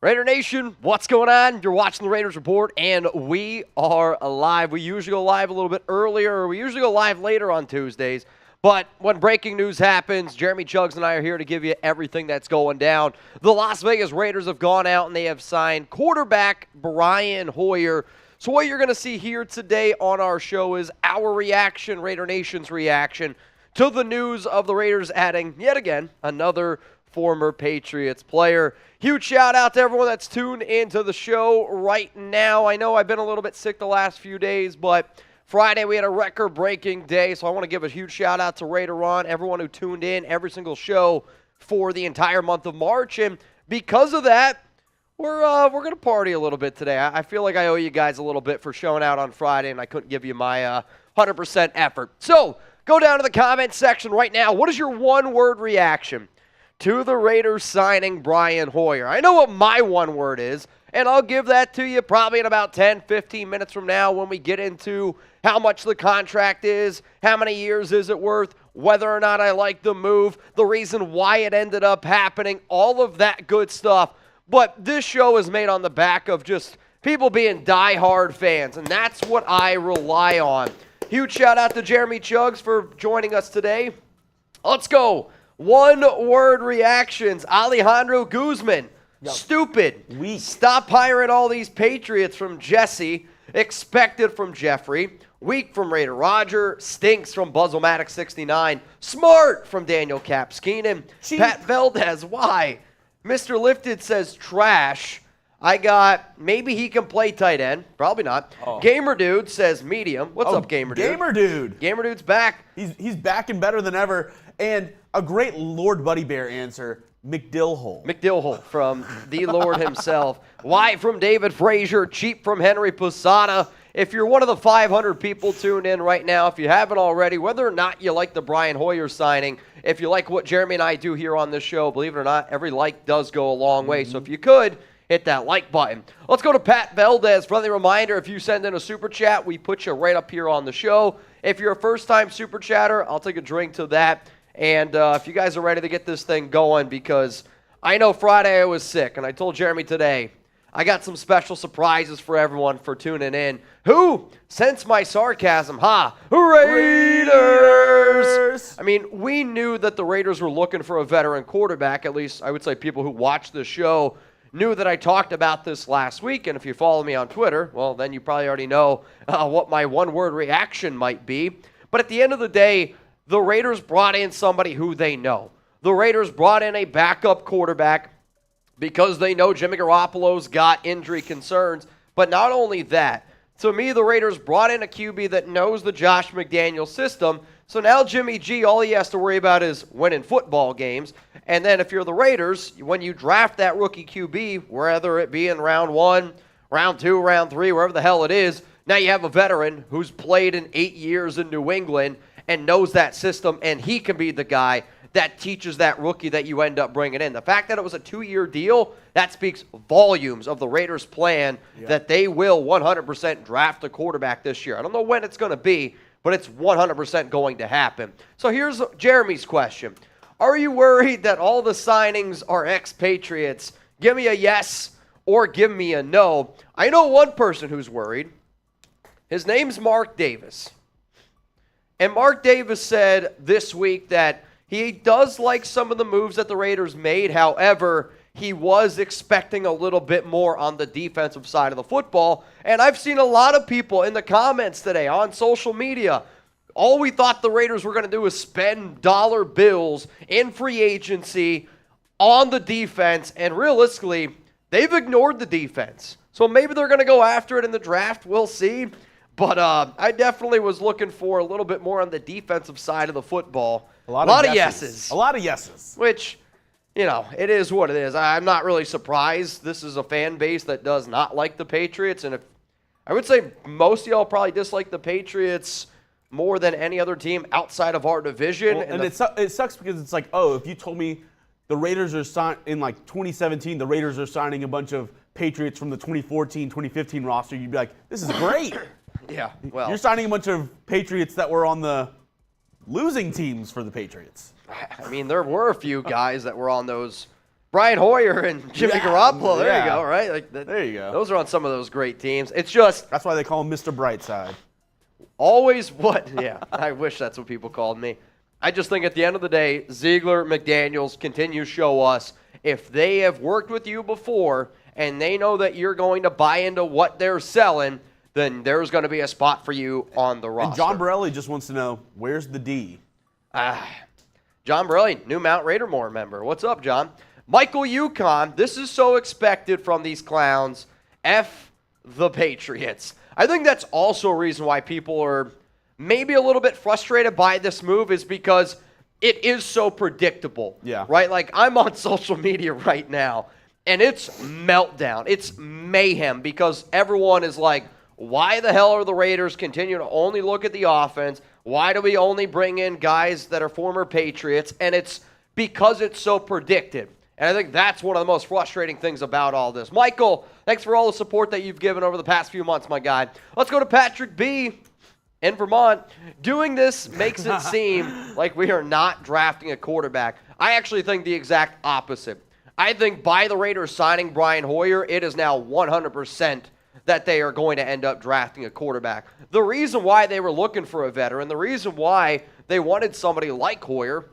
Raider Nation, what's going on? You're watching the Raiders Report, and we are live. We usually go live a little bit earlier, or we usually go live later on Tuesdays. But when breaking news happens, Jeremy Chuggs and I are here to give you everything that's going down. The Las Vegas Raiders have gone out, and they have signed quarterback Brian Hoyer. So what you're going to see here today on our show is our reaction, Raider Nation's reaction, to the news of the Raiders adding, yet again, another former Patriots player. Huge shout out to everyone that's tuned into the show right now. I know I've been a little bit sick the last few days, but Friday we had a record-breaking day, so I want to give a huge shout out to Raider Ron, everyone who tuned in every single show for the entire month of March. And because of that, we're going to party a little bit today. I feel like I owe you guys a little bit for showing out on Friday, and I couldn't give you my 100% effort. So go down to the comment section right now. What is your one-word reaction to the Raiders signing Brian Hoyer? I know what my one word is, and I'll give that to you probably in about 10, 15 minutes from now when we get into how much the contract is, how many years is it worth, whether or not I like the move, the reason why it ended up happening, all of that good stuff. But this show is made on the back of just people being diehard fans, and that's what I rely on. Huge shout out to Jeremy Chuggs for joining us today. Let's go. One-word reactions. Alejandro Guzman. Yep. Stupid. Weak. Stop hiring all these Patriots from Jesse. Expected from Jeffrey. Weak from Raider Roger. Stinks from Buzzlematic69. Smart from Daniel Capskeenan. Pat Valdez. Why? Mr. Lifted says trash. I got maybe he can play tight end. Probably not. Oh. Gamer Dude says medium. What's up, Gamer Dude? Gamer Dude. Gamer Dude's back. He's back and better than ever. And a great Lord Buddy Bear answer, McDillhole. McDillhole from the Lord himself. White from David Frazier. Cheap from Henry Posada. If you're one of the 500 people tuned in right now, if you haven't already, whether or not you like the Brian Hoyer signing, if you like what Jeremy and I do here on this show, believe it or not, every like does go a long way. So if you could, hit that like button. Let's go to Pat Valdez. Friendly reminder, if you send in a super chat, we put you right up here on the show. If you're a first-time super chatter, I'll take a drink to that. And if you guys are ready to get this thing going, because I know Friday I was sick, and I told Jeremy today, I got some special surprises for everyone for tuning in. Who? Sense my sarcasm, Raiders! I mean, we knew that the Raiders were looking for a veteran quarterback. At least, I would say people who watch the show knew that I talked about this last week. And if you follow me on Twitter, well, then you probably already know what my one-word reaction might be. But at the end of the day, the Raiders brought in somebody who they know. The Raiders brought in a backup quarterback because they know Jimmy Garoppolo's got injury concerns. But not only that, to me, the Raiders brought in a QB that knows the Josh McDaniels system. So now Jimmy G, all he has to worry about is winning football games. And then if you're the Raiders, when you draft that rookie QB, whether it be in round 1, round 2, round 3, wherever the hell it is, now you have a veteran who's played in 8 years in New England and knows that system, and he can be the guy that teaches that rookie that you end up bringing in. The fact that it was a 2-year deal, that speaks volumes of the Raiders' plan that they will 100% draft a quarterback this year. I don't know when it's going to be, but it's 100% going to happen. So here's Jeremy's question. Are you worried that all the signings are expatriates? Give me a yes or give me a no. I know one person who's worried. His name's Mark Davis. And Mark Davis said this week that he does like some of the moves that the Raiders made. However, he was expecting a little bit more on the defensive side of the football. And I've seen a lot of people in the comments today on social media. All we thought the Raiders were going to do is spend dollar bills in free agency on the defense. And realistically, they've ignored the defense. So maybe they're going to go after it in the draft. We'll see. But I definitely was looking for a little bit more on the defensive side of the football. A lot of yeses. A lot of yeses. Which, you know, it is what it is. I'm not really surprised. This is a fan base that does not like the Patriots. And if I would say most of y'all probably dislike the Patriots more than any other team outside of our division. Well, and it sucks because it's like, oh, if you told me the Raiders are in like 2017, the Raiders are signing a bunch of Patriots from the 2014, 2015 roster, you'd be like, this is great. Yeah, well. You're signing a bunch of Patriots that were on the losing teams for the Patriots. I mean, there were a few guys that were on those Brian Hoyer and Jimmy Garoppolo. There you go, right? Like there you go. Those are on some of those great teams. It's just that's why they call him Mr. Brightside. Always what? Yeah, I wish that's what people called me. I just think at the end of the day, Ziegler, McDaniels continue to show us if they have worked with you before and they know that you're going to buy into what they're selling, then there's going to be a spot for you on the roster. And John Borelli just wants to know, where's the D? John Borelli, new Mount Raidermore member. What's up, John? Michael Yukon, this is so expected from these clowns. F the Patriots. I think that's also a reason why people are maybe a little bit frustrated by this move is because it is so predictable. Yeah. Right? Like, I'm on social media right now, and it's meltdown. It's mayhem because everyone is like, why the hell are the Raiders continuing to only look at the offense? Why do we only bring in guys that are former Patriots? And it's because it's so predicted. And I think that's one of the most frustrating things about all this. Michael, thanks for all the support that you've given over the past few months, my guy. Let's go to Patrick B. in Vermont. Doing this makes it seem like we are not drafting a quarterback. I actually think the exact opposite. I think by the Raiders signing Brian Hoyer, it is now 100% that they are going to end up drafting a quarterback. The reason why they were looking for a veteran, the reason why they wanted somebody like Hoyer,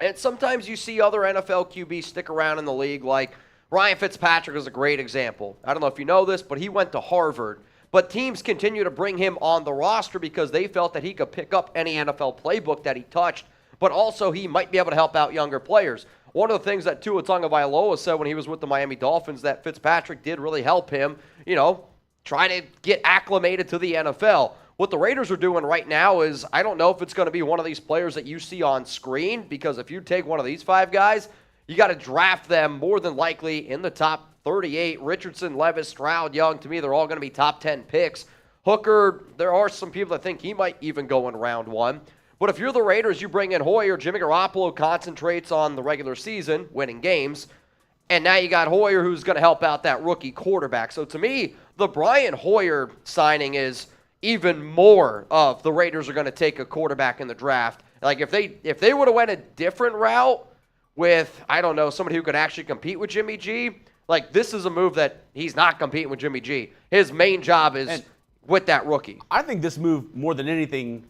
and sometimes you see other NFL QBs stick around in the league, like Ryan Fitzpatrick is a great example. I don't know if you know this, but he went to Harvard. But teams continue to bring him on the roster because they felt that he could pick up any NFL playbook that he touched, but also he might be able to help out younger players. One of the things that Tua Tagovailoa said when he was with the Miami Dolphins that Fitzpatrick did really help him, try to get acclimated to the NFL. What the Raiders are doing right now is, I don't know if it's going to be one of these players that you see on screen, because if you take one of these 5 guys, you got to draft them more than likely in the top 38. Richardson, Levis, Stroud, Young, to me, they're all going to be top 10 picks. Hooker, there are some people that think he might even go in round 1. But if you're the Raiders, you bring in Hoyer, Jimmy Garoppolo concentrates on the regular season, winning games, and now you got Hoyer who's going to help out that rookie quarterback. So to me, the Brian Hoyer signing is even more of the Raiders are going to take a quarterback in the draft. Like if they would have went a different route with, I don't know, somebody who could actually compete with Jimmy G, like this is a move that he's not competing with Jimmy G. His main job is with that rookie. I think this move, more than anything,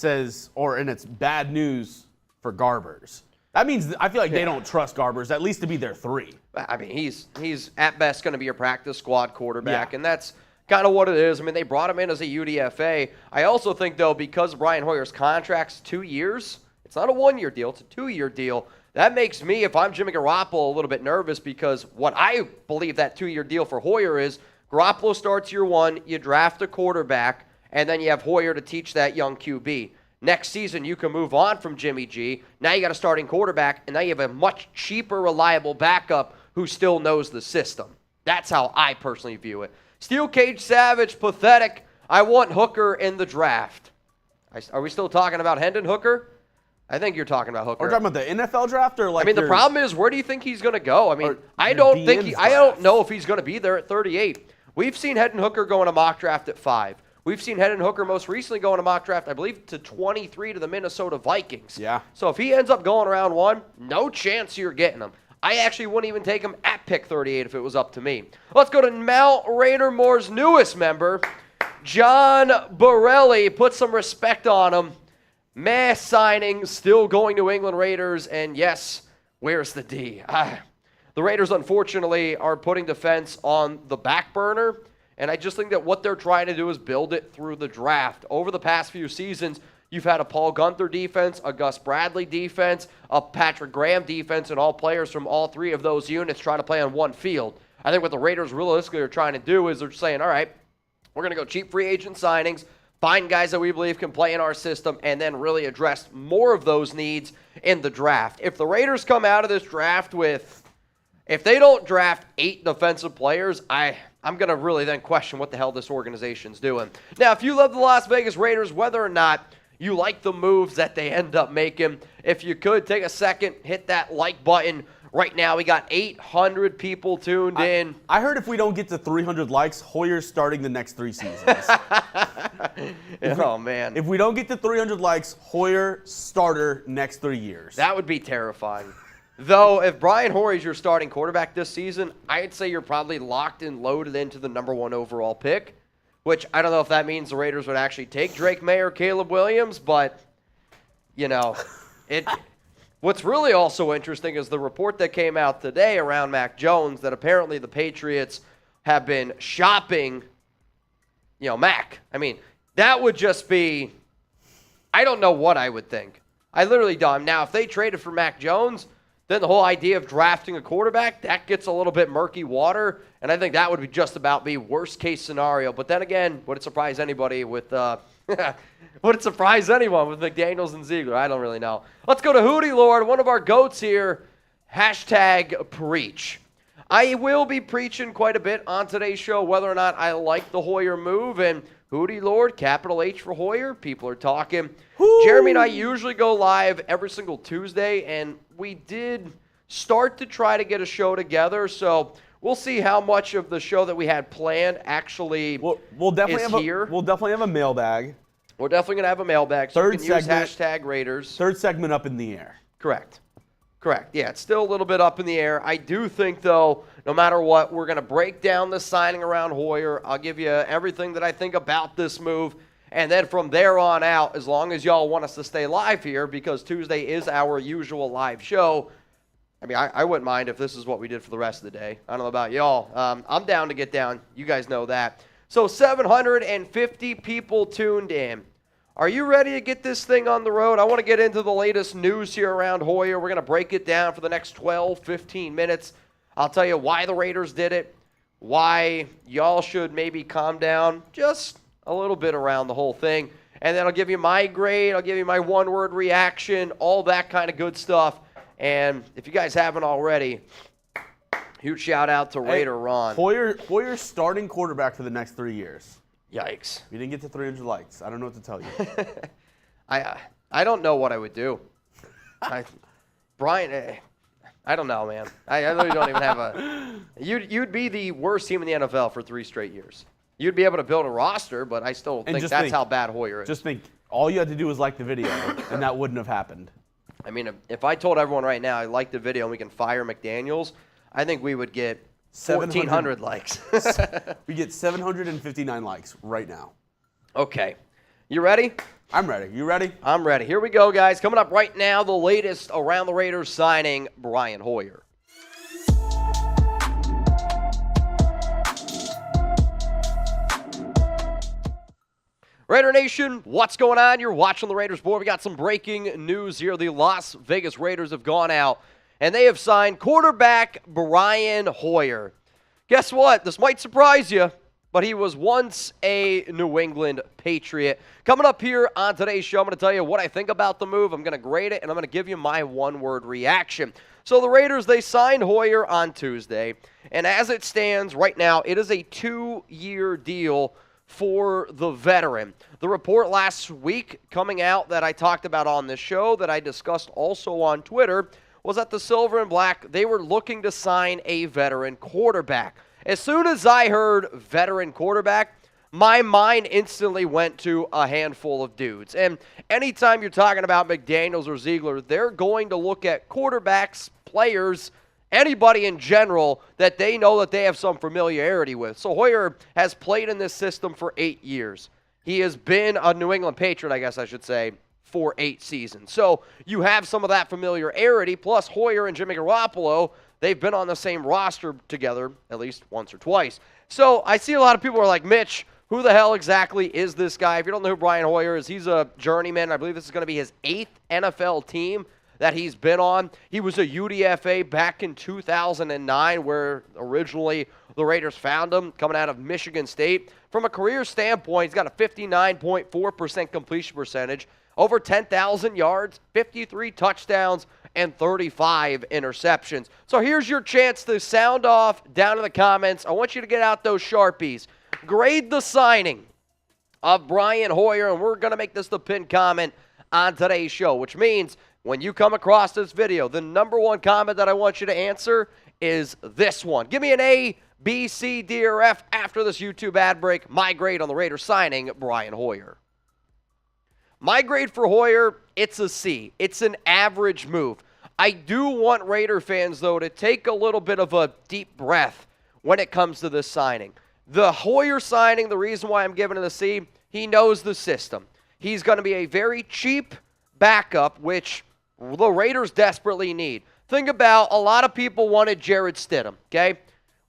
and it's bad news for Garbers. That means I feel like they don't trust Garbers, at least to be their 3. I mean, he's at best going to be your practice squad quarterback, and that's kind of what it is. I mean, they brought him in as a UDFA. I also think, though, because Brian Hoyer's contract's 2 years, it's not a 1-year deal, it's a 2-year deal. That makes me, if I'm Jimmy Garoppolo, a little bit nervous because what I believe that 2-year deal for Hoyer is, Garoppolo starts year 1, you draft a quarterback, and then you have Hoyer to teach that young QB. Next season, you can move on from Jimmy G. Now you got a starting quarterback, and now you have a much cheaper, reliable backup who still knows the system. That's how I personally view it. Steel Cage Savage, pathetic. I want Hooker in the draft. Are we still talking about Hendon Hooker? I think you're talking about Hooker. We're talking about the NFL draft, or like? I mean, the problem is, where do you think he's going to go? I mean, I don't know if he's going to be there at 38. We've seen Hendon Hooker go in a mock draft at 5. We've seen Hendon Hooker most recently go in a mock draft, I believe, to 23 to the Minnesota Vikings. Yeah. So if he ends up going around 1, no chance you're getting him. I actually wouldn't even take him at pick 38 if it was up to me. Let's go to Mount Raidermore's newest member, John Borelli. Put some respect on him. Mass signing, still going to England Raiders, and yes, where's the D? The Raiders, unfortunately, are putting defense on the back burner, and I just think that what they're trying to do is build it through the draft. Over the past few seasons, you've had a Paul Gunther defense, a Gus Bradley defense, a Patrick Graham defense, and all players from all 3 of those units try to play on one field. I think what the Raiders realistically are trying to do is they're saying, all right, we're going to go cheap free agent signings, find guys that we believe can play in our system, and then really address more of those needs in the draft. If the Raiders come out of this draft if they don't draft 8 defensive players, I'm going to really then question what the hell this organization's doing. Now, if you love the Las Vegas Raiders, whether or not you like the moves that they end up making, if you could take a second, hit that like button. Right now, we got 800 people tuned in. I heard if we don't get to 300 likes, Hoyer's starting the next 3 seasons. Man. If we don't get to 300 likes, Hoyer starter next 3 years. That would be terrifying. Though, if Brian Hoyer is your starting quarterback this season, I'd say you're probably locked and loaded into the number 1 overall pick, which I don't know if that means the Raiders would actually take Drake May or Caleb Williams, but, you know, what's really also interesting is the report that came out today around Mac Jones that apparently the Patriots have been shopping, Mac. I mean, that would just be, I don't know what I would think. I literally don't. Now, if they traded for Mac Jones, then the whole idea of drafting a quarterback, that gets a little bit murky water, and I think that would be just about be worst-case scenario. But then again, would it surprise anybody with would it surprise anyone with McDaniels and Ziegler? I don't really know. Let's go to Hootie Lord, one of our goats here, #preach. I will be preaching quite a bit on today's show whether or not I like the Hoyer move, and Hootie Lord, capital H for Hoyer, people are talking. Woo! Jeremy and I usually go live every single Tuesday, and we did start to try to get a show together, so we'll see how much of the show that we had planned actually we'll definitely is have here. We'll definitely have a mailbag. We're definitely going to have a mailbag, so Third you can segment, use #Raiders. Third segment up in the air. Correct. Yeah, it's still a little bit up in the air. I do think, though, no matter what, we're going to break down the signing around Hoyer. I'll give you everything that I think about this move. And then from there on out, as long as y'all want us to stay live here, because Tuesday is our usual live show, I mean, I wouldn't mind if this is what we did for the rest of the day. I don't know about y'all. I'm down to get down. You guys know that. So 750 people tuned in. Are you ready to get this thing on the road? I want to get into the latest news here around Hoyer. We're going to break it down for the next 12, 15 minutes. I'll tell you why the Raiders did it, why y'all should maybe calm down just a little bit around the whole thing. And then I'll give you my grade, I'll give you my one-word reaction, all that kind of good stuff. And if you guys haven't already, huge shout-out to Raider Ron. Hoyer's starting quarterback for the next 3 years. Yikes. We didn't get to 300 likes. I don't know what to tell you. I don't know what I would do. Brian, I don't know, man. I literally don't even have a – you'd be the worst team in the NFL for 3 straight years. You'd be able to build a roster, but I still think that's how bad Hoyer is. Just think, all you had to do was like the video, and that wouldn't have happened. I mean, if I told everyone right now I like the video and we can fire McDaniels, I think we would get 1,400 likes. We get 759 likes right now. Okay. You ready? I'm ready. You ready? I'm ready. Here we go, guys. Coming up right now, the latest around the Raiders signing, Brian Hoyer. Raider Nation, what's going on? You're watching the Raiders board. We got some breaking news here. The Las Vegas Raiders have gone out, and they have signed quarterback Brian Hoyer. Guess what? This might surprise you, but he was once a New England Patriot. Coming up here on today's show, I'm going to tell you what I think about the move. I'm going to grade it, and I'm going to give you my one-word reaction. So the Raiders, they signed Hoyer on Tuesday, and as it stands right now, it is a 2-year deal for the veteran. The report last week coming out that I talked about on this show, that I discussed also on Twitter, was that the Silver and Black, they were looking to sign a veteran quarterback. As soon as I heard veteran quarterback, my mind instantly went to a handful of dudes. And anytime you're talking about McDaniels or Ziegler, they're going to look at quarterbacks, players, anybody in general that they know that they have some familiarity with. So Hoyer has played in this system for 8 years. He has been a New England Patriot, I guess I should say, for 8 seasons. So you have some of that familiarity, plus Hoyer and Jimmy Garoppolo, they've been on the same roster together at least once or twice. So I see a lot of people are like, Mitch, who the hell exactly is this guy? If you don't know who Brian Hoyer is, he's a journeyman. I believe this is going to be his 8th NFL team that he's been on. He was a UDFA back in 2009, where originally the Raiders found him, coming out of Michigan State. From a career standpoint, he's got a 59.4% completion percentage, over 10,000 yards, 53 touchdowns, and 35 interceptions. So here's your chance to sound off down in the comments. I want you to get out those Sharpies. Grade the signing of Brian Hoyer, and we're going to make this the pinned comment on today's show, which means when you come across this video, the number one comment that I want you to answer is this one. Give me an A, B, C, D, or F after this YouTube ad break. My grade on the Raiders signing Brian Hoyer. My grade for Hoyer, it's a C. It's an average move. I do want Raider fans, though, to take a little bit of a deep breath when it comes to this signing. The Hoyer signing, the reason why I'm giving it a C, he knows the system. He's going to be a very cheap backup, which the Raiders desperately need. Think about, a lot of people wanted Jarrett Stidham, okay?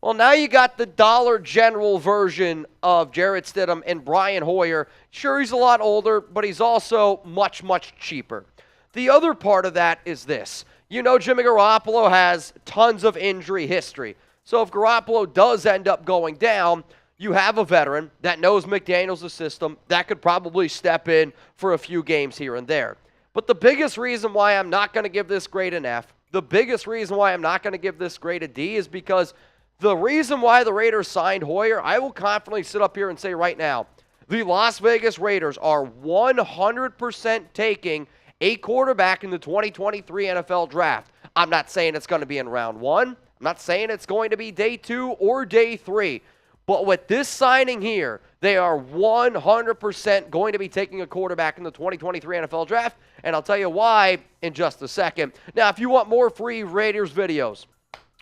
Well, now you got the Dollar General version of Jarrett Stidham and Brian Hoyer. Sure, he's a lot older, but he's also much, much cheaper. The other part of that is this. You know, Jimmy Garoppolo has tons of injury history. So if Garoppolo does end up going down, you have a veteran that knows McDaniels' system that could probably step in for a few games here and there. But the biggest reason why I'm not going to give this grade an F, the biggest reason why I'm not going to give this grade a D is because the reason why the Raiders signed Hoyer, I will confidently sit up here and say right now, the Las Vegas Raiders are 100% taking a quarterback in the 2023 NFL Draft. I'm not saying it's going to be in round 1. I'm not saying it's going to be day 2 or day 3. But with this signing here, they are 100% going to be taking a quarterback in the 2023 NFL Draft, and I'll tell you why in just a second. Now, if you want more free Raiders videos,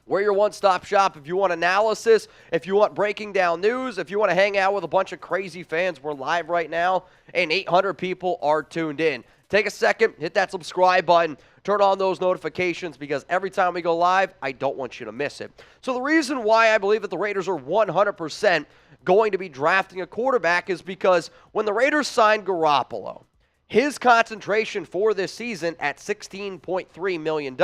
we're your one-stop shop. If you want analysis, if you want breaking down news, if you want to hang out with a bunch of crazy fans, we're live right now, and 800 people are tuned in. Take a second, hit that subscribe button, turn on those notifications, because every time we go live, I don't want you to miss it. So the reason why I believe that the Raiders are 100% going to be drafting a quarterback is because when the Raiders signed Garoppolo, his concentration for this season at $16.3 million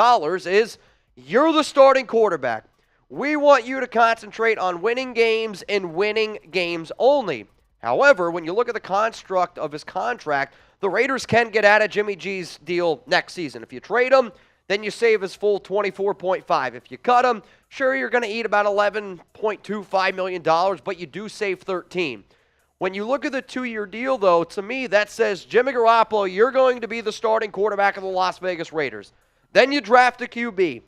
is, you're the starting quarterback. We want you to concentrate on winning games and winning games only. However, when you look at the construct of his contract, the Raiders can get out of Jimmy G's deal next season. If you trade him, then you save his full $24.5. If you cut him, sure, you're going to eat about $11.25 million, but you do save $13. When you look at the 2-year deal, though, to me, that says, Jimmy Garoppolo, you're going to be the starting quarterback of the Las Vegas Raiders. Then you draft a QB.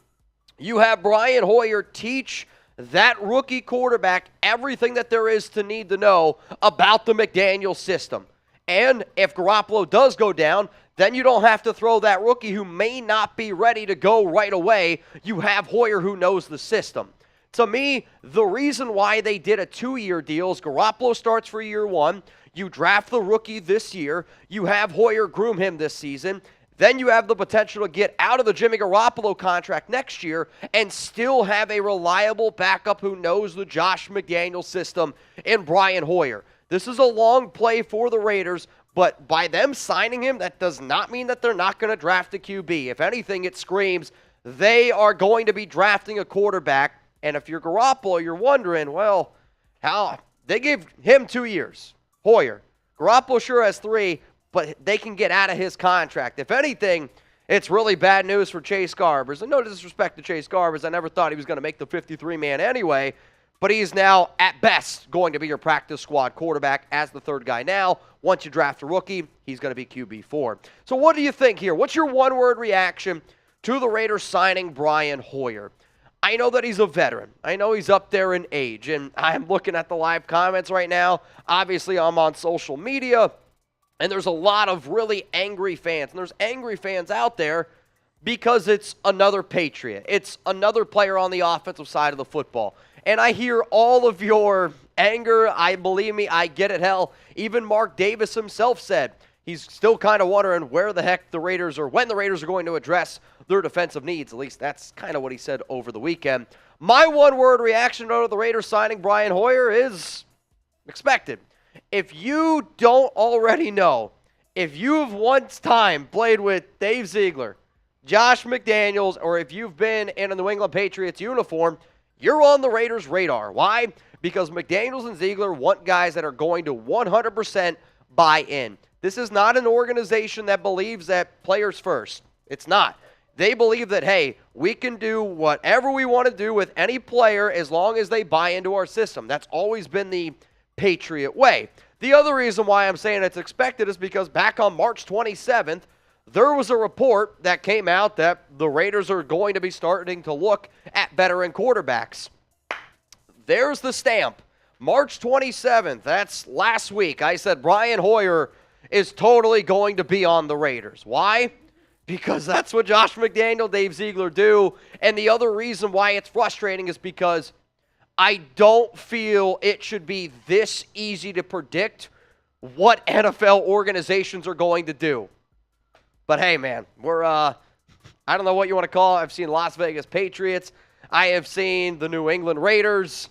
You have Brian Hoyer teach that rookie quarterback everything that there is to need to know about the McDaniels system. And if Garoppolo does go down, then you don't have to throw that rookie who may not be ready to go right away. You have Hoyer who knows the system. To me, the reason why they did a 2-year deal is Garoppolo starts for year 1. You draft the rookie this year. You have Hoyer groom him this season. Then you have the potential to get out of the Jimmy Garoppolo contract next year and still have a reliable backup who knows the Josh McDaniels system in Brian Hoyer. This is a long play for the Raiders, but by them signing him, that does not mean that they're not going to draft a QB. If anything, it screams they are going to be drafting a quarterback. And if you're Garoppolo, you're wondering, well, how? They gave him 2 years, Hoyer. Garoppolo sure has 3, but they can get out of his contract. If anything, it's really bad news for Chase Garbers. And no disrespect to Chase Garbers. I never thought he was going to make the 53-man anyway. But he's now, at best, going to be your practice squad quarterback as the 3rd guy now. Once you draft a rookie, he's going to be QB4. So what do you think here? What's your one-word reaction to the Raiders signing Brian Hoyer? I know that he's a veteran. I know he's up there in age. And I'm looking at the live comments right now. Obviously, I'm on social media. And there's a lot of really angry fans. And there's angry fans out there because it's another Patriot. It's another player on the offensive side of the football. And I hear all of your anger. Believe me, I get it. Hell, even Mark Davis himself said he's still kind of wondering where the heck the Raiders or when the Raiders are going to address their defensive needs. At least that's kind of what he said over the weekend. My one-word reaction to the Raiders signing Brian Hoyer is expected. If you don't already know, if you've once time played with Dave Ziegler, Josh McDaniels, or if you've been in a New England Patriots uniform, you're on the Raiders' radar. Why? Because McDaniels and Ziegler want guys that are going to 100% buy in. This is not an organization that believes that players first. It's not. They believe that, hey, we can do whatever we want to do with any player as long as they buy into our system. That's always been the Patriot way. The other reason why I'm saying it's expected is because back on March 27th, there was a report that came out that the Raiders are going to be starting to look at veteran quarterbacks. There's the stamp. March 27th, that's last week. I said Brian Hoyer is totally going to be on the Raiders. Why? because that's what Josh McDaniel, Dave Ziegler do. And the other reason why it's frustrating is because I don't feel it should be this easy to predict what NFL organizations are going to do. But hey, man, we're, I don't know what you want to call it. I've seen Las Vegas Patriots. I have seen the New England Raiders.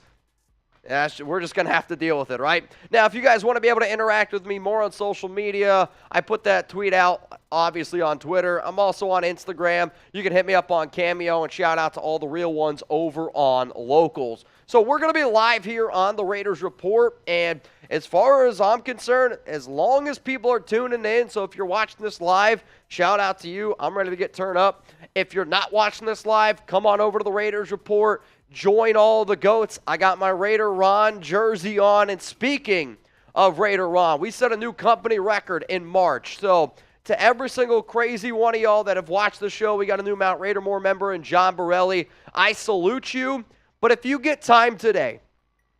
We're just going to have to deal with it, right? Now, if you guys want to be able to interact with me more on social media, I put that tweet out, obviously, on Twitter. I'm also on Instagram. You can hit me up on Cameo, and shout out to all the real ones over on Locals. So we're going to be live here on the Raiders Report, and as far as I'm concerned, as long as people are tuning in, so if you're watching this live, shout out to you. I'm ready to get turned up. If you're not watching this live, come on over to the Raiders Report. Join all the GOATs. I got my Raider Ron jersey on. And speaking of Raider Ron, we set a new company record in March. So to every single crazy one of y'all that have watched the show, we got a new Mount Raidermore member in John Borelli. I salute you. But if you get time today,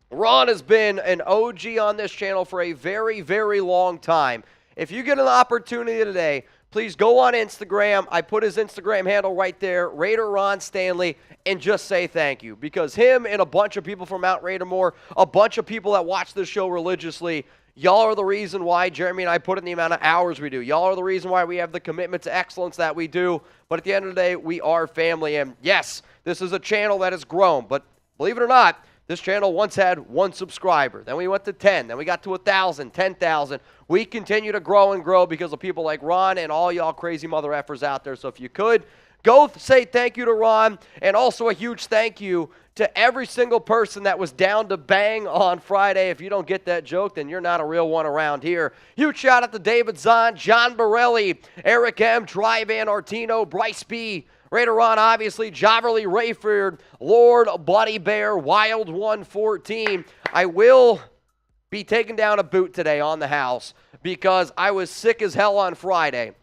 Ron has been an OG on this channel for a very, very long time. If you get an opportunity today, please go on Instagram. I put his Instagram handle right there, Raider Ron Stanley, and just say thank you. Because him and a bunch of people from Mount Raidermore, a bunch of people that watch this show religiously, y'all are the reason why Jeremy and I put in the amount of hours we do. Y'all are the reason why we have the commitment to excellence that we do. But at the end of the day, we are family. And yes, this is a channel that has grown. But believe it or not, this channel once had 1 subscriber. Then we went to 10. Then we got to 1,000, 10,000. We continue to grow and grow because of people like Ron and all y'all crazy mother effers out there. So if you could, go say thank you to Ron, and also a huge thank you to every single person that was down to bang on Friday. If you don't get that joke, then you're not a real one around here. Huge shout out to David Zahn, John Borelli, Eric M., Dry-Van Artino, Bryce B., Raider Ron, obviously, Javerly Rayford, Lord Buddy Bear, Wild 114. I will be taking down a boot today on the house because I was sick as hell on Friday.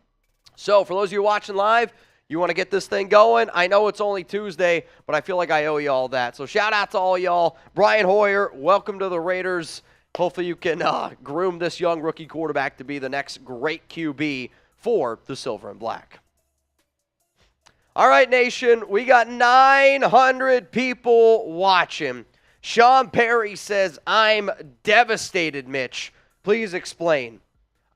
So for those of you watching live, you want to get this thing going? I know it's only Tuesday, but I feel like I owe you all that. So shout out to all y'all. Brian Hoyer, welcome to the Raiders. Hopefully you can groom this young rookie quarterback to be the next great QB for the Silver and Black. All right, nation, we got 900 people watching. Sean Perry says, I'm devastated, Mitch. Please explain.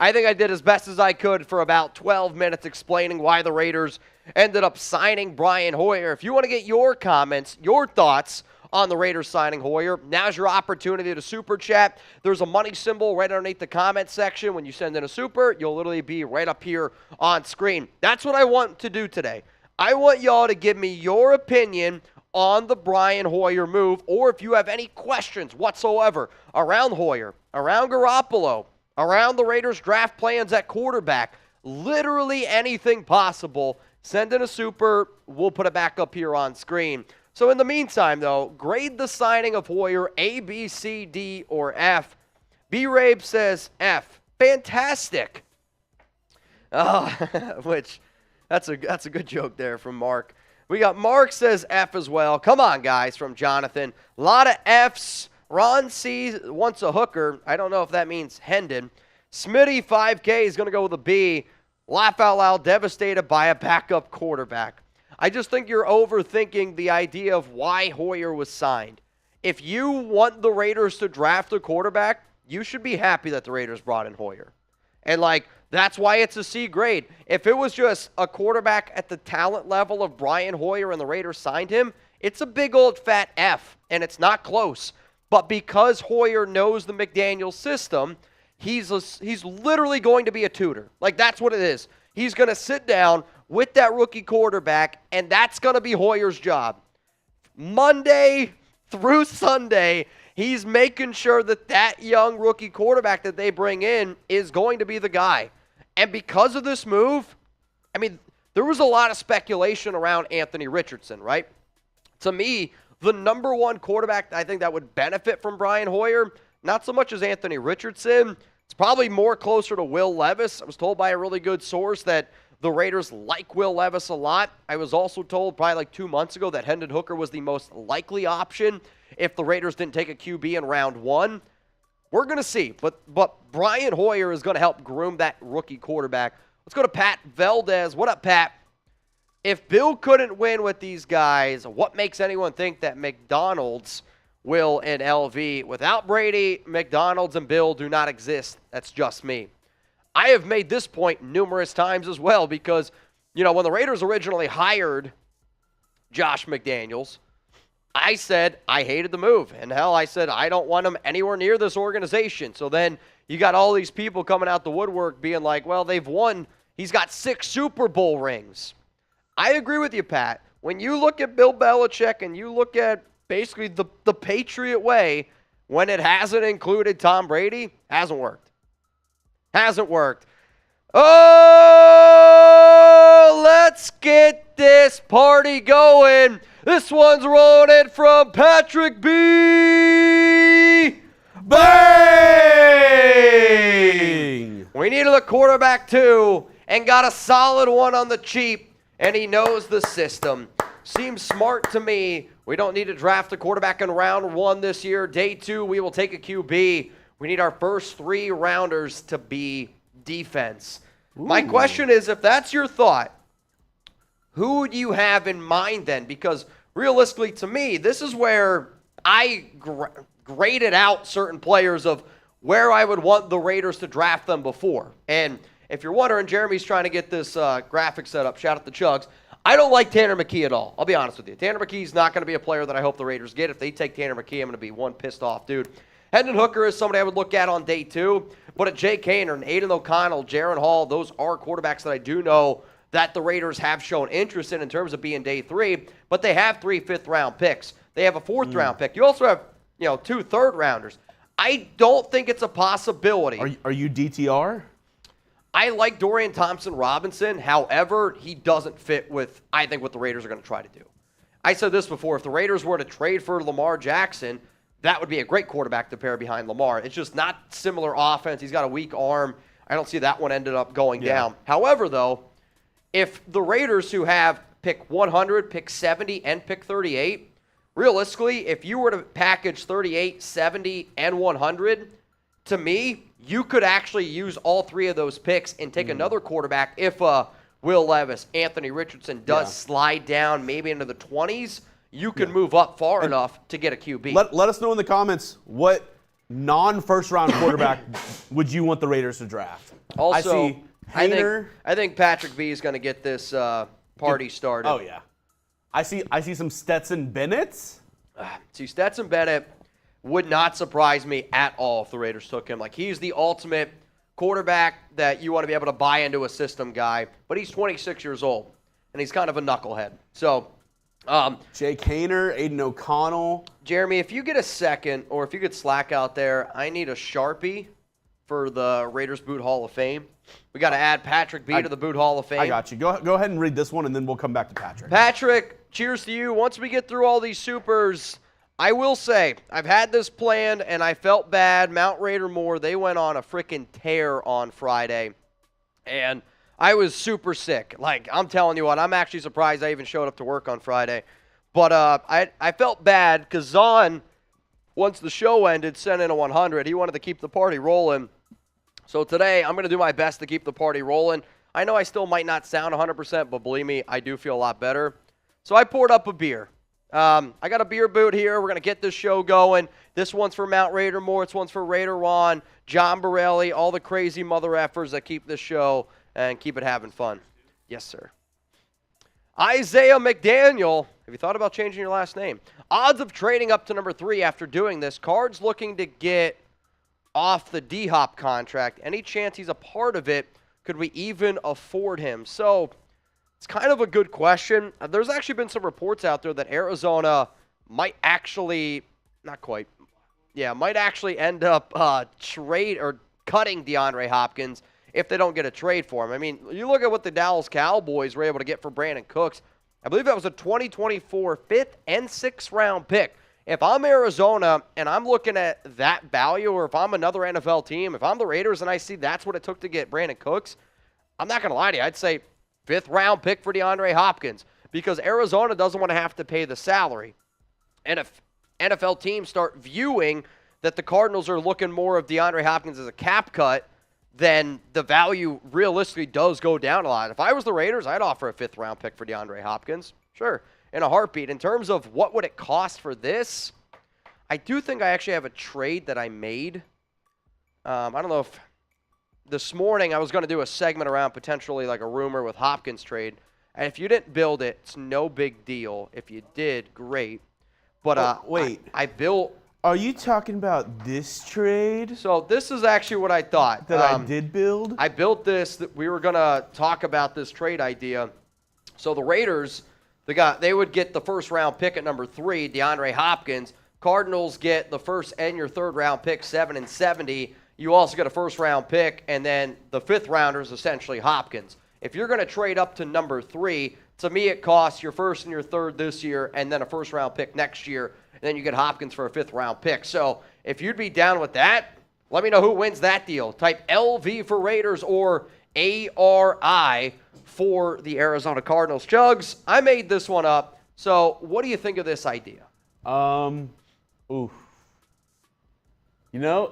I think I did as best as I could for about 12 minutes explaining why the Raiders ended up signing Brian Hoyer. If you want to get your comments, your thoughts on the Raiders signing Hoyer, now's your opportunity to super chat. There's a money symbol right underneath the comment section. When you send in a super, you'll literally be right up here on screen. That's what I want to do today. I want y'all to give me your opinion on the Brian Hoyer move, or if you have any questions whatsoever around Hoyer, around Garoppolo, around the Raiders draft plans at quarterback, literally anything possible, send in a super. We'll put it back up here on screen. So in the meantime, though, grade the signing of Hoyer A, B, C, D, or F. B-Rabe says F. Fantastic. Which... That's a good joke there from Mark. We got Mark says F as well. Come on, guys, from Jonathan. A lot of Fs. Ron C wants a hooker. I don't know if that means Hendon. Smitty 5K is going to go with a B. Laugh out loud, devastated by a backup quarterback. I just think you're overthinking the idea of why Hoyer was signed. If you want the Raiders to draft a quarterback, you should be happy that the Raiders brought in Hoyer. And, that's why it's a C grade. If it was just a quarterback at the talent level of Brian Hoyer and the Raiders signed him, it's a big old fat F, and it's not close. But because Hoyer knows the McDaniels system, he's literally going to be a tutor. That's what it is. He's going to sit down with that rookie quarterback, and that's going to be Hoyer's job. Monday through Sunday, he's making sure that young rookie quarterback that they bring in is going to be the guy. And because of this move, there was a lot of speculation around Anthony Richardson, right? To me, the number one quarterback I think that would benefit from Brian Hoyer, not so much as Anthony Richardson. It's probably more closer to Will Levis. I was told by a really good source that the Raiders like Will Levis a lot. I was also told probably 2 months ago that Hendon Hooker was the most likely option if the Raiders didn't take a QB in round 1. We're going to see. But Brian Hoyer is going to help groom that rookie quarterback Let's go to Pat Valdez. What up, Pat? If Bill couldn't win with these guys, what makes anyone think that McDonald's will in LV? Without Brady, McDonald's and Bill do not exist. That's just me. I have made this point numerous times as well because, you know, when the Raiders originally hired Josh McDaniels, I said I hated the move. And hell, I said I don't want him anywhere near this organization. So then you got all these people coming out the woodwork being like, well, they've won. He's got 6 Super Bowl rings. I agree with you, Pat. When you look at Bill Belichick and you look at basically the Patriot way, when it hasn't included Tom Brady, hasn't worked. Hasn't worked. Oh, let's get this party going. This one's rolling in from Patrick B. Bang! We needed a quarterback too and got a solid one on the cheap. And he knows the system. Seems smart to me. We don't need to draft a quarterback in round 1 this year. Day 2, we will take a QB. We need our first 3 rounders to be defense. Ooh. My question is, if that's your thought, who would you have in mind then? Because realistically, to me, this is where I graded out certain players of where I would want the Raiders to draft them before. And if you're wondering, Jeremy's trying to get this graphic set up. Shout out to Chugs. I don't like Tanner McKee at all. I'll be honest with you. Tanner McKee's not going to be a player that I hope the Raiders get. If they take Tanner McKee, I'm going to be one pissed off dude. Hendon Hooker is somebody I would look at on day 2. But at Jay Kaner and Aiden O'Connell, Jaron Hall, those are quarterbacks that I do know that the Raiders have shown interest in terms of being day 3. But they have 3 fifth-round picks. They have a 4th-round pick. You also have, 2 third-rounders. I don't think it's a possibility. Are you DTR? I like Dorian Thompson-Robinson. However, he doesn't fit with, I think, what the Raiders are going to try to do. I said this before. If the Raiders were to trade for Lamar Jackson, that would be a great quarterback to pair behind Lamar. It's just not similar offense. He's got a weak arm. I don't see that one ended up going down. However, though, if the Raiders, who have pick 100, pick 70, and pick 38, realistically, if you were to package 38, 70, and 100, to me, you could actually use all 3 of those picks and take another quarterback if Will Levis, Anthony Richardson does slide down maybe into the 20s. You can move up far enough to get a QB. Let us know in the comments what non-first-round quarterback would you want the Raiders to draft. Also, I think Patrick B is going to get this party started. Oh, yeah. I see some Stetson Bennett. See, Stetson Bennett would not surprise me at all if the Raiders took him. Like, he's the ultimate quarterback that you want to be able to buy into a system guy, but he's 26 years old, and he's kind of a knucklehead. So, Jay Kaner, Aiden O'Connell. Jeremy, if you get a second, or if you could slack out there, I need a Sharpie for the Raiders Boot Hall of Fame. We got to add Patrick B to the Boot Hall of Fame. I got you. Go ahead and read this one, and then we'll come back to Patrick. Patrick, cheers to you. Once we get through all these supers, I will say, I've had this planned, and I felt bad. Mount Raider Moore, they went on a freaking tear on Friday, and I was super sick. Like, I'm telling you what, I'm actually surprised I even showed up to work on Friday. But I felt bad because Zahn, once the show ended, sent in a 100. He wanted to keep the party rolling. So today, I'm going to do my best to keep the party rolling. I know I still might not sound 100%, but believe me, I do feel a lot better. So I poured up a beer. I got a beer boot here. We're going to get this show going. This one's for Mount Raider Moore. This one's for Raider Ron, John Borelli, all the crazy mother effers that keep this show and keep it having fun. Yes, sir. Isaiah McDaniel. Have you thought about changing your last name? Odds of trading up to number 3 after doing this. Cards looking to get off the D-Hop contract. Any chance he's a part of it? Could we even afford him? So it's kind of a good question. There's actually been some reports out there that Arizona might actually, might actually end up trade or cutting DeAndre Hopkins if they don't get a trade for him. I mean, you look at what the Dallas Cowboys were able to get for Brandon Cooks. I believe that was a 2024 5th and 6th round pick. If I'm Arizona and I'm looking at that value, or if I'm another NFL team, if I'm the Raiders and I see that's what it took to get Brandon Cooks, I'm not going to lie to you. I'd say 5th round pick for DeAndre Hopkins, because Arizona doesn't want to have to pay the salary. And if NFL teams start viewing that the Cardinals are looking more of DeAndre Hopkins as a cap cut then the value realistically does go down a lot. If I was the Raiders, I'd offer a 5th-round pick for DeAndre Hopkins. Sure, in a heartbeat. In terms of what would it cost for this, I do think I actually have a trade that I made. I don't know if this morning I was going to do a segment around potentially like a rumor with Hopkins trade. And if you didn't build it, it's no big deal. If you did, great. But wait. I built. Are you talking about this trade? So this is actually what I thought. That I did build? I built this. That we were going to talk about this trade idea. So the Raiders, they would get the 1st-round pick at number 3, DeAndre Hopkins. Cardinals get the 1st and your 3rd-round pick, 7 and 70. You also get a 1st-round pick, and then the 5th rounder is essentially Hopkins. If you're going to trade up to number 3, to me it costs your 1st and your 3rd this year and then a 1st-round pick next year, and then you get Hopkins for a 5th-round pick. So if you'd be down with that, let me know who wins that deal. Type LV for Raiders or ARI for the Arizona Cardinals. Chugs, I made this one up. So what do you think of this idea? Oof. You know,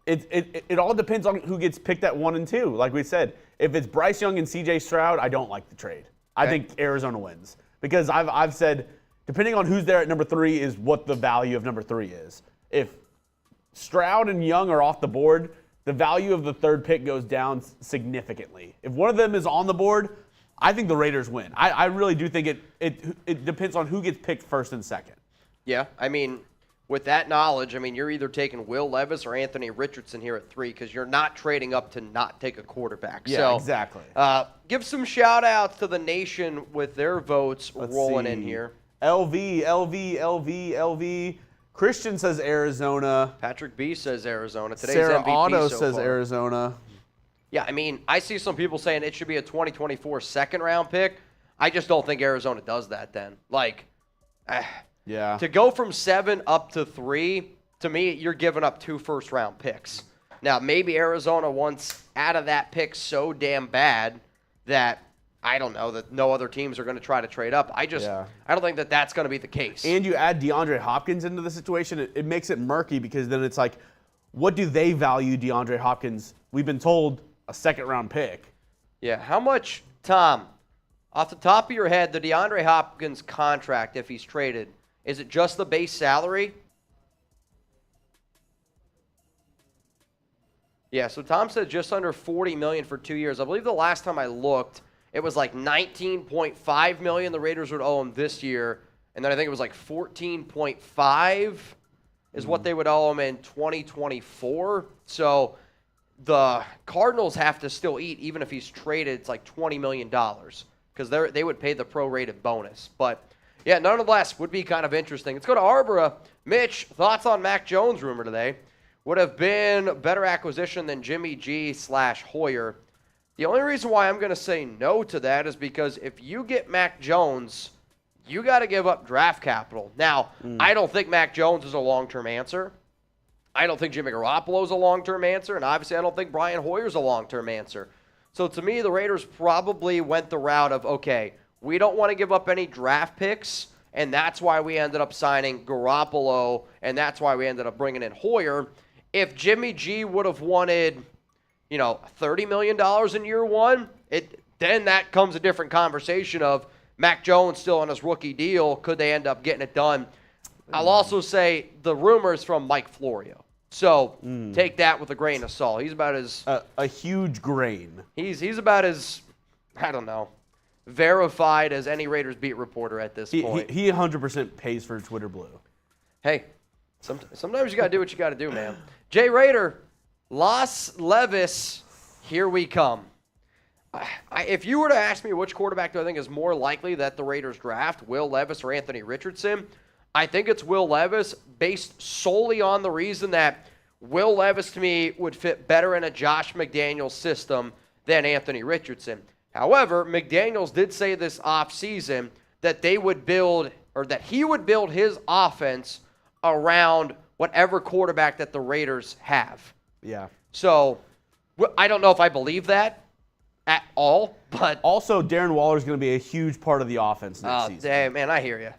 it all depends on who gets picked at 1 and 2. Like we said, if it's Bryce Young and C.J. Stroud, I don't like the trade. I think Arizona wins because I've said depending on who's there at number 3 is what the value of number 3 is. If Stroud and Young are off the board, the value of the 3rd pick goes down significantly. If one of them is on the board, I think the Raiders win. I really do think it depends on who gets picked 1st and 2nd. Yeah, I mean, with that knowledge, I mean, you're either taking Will Levis or Anthony Richardson here at 3 because you're not trading up to not take a quarterback. Yeah, so, exactly. Give some shout-outs to the nation with their votes rolling in here. LV. Christian says Arizona. Patrick B says Arizona. Today's Sarah MVP Otto so says far. Arizona. Yeah, I mean, I see some people saying it should be a 2024 2nd-round pick. I just don't think Arizona does that then. Like, yeah. To go from 7 up to 3, to me, you're giving up 2 first-round picks. Now, maybe Arizona wants out of that pick so damn bad that, I don't know, that no other teams are going to try to trade up. I don't think that that's going to be the case. And you add DeAndre Hopkins into the situation, it makes it murky because then it's like, what do they value DeAndre Hopkins? We've been told a 2nd-round pick. Yeah, how much, Tom, off the top of your head, the DeAndre Hopkins contract, if he's traded, is it just the base salary? Yeah, so Tom said just under $40 million for 2 years. I believe the last time I looked, it was like $19.5 million the Raiders would owe him this year, and then I think it was like $14.5 is what they would owe him in 2024. So the Cardinals have to still eat, even if he's traded, it's like $20 million because they would pay the prorated bonus. But yeah, nonetheless, would be kind of interesting. Let's go to Arbora. Mitch, thoughts on Mac Jones rumor today? Would have been a better acquisition than Jimmy G / Hoyer. The only reason why I'm going to say no to that is because if you get Mac Jones, you got to give up draft capital. Now, I don't think Mac Jones is a long-term answer. I don't think Jimmy Garoppolo is a long-term answer, and obviously I don't think Brian Hoyer is a long-term answer. So to me, the Raiders probably went the route of, okay, we don't want to give up any draft picks, and that's why we ended up signing Garoppolo, and that's why we ended up bringing in Hoyer. If Jimmy G would have wanted, $30 million in year 1, then that comes a different conversation of Mac Jones still on his rookie deal. Could they end up getting it done? I'll also say the rumors from Mike Florio. So take that with a grain of salt. He's about as a huge grain. He's about as, I don't know, verified as any Raiders beat reporter at this point. He 100% pays for Twitter Blue. Hey, sometimes you got to do what you got to do, man. Jay Raider, Los Levis, here we come. If you were to ask me which quarterback do I think is more likely that the Raiders draft, Will Levis or Anthony Richardson, I think it's Will Levis based solely on the reason that Will Levis to me would fit better in a Josh McDaniels system than Anthony Richardson. However, McDaniels did say this offseason that they would build, or that he would build his offense around whatever quarterback that the Raiders have. Yeah. So I don't know if I believe that at all, but also Darren Waller is going to be a huge part of the offense next season. Damn, man, I hear you.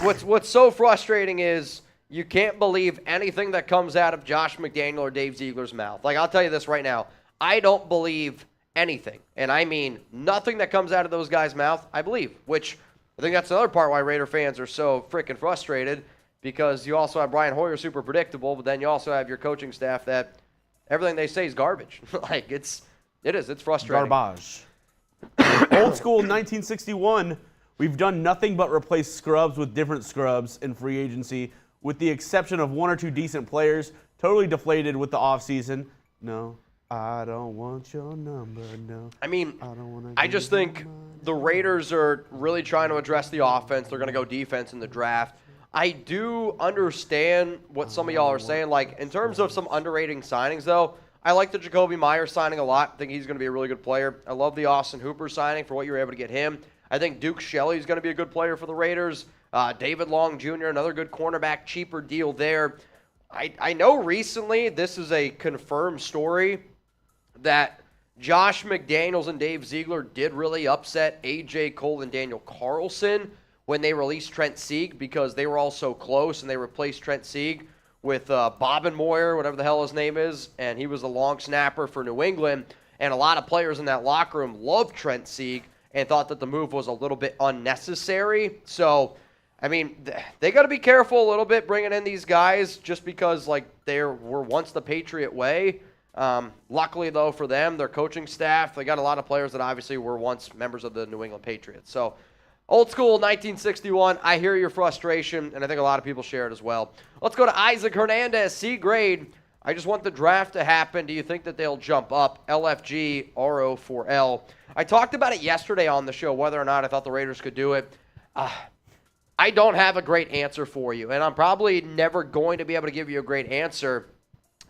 What's so frustrating is you can't believe anything that comes out of Josh McDaniel or Dave Ziegler's mouth. Like, I'll tell you this right now. I don't believe anything. And I mean nothing that comes out of those guys' mouth, I believe. Which I think that's another part why Raider fans are so freaking frustrated, because you also have Brian Hoyer, super predictable, but then you also have your coaching staff that everything they say is garbage. Like, it's frustrating. Garbage. Old school 1961. We've done nothing but replace scrubs with different scrubs in free agency, with the exception of one or two decent players. Totally deflated with the offseason. No, I don't want your number, no. I mean, I just think the Raiders are really trying to address the offense. They're going to go defense in the draft. I do understand what some of y'all are saying. Like, in terms of some underrated signings, though, I like the Jacoby Myers signing a lot. I think he's going to be a really good player. I love the Austin Hooper signing for what you were able to get him. I think Duke Shelley is going to be a good player for the Raiders. David Long Jr., another good cornerback, cheaper deal there. I know recently this is a confirmed story that Josh McDaniels and Dave Ziegler did really upset A.J. Cole and Daniel Carlson when they released Trent Sieg, because they were all so close, and they replaced Trent Sieg with Bobenmoyer, whatever the hell his name is, and he was a long snapper for New England. And a lot of players in that locker room loved Trent Sieg and thought that the move was a little bit unnecessary. So, I mean, they got to be careful a little bit bringing in these guys, just because, like, they were once the Patriot way. Luckily, though, for them, their coaching staff, they got a lot of players that obviously were once members of the New England Patriots. So, old school 1961, I hear your frustration, and I think a lot of people share it as well. Let's go to Isaac Hernandez, C grade. I just want the draft to happen. Do you think that they'll jump up? LFG RO4L. I talked about it yesterday on the show, whether or not I thought the Raiders could do it. I don't have a great answer for you, and I'm probably never going to be able to give you a great answer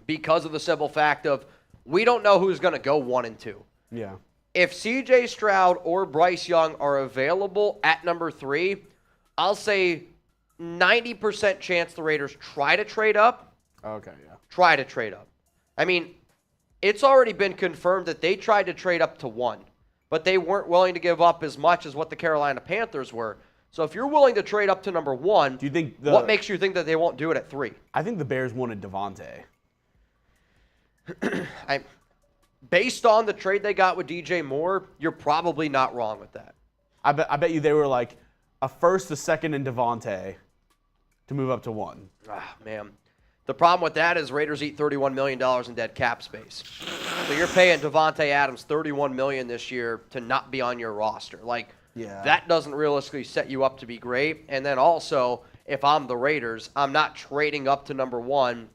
because of the simple fact of we don't know who's going to go 1 and 2. Yeah. If C.J. Stroud or Bryce Young are available at number 3, I'll say 90% chance the Raiders try to trade up. Okay, yeah. Try to trade up. I mean, it's already been confirmed that they tried to trade up to 1, but they weren't willing to give up as much as what the Carolina Panthers were. So if you're willing to trade up to number 1, do you think what makes you think that they won't do it at 3? I think the Bears wanted Devontae. Based on the trade they got with DJ Moore, you're probably not wrong with that. I bet you they were like a first, a second, and Devontae to move up to 1. Ah, man. The problem with that is Raiders eat $31 million in dead cap space. So you're paying Devontae Adams $31 million this year to not be on your roster. Like, that doesn't realistically set you up to be great. And then also, if I'm the Raiders, I'm not trading up to number 1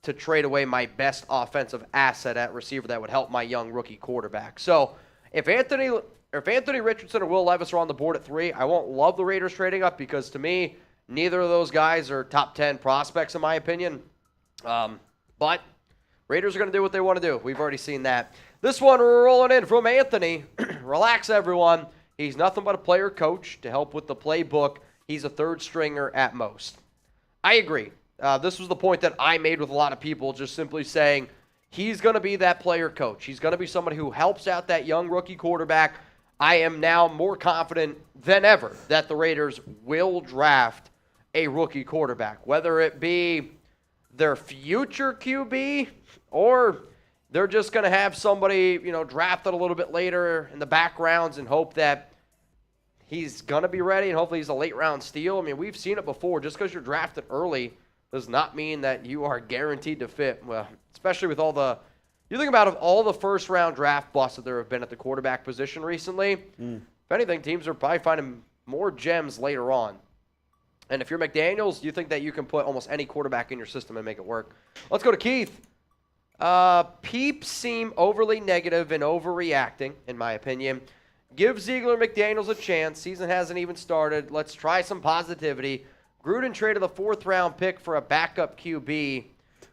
to trade away my best offensive asset at receiver that would help my young rookie quarterback. So if Anthony Richardson or Will Levis are on the board at 3, I won't love the Raiders trading up, because to me, neither of those guys are top 10 prospects in my opinion. But Raiders are going to do what they want to do. We've already seen that. This one rolling in from Anthony. Relax, everyone. He's nothing but a player coach to help with the playbook. He's a third stringer at most. I agree. This was the point that I made with a lot of people, just simply saying he's going to be that player coach. He's going to be somebody who helps out that young rookie quarterback. I am now more confident than ever that the Raiders will draft a rookie quarterback, whether it be their future QB or they're just going to have somebody, drafted a little bit later in the backgrounds and hope that he's going to be ready and hopefully he's a late-round steal. I mean, we've seen it before. Just because you're drafted early does not mean that you are guaranteed to fit. Well, especially with you think about all the first-round draft busts that there have been at the quarterback position recently. If anything, teams are probably finding more gems later on. And if you're McDaniels, you think that you can put almost any quarterback in your system and make it work. Let's go to Keith. Peeps seem overly negative and overreacting, in my opinion. Give Ziegler McDaniels a chance. Season hasn't even started. Let's try some positivity. Gruden traded the 4th-round pick for a backup QB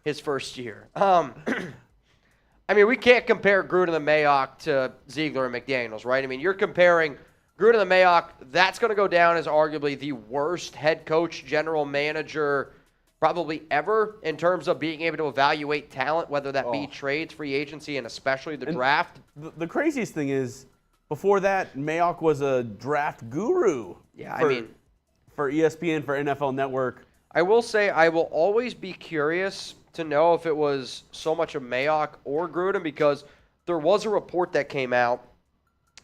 his first year. I mean, we can't compare Gruden and Mayock to Ziegler and McDaniels, right? I mean, you're comparing Gruden and Mayock. That's going to go down as arguably the worst head coach, general manager probably ever in terms of being able to evaluate talent, whether that be trades, free agency, and especially the draft. The craziest thing is, before that, Mayock was a draft guru. Yeah, for ESPN, for NFL Network. I will say I will always be curious to know if it was so much of Mayock or Gruden, because there was a report that came out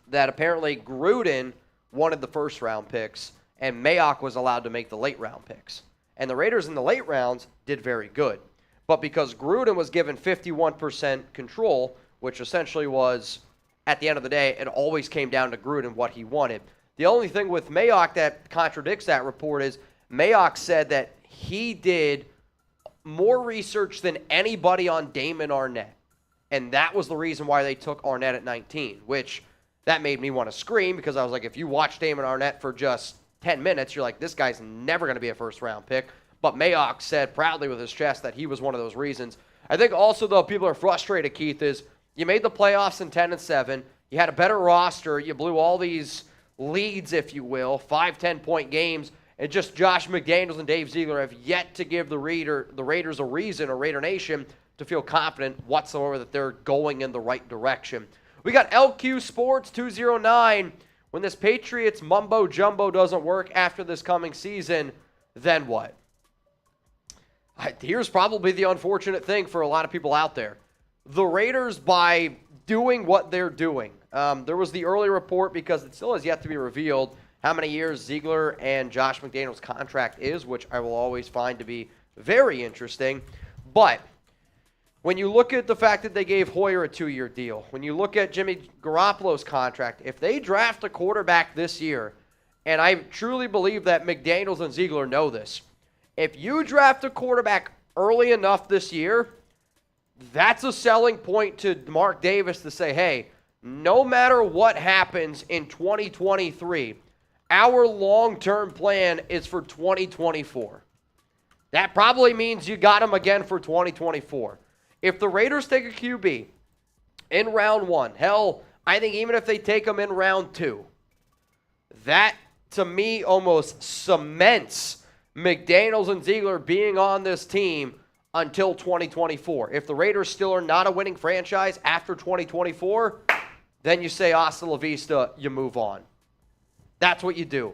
that apparently Gruden wanted the first-round picks and Mayock was allowed to make the late-round picks. And the Raiders in the late rounds did very good. But because Gruden was given 51% control, which essentially was, at the end of the day, it always came down to Gruden what he wanted. The only thing with Mayock that contradicts that report is Mayock said that he did more research than anybody on Damon Arnett. And that was the reason why they took Arnett at 19, which that made me want to scream, because I was like, if you watch Damon Arnett for just 10 minutes, you're like, this guy's never going to be a first-round pick. But Mayock said proudly with his chest that he was one of those reasons. I think also, though, people are frustrated, Keith, is you made the playoffs in 10-7. You had a better roster. You blew all these leads, if you will, 5, 10-point games. And just Josh McDaniels and Dave Ziegler have yet to give the Raiders a reason, or Raider Nation, to feel confident whatsoever that they're going in the right direction. We got LQ Sports 209. When this Patriots mumbo-jumbo doesn't work after this coming season, then what? Here's probably the unfortunate thing for a lot of people out there. The Raiders, by doing what they're doing, there was the early report, because it still has yet to be revealed, how many years Ziegler and Josh McDaniels' contract is, which I will always find to be very interesting. But when you look at the fact that they gave Hoyer a 2-year deal, when you look at Jimmy Garoppolo's contract, if they draft a quarterback this year, and I truly believe that McDaniels and Ziegler know this, if you draft a quarterback early enough this year, that's a selling point to Mark Davis to say, hey, no matter what happens in 2023, our long-term plan is for 2024. That probably means you got him again for 2024. If the Raiders take a QB in round 1, hell, I think even if they take him in round 2, that, to me, almost cements McDaniels and Ziegler being on this team until 2024. If the Raiders still are not a winning franchise after 2024, then you say hasta la vista, you move on. That's what you do.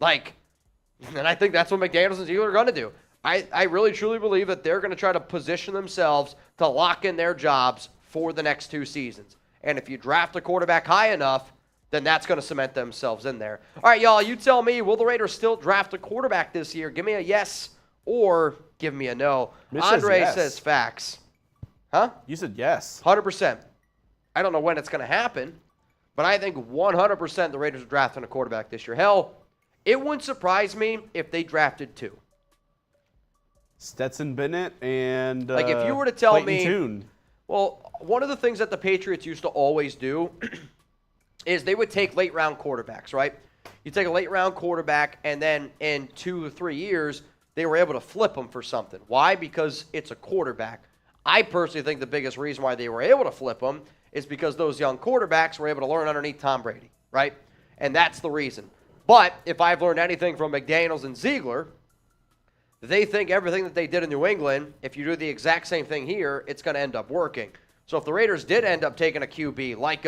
And I think that's what McDaniels and Ziegler are going to do. I really, truly believe that they're going to try to position themselves to lock in their jobs for the next 2 seasons. And if you draft a quarterback high enough, then that's going to cement themselves in there. All right, y'all, you tell me, will the Raiders still draft a quarterback this year? Give me a yes or give me a no. Andre says facts. Huh? You said yes. 100%. I don't know when it's going to happen, but I think 100% the Raiders are drafting a quarterback this year. Hell, it wouldn't surprise me if they drafted 2. Stetson Bennett and if you were to tell Clayton me, Tune. Well, one of the things that the Patriots used to always do is they would take late-round quarterbacks, right? You take a late-round quarterback, and then in 2 or 3 years, they were able to flip them for something. Why? Because it's a quarterback. I personally think the biggest reason why they were able to flip them is because those young quarterbacks were able to learn underneath Tom Brady, right? And that's the reason. But if I've learned anything from McDaniels and Ziegler, they think everything that they did in New England, if you do the exact same thing here, it's going to end up working. So if the Raiders did end up taking a QB, like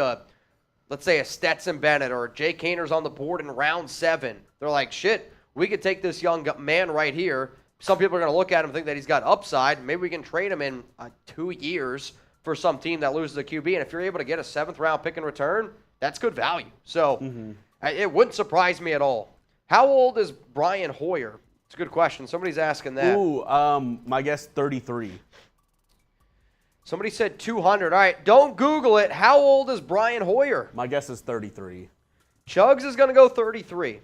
let's say a Stetson Bennett or Jake Hayner's on the board in round 7, they're like, shit, we could take this young man right here. Some people are going to look at him and think that he's got upside. Maybe we can trade him in 2 years for some team that loses a QB. And if you're able to get a 7th-round pick in return, that's good value. So it wouldn't surprise me at all. How old is Brian Hoyer? It's a good question. Somebody's asking that. Ooh, my guess 33. Somebody said 200. All right, don't Google it. How old is Brian Hoyer? My guess is 33. Chugs is going to go 33.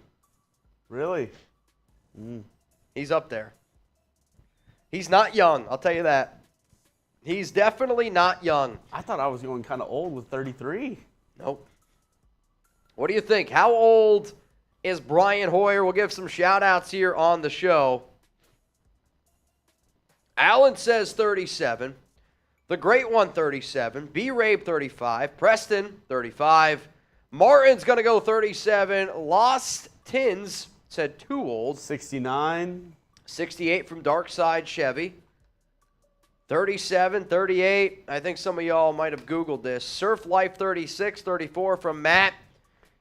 Really? He's up there. He's not young, I'll tell you that. He's definitely not young. I thought I was going kind of old with 33. Nope. What do you think? How old is Brian Hoyer? We'll give some shout-outs here on the show. Allen says 37. The Great One, 37. B-Rabe, 35. Preston, 35. Martin's going to go 37. Lost Tins said too old. 69. 68 from Darkside Chevy. 37, 38. I think some of y'all might have Googled this. Surf Life, 36. 34 from Matt.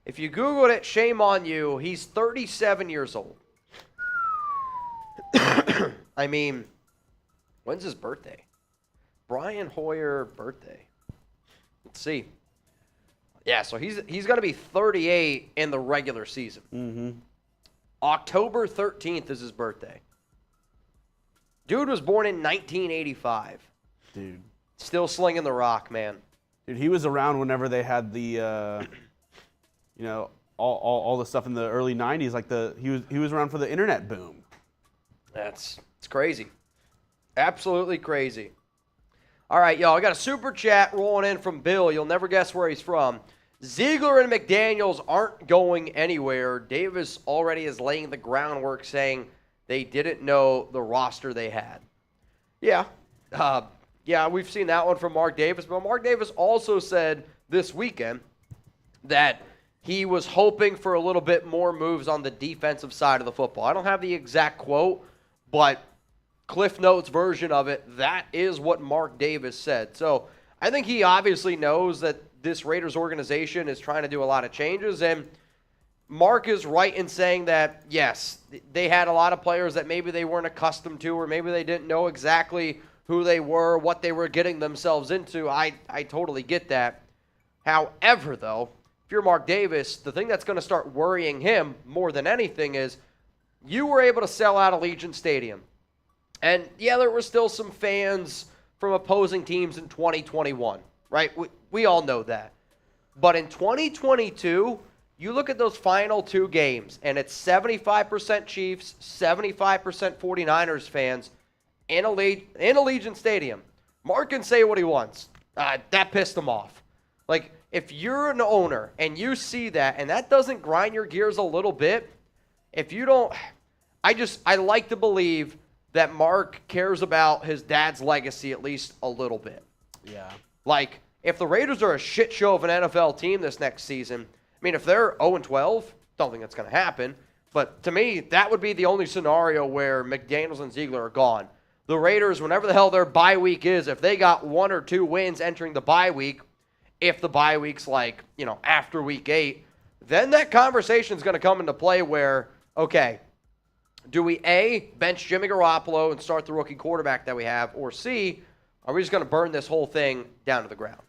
If you Googled it, shame on you. He's 37 years old. I mean, when's his birthday? Brian Hoyer birthday. Let's see. Yeah, so he's going to be 38 in the regular season. Mm-hmm. October 13th is his birthday. Dude was born in 1985. Dude. Still slinging the rock, man. Dude, he was around whenever they had the, all the stuff in the early 90s. Like he was around for the internet boom. It's crazy. Absolutely crazy. All right, y'all, I got a super chat rolling in from Bill. You'll never guess where he's from. Ziegler and McDaniels aren't going anywhere. Davis already is laying the groundwork, saying they didn't know the roster they had. Yeah. Yeah, we've seen that one from Mark Davis. But Mark Davis also said this weekend that he was hoping for a little bit more moves on the defensive side of the football. I don't have the exact quote, but Cliff Notes version of it, that is what Mark Davis said. So I think he obviously knows that this Raiders organization is trying to do a lot of changes, and Mark is right in saying that, yes, they had a lot of players that maybe they weren't accustomed to, or maybe they didn't know exactly who they were, what they were getting themselves into. I totally get that. However, though, if you're Mark Davis, the thing that's going to start worrying him more than anything is you were able to sell out Allegiant Stadium. And, yeah, there were still some fans from opposing teams in 2021, right? We all know that. But in 2022, you look at those final two games, and it's 75% Chiefs, 75% 49ers fans in Allegiant Stadium. Mark can say what he wants. That pissed him off. Like, if you're an owner and you see that, and that doesn't grind your gears a little bit, if you don't, I like to believe that Mark cares about his dad's legacy at least a little bit. Yeah. Like, if the Raiders are a shit show of an NFL team this next season, I mean, if they're 0-12, don't think that's going to happen. But to me, that would be the only scenario where McDaniels and Ziegler are gone. The Raiders, whenever the hell their bye week is, if they got 1 or 2 wins entering the bye week, if the bye week's like, after week 8, then that conversation is going to come into play where, okay, do we A, bench Jimmy Garoppolo and start the rookie quarterback that we have, or C, are we just going to burn this whole thing down to the ground?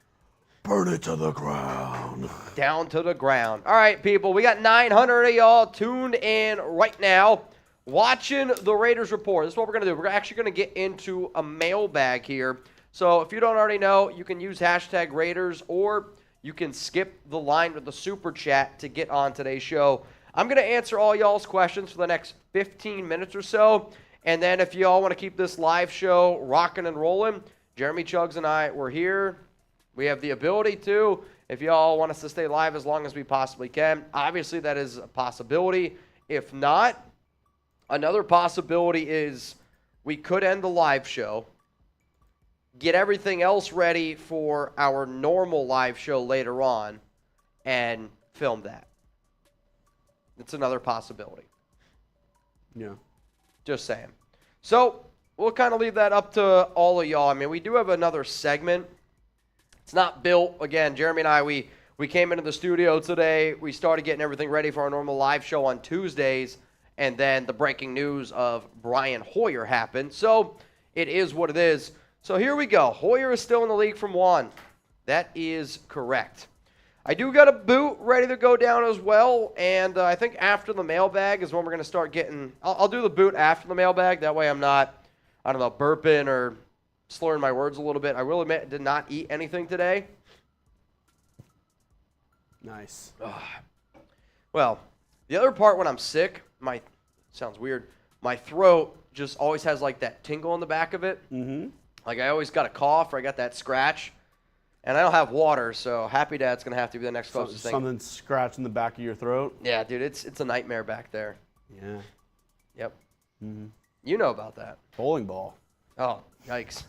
Burn it to the ground. Down to the ground. All right, people, we got 900 of y'all tuned in right now watching the Raiders Report. This is what we're going to do. We're actually going to get into a mailbag here. So if you don't already know, you can use hashtag Raiders, or you can skip the line with the super chat to get on today's show. I'm going to answer all y'all's questions for the next 15 minutes or so. And then if y'all want to keep this live show rocking and rolling, Jeremy Chuggs and I, we're here. We have the ability to. If y'all want us to stay live as long as we possibly can, obviously that is a possibility. If not, another possibility is we could end the live show, get everything else ready for our normal live show later on, and film that. It's another possibility. Yeah. Just saying. So we'll kind of leave that up to all of y'all. I mean, we do have another segment. It's not built. Again, Jeremy and I, we came into the studio today. We started getting everything ready for our normal live show on Tuesdays, and then the breaking news of Brian Hoyer happened. So it is what it is. So here we go. Hoyer is still in the league from Juan. That is correct. I do got a boot ready to go down as well, and I think after the mailbag is when we're going to start getting – I'll do the boot after the mailbag. That way I'm not, burping or slurring my words a little bit. I will admit I did not eat anything today. Nice. Well, the other part when I'm sick, sounds weird, my throat just always has like that tingle in the back of it. Mm-hmm. Like I always got a cough or I got that scratch. And I don't have water, so Happy Dad's going to have to be the next closest thing. Something scratching the back of your throat? Yeah, dude, it's a nightmare back there. Yeah. Yep. Mm-hmm. You know about that. Bowling ball. Oh, yikes.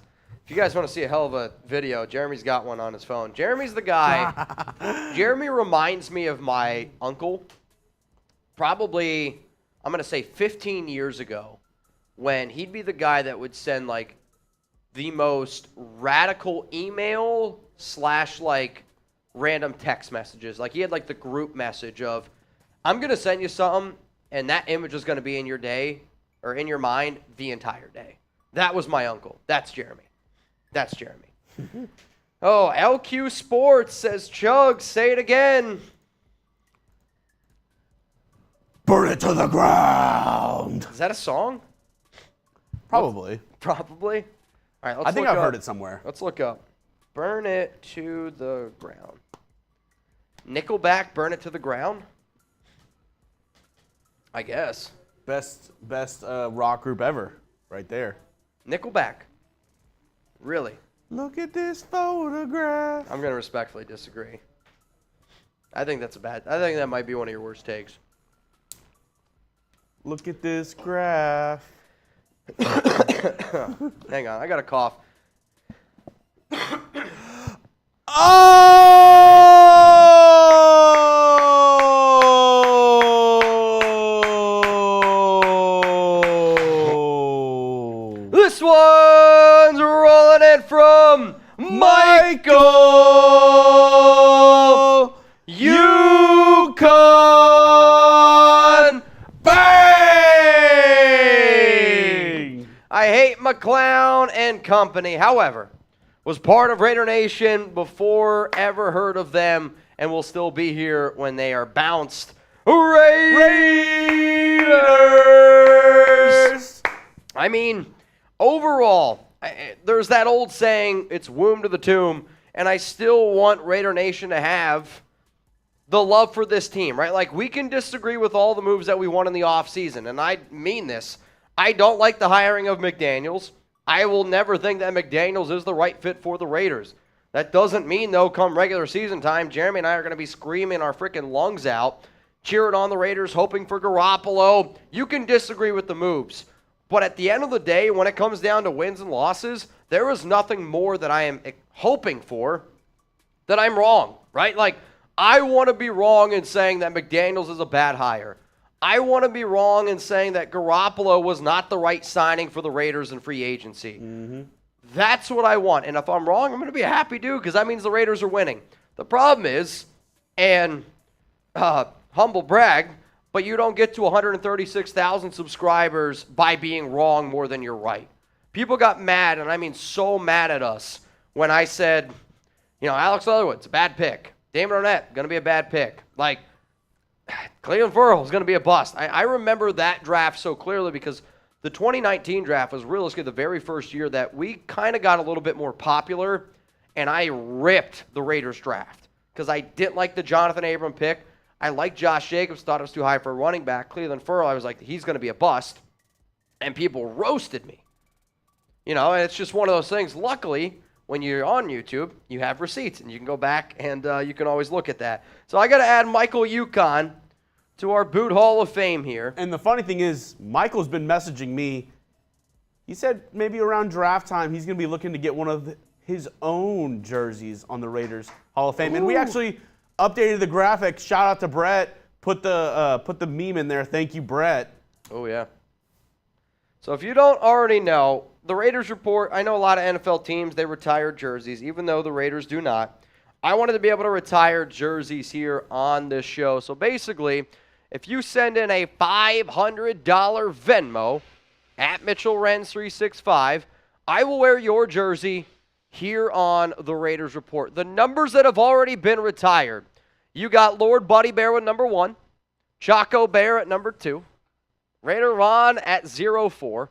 If you guys want to see a hell of a video, Jeremy's got one on his phone. Jeremy's the guy. Jeremy reminds me of my uncle. Probably, I'm going to say 15 years ago, when he'd be the guy that would send like the most radical email / like random text messages. Like he had like the group message of, I'm going to send you something and that image is going to be in your day or in your mind the entire day. That was my uncle. That's Jeremy. That's Jeremy. Oh, LQ Sports says, Chug, say it again. Burn it to the ground. Is that a song? Probably. Probably. All right, let's I think I've heard it somewhere. Let's look up. Burn it to the ground. Nickelback, Burn It to the Ground? I guess. Best rock group ever, right there. Nickelback. Really? Look at this photograph. I'm going to respectfully disagree. I think that might be one of your worst takes. Look at this graph. Hang on, I got a cough. Oh! This one's rolling in from Michael Yukon. Bang! I hate McClown and company. However, was part of Raider Nation before ever heard of them, and will still be here when they are bounced. Raiders! I mean, overall, there's that old saying, it's womb to the tomb, and I still want Raider Nation to have the love for this team, right? Like, we can disagree with all the moves that we want in the offseason, and I mean this. I don't like the hiring of McDaniels. I will never think that McDaniels is the right fit for the Raiders. That doesn't mean, though, come regular season time, Jeremy and I are going to be screaming our freaking lungs out, cheering on the Raiders, hoping for Garoppolo. You can disagree with the moves. But at the end of the day, when it comes down to wins and losses, there is nothing more that I am hoping for that I'm wrong, right? Like, I want to be wrong in saying that McDaniels is a bad hire. I want to be wrong in saying that Garoppolo was not the right signing for the Raiders in free agency. Mm-hmm. That's what I want. And if I'm wrong, I'm going to be a happy dude because that means the Raiders are winning. The problem is, and humble brag, but you don't get to 136,000 subscribers by being wrong more than you're right. People got mad, and I mean so mad at us, when I said, Alex Leatherwood's a bad pick. Damon Arnett, going to be a bad pick. Like, Cleveland Ferrell is going to be a bust. I remember that draft so clearly because the 2019 draft was realistically the very first year that we kind of got a little bit more popular, and I ripped the Raiders draft because I didn't like the Jonathan Abram pick. I liked Josh Jacobs, thought it was too high for a running back. Cleveland Ferrell, I was like, he's going to be a bust, and people roasted me. And it's just one of those things. Luckily, when you're on YouTube, you have receipts, and you can go back and you can always look at that. So I got to add Michael Yukon to our Boot Hall of Fame here. And the funny thing is, Michael's been messaging me. He said maybe around draft time he's going to be looking to get one of his own jerseys on the Raiders Hall of Fame. Ooh. And we actually updated the graphic. Shout out to Brett. Put the meme in there. Thank you, Brett. Oh, yeah. So if you don't already know, the Raiders Report, I know a lot of NFL teams, they retire jerseys, even though the Raiders do not. I wanted to be able to retire jerseys here on this show. So basically, if you send in a $500 Venmo at Mitchell Renz 365, I will wear your jersey here on the Raiders Report. The numbers that have already been retired, you got Lord Buddy Bear with number 1, Choco Bear at number 2, Raider Ron at 04,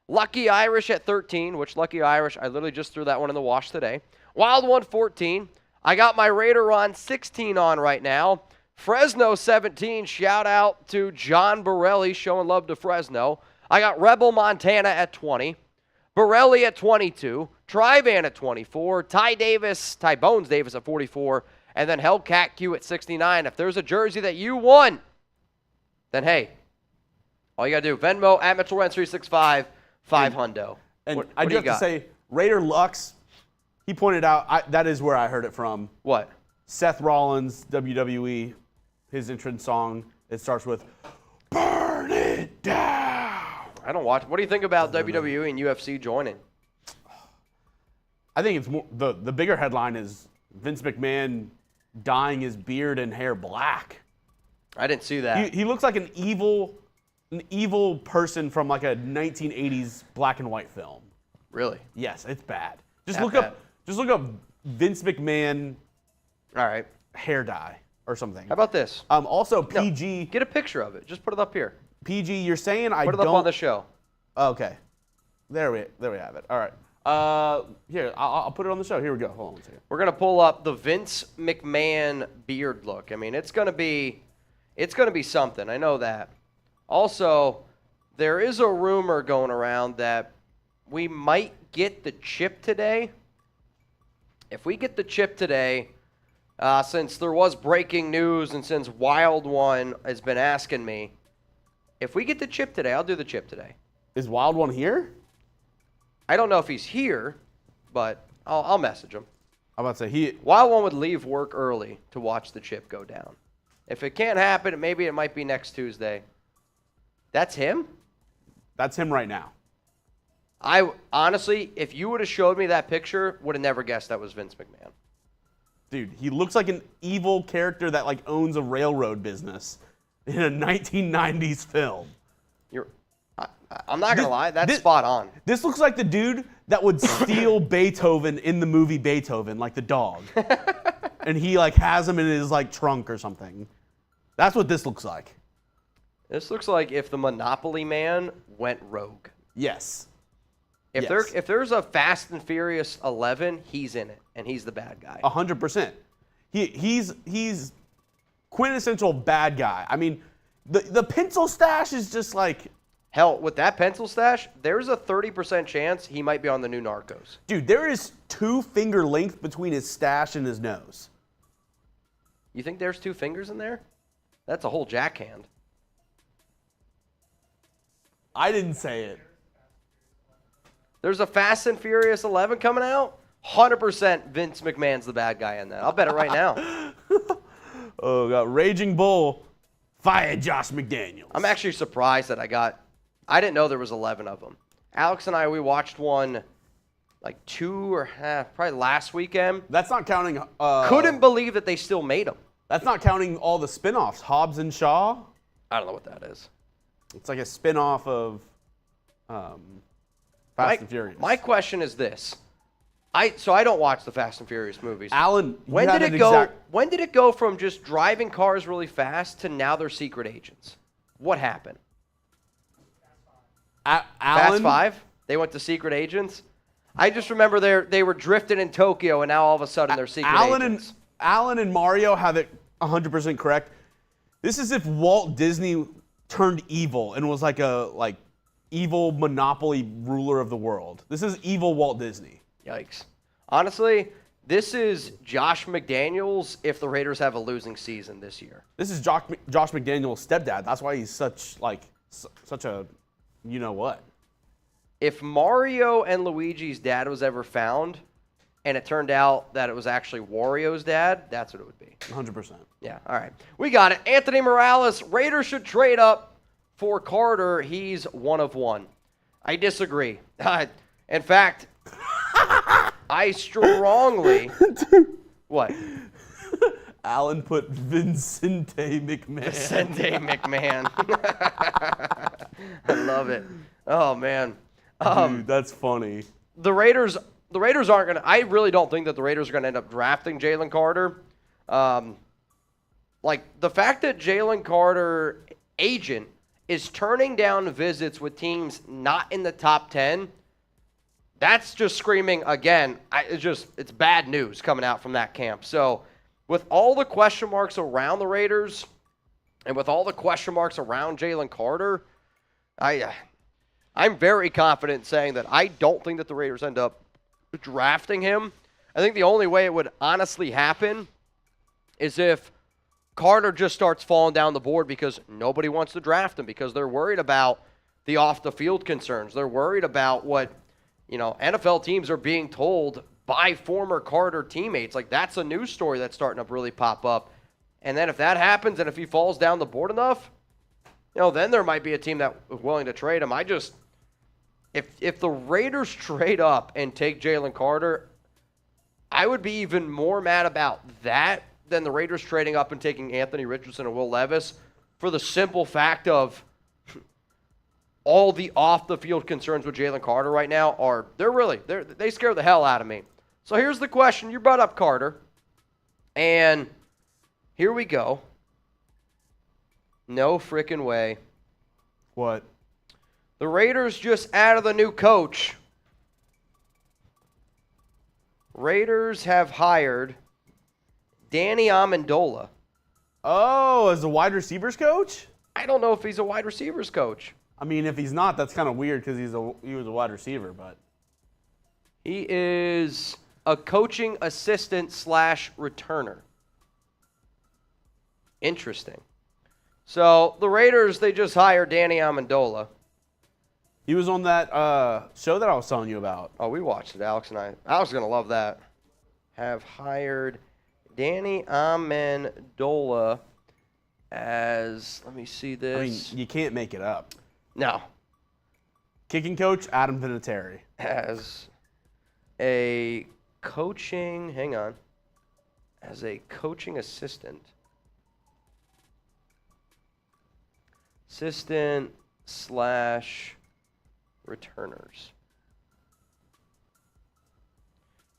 Lucky Irish at 13, which Lucky Irish, I literally just threw that one in the wash today. Wild One 14. I got my Raider Ron 16 on right now. Fresno 17. Shout out to John Borelli showing love to Fresno. I got Rebel Montana at 20. Borelli at 22. Trivan at 24. Ty Bones Davis at 44. And then Hellcat Q at 69. If there's a jersey that you want, then hey, all you got to do, Venmo at Mitchell Renz 365. $500. And what I do have to say, Raider Lux, he pointed out, that is where I heard it from. What? Seth Rollins, WWE, his entrance song, it starts with, "Burn it down." I don't watch. What do you think about WWE and UFC joining? I think it's more, the bigger headline is Vince McMahon dyeing his beard and hair black. I didn't see that. He looks like an evil an evil person from like a 1980s black and white film. Really? Yes, it's bad. Just That look bad. up. Just look up Vince McMahon All right. hair dye or something. How about this? Also, No, PG. get a picture of it. Just put it up here. PG, you're saying I Put it don't. up on the show. Okay. There we have it. All right. Here, I'll put it on the show. Here we go. Hold on one second. We're gonna pull up the Vince McMahon beard look. I mean, it's gonna be something. I know that. Also, there is a rumor going around that we might get the chip today. If we get the chip today, since there was breaking news and since Wild One has been asking me, if we get the chip today, I'll do the chip today. Is Wild One here? I don't know if he's here, but I'll message him. I'm about to say Wild One would leave work early to watch the chip go down. If it can't happen, maybe it might be next Tuesday. That's him? That's him right now. I honestly, if you would have showed me that picture, would have never guessed that was Vince McMahon. Dude, he looks like an evil character that like owns a railroad business in a 1990s film. I'm not gonna lie, that's spot on. This looks like the dude that would steal Beethoven in the movie Beethoven, like the dog. And he like has him in his like trunk or something. That's what this looks like. This looks like if the Monopoly Man went rogue. Yes. If there's a Fast and Furious 11, he's in it, and he's the bad guy. 100%. He's quintessential bad guy. I mean, the pencil stash is just like. Hell, with that pencil stash, there's a 30% chance he might be on the new Narcos. Dude, there is 2 finger length between his stash and his nose. You think there's 2 fingers in there? That's a whole jackhand. I didn't say it. There's a Fast and Furious 11 coming out. 100% Vince McMahon's the bad guy in that. I'll bet it right now. Oh, God. Raging Bull fired Josh McDaniels. I'm actually surprised that I didn't know there was 11 of them. Alex and I, we watched one like 2 or probably last weekend. That's not counting. Couldn't believe that they still made them. That's not counting all the spin-offs. Hobbs and Shaw. I don't know what that is. It's like a spin-off of Fast and Furious. My question is this. So I don't watch the Fast and Furious movies. Alan, when did it go from just driving cars really fast to now they're secret agents? What happened? Alan, Fast 5? They went to secret agents? I just remember they were drifting in Tokyo, and now all of a sudden they're secret agents. Alan and Mario have it 100% correct. This is if Walt Disney turned evil and was like a evil monopoly ruler of the world. This is evil Walt Disney. Yikes. Honestly, this is Josh McDaniels if the Raiders have a losing season this year. This is Josh McDaniels' stepdad. That's why he's such a you know what. If Mario and Luigi's dad was ever found, and it turned out that it was actually Wario's dad, that's what it would be. 100%. Yeah, all right. We got it. Anthony Morales, Raiders should trade up for Carter. He's 1 of 1. I disagree. In fact, I strongly... What? Alan put Vincente McMahon. Vicente McMahon. I love it. Oh, man. Dude, that's funny. The Raiders aren't going to... I really don't think that the Raiders are going to end up drafting Jalen Carter. The fact that Jalen Carter, agent, is turning down visits with teams not in the top 10, that's just screaming, again, it's bad news coming out from that camp. So with all the question marks around the Raiders and with all the question marks around Jalen Carter, I'm very confident saying that I don't think that the Raiders end up drafting him. I think the only way it would honestly happen is if Carter just starts falling down the board because nobody wants to draft him because they're worried about the off-the-field concerns. They're worried about what, NFL teams are being told by former Carter teammates. Like, that's a news story that's starting to really pop up. And then if that happens and if he falls down the board enough, then there might be a team that's willing to trade him. If the Raiders trade up and take Jalen Carter, I would be even more mad about that than the Raiders trading up and taking Anthony Richardson and Will Levis for the simple fact of all the off-the-field concerns with Jalen Carter right now they scare the hell out of me. So here's the question. You brought up Carter, and here we go. No freaking way. What? The Raiders just added a new coach. Raiders have hired Danny Amendola. Oh, as a wide receivers coach? I don't know if he's a wide receivers coach. I mean, if he's not, that's kind of weird because he was a wide receiver, but He is a coaching assistant / returner. Interesting. So the Raiders, they just hired Danny Amendola. he was on that show that I was telling you about. Oh, we watched it, Alex and I. Alex is going to love that. Have hired Danny Amendola as, let me see this. I mean, you can't make it up. No. Kicking coach, Adam Vinatieri. As a coaching, as a coaching assistant. Assistant / returners.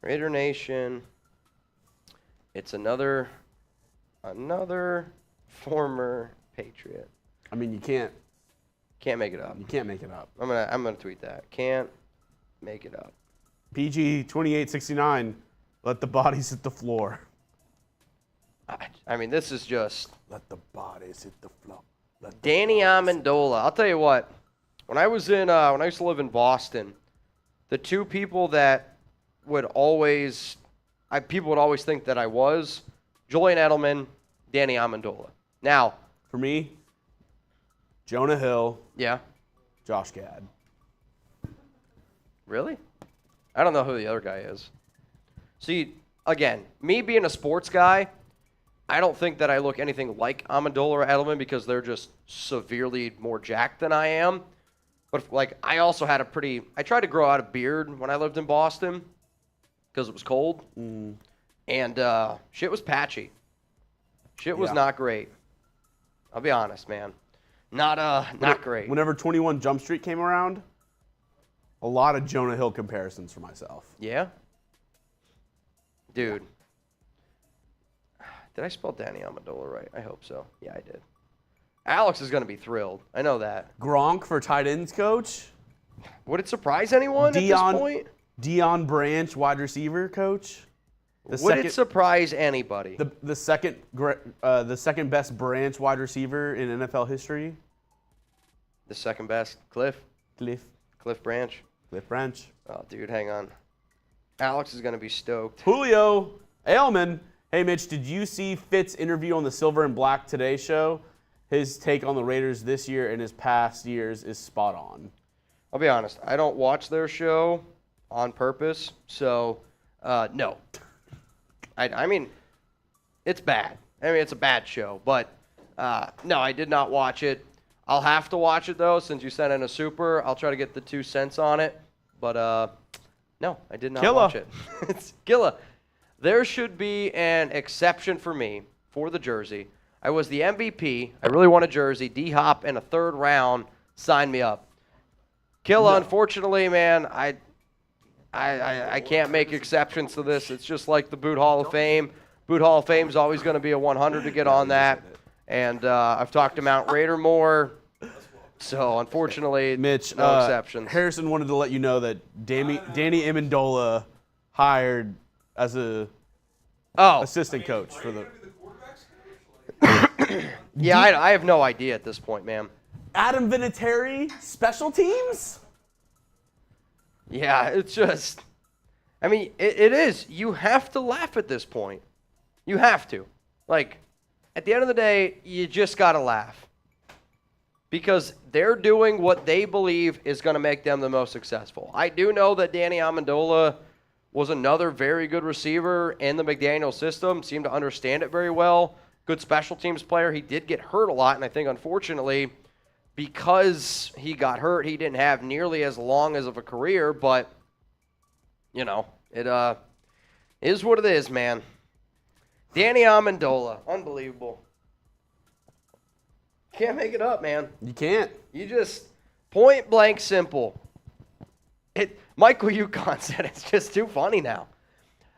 Raider Nation. It's another former Patriot. I mean, you can't make it up. You can't make it up. I'm gonna tweet that. Can't make it up. PG 2869. Let the bodies hit the floor. I mean, this is just Let the bodies hit the floor. Danny Amendola. I'll tell you what. When I used to live in Boston, the two people that people would always think that I was Julian Edelman, Danny Amendola. Now, For me, Jonah Hill, yeah, Josh Gad. really? I don't know who the other guy is. See, again, me being a sports guy, I don't think that I look anything like Amendola or Edelman because they're just severely more jacked than I am. But, like, I also had I tried to grow out a beard when I lived in Boston because it was cold. And shit was patchy. Shit was not great. I'll be honest, man. Not great. Whenever 21 Jump Street came around, a lot of Jonah Hill comparisons for myself. Yeah? Dude. Did I spell Danny Amendola right? I hope so. Yeah, I did. Alex is going to be thrilled. I know that. Gronk for tight ends coach. Would it surprise anyone at this point? Deion Branch, wide receiver coach. Would it surprise anybody? The second best Branch wide receiver in NFL history. The second best? Cliff Branch. Cliff Branch. Oh, dude, hang on. Alex is going to be stoked. Julio Ailman. Hey, Mitch, did you see Fitt's interview on the Silver and Black Today show? His take on the Raiders this year and his past years is spot on. I'll be honest. I don't watch their show on purpose, so no. I mean, it's bad. I mean, it's a bad show, but no, I did not watch it. I'll have to watch it, though, since you sent in a super. I'll try to get the 2 cents on it, but no, I did not watch it. It's Gilla. There should be an exception for me for the jersey. I was the MVP. I really want a jersey. D-Hop in a 3rd round signed me up. Killa, unfortunately, man, I can't make exceptions to this. It's just like the Boot Hall of Fame. Boot Hall of Fame is always going to be a 100 to get on that. And I've talked to Mount Raider more. So, unfortunately, Mitch, no exceptions. Harrison wanted to let you know that Danny Amendola hired as a assistant coach for the. Yeah, I have no idea at this point, man. Adam Vinatieri, special teams? Yeah, it's just, I mean, it is. You have to laugh at this point. You have to. Like, at the end of the day, you just got to laugh. Because they're doing what they believe is going to make them the most successful. I do know that Danny Amendola was another very good receiver in the McDaniels system, seemed to understand it very well. Good special teams player. He did get hurt a lot, and I think, unfortunately, because he got hurt, he didn't have nearly as long as of a career, but, you know, it is what it is, man. Danny Amendola, unbelievable. Can't make it up, man. You can't. You just Point blank simple. Michael Yukon said it's just too funny now.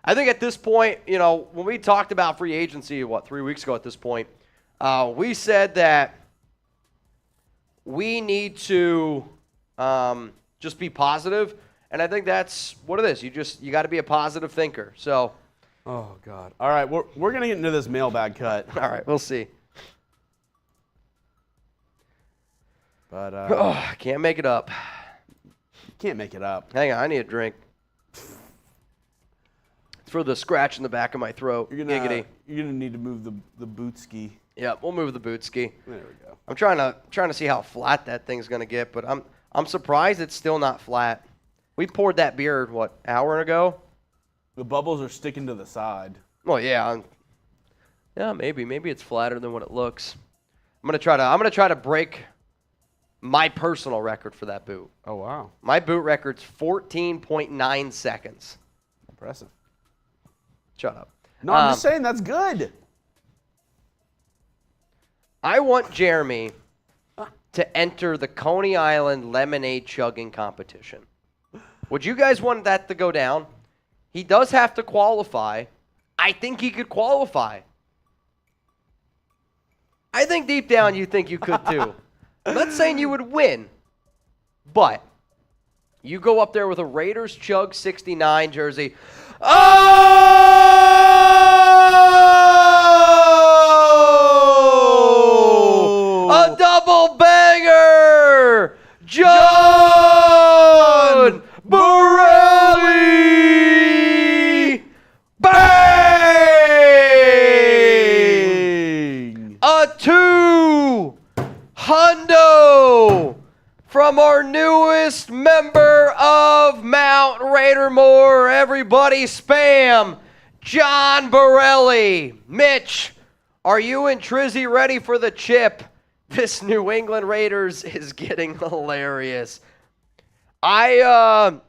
I think at this point, when we talked about free agency, 3 weeks ago at this point, we said that we need to just be positive, and I think that's what it is. You got to be a positive thinker. So, oh God! All right, we're gonna get into this mailbag cut. All right, we'll see. But I can't make it up. Can't make it up. Hang on, I need a drink. It's for the scratch in the back of my throat. You're gonna need to move the boot ski. Yeah, we'll move the boot ski. There we go. I'm trying to see how flat that thing's gonna get, but I'm surprised it's still not flat. We poured that beer hour ago. The bubbles are sticking to the side. Well, yeah, maybe it's flatter than what it looks. I'm gonna try to break my personal record for that boot. Oh wow! My boot record's 14.9 seconds. Impressive. Shut up. No, I'm just saying that's good. I want Jeremy to enter the Coney Island lemonade chugging competition. Would you guys want that to go down? He does have to qualify. I think he could qualify. I think deep down you think you could too. I'm not saying you would win, but you go up there with a Raiders Chug 69 jersey. Oh! A double banger! John Borelli! Bang! A 2! Hundo from our newest member of Mount Raidermore. Everybody spam John Borelli. Mitch, are you and Trizzy ready for the chip? This New England Raiders is getting hilarious. So I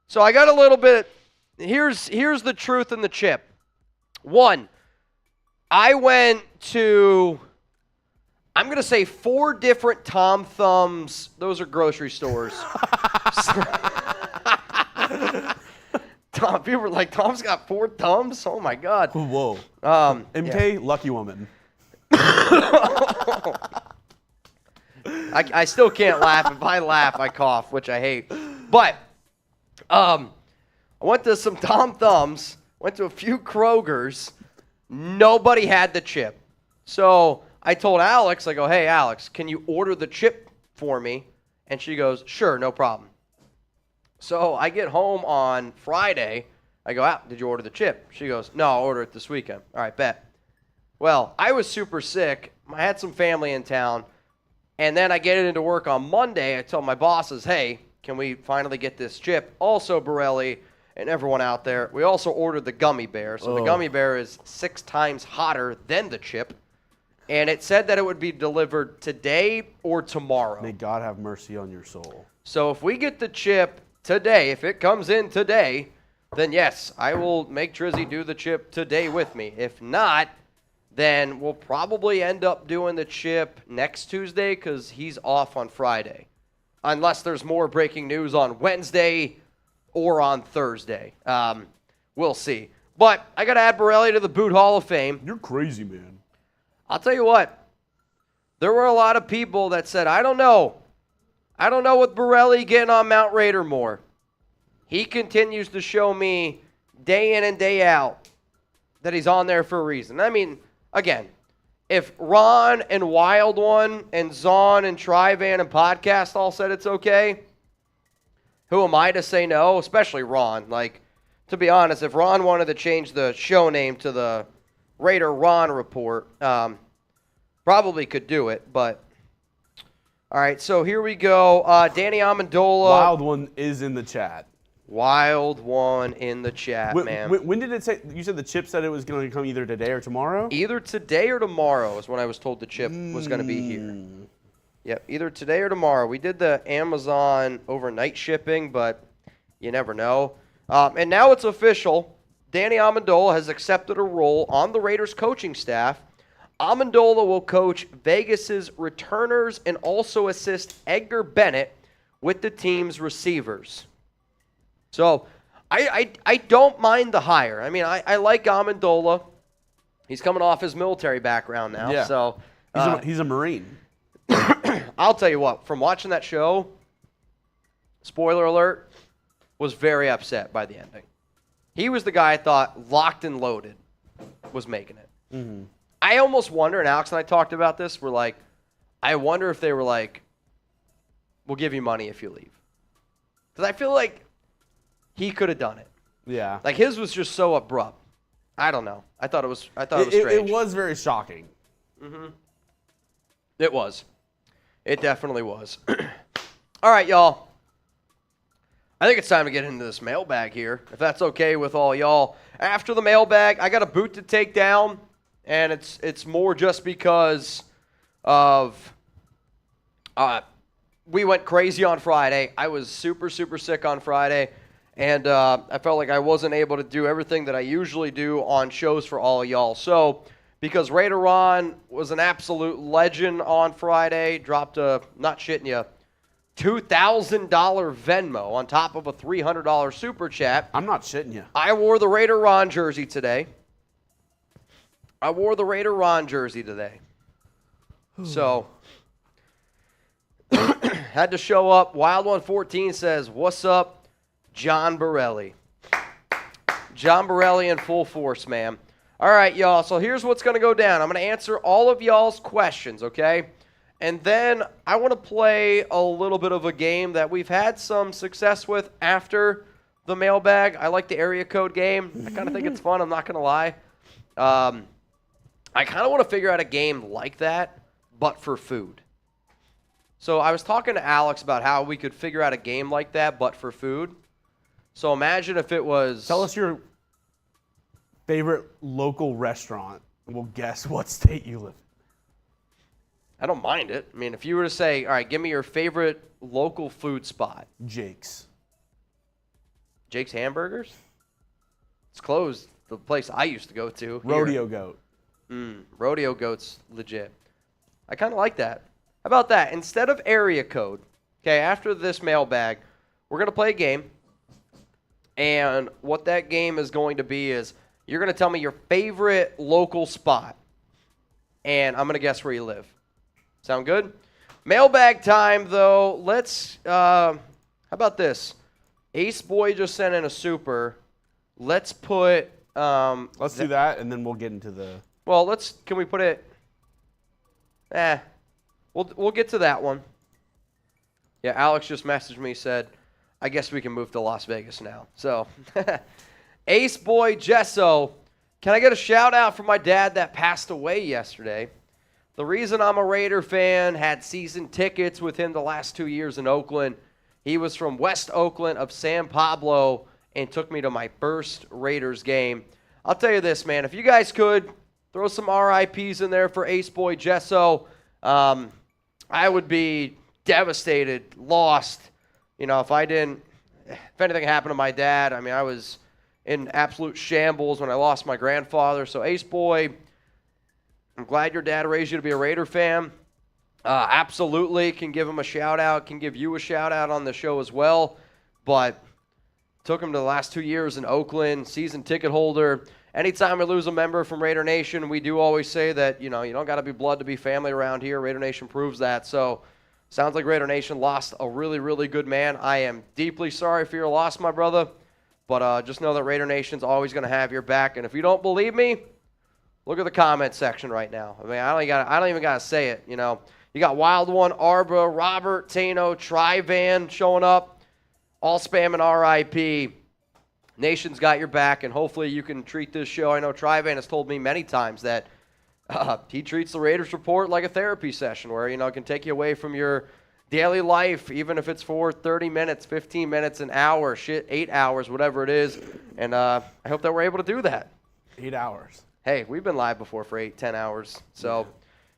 got a little bit. Here's the truth in the chip. One, I went to, I'm going to say 4 different Tom Thumbs. Those are grocery stores. People were like, Tom's got 4 thumbs? Oh, my God. Whoa. MK, yeah. Lucky woman. I still can't laugh. If I laugh, I cough, which I hate. But I went to some Tom Thumbs, went to a few Krogers. Nobody had the chip. So I told Alex, I go, hey, Alex, can you order the chip for me? And she goes, sure, no problem. So I get home on Friday. I go, did you order the chip? She goes, no, I'll order it this weekend. All right, bet. Well, I was super sick. I had some family in town. And then I get it into work on Monday. I tell my bosses, hey, can we finally get this chip? Also, Borelli and everyone out there, we also ordered the gummy bear. So the gummy bear is 6 times hotter than the chip. And it said that it would be delivered today or tomorrow. May God have mercy on your soul. So if we get the chip today, if it comes in today, then yes, I will make Trizzy do the chip today with me. If not, then we'll probably end up doing the chip next Tuesday because he's off on Friday. Unless there's more breaking news on Wednesday or on Thursday. We'll see. But I got to add Borelli to the Boot Hall of Fame. You're crazy, man. I'll tell you what. There were a lot of people that said, I don't know. I don't know what Borelli getting on Mount Raidermore. He continues to show me day in and day out that he's on there for a reason. I mean, again, if Ron and Wild One and Zahn and Trivan and Podcast all said it's okay, who am I to say no? Especially Ron. Like, to be honest, if Ron wanted to change the show name to the Raider Ron Report, probably could do it, but all right, so here we go. Danny Amendola. Wild One is in the chat. Wild One in the chat, man. When did it say? You said the chip said it was going to come either today or tomorrow? Either today or tomorrow is when I was told the chip was going to be here. Yep, either today or tomorrow. We did the Amazon overnight shipping, but you never know. And now it's official. Danny Amendola has accepted a role on the Raiders coaching staff. Amendola will coach Vegas's returners and also assist Edgar Bennett with the team's receivers. So I don't mind the hire. I mean, I like Amendola. He's coming off his military background now. Yeah. So He's a Marine. I'll tell you what, from watching that show, spoiler alert, was very upset by the ending. He was the guy I thought locked and loaded was making it. Mm-hmm. I almost wonder, and Alex and I talked about this, we're like, I wonder if they were like, we'll give you money if you leave. Because I feel like he could have done it. Yeah. Like his was just so abrupt. I don't know. I thought it was strange. It was very shocking. Mm-hmm. It was. It definitely was. All right, y'all. I think it's time to get into this mailbag here, if that's okay with all y'all. After the mailbag, I got a boot to take down, and it's more just because of we went crazy on Friday. I was super, super sick on Friday, and I felt like I wasn't able to do everything that I usually do on shows for all of y'all. So because Raider Ron was an absolute legend on Friday, dropped a, not shitting you, $2,000 Venmo on top of a $300 super chat. I'm not shitting you. I wore the Raider Ron jersey today. So, had to show up. Wild114 says, "What's up, John Borelli?" John Borelli in full force, man. All right, y'all. So here's what's going to go down. I'm going to answer all of y'all's questions, okay? And then I want to play a little bit of a game that we've had some success with after the mailbag. I like the area code game. I kind of think it's fun. I'm not going to lie. I kind of want to figure out a game like that, but for food. So I was talking to Alex about how we could figure out a game like that, but for food. So imagine if it was... Tell us your favorite local restaurant, and we'll guess what state you live in. I don't mind it. I mean, if you were to say, all right, give me your favorite local food spot. Jake's. Jake's Hamburgers? It's closed. The place I used to go to. Here. Rodeo Goat. Rodeo Goat's legit. I kind of like that. How about that? Instead of area code, okay, after this mailbag, we're going to play a game. And what that game is going to be is you're going to tell me your favorite local spot. And I'm going to guess where you live. Sound good? Mailbag time, though. Let's, how about this? Ace Boy just sent in a super. Let's put, let's do that, and then we'll get into the... Well, can we put it, we'll get to that one. Yeah, Alex just messaged me, said, I guess we can move to Las Vegas now. So, Ace Boy Gesso, can I get a shout out for my dad that passed away yesterday? The reason I'm a Raider fan, had season tickets with him the last 2 years in Oakland. He was from West Oakland of San Pablo and took me to my first Raiders game. I'll tell you this, man. If you guys could throw some RIPs in there for Ace Boy Gesso, I would be devastated, lost. You know, if anything happened to my dad, I mean, I was in absolute shambles when I lost my grandfather. So Ace Boy, I'm glad your dad raised you to be a Raider fan. Absolutely can give him a shout-out, can give you a shout-out on the show as well. But took him to the last 2 years in Oakland, season ticket holder. Anytime we lose a member from Raider Nation, we do always say that, you know, you don't got to be blood to be family around here. Raider Nation proves that. So sounds like Raider Nation lost a really, really good man. I am deeply sorry for your loss, my brother. But just know that Raider Nation's always going to have your back. And if you don't believe me, look at the comment section right now. I mean, I don't even got to say it, you know. You got Wild One, Arba, Robert, Tano, Trivan showing up, all spamming RIP. Nation's got your back, and hopefully you can treat this show. I know Trivan has told me many times that he treats the Raiders Report like a therapy session where, you know, it can take you away from your daily life, even if it's for 30 minutes, 15 minutes, an hour, 8 hours, whatever it is. And I hope that we're able to do that. 8 hours. Hey, we've been live before for 8-10 hours. So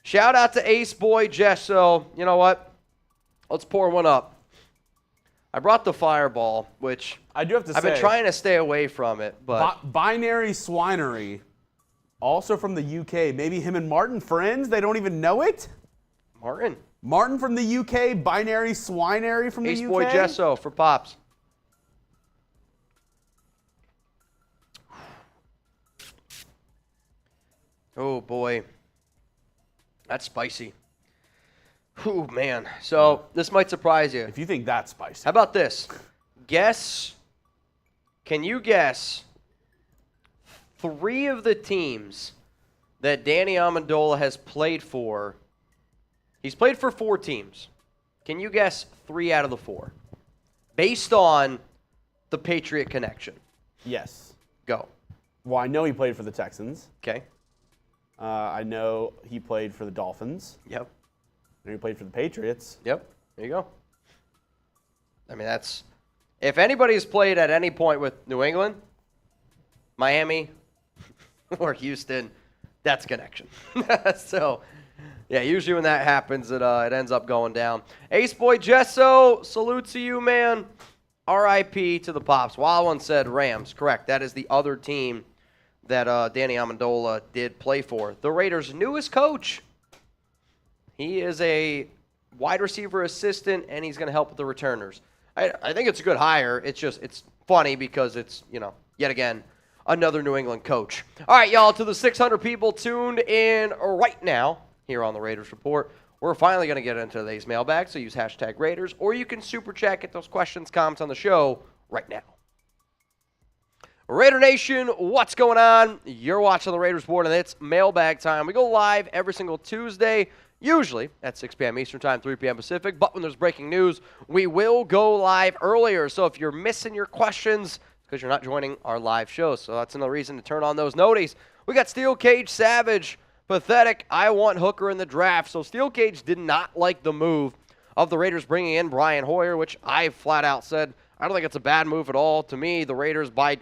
shout out to Ace Boy Gesso. You know what? Let's pour one up. I brought the Fireball, which I do have to say, I've been trying to stay away from it, but Binary Swinery, also from the UK. Maybe him and Martin friends. They don't even know it. Martin, Martin from the UK, Binary Swinary from the Ace UK. Boy Gesso for Pops. Oh, boy. That's spicy. Oh, man. So this might surprise you. If you think that's spicy. How about this? Can you guess 3 of the teams that Danny Amendola has played for? He's played for 4 teams. Can you guess 3 out of the 4? Based on the Patriot connection. Yes. Go. Well, I know he played for the Texans. Okay. I know he played for the Dolphins. Yep. I know he played for the Patriots. Yep. There you go. I mean, that's... If anybody's played at any point with New England, Miami, or Houston, that's connection. So... yeah, usually when that happens, it ends up going down. Ace Boy Gesso, salute to you, man. R.I.P. to the Pops. Wild One said Rams. Correct. That is the other team that Danny Amendola did play for. The Raiders' newest coach. He is a wide receiver assistant, and he's going to help with the returners. I think it's a good hire. It's funny because it's, yet again, another New England coach. All right, y'all, to the 600 people tuned in right now here on the Raiders Report. We're finally going to get into today's mailbag, so use hashtag Raiders, or you can super chat, get those questions, comments on the show right now. Raider Nation, what's going on? You're watching the Raiders Report, and it's mailbag time. We go live every single Tuesday, usually at 6 p.m. Eastern Time, 3 p.m. Pacific, but when there's breaking news, we will go live earlier. So if you're missing your questions, it's because you're not joining our live show. So that's another reason to turn on those noties. We got Steel Cage Savage. Pathetic, I want Hooker in the draft. So Steel Cage did not like the move of the Raiders bringing in Brian Hoyer, which I flat out said, I don't think it's a bad move at all. To me, the Raiders, by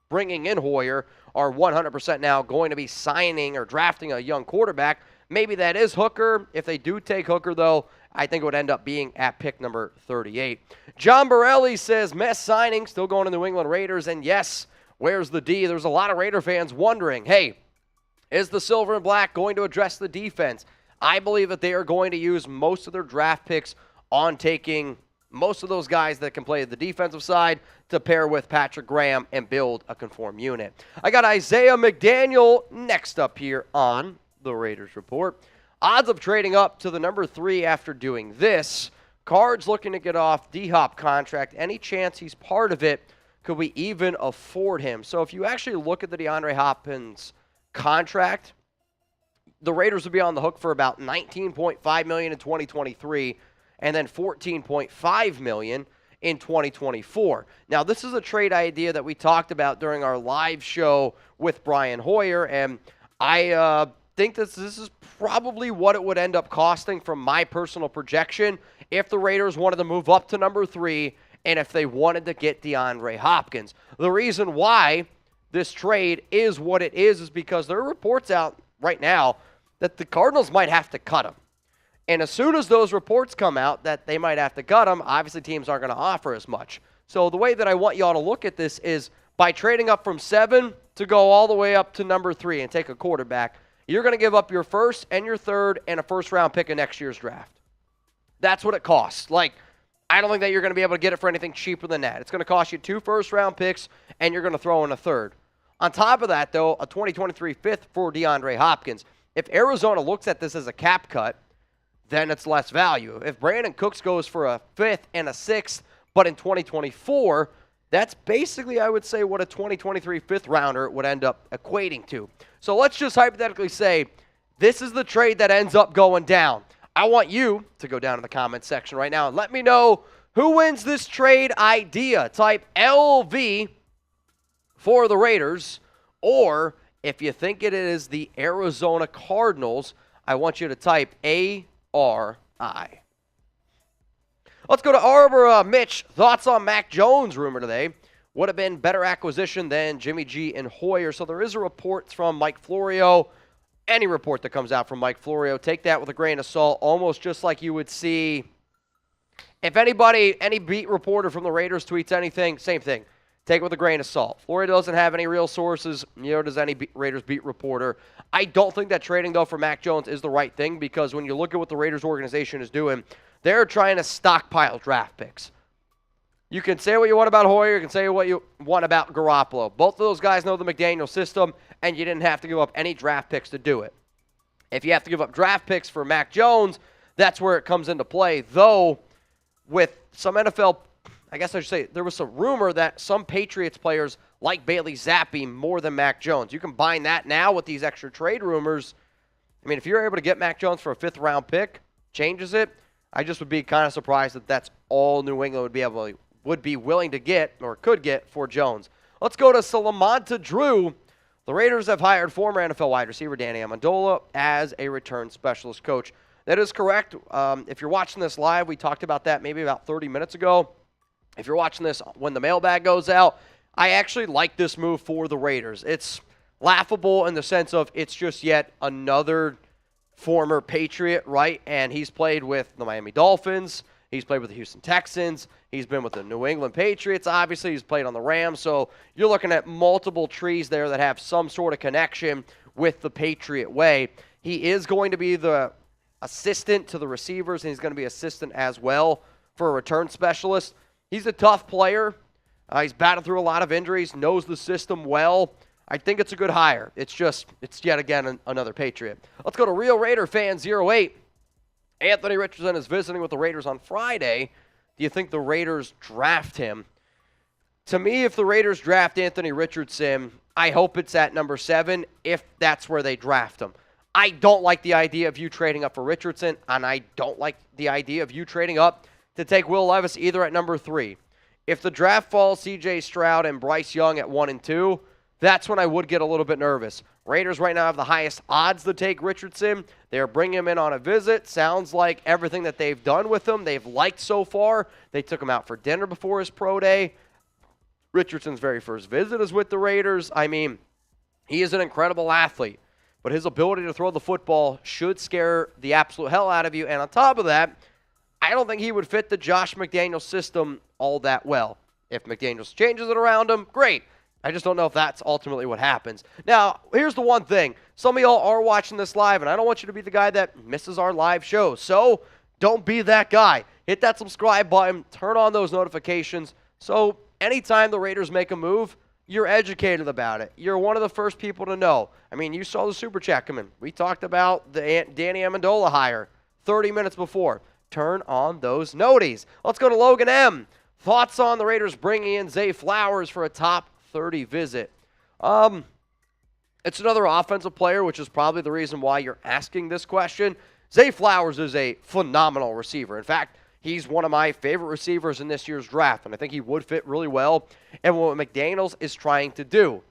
bringing in Hoyer, are 100% now going to be signing or drafting a young quarterback. Maybe that is Hooker. If they do take Hooker, though, I think it would end up being at pick number 38. John Borelli says, mess signing, still going to New England Raiders. And yes, where's the D? There's a lot of Raider fans wondering, hey, is the silver and black going to address the defense? I believe that they are going to use most of their draft picks on taking most of those guys that can play the defensive side to pair with Patrick Graham and build a conform unit. I got Isaiah McDaniel next up here on the Raiders Report. Odds of trading up to the number 3 after doing this. Cards looking to get off D-Hop contract. Any chance he's part of it? Could we even afford him? So if you actually look at the DeAndre Hopkins contract, the Raiders would be on the hook for about $19.5 million in 2023 and then $14.5 million in 2024. Now, this is a trade idea that we talked about during our live show with Brian Hoyer, and I think this is probably what it would end up costing from my personal projection if the Raiders wanted to move up to number 3 and if they wanted to get DeAndre Hopkins. The reason why this trade is what it is because there are reports out right now that the Cardinals might have to cut him. And as soon as those reports come out that they might have to cut him, obviously teams aren't going to offer as much. So the way that I want y'all to look at this is by trading up from 7 to go all the way up to number 3 and take a quarterback, you're going to give up your first and your third and a first-round pick in next year's draft. That's what it costs. Like, I don't think that you're going to be able to get it for anything cheaper than that. It's going to cost you 2 first-round picks, and you're going to throw in a third. On top of that, though, a 2023 fifth for DeAndre Hopkins. If Arizona looks at this as a cap cut, then it's less value. If Brandon Cooks goes for a 5th and a 6th, but in 2024, that's basically, I would say, what a 2023 5th rounder would end up equating to. So let's just hypothetically say this is the trade that ends up going down. I want you to go down in the comments section right now and let me know who wins this trade idea. Type LV for the Raiders, or if you think it is the Arizona Cardinals, I want you to type ARI. Let's go to Arbor. Mitch, thoughts on Mac Jones rumor today. Would have been better acquisition than Jimmy G and Hoyer. So there is a report from Mike Florio. Any report that comes out from Mike Florio, take that with a grain of salt, almost just like you would see if any beat reporter from the Raiders tweets anything, same thing. take it with a grain of salt. Florida doesn't have any real sources, neither does any Raiders beat reporter. I don't think that trading, though, for Mac Jones is the right thing because when you look at what the Raiders organization is doing, they're trying to stockpile draft picks. You can say what you want about Hoyer, you can say what you want about Garoppolo. Both of those guys know the McDaniels system, and you didn't have to give up any draft picks to do it. If you have to give up draft picks for Mac Jones, that's where it comes into play. Though, with some NFL, I guess I should say, there was some rumor that some Patriots players like Bailey Zappi more than Mac Jones. You combine that now with these extra trade rumors. I mean, if you're able to get Mac Jones for a 5th-round pick, changes it, I just would be kind of surprised that that's all New England would be willing to get or could get for Jones. Let's go to Salamanca Drew. The Raiders have hired former NFL wide receiver Danny Amendola as a return specialist coach. That is correct. If you're watching this live, we talked about that maybe about 30 minutes ago. If you're watching this when the mailbag goes out, I actually like this move for the Raiders. It's laughable in the sense of it's just yet another former Patriot, right? And he's played with the Miami Dolphins. He's played with the Houston Texans. He's been with the New England Patriots, obviously. He's played on the Rams. So you're looking at multiple trees there that have some sort of connection with the Patriot way. He is going to be the assistant to the receivers, and he's going to be assistant as well for a return specialist. He's a tough player. He's battled through a lot of injuries, knows the system well. I think it's a good hire. It's yet again another Patriot. Let's go to Real Raider Fan 08. Anthony Richardson is visiting with the Raiders on Friday. Do you think the Raiders draft him? To me, if the Raiders draft Anthony Richardson, I hope it's at number 7 if that's where they draft him. I don't like the idea of you trading up for Richardson, and I don't like the idea of you trading up to take Will Levis either at number 3. If the draft falls C.J. Stroud and Bryce Young at 1 and 2, that's when I would get a little bit nervous. Raiders right now have the highest odds to take Richardson. They're bringing him in on a visit. Sounds like everything that they've done with him, they've liked so far. They took him out for dinner before his pro day. Richardson's very first visit is with the Raiders. I mean, he is an incredible athlete, but his ability to throw the football should scare the absolute hell out of you. And on top of that, I don't think he would fit the Josh McDaniels system all that well. If McDaniels changes it around him, great. I just don't know if that's ultimately what happens. Now, here's the one thing. Some of y'all are watching this live, and I don't want you to be the guy that misses our live shows. So don't be that guy. Hit that subscribe button. Turn on those notifications. So anytime the Raiders make a move, you're educated about it. You're one of the first people to know. I mean, you saw the Super Chat come in. We talked about the Danny Amendola hire 30 minutes before. Turn on those noties. Let's go to Logan M. Thoughts on the Raiders bringing in Zay Flowers for a top 30 visit? It's another offensive player, which is probably the reason why you're asking this question. Zay Flowers is a phenomenal receiver. In fact, he's one of my favorite receivers in this year's draft, and I think he would fit really well in what McDaniels is trying to do.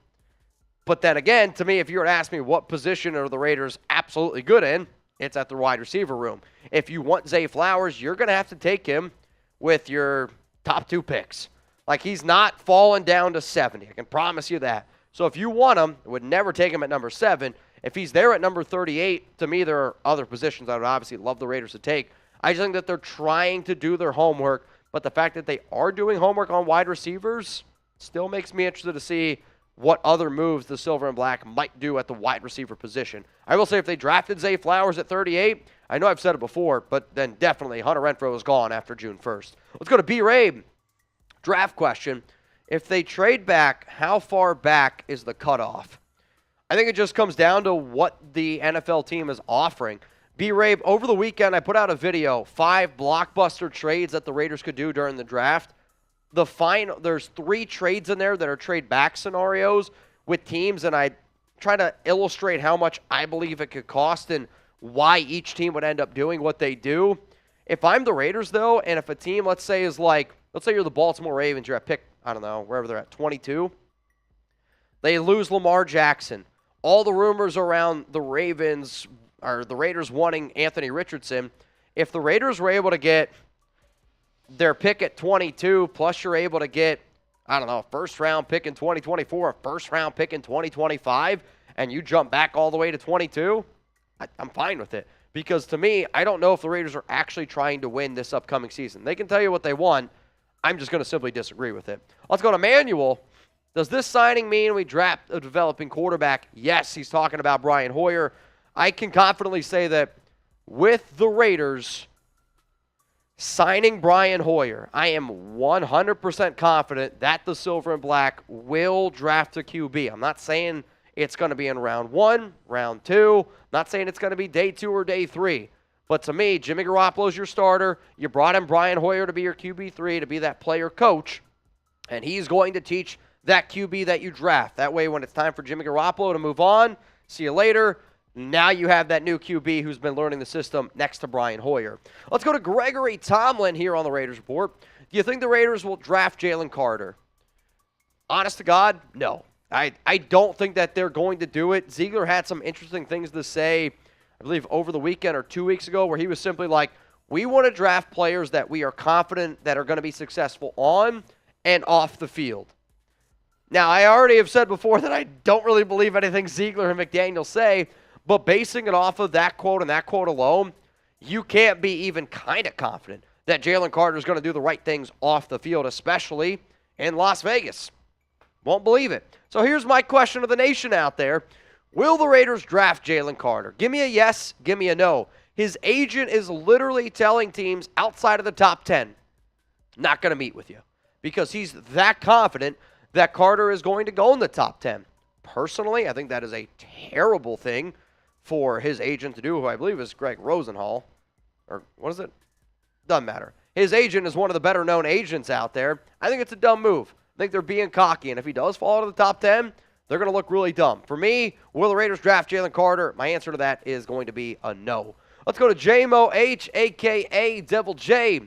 But then again, to me, if you were to ask me what position are the Raiders absolutely good in, it's at the wide receiver room. If you want Zay Flowers, you're going to have to take him with your top 2 picks. Like, he's not falling down to 70. I can promise you that. So if you want him, I would never take him at number 7. If he's there at number 38, to me, there are other positions I would obviously love the Raiders to take. I just think that they're trying to do their homework, but the fact that they are doing homework on wide receivers still makes me interested to see what other moves the Silver and Black might do at the wide receiver position. I will say if they drafted Zay Flowers at 38, I know I've said it before, but then definitely Hunter Renfrow is gone after June 1st. Let's go to B-Rabe. Draft question. If they trade back, how far back is the cutoff? I think it just comes down to what the NFL team is offering. B-Rabe, over the weekend, I put out a video, 5 blockbuster trades that the Raiders could do during the draft. There's 3 trades in there that are trade back scenarios with teams, and I try to illustrate how much I believe it could cost and why each team would end up doing what they do. If I'm the Raiders, though, and if a team, let's say you're the Baltimore Ravens, you're at pick, I don't know, wherever they're at, 22. They lose Lamar Jackson. All the rumors around the Ravens or the Raiders wanting Anthony Richardson. If the Raiders were able to get their pick at 22, plus you're able to get, I don't know, a first-round pick in 2024, a first-round pick in 2025, and you jump back all the way to 22, I'm fine with it. Because to me, I don't know if the Raiders are actually trying to win this upcoming season. They can tell you what they want. I'm just going to simply disagree with it. Let's go to Manuel. Does this signing mean we draft a developing quarterback? Yes, he's talking about Brian Hoyer. I can confidently say that with the Raiders signing Brian Hoyer, I am 100% confident that the Silver and Black will draft a QB. I'm not saying it's going to be in round 1, round 2. Not saying it's going to be day 2 or day 3. But to me, Jimmy Garoppolo's your starter. You brought in Brian Hoyer to be your QB3, to be that player coach. And he's going to teach that QB that you draft. That way, when it's time for Jimmy Garoppolo to move on, see you later. Now you have that new QB who's been learning the system next to Brian Hoyer. Let's go to Gregory Tomlin here on the Raiders Report. Do you think the Raiders will draft Jalen Carter? Honest to God, no. I don't think that they're going to do it. Ziegler had some interesting things to say, I believe, over the weekend or 2 weeks ago, where he was simply like, we want to draft players that we are confident that are going to be successful on and off the field. Now, I already have said before that I don't really believe anything Ziegler and McDaniels say, but basing it off of that quote and that quote alone, you can't be even kind of confident that Jalen Carter is going to do the right things off the field, especially in Las Vegas. Won't believe it. So here's my question to the nation out there. Will the Raiders draft Jalen Carter? Give me a yes, give me a no. His agent is literally telling teams outside of the top 10, not going to meet with you, because he's that confident that Carter is going to go in the top 10. Personally, I think that is a terrible thing for his agent to do, who I believe is Greg Rosenhall. Or what is it? Doesn't matter. His agent is one of the better-known agents out there. I think it's a dumb move. I think they're being cocky, and if he does fall out of the top 10, they're going to look really dumb. For me, will the Raiders draft Jalen Carter? My answer to that is going to be a no. Let's go to JMO H, a.k.a. Devil J.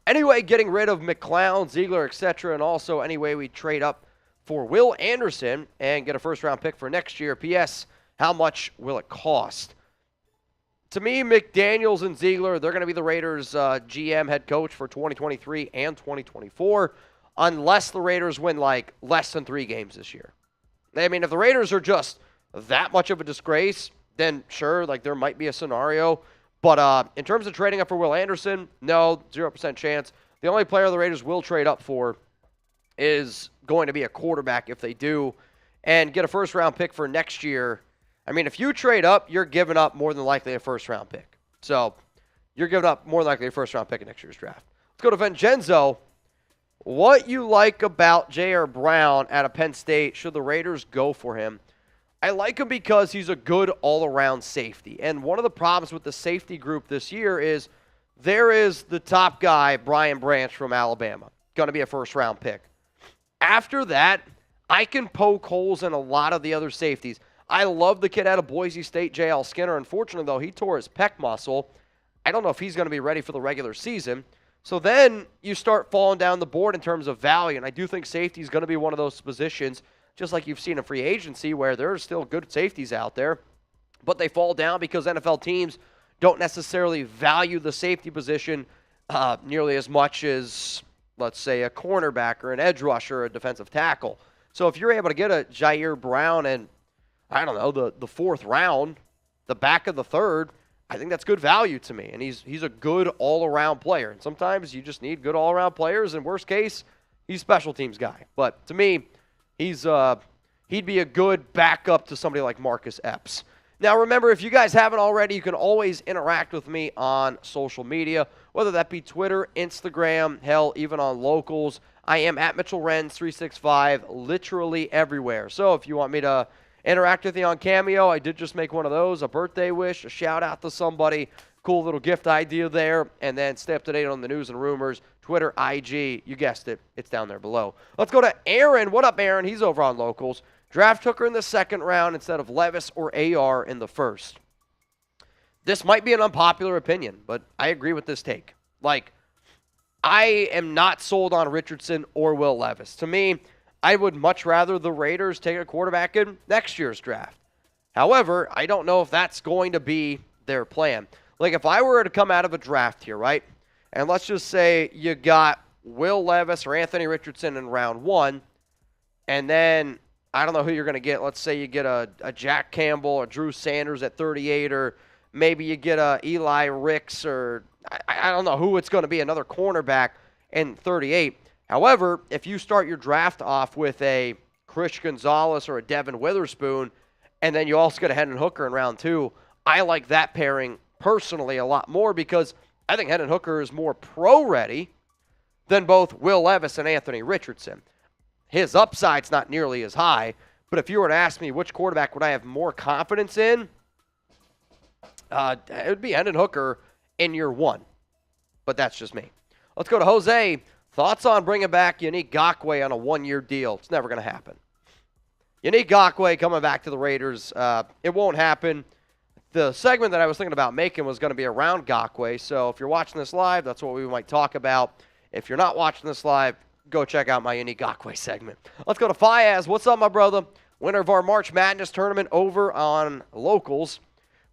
Anyway, getting rid of McClown, Ziegler, etc., and also anyway we trade up for Will Anderson and get a first-round pick for next year. P.S., how much will it cost? To me, McDaniels and Ziegler, they're going to be the Raiders' GM head coach for 2023 and 2024, unless the Raiders win, like, less than 3 games this year. I mean, if the Raiders are just that much of a disgrace, then sure, like, there might be a scenario. But in terms of trading up for Will Anderson, no, 0% chance. The only player the Raiders will trade up for is going to be a quarterback if they do, and get a first-round pick for next year. I mean, if you trade up, you're giving up more than likely a first-round pick. So you're giving up more than likely a first-round pick in next year's draft. Let's go to Vincenzo. What you like about J.R. Brown out of Penn State? Should the Raiders go for him? I like him because he's a good all-around safety. And one of the problems with the safety group this year is there is the top guy, Brian Branch from Alabama, going to be a first-round pick. After that, I can poke holes in a lot of the other safeties. I love the kid out of Boise State, J.L. Skinner. Unfortunately, though, he tore his pec muscle. I don't know if he's going to be ready for the regular season. So then you start falling down the board in terms of value, and I do think safety is going to be one of those positions, just like you've seen in free agency, where there are still good safeties out there, but they fall down because NFL teams don't necessarily value the safety position nearly as much as, let's say, a cornerback or an edge rusher or a defensive tackle. So if you're able to get a Jair Brown and, I don't know, the 4th round, the back of the 3rd, I think that's good value to me. And he's a good all-around player. And sometimes you just need good all-around players. In worst case, he's a special teams guy. But to me, he'd be a good backup to somebody like Marcus Epps. Now, remember, if you guys haven't already, you can always interact with me on social media, whether that be Twitter, Instagram, hell, even on locals. I am at Mitchell Renz 365, literally everywhere. So if you want me to interact with you on Cameo, I did just make one of those, a birthday wish, a shout-out to somebody, cool little gift idea there, and then stay up to date on the news and rumors, Twitter, IG, you guessed it, it's down there below. Let's go to Aaron. What up, Aaron? He's over on locals. Draft Hooker in the 2nd round instead of Levis or AR in the 1st. This might be an unpopular opinion, but I agree with this take. Like, I am not sold on Richardson or Will Levis. To me, I would much rather the Raiders take a quarterback in next year's draft. However, I don't know if that's going to be their plan. Like, if I were to come out of a draft here, right, and let's just say you got Will Levis or Anthony Richardson in round 1, and then I don't know who you're going to get. Let's say you get a Jack Campbell or Drew Sanders at 38, or maybe you get a Eli Ricks, or I don't know who it's going to be, another cornerback in 38. However, if you start your draft off with a Chris Gonzalez or a Devin Witherspoon, and then you also get a Hendon Hooker in round 2, I like that pairing personally a lot more because I think Hendon Hooker is more pro-ready than both Will Levis and Anthony Richardson. His upside's not nearly as high, but if you were to ask me which quarterback would I have more confidence in, it would be Hendon Hooker in year 1. But that's just me. Let's go to Jose. Thoughts on bringing back Yannick Ngakoue on a 1-year deal? It's never going to happen. Yannick Ngakoue coming back to the Raiders, it won't happen. The segment that I was thinking about making was going to be around Ngakoue, so if you're watching this live, that's what we might talk about. If you're not watching this live, go check out my Yannick Ngakoue segment. Let's go to Fayaz. What's up, my brother? Winner of our March Madness tournament over on Locals.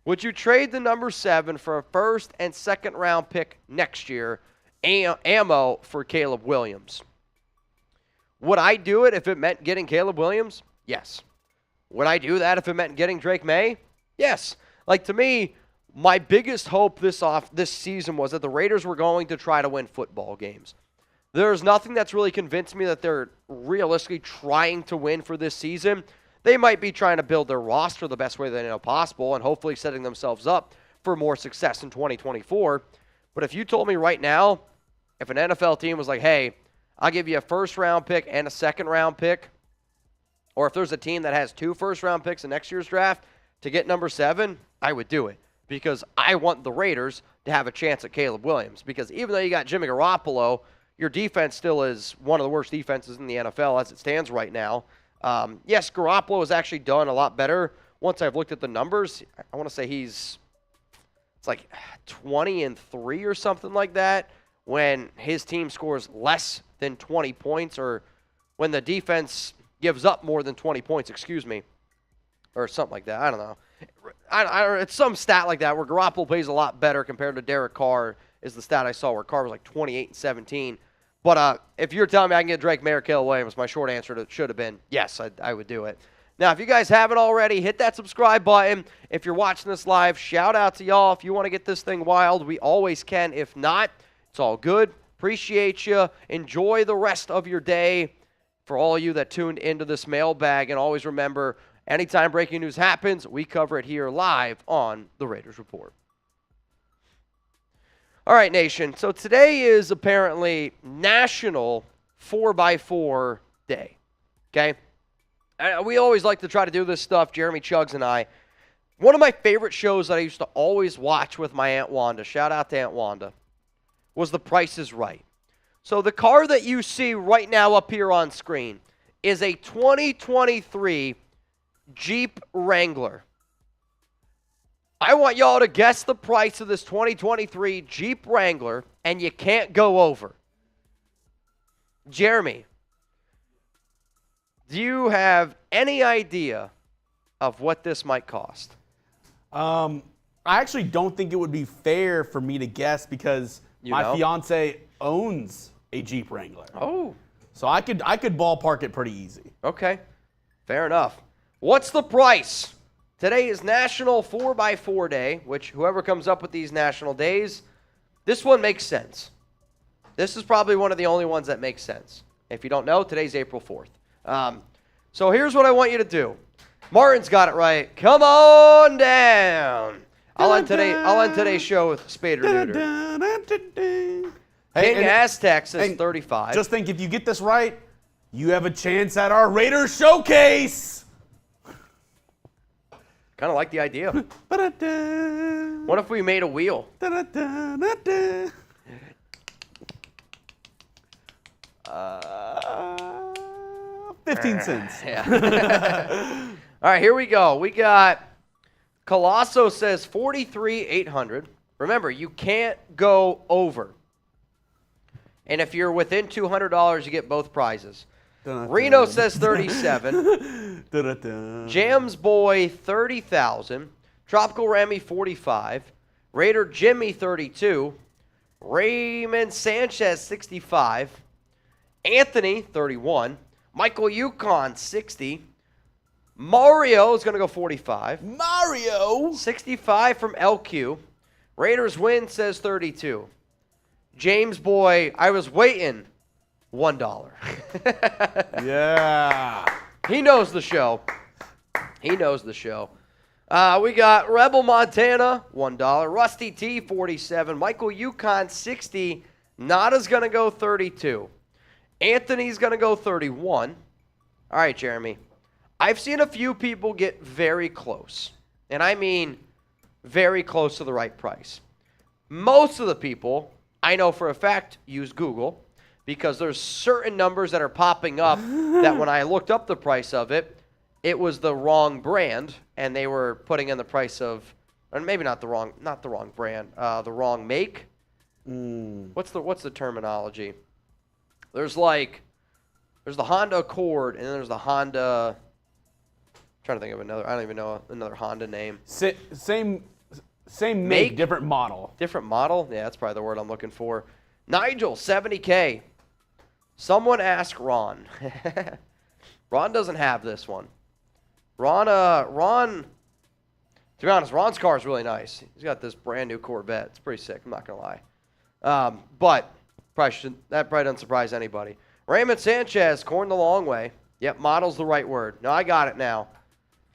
Would you trade the number 7 for a first and second round pick next year, ammo for Caleb Williams? Would I do it if it meant getting Caleb Williams? Yes. Would I do that if it meant getting Drake May? Yes. Like, to me, my biggest hope this season was that the Raiders were going to try to win football games. There's nothing that's really convinced me that they're realistically trying to win for this season. They might be trying to build their roster the best way they know possible and hopefully setting themselves up for more success in 2024. But if you told me right now, if an NFL team was like, hey, I'll give you a first-round pick and a second-round pick, or if there's a team that has 2 first-round picks in next year's draft to get number 7, I would do it because I want the Raiders to have a chance at Caleb Williams because even though you got Jimmy Garoppolo, your defense still is one of the worst defenses in the NFL as it stands right now. Yes, Garoppolo has actually done a lot better once I've looked at the numbers. I want to say it's like 20-3 or something like that when his team scores less than 20 points or when the defense gives up more than 20 points, or something like that. I don't know. It's some stat like that where Garoppolo plays a lot better compared to Derek Carr is the stat I saw where Carr was like 28-17. But if you're telling me I can get Drake May or Caleb Williams, my short answer should have been yes, I would do it. Now, if you guys haven't already, hit that subscribe button. If you're watching this live, shout out to y'all. If you want to get this thing wild, we always can. If not, it's all good. Appreciate you. Enjoy the rest of your day. For all of you that tuned into this mailbag, and always remember, anytime breaking news happens, we cover it here live on the Raiders Report. All right, Nation. So today is apparently National 4x4 Day. Okay? We always like to try to do this stuff, Jeremy Chuggs and I. One of my favorite shows that I used to always watch with my Aunt Wanda, shout out to Aunt Wanda, was The Price is Right. So the car that you see right now up here on screen is a 2023 Jeep Wrangler. I want y'all to guess the price of this 2023 Jeep Wrangler, and you can't go over. Jeremy, do you have any idea of what this might cost? I actually don't think it would be fair for me to guess because my fiance owns a Jeep Wrangler. Oh. So I could ballpark it pretty easy. Okay. Fair enough. What's the price? Today is National 4x4 Day, which whoever comes up with these national days, this one makes sense. This is probably one of the only ones that makes sense. If you don't know, today's April 4th. So here's what I want you to do. Martin's got it right. Come on down. I'll end today's show with Spade or Neuter. King Aztec says 35. Just think, if you get this right, you have a chance at our Raiders Showcase. Kind of like the idea. What if we made a wheel? 15 cents. Yeah. All right, here we go. We got Colosso says 43,800. Remember, you can't go over. And if you're within $200, you get both prizes. Reno says 37. Jams Boy 30,000. Tropical Remy 45. Raider Jimmy 32. Raymond Sanchez 65. Anthony 31. Michael Yukon 60. Mario is going to go 45. Mario 65 from LQ. Raiders win says 32. James Boy, I was waiting $1. Yeah. He knows the show. He knows the show. We got Rebel Montana, $1. Rusty T, 47. Michael Yukon, 60. Nada's going to go 32. Anthony's going to go 31. All right, Jeremy. I've seen a few people get very close. And I mean very close to the right price. Most of the people, I know for a fact, use Google because there's certain numbers that are popping up that when I looked up the price of it, it was the wrong brand, and they were putting in the price of, or maybe not the wrong brand, the wrong make. What's the terminology? There's the Honda Accord, and then there's the Honda. I'm trying to think of another. I don't even know another Honda name. Same make, different model. Different model? Yeah, that's probably the word I'm looking for. Nigel, 70K. Someone ask Ron. Ron doesn't have this one. Ron, to be honest, Ron's car is really nice. He's got this brand new Corvette. It's pretty sick, I'm not going to lie. But that probably doesn't surprise anybody. Raymond Sanchez, corn the long way. Yep, model's the right word. No, I got it now.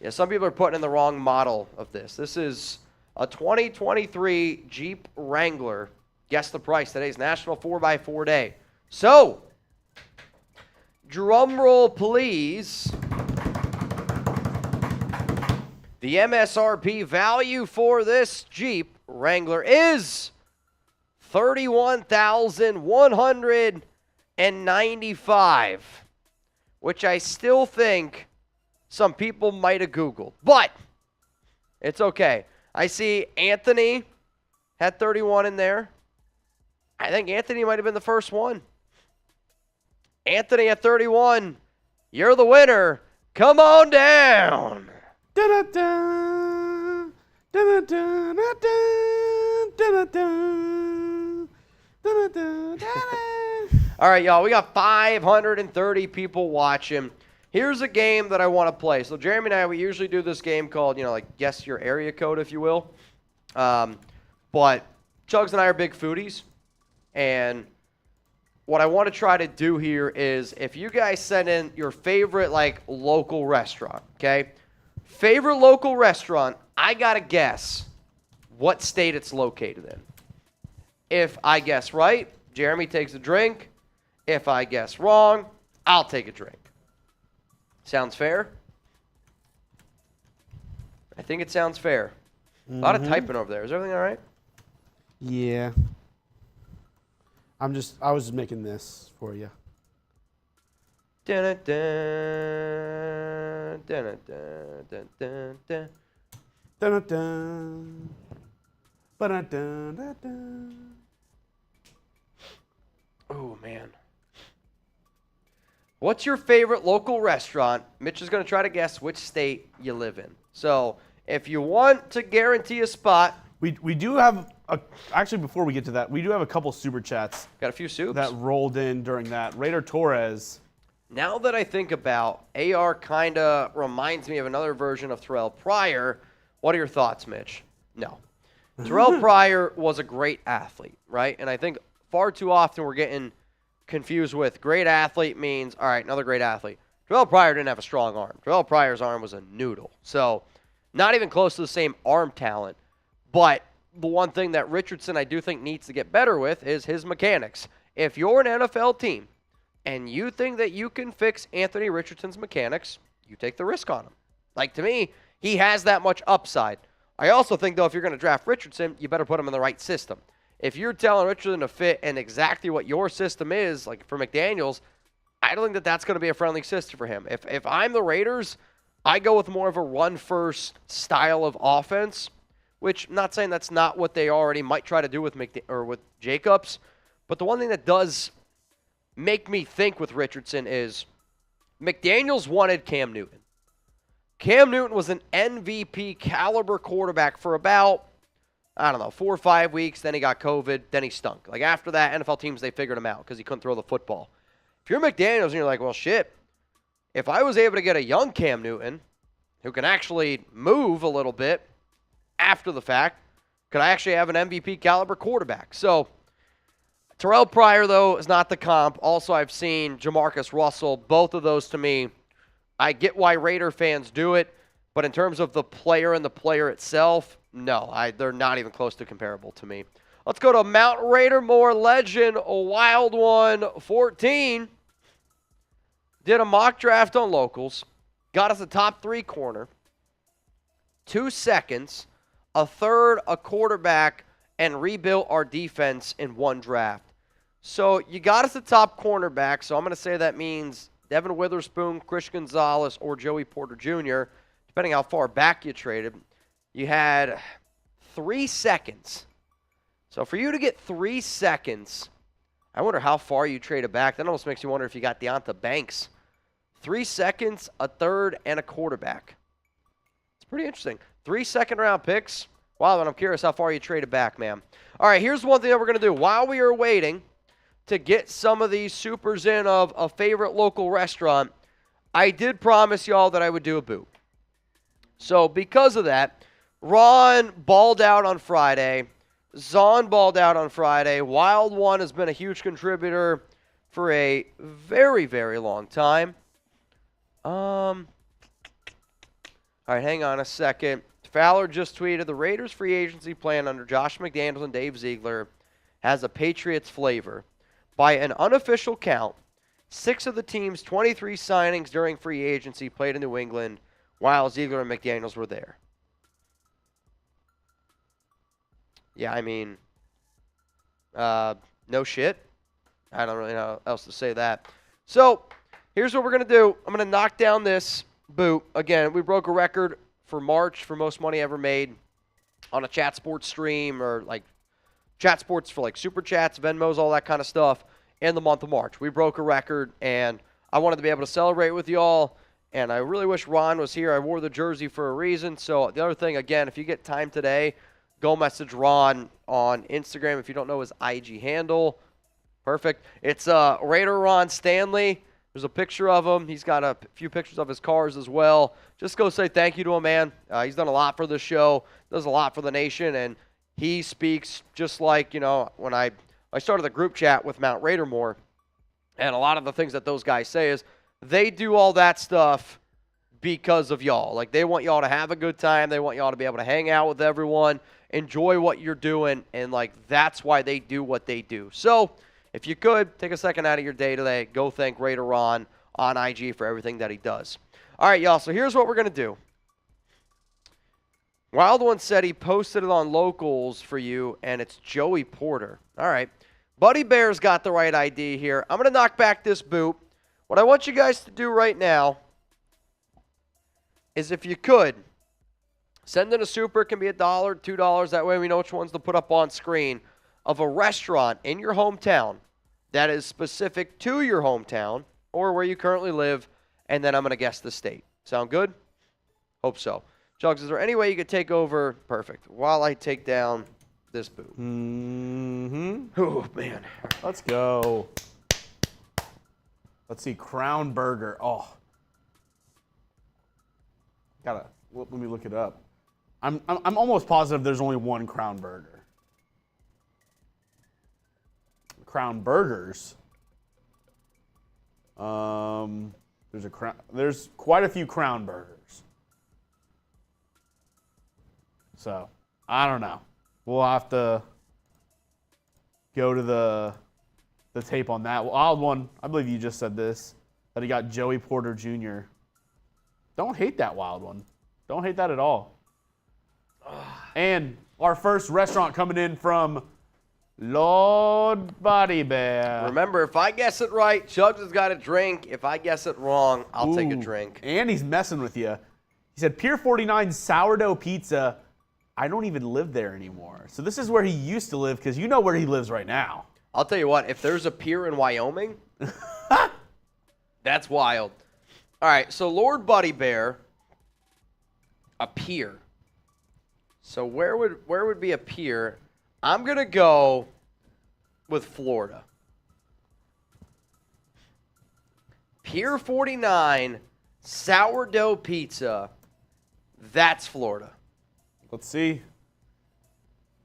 Yeah, some people are putting in the wrong model of this. This is a 2023 Jeep Wrangler. Guess the price. Today's National 4x4 Day. So, drum roll, please. The MSRP value for this Jeep Wrangler is $31,195, which I still think some people might have Googled, but it's okay. I see Anthony had 31 in there. I think Anthony might have been the first one. Anthony at 31, you're the winner. Come on down. All right, y'all, we got 530 people watching. Here's a game that I want to play. So Jeremy and I, we usually do this game called, guess your area code, if you will. But Chugs and I are big foodies. And what I want to try to do here is if you guys send in your favorite, local restaurant, okay? Favorite local restaurant, I got to guess what state it's located in. If I guess right, Jeremy takes a drink. If I guess wrong, I'll take a drink. Sounds fair? I think it sounds fair. A lot of typing over there. Is everything all right? Yeah. I was just making this for you. Dun-dun-dun, dun-dun-dun, dun-dun-dun. Dun-dun-dun. Ba-dun-dun-dun-dun. Oh, man. What's your favorite local restaurant? Mitch is going to try to guess which state you live in. So if you want to guarantee a spot. We do have, actually before we get to that, we do have a couple super chats. Got a few soups. That rolled in during that. Raider Torres. Now that I think about, AR kind of reminds me of another version of Terrell Pryor. What are your thoughts, Mitch? No. Terrell Pryor was a great athlete, right? And I think far too often we're getting confused with great athlete means, all right, another great athlete. Terrell Pryor didn't have a strong arm. Terrell Pryor's arm was a noodle. So not even close to the same arm talent. But the one thing that Richardson I do think needs to get better with is his mechanics. If you're an NFL team and you think that you can fix Anthony Richardson's mechanics, you take the risk on him. To me, he has that much upside. I also think, though, if you're going to draft Richardson, you better put him in the right system. If you're telling Richardson to fit in exactly what your system is, like for McDaniels, I don't think that that's going to be a friendly system for him. If I'm the Raiders, I go with more of a run-first style of offense, which I'm not saying that's not what they already might try to do with with Jacobs, but the one thing that does make me think with Richardson is McDaniels wanted Cam Newton. Cam Newton was an MVP caliber quarterback for about, 4 or 5 weeks. Then he got COVID. Then he stunk. After that, NFL teams, they figured him out because he couldn't throw the football. If you're McDaniels and you're like, well, shit, if I was able to get a young Cam Newton who can actually move a little bit after the fact, could I actually have an MVP caliber quarterback? So Terrell Pryor, though, is not the comp. Also, I've seen Jamarcus Russell. Both of those, to me, I get why Raider fans do it, but in terms of the player and the player itself, no, they're not even close to comparable to me. Let's go to Mount Raider More Legend, a Wild One 14. Did a mock draft on locals. Got us a top 3 corner, 2 seconds, a third, a quarterback, and rebuilt our defense in 1 draft. So you got us a top cornerback, so I'm going to say that means Devin Witherspoon, Chris Gonzalez, or Joey Porter Jr., depending how far back you traded. You had 3 seconds. So for you to get 3 seconds, I wonder how far you traded back. That almost makes you wonder if you got Deonta Banks. 3 seconds, a third, and a quarterback. It's pretty interesting. 3 second-round picks. Wow, and I'm curious how far you traded back, man. All right, here's one thing that we're going to do. While we are waiting to get some of these supers in of a favorite local restaurant, I did promise y'all that I would do a boot. So because of that, Ron balled out on Friday. Zahn balled out on Friday. Wild One has been a huge contributor for a very, very long time. All right, hang on a second. Fowler just tweeted, the Raiders free agency plan under Josh McDaniels and Dave Ziegler has a Patriots flavor. By an unofficial count, 6 of the team's 23 signings during free agency played in New England while Ziegler and McDaniels were there. Yeah, I mean, no shit. I don't really know how else to say that. So here's what we're going to do. I'm going to knock down this boot. Again, we broke a record for March for most money ever made on a chat sports stream, or like chat sports for like super chats, Venmos, all that kind of stuff in the month of March. We broke a record, and I wanted to be able to celebrate with y'all, and I really wish Ron was here. I wore the jersey for a reason. So the other thing, again, if you get time today, go message Ron on Instagram if you don't know his IG handle. Perfect. It's Raider Ron Stanley. There's a picture of him. He's got a few pictures of his cars as well. Just go say thank you to him, man. He's done a lot for the show, does a lot for the nation, and he speaks just like, you know, when I started the group chat with Mount Raider More, and a lot of the things that those guys say is they do all that stuff because of y'all. Like, they want y'all to have a good time. They want y'all to be able to hang out with everyone, enjoy what you're doing, and, like, that's why they do what they do. So if you could, take a second out of your day today, go thank Raider Ron on IG for everything that he does. All right, y'all, so here's what we're going to do. Wild One said he posted it on locals for you, and it's Joey Porter. All right. Buddy Bear's got the right ID here. I'm going to knock back this boot. What I want you guys to do right now is, if you could, send in a super. It can be $1, $2. That way we know which ones to put up on screen, of a restaurant in your hometown that is specific to your hometown or where you currently live, and then I'm going to guess the state. Sound good? Hope so. Jugs, is there any way you could take over? Perfect. While I take down this boot. Oh, man. Let's go. Let's see. Crown Burger. Oh. Let me look it up. I'm almost positive there's only one Crown Burger. Crown Burgers. There's quite a few Crown Burgers. So, I don't know. We'll have to go to the tape on that. Wild One, I believe you just said this, that he got Joey Porter Jr. Don't hate that, Wild One. Don't hate that at all. And our first restaurant coming in from Lord Body Bear. Remember, if I guess it right, Chugs has got a drink. If I guess it wrong, I'll take a drink. And he's messing with you. He said, Pier 49 sourdough pizza. I don't even live there anymore. So this is where he used to live, because you know where he lives right now. I'll tell you what, if there's a pier in Wyoming, that's wild. All right, so Lord Buddy Bear, a pier. So where would be a pier? I'm going to go with Florida. Pier 49 sourdough pizza, that's Florida. Let's see.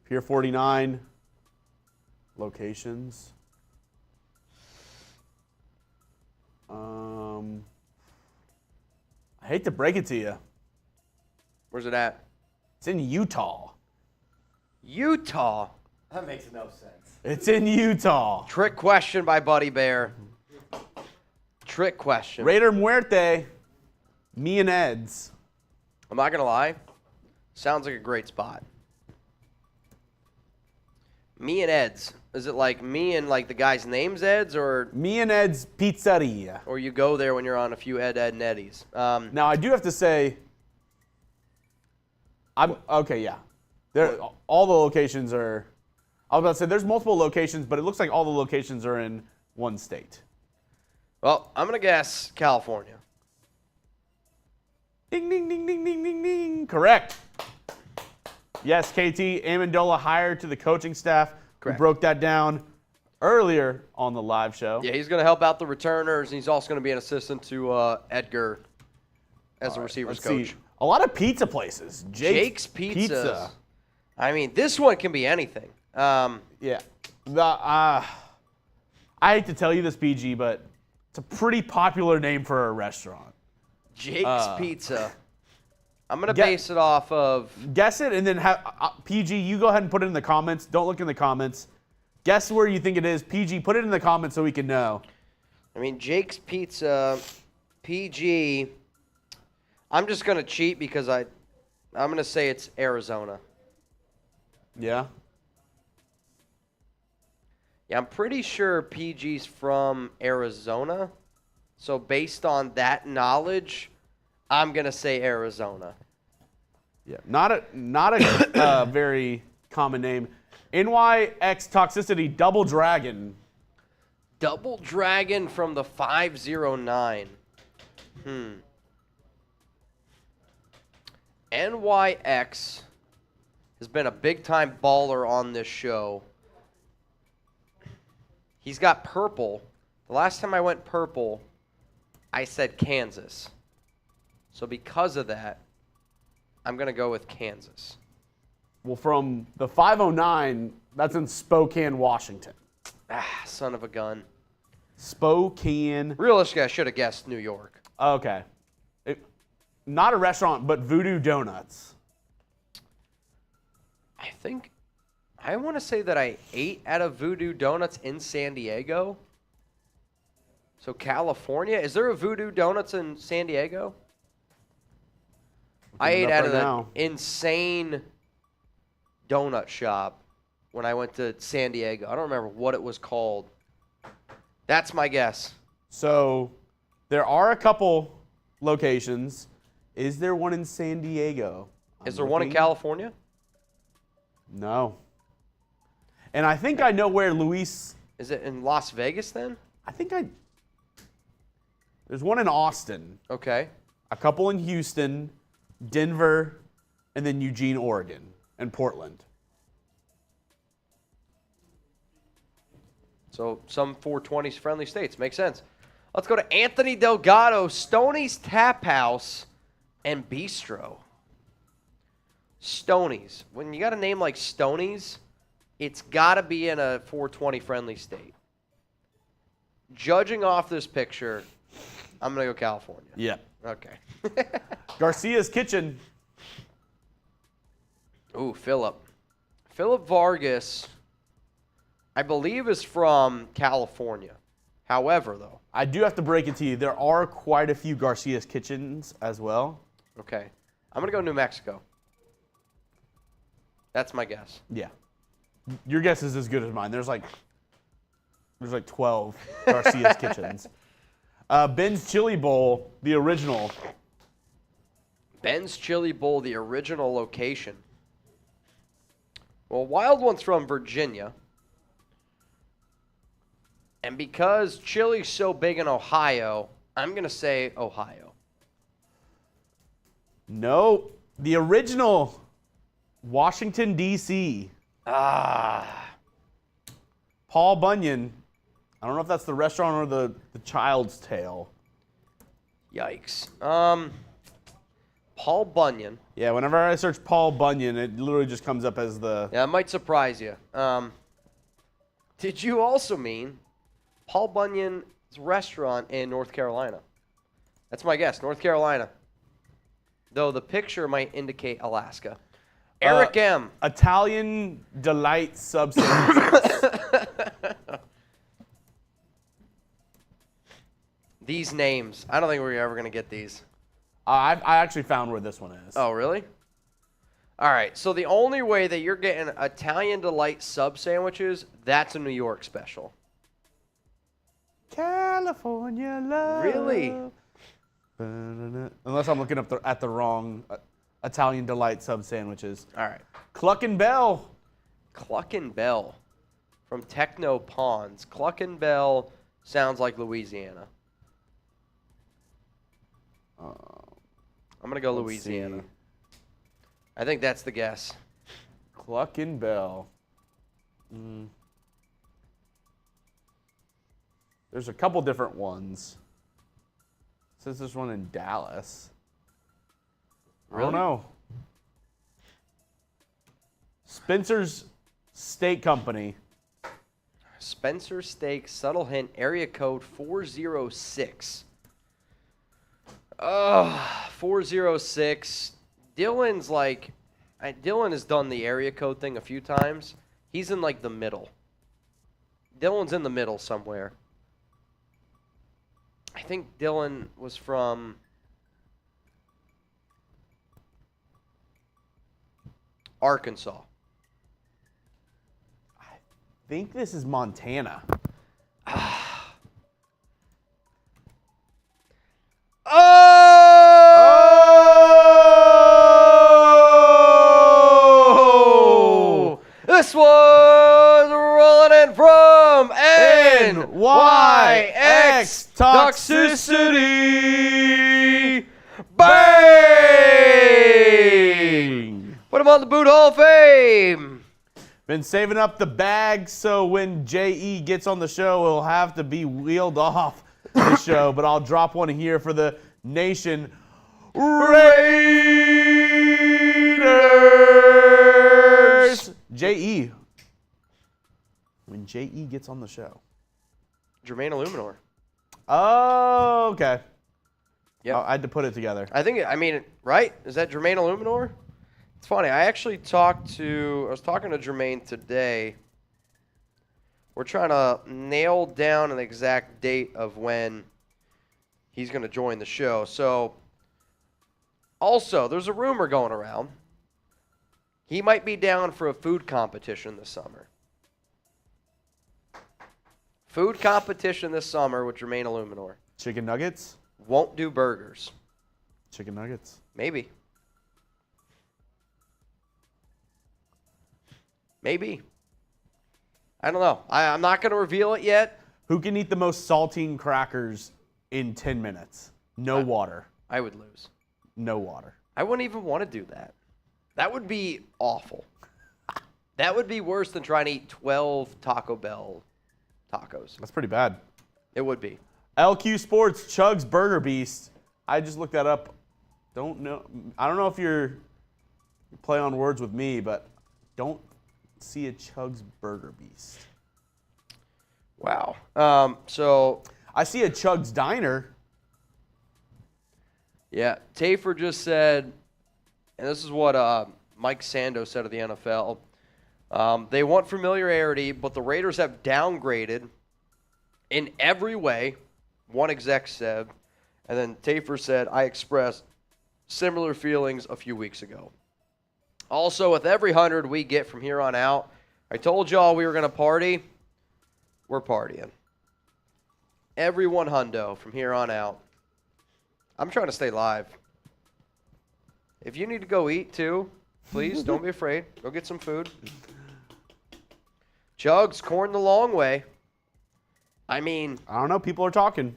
Pier 49 locations. I hate to break it to you. Where's it at? It's in Utah. Utah. That makes no sense. It's in Utah. Trick question by Buddy Bear. Trick question. Raider Muerte. Me and Ed's. I'm not going to lie. Sounds like a great spot. Me and Ed's. Is it like me and like the guy's name's Ed's, or Me and Ed's Pizzeria. or you go there when you're on a few Ed and Eddies? Now I do have to say, yeah. All the locations are. I was about to say there's multiple locations, but it looks like all the locations are in one state. Well, I'm going to guess California. Ding, ding, ding, ding, ding, ding, ding. Correct. Yes, KT Amendola hired to the coaching staff. Correct. We broke that down earlier on the live show. Yeah, he's going to help out the returners, and he's also going to be an assistant to Edgar as a receivers coach. See. A lot of pizza places. Jake's Pizza. I mean, this one can be anything. Yeah. I hate to tell you this, PG, but it's a pretty popular name for a restaurant. Jake's Pizza. I'm going to base it off of... Guess it, and then PG, you go ahead and put it in the comments. Don't look in the comments. Guess where you think it is. PG, put it in the comments so we can know. I mean, Jake's Pizza, PG... I'm just going to cheat because I'm going to say it's Arizona. Yeah? Yeah, I'm pretty sure PG's from Arizona. So based on that knowledge, I'm going to say Arizona. Yeah. Not a very common name. NYX Toxicity Double Dragon. Double Dragon from the 509. NYX has been a big-time baller on this show. He's got purple. The last time I went purple, I said Kansas. So because of that, I'm going to go with Kansas. Well, from the 509, that's in Spokane, Washington. Son of a gun. Spokane. Realistically, I should have guessed New York. Okay. Not a restaurant, but Voodoo Donuts. I want to say that I ate at a Voodoo Donuts in San Diego. So California. Is there a Voodoo Donuts in San Diego? I ate at an insane donut shop when I went to San Diego. I don't remember what it was called. That's my guess. So there are a couple locations. Is there one in San Diego? Is there one in California? No. And I think I know where Luis... Is it in Las Vegas then? There's one in Austin. Okay. A couple in Houston, Denver, and then Eugene, Oregon, and Portland. So some 420s friendly states. Makes sense. Let's go to Anthony Delgado, Stoney's Tap House and Bistro. Stoney's. When you got a name like Stoney's, it's got to be in a 420 friendly state. Judging off this picture, I'm going to go California. Yeah. Okay. Garcia's Kitchen. Ooh, Philip. Philip Vargas, I believe, is from California. However, though. I do have to break it to you. There are quite a few Garcia's Kitchens as well. Okay. I'm going to go New Mexico. That's my guess. Yeah. Your guess is as good as mine. There's like 12 Garcia's Kitchens. Ben's Chili Bowl, the original. Ben's Chili Bowl, the original location. Well, Wild One's from Virginia. And because chili's so big in Ohio, I'm going to say Ohio. No, the original, Washington, D.C. Paul Bunyan. I don't know if that's the restaurant or the Child's Tale. Yikes. Paul Bunyan. Yeah, whenever I search Paul Bunyan, it literally just comes up as the... Yeah, it might surprise you. Did you also mean Paul Bunyan It's a restaurant in North Carolina. That's my guess, North Carolina. Though the picture might indicate Alaska. Eric M. Italian Delight sub sandwiches. These names. I don't think we're ever going to get these. I actually found where this one is. Oh, really? All right. So the only way that you're getting Italian Delight sub sandwiches, that's a New York special. California love. Really? Unless I'm looking up at the wrong Italian Delight sub sandwiches. All right. Cluck and Bell. Cluck and Bell from Techno Ponds. Cluck and Bell sounds like Louisiana. I'm going to go Louisiana. See. I think that's the guess. Cluck and Bell. There's a couple different ones. It says there's one in Dallas. Really? I don't know. Spencer's Steak Company. Spencer Steak, subtle hint, area code 406. 406. Dylan's like, Dylan has done the area code thing a few times. He's in like the middle. Dylan's in the middle somewhere. I think Dylan was from Arkansas. I think this is Montana. Oh! This was rolling in from NYX Toxicity. Bang! Put him on the Boot Hall of Fame. Been saving up the bag so when JE gets on the show, he'll have to be wheeled off the show. But I'll drop one here for the Nation Raiders. JE. When JE gets on the show. Jermaine Illuminor. Oh, okay. Yeah, I had to put it together. I mean, right? Is that Jermaine Illuminor? It's funny. I was talking to Jermaine today. We're trying to nail down an exact date of when he's going to join the show. So, also, there's a rumor going around. He might be down for a food competition this summer. Food competition this summer with Jermaine Illuminor. Chicken nuggets? Won't do burgers. Chicken nuggets. Maybe. Maybe. I don't know. I'm not going to reveal it yet. Who can eat the most saltine crackers in 10 minutes? No water. I would lose. No water. I wouldn't even want to do that. That would be awful. That would be worse than trying to eat 12 Taco Bell tacos. That's pretty bad. It would be. LQ Sports, Chugg's Burger Beast. I just looked that up. Don't know. I don't know if you're play on words with me, but don't see a Chugg's Burger Beast. Wow. So I see a Chugg's Diner. yeah, Tafer just said, and this is what Mike Sando said of the NFL. They want familiarity, but the Raiders have downgraded in every way. One exec said, and then Tafer said, I expressed similar feelings a few weeks ago. Also, with every 100 we get from here on out, I told y'all we were going to party. We're partying. Every 100 from here on out. I'm trying to stay live. If you need to go eat too, please don't be afraid. Go get some food. Chugs, corn the long way. I mean, I don't know. People are talking.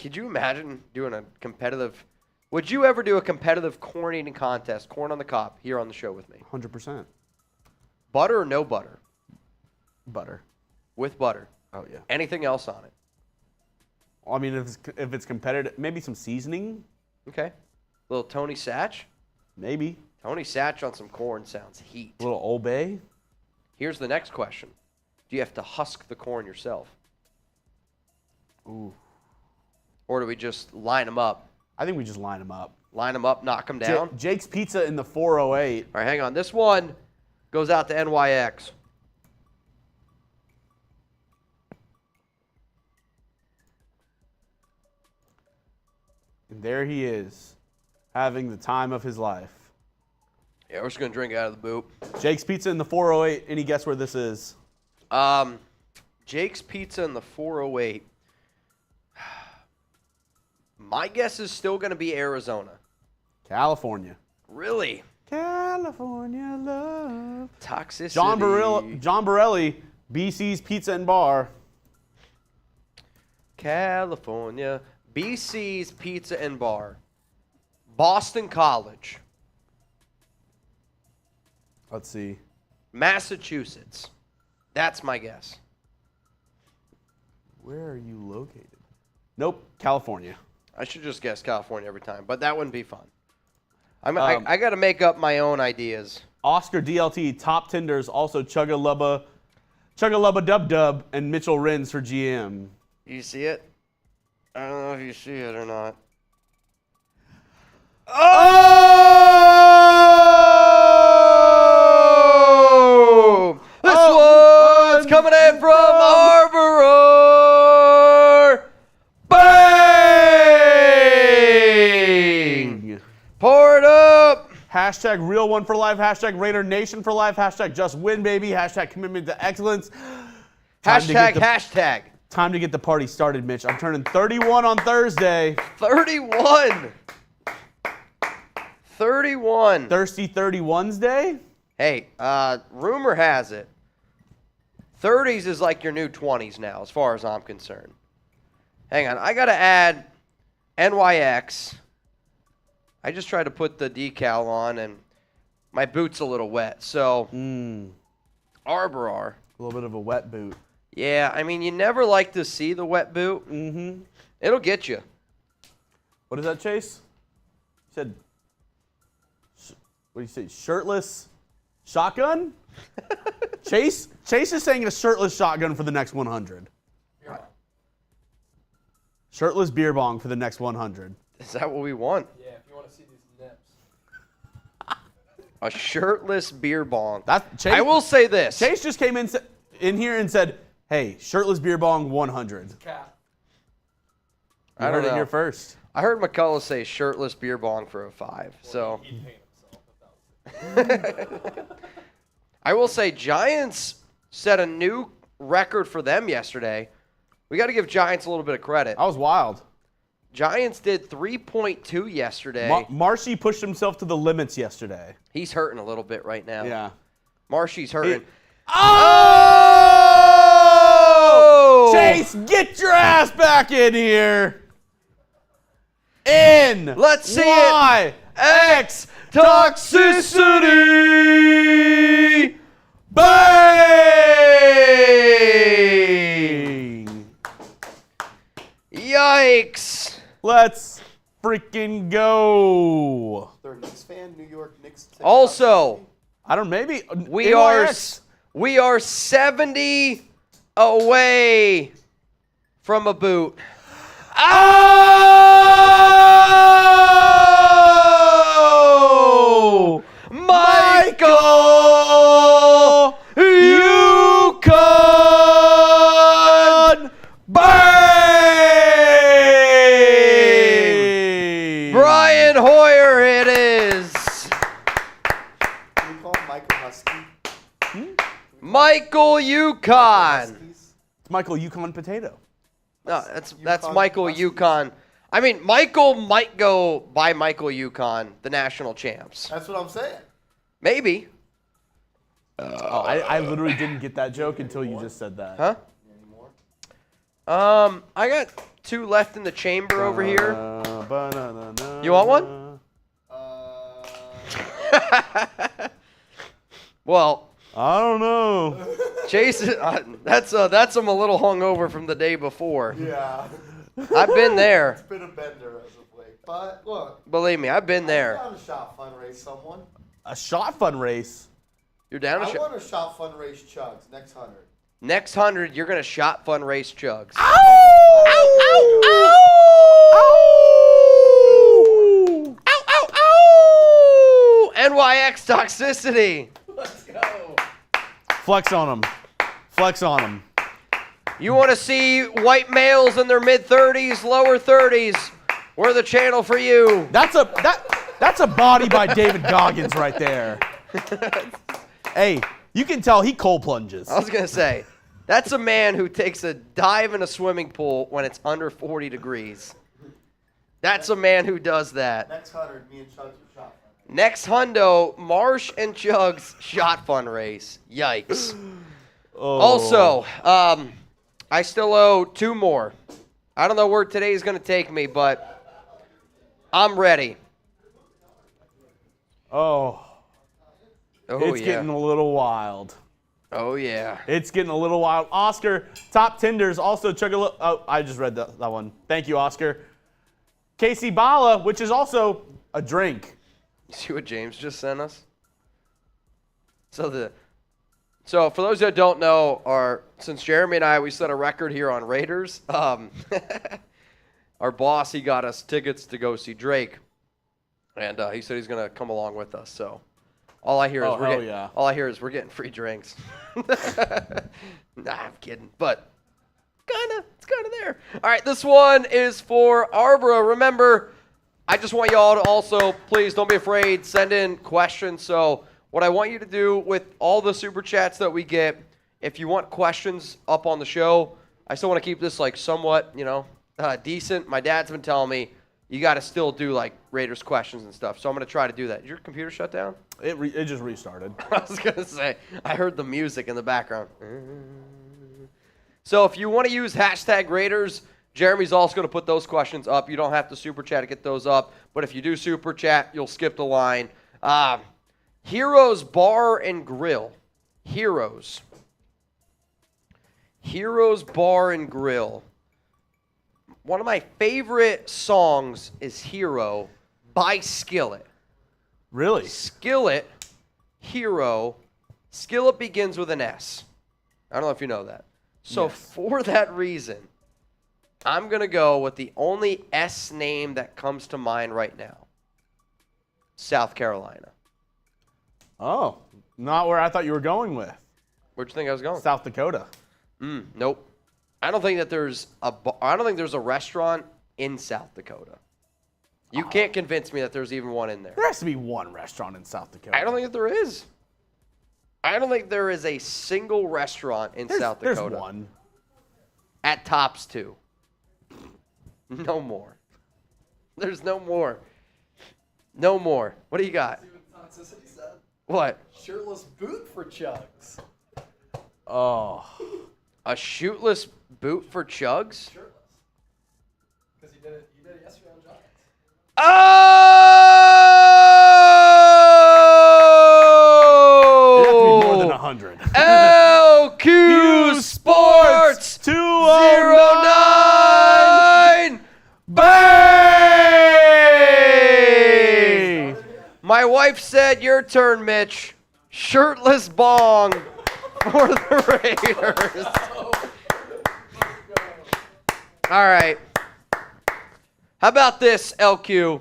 could you imagine doing a competitive? Would you ever do a competitive corn eating contest, corn on the cob, here on the show with me? 100%. Butter or no butter? Butter. With butter. Oh, yeah. Anything else on it? Well, I mean, if it's competitive, maybe some seasoning. Okay. Little Tony Satch? Maybe. Tony Satch on some corn sounds heat. A little Old Bay. Here's the next question. Do you have to husk the corn yourself? Ooh. Or do we just line them up? I think we just line them up. Line them up, knock them down? Jake's Pizza in the 408. All right, hang on. This one goes out to NYX. And there he is, having the time of his life. Yeah, we're just going to drink out of the boot. Jake's Pizza in the 408. Any guess where this is? Jake's Pizza in the 408. My guess is still going to be Arizona. California. Really? California love. Toxicity. John Borelli, BC's Pizza and Bar. California. BC's Pizza and Bar. Boston College. Let's see. Massachusetts. That's my guess. Where are you located? Nope, California. I should just guess California every time, but that wouldn't be fun. I got to make up my own ideas. Oscar DLT, Top Tenders, also Chugga Lubba Dub Dub, and Mitchell Renz for GM. You see it? I don't know if you see it or not. Oh! This one's coming in from Arbor. Bang! Pour it up. Hashtag Real One for Life. Hashtag Raider Nation for Life. Hashtag Just Win, baby. Hashtag Commitment to Excellence. Hashtag. Time to get the party started, Mitch. I'm turning 31 on Thursday. 31. 31. Thirsty 31's Day? Hey, rumor has it, 30s is like your new 20s now, as far as I'm concerned. Hang on, I got to add NYX. I just tried to put the decal on, and my boot's a little wet. So, Arbor. A little bit of a wet boot. Yeah, I mean, you never like to see the wet boot. Mm-hmm. It'll get you. What is that, Chase? You said, what do you say, shirtless shotgun? Chase is saying a shirtless shotgun for the next 100. Yeah. Shirtless beer bong for the next 100. Is that what we want? Yeah, if you want to see these nips. A shirtless beer bong. Chase, I will say this. Chase just came in here and said, hey, shirtless beer bong 100. Cap. You heard it here first. I heard McCullough say shirtless beer bong for a 5. So He'd hate himself if that was I will say Giants set a new record for them yesterday. We got to give Giants a little bit of credit. That was wild. Giants did 3.2 yesterday. Marshy pushed himself to the limits yesterday. He's hurting a little bit right now. Yeah. Marshy's hurting. Oh! Chase, get your ass back in here. Let's see it. X Toxicity. Bang! Yikes. Let's freaking go. They're a Knicks fan, New York Knicks. Also, I don't know, maybe. we are 70 away from a boot. Oh! Michael Yukon! Bang! Brian Hoyer it is. Can we call him Michael Husky? Michael Yukon. Huskies? It's Michael Yukon Potato. No, that's Yukon Michael Huskies. Yukon. I mean, Michael might go by Michael Yukon, the national champs. That's what I'm saying. Maybe. I literally didn't get that joke until you just said that. Huh? Anymore? I got 2 left in the chamber over here. You want one? Well, I don't know. Chase, that's him a little hungover from the day before. Yeah. I've been there. It's been a bender as of late. But look. Believe me, I've been I'm there. down to shop fun race someone. A shot fun race. You're down to I want to shop fun race Chugs next 100. Next 100, you're going to shot fun race Chugs. Ow! Ow! Ow! Ow! Ow, ow, ow! NYX toxicity. Let's go. Flex on him. Flex on him. You want to see white males in their mid-30s, lower 30s? We're the channel for you. That's a body by David Goggins right there. Hey, you can tell he cold plunges. I was going to say, that's a man who takes a dive in a swimming pool when it's under 40 degrees. That's a man who does that. Next 100, me and Chugs are shot. Next hundo, Marsh and Chugs shot fun race. Yikes. Oh. Also, I still owe 2 more. I don't know where today's going to take me, but I'm ready. Oh, it's yeah. getting a little wild. Oh, yeah. It's getting a little wild. Oscar, top tenders, also chug a little. Oh, I just read that one. Thank you, Oscar. Casey Bala, which is also a drink. See what James just sent us? So for those that don't know, since Jeremy and I, we set a record here on Raiders. Our boss, he got us tickets to go see Drake, and he said he's gonna come along with us. So all I hear is we're getting free drinks. Nah, I'm kidding, but it's kind of there. All right, this one is for Arbora. Remember, I just want y'all to also, please don't be afraid, send in questions. So what I want you to do with all the super chats that we get, if you want questions up on the show, I still want to keep this like somewhat, decent. My dad's been telling me you got to still do like Raiders questions and stuff. So I'm going to try to do that. Did your computer shut down? It just restarted. I was going to say, I heard the music in the background. So if you want to use hashtag Raiders, Jeremy's also going to put those questions up. You don't have to super chat to get those up. But if you do super chat, you'll skip the line. Heroes Bar and Grill. Heroes Bar and Grill. One of my favorite songs is Hero by Skillet. Really? Skillet, Hero. Skillet begins with an S. I don't know if you know that. So Yes. for that reason, I'm going to go with the only S name that comes to mind right now. South Carolina. Oh, not where I thought you were going with. Where'd you think I was going? South Dakota. Nope. I don't think that there's a restaurant in South Dakota. You can't convince me that there's even one in there. There has to be one restaurant in South Dakota. I don't think that there is. I don't think there is a single restaurant in South Dakota. There's one. At tops 2. No more. There's no more. No more. What do you got? See what toxicity said? What? Shirtless boot for Chugs. Oh. A shootless boot for Chugs? Shirtless. Because you did it yesterday on Giants. It'd have to be more than Oh! 100. LQ Sports 209. 09. Bang! My wife said, your turn, Mitch. Shirtless bong for the Raiders. All right. How about this, LQ?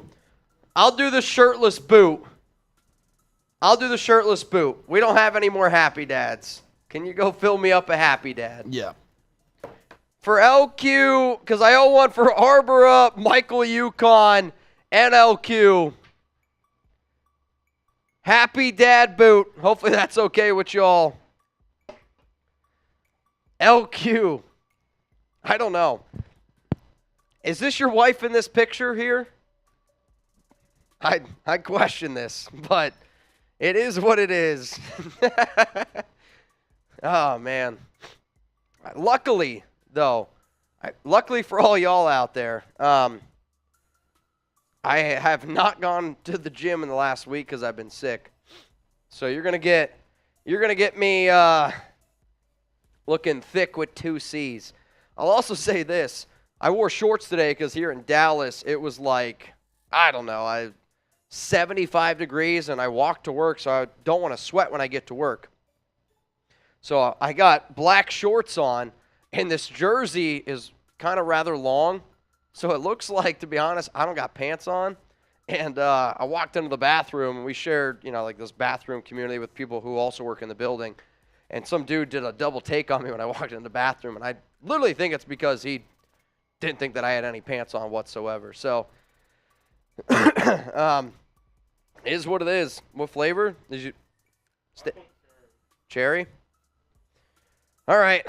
I'll do the shirtless boot. We don't have any more happy dads. Can you go fill me up a happy dad? Yeah. For LQ, because I owe one for Arbora, Michael Yukon, and LQ. Happy dad boot. Hopefully that's okay with y'all. LQ. I don't know. Is this your wife in this picture here? I question this, but it is what it is. Oh, man. Luckily, though, luckily for all y'all out there, I have not gone to the gym in the last week because I've been sick. So you're gonna get me looking thick with 2 C's. I'll also say this. I wore shorts today because here in Dallas, it was like, I don't know, 75 degrees, and I walked to work, so I don't want to sweat when I get to work. So I got black shorts on, and this jersey is kind of rather long. So it looks like, to be honest, I don't got pants on. And I walked into the bathroom, and we shared, like this bathroom community with people who also work in the building. And some dude did a double take on me when I walked into the bathroom, and I literally think it's because he didn't think that I had any pants on whatsoever. So it is what it is. What flavor? Did you cherry? All right.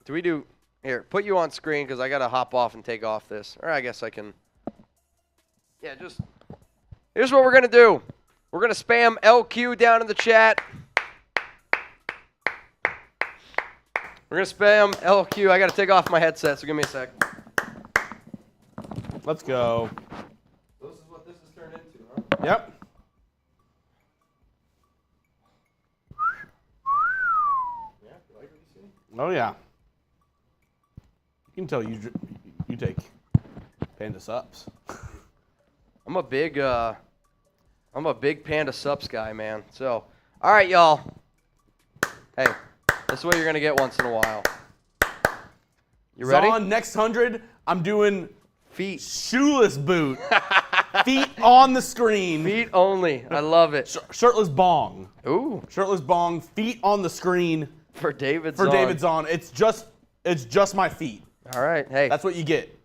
Do we do here? Put you on screen because I got to hop off and take off this. Or I guess I can. Yeah, just here's what we're going to do. We're going to spam LQ down in the chat. We're going to spam LQ. I got to take off my headset, so give me a sec. Let's go. This is what this has turned into, huh? Yep. Yeah, you like what you see? Oh, yeah. You can tell you take Panda Sups. I'm a big Panda Sups guy, man. So, all right, y'all. Hey, this is what you're gonna get once in a while. You ready? On next 100, I'm doing Feet. shoeless boot. Feet on the screen. Feet only. I love it. Shirtless bong. Ooh, Shirtless bong. Feet on the screen. for David's For on. David's on. It's just my feet. All right. Hey, That's what you get.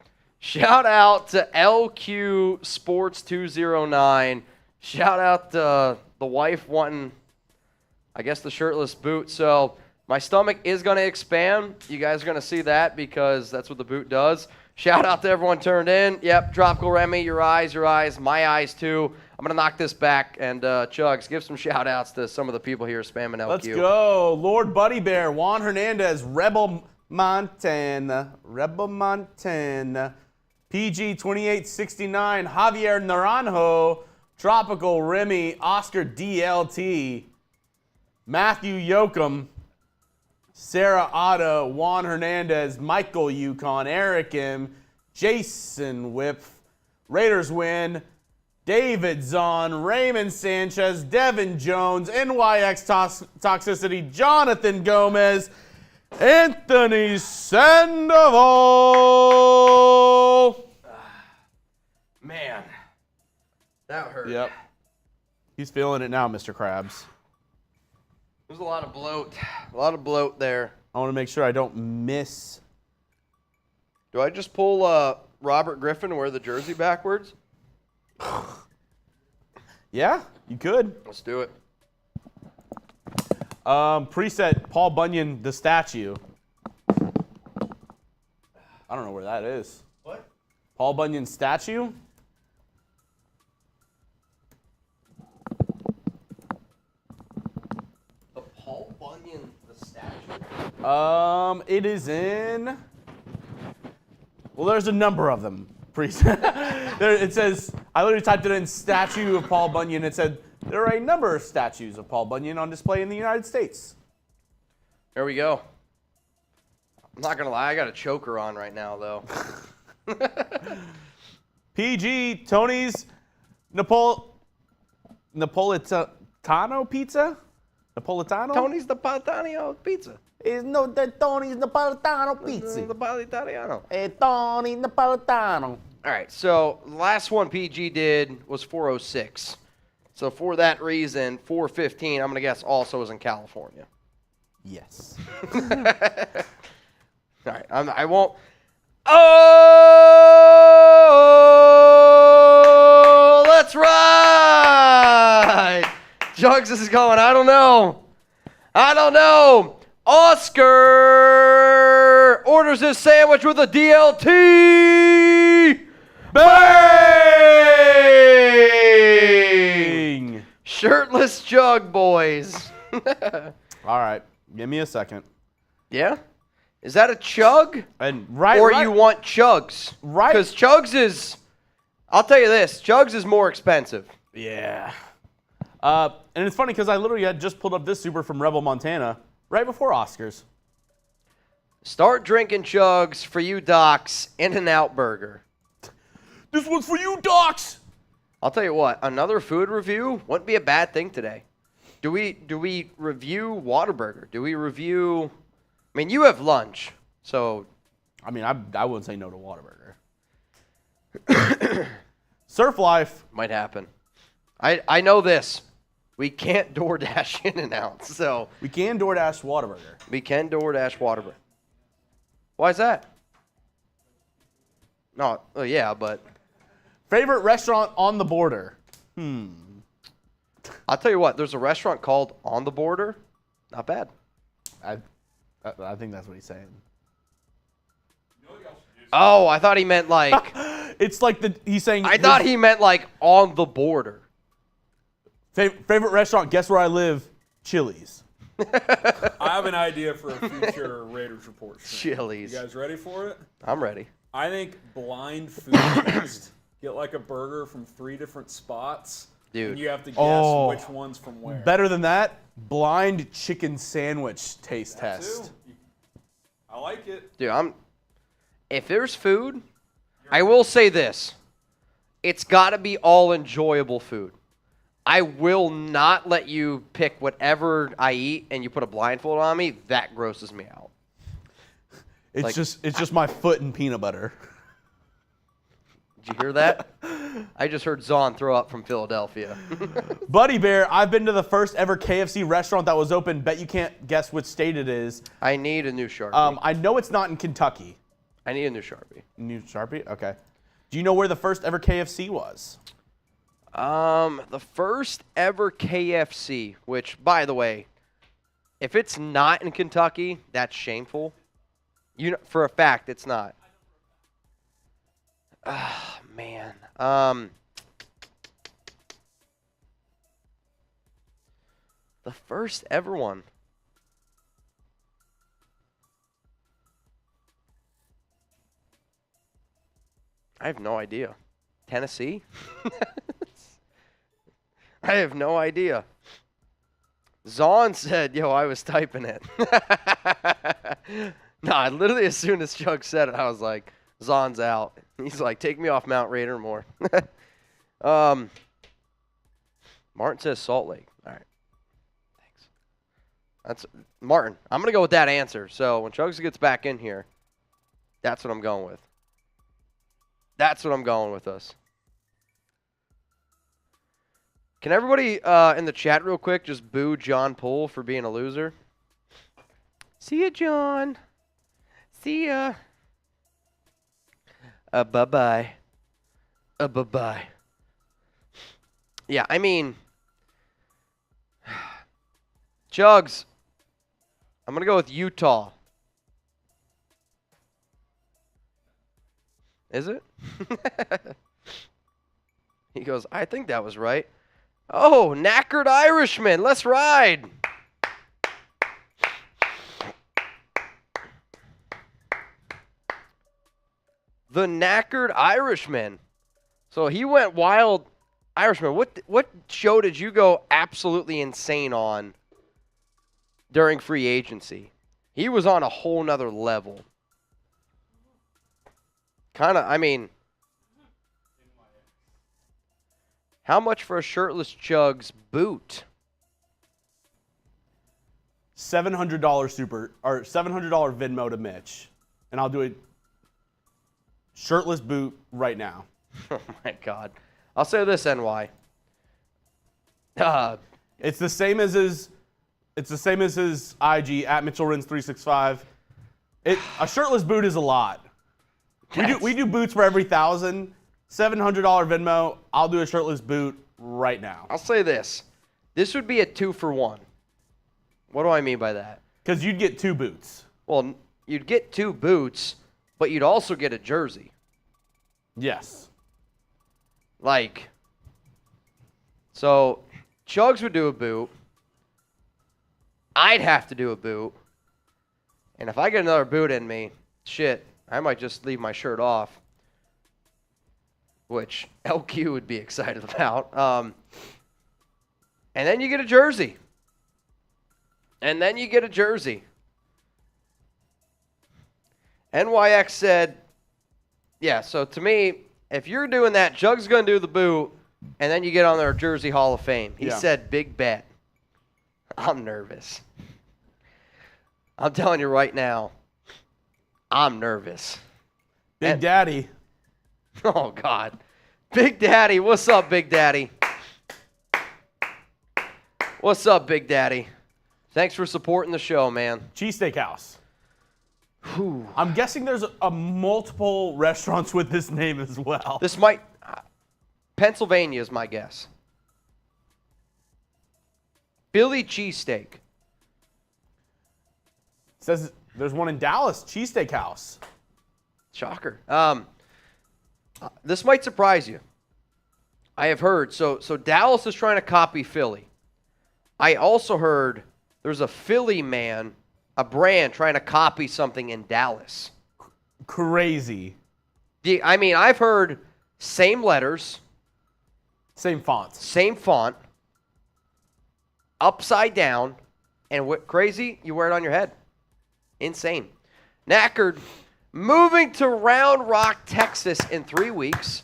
shout out to LQ Sports 209. Shout out to the wife wanting, I guess, the shirtless boot. So my stomach is going to expand. You guys are going to see that because that's what the boot does. Shout out to everyone turned in. Yep, Tropical Remy, your eyes, my eyes too. I'm going to knock this back. And Chugs, give some shout outs to some of the people here spamming LQ. Let's go. Lord Buddy Bear, Juan Hernandez, Rebel Montana, PG 2869, Javier Naranjo, Tropical Remy, Oscar DLT, Matthew Yoakum, Sarah Otto, Juan Hernandez, Michael Yukon, Eric M, Jason Whip, Raiders win, David Zahn, Raymond Sanchez, Devin Jones, NYX Toxicity, Jonathan Gomez, Anthony Sandoval. Man, that hurt. Yep. He's feeling it now, Mr. Krabs. There's a lot of bloat. A lot of bloat there. I want to make sure I don't miss. Do I just pull Robert Griffin and wear the jersey backwards? Yeah, you could. Let's do it. Preset Paul Bunyan, the statue. I don't know where that is. What? Paul Bunyan statue? The Paul Bunyan, the statue? It is in. Well, there's a number of them. Preset. There, it says, I literally typed it in statue of Paul Bunyan. It said, there are a number of statues of Paul Bunyan on display in the United States. There we go. I'm not going to lie, I got a choker on right now, though. PG, Tony's Napolitano pizza? Napolitano? Tony's Napolitano pizza. Is no the Tony's Napolitano pizza. Napolitano. Hey, Tony Napolitano. All right, so the last one PG did was 406. So for that reason, 415, I'm going to guess also is in California. Yes. All right, I won't. Oh, let's ride. Jugs is going, I don't know. Oscar orders his sandwich with a DLT. Bang! Shirtless Jug boys. All right, give me a second. Yeah? Is that a chug? And right, Or right, you want Chugs? Right. Because Chugs is, I'll tell you this, Chugs is more expensive. Yeah. And it's funny because I literally had just pulled up this super from Rebel Montana right before Oscars. Start drinking Chugs for you docs, In-N-Out Burger. This one's for you, docs. I'll tell you what, another food review wouldn't be a bad thing today. Do we review Whataburger? Do we review? I mean, you have lunch, so. I mean, I wouldn't say no to Whataburger. Surf Life might happen. I know this. We can't DoorDash In-N-Out, so. We can DoorDash Whataburger. We can DoorDash Whataburger. Why is that? No, yeah, but. Favorite restaurant on the border? I'll tell you what. There's a restaurant called On the Border. Not bad. I think that's what he's saying. Oh, I thought he meant like. It's like he's saying. I thought he meant like on the border. Favorite restaurant? Guess where I live? Chili's. I have an idea for a future Raiders report stream. Chili's. You guys ready for it? I'm ready. I think blind food test. Get like a burger from 3 different spots. Dude. And you have to guess which one's from where. Better than that, blind chicken sandwich taste That test. too. I like it. Dude, if there's food, I will say this. It's got to be all enjoyable food. I will not let you pick whatever I eat and you put a blindfold on me. That grosses me out. It's just my foot in peanut butter. Did you hear that? I just heard Zahn throw up from Philadelphia. Buddy Bear, I've been to the first ever KFC restaurant that was open. Bet you can't guess which state it is. I need a new Sharpie. I know it's not in Kentucky. I need a new Sharpie. New Sharpie? Okay. Do you know where the first ever KFC was? The first ever KFC, which, by the way, if it's not in Kentucky, that's shameful. You know, for a fact, it's not. Ah, man. The first ever one. I have no idea. Tennessee? I have no idea. Zahn said, yo, I was typing it. No, literally as soon as Chuck said it, I was like, Zahn's out. He's like, take me off Mount Raider more. Martin says Salt Lake. All right. Thanks. That's Martin. I'm going to go with that answer. So when Chugs gets back in here, that's what I'm going with. That's what I'm going with us. Can everybody in the chat real quick just boo John Poole for being a loser? See ya, John. See ya. Bye-bye. Bye-bye. Yeah, I mean, Chugs, I'm going to go with Utah. Is it? He goes, I think that was right. Oh, knackered Irishman. Let's ride. The knackered Irishman. So he went wild. Irishman, what show did you go absolutely insane on during free agency? He was on a whole nother level. Kind of, I mean, how much for a shirtless Chugs boot? $700 super or $700 Venmo to Mitch, and I'll do a shirtless boot right now. Oh my God! I'll say this, NY. It's the same as his. It's the same as his IG at Mitchell Renz 365. A shirtless boot is a lot. We do boots for every 1,000. $700 Venmo. I'll do a shirtless boot right now. I'll say this. This would be a 2-for-1. What do I mean by that? Because you'd get 2 boots. Well, you'd get 2 boots, but you'd also get a jersey. Yes. Like, so Chugs would do a boot. I'd have to do a boot. And if I get another boot in me, shit, I might just leave my shirt off, which LQ would be excited about. And then you get a jersey. NYX said, yeah, so to me, if you're doing that, Jug's going to do the boot, and then you get on their Jersey Hall of Fame. He said big bet. I'm nervous. I'm telling you right now, I'm nervous. Big Daddy. Oh, God. Big Daddy. What's up, Big Daddy? What's up, Big Daddy? Thanks for supporting the show, man. Cheesesteak House. Whew. I'm guessing there's a multiple restaurants with this name as well. This might... Pennsylvania is my guess. Philly cheesesteak. Says there's one in Dallas, Cheesesteak House. Shocker. This might surprise you. I have heard. So Dallas is trying to copy Philly. I also heard there's a Philly man, a brand, trying to copy something in Dallas. Crazy. I mean, I've heard same letters, Same fonts. same font, upside down, and what crazy? You wear it on your head. Insane. Knackered, moving to Round Rock, Texas in 3 weeks.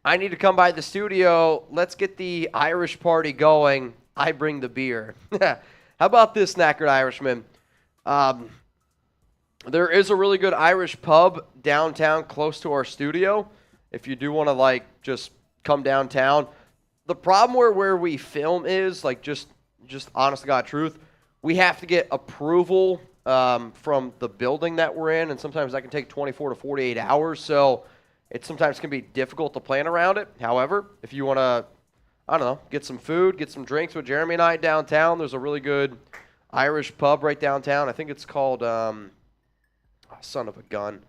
I need to come by the studio. Let's get the Irish party going. I bring the beer. How about this, Knackered Irishman? There is a really good Irish pub downtown close to our studio. If you do want to, just come downtown. The problem where we film is, just honest to God truth, we have to get approval from the building that we're in, and sometimes that can take 24 to 48 hours, so it sometimes can be difficult to plan around it. However, if you want to, I don't know, get some food, get some drinks with Jeremy and I downtown, there's a really good Irish pub right downtown. I think it's called, Son of a Gun.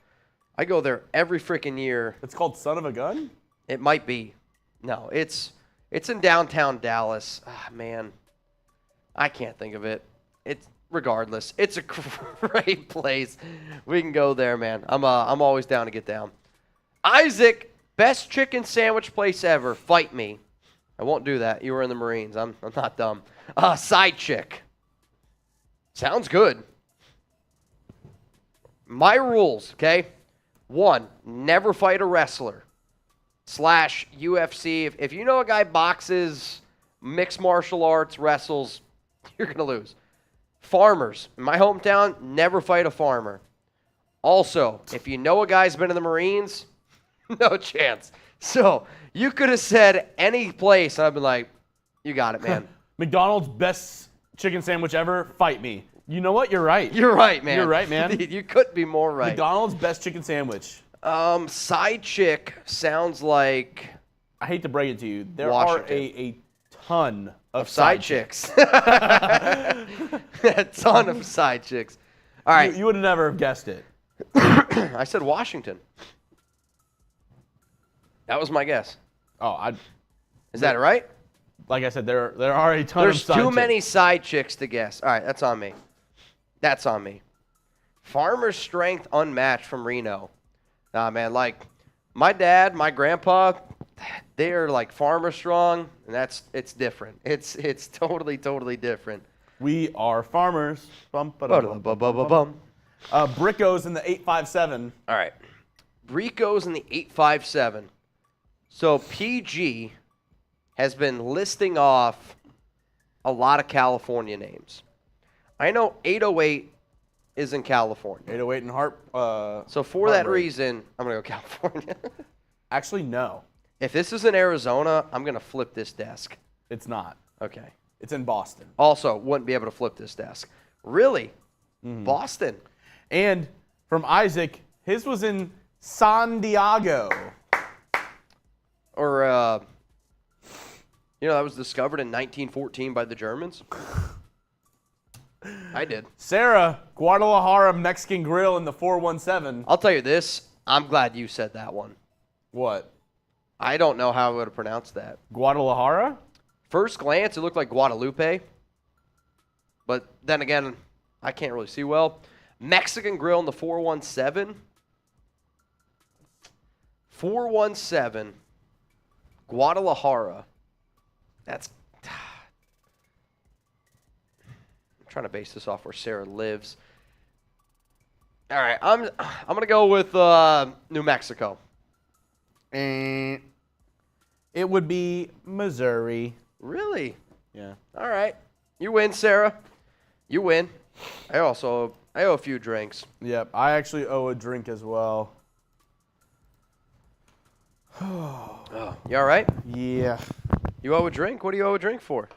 I go there every freaking year. It's called Son of a Gun? It might be. No, it's in downtown Dallas. Ah, man. I can't think of it. Regardless, it's a great place. We can go there, man. I'm always down to get down. Isaac, best chicken sandwich place ever. Fight me. I won't do that. You were in the Marines. I'm not dumb. Side chick. Sounds good. My rules, okay? 1, never fight a wrestler. / UFC. If you know a guy boxes, mixed martial arts, wrestles, you're going to lose. Farmers. In my hometown, never fight a farmer. Also, if you know a guy's been in the Marines, no chance. So, you could have said any place, and I've been like, you got it, man. McDonald's best chicken sandwich ever, fight me. You know what? You're right. You're right, man. You're right, man. You couldn't be more right. McDonald's best chicken sandwich. Side chick sounds like I hate to break it to you. There Washington. are a ton of side chicks. A ton of side chicks. All right. You would have never have guessed it. I said Washington. That was my guess. Oh, Is that right? like I said, there are a ton There's of side too chicks. many side chicks to guess. All right, that's on me. That's on me. Farmer's strength unmatched from Reno. Nah, man, my dad, my grandpa, they are farmer strong, and it's different. It's totally different. We are farmers. Bum, Bum. Brickos in the 857. All right. Rico's in the 857. So PG has been listing off a lot of California names. I know 808 is in California. 808 and Heart. So for that Heartbreak. reason, I'm going to go California. Actually, no. If this is in Arizona, I'm going to flip this desk. It's not. Okay. It's in Boston. Also, wouldn't be able to flip this desk. Really? Boston. And from Isaac, his was in San Diego. Or, that was discovered in 1914 by the Germans. I did. Sarah, Guadalajara Mexican Grill in the 417. I'll tell you this. I'm glad you said that one. What? I don't know how I would have pronounced that. Guadalajara? First glance, it looked like Guadalupe. But then again, I can't really see well. Mexican Grill in the 417. 417. Guadalajara. That's... I'm trying to base this off where Sarah lives. All right, I'm going to go with New Mexico. It would be Missouri. Really? Yeah. All right. You win, Sarah. You win. I owe a few drinks. Yep, I actually owe a drink as well. Oh, you all right? Yeah. You owe a drink? What do you owe a drink for?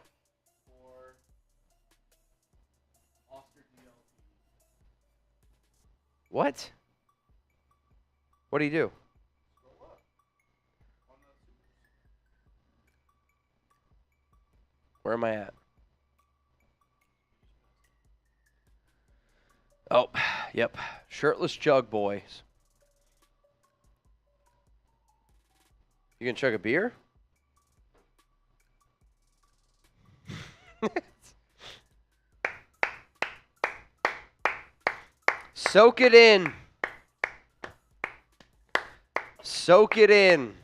What? What do you do? Where am I at? Oh, yep. Shirtless Jug Boys. You gonna chug a beer? Soak it in. Soak it in.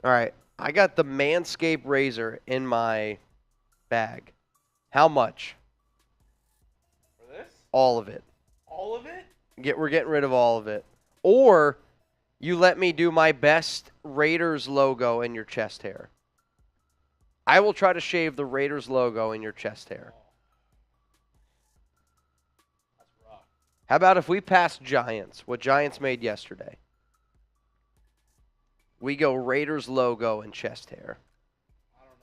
All right. I got the Manscaped razor in my bag. How much? For this? All of it. All of it? We're getting rid of all of it. Or you let me do my best Raiders logo in your chest hair. I will try to shave the Raiders logo in your chest hair. That's rough. How about if we pass Giants, what Giants made yesterday? We go Raiders logo and chest hair. I don't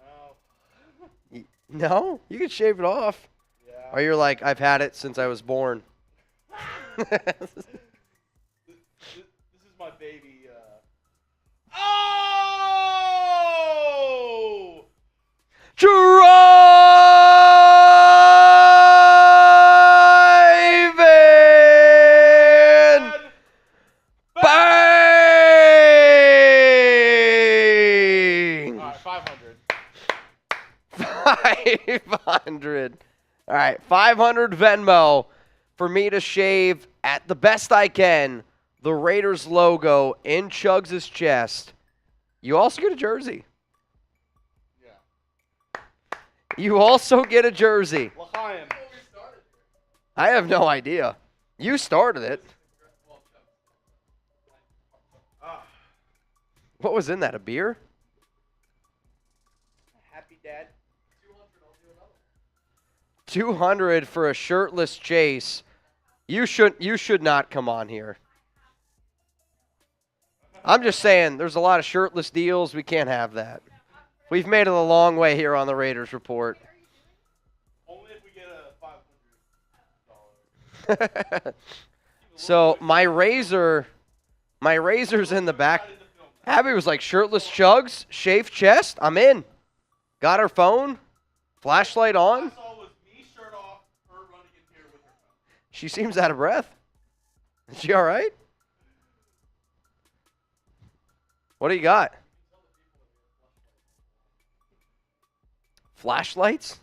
know. No? You can shave it off. Yeah. Or you're like, I've had it since I was born. This is my baby. Oh! Driving! Bang! All right, 500. 500. All right, 500 Venmo for me to shave at the best I can the Raiders logo in Chugs' chest. You also get a jersey. Yeah. You also get a jersey. L'chaim. I have no idea. You started it. What was in that, a beer? Happy dad. 200 for a shirtless Chase. You should not come on here. I'm just saying, there's a lot of shirtless deals. We can't have that. We've made it a long way here on the Raiders Report. Only if we get a $500. So my razor's in the back. Abby was like, shirtless Chugs, shaved chest, I'm in. Got her phone, flashlight on. She seems out of breath. Is she all right? What do you got? Flashlights?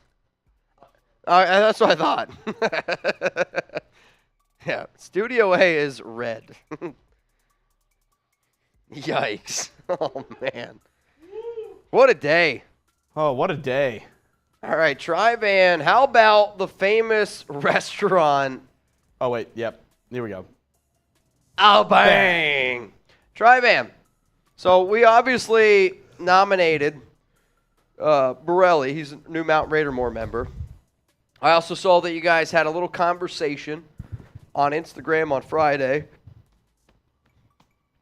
That's what I thought. Yeah, Studio A is red. Yikes. Oh, man. What a day. Oh, what a day. All right, Tri-Van, how about the famous restaurant? Oh, wait. Yep. Here we go. Oh, bang. Tri-Van. So we obviously nominated Borelli. He's a new Mount Raidermore member. I also saw that you guys had a little conversation on Instagram on Friday.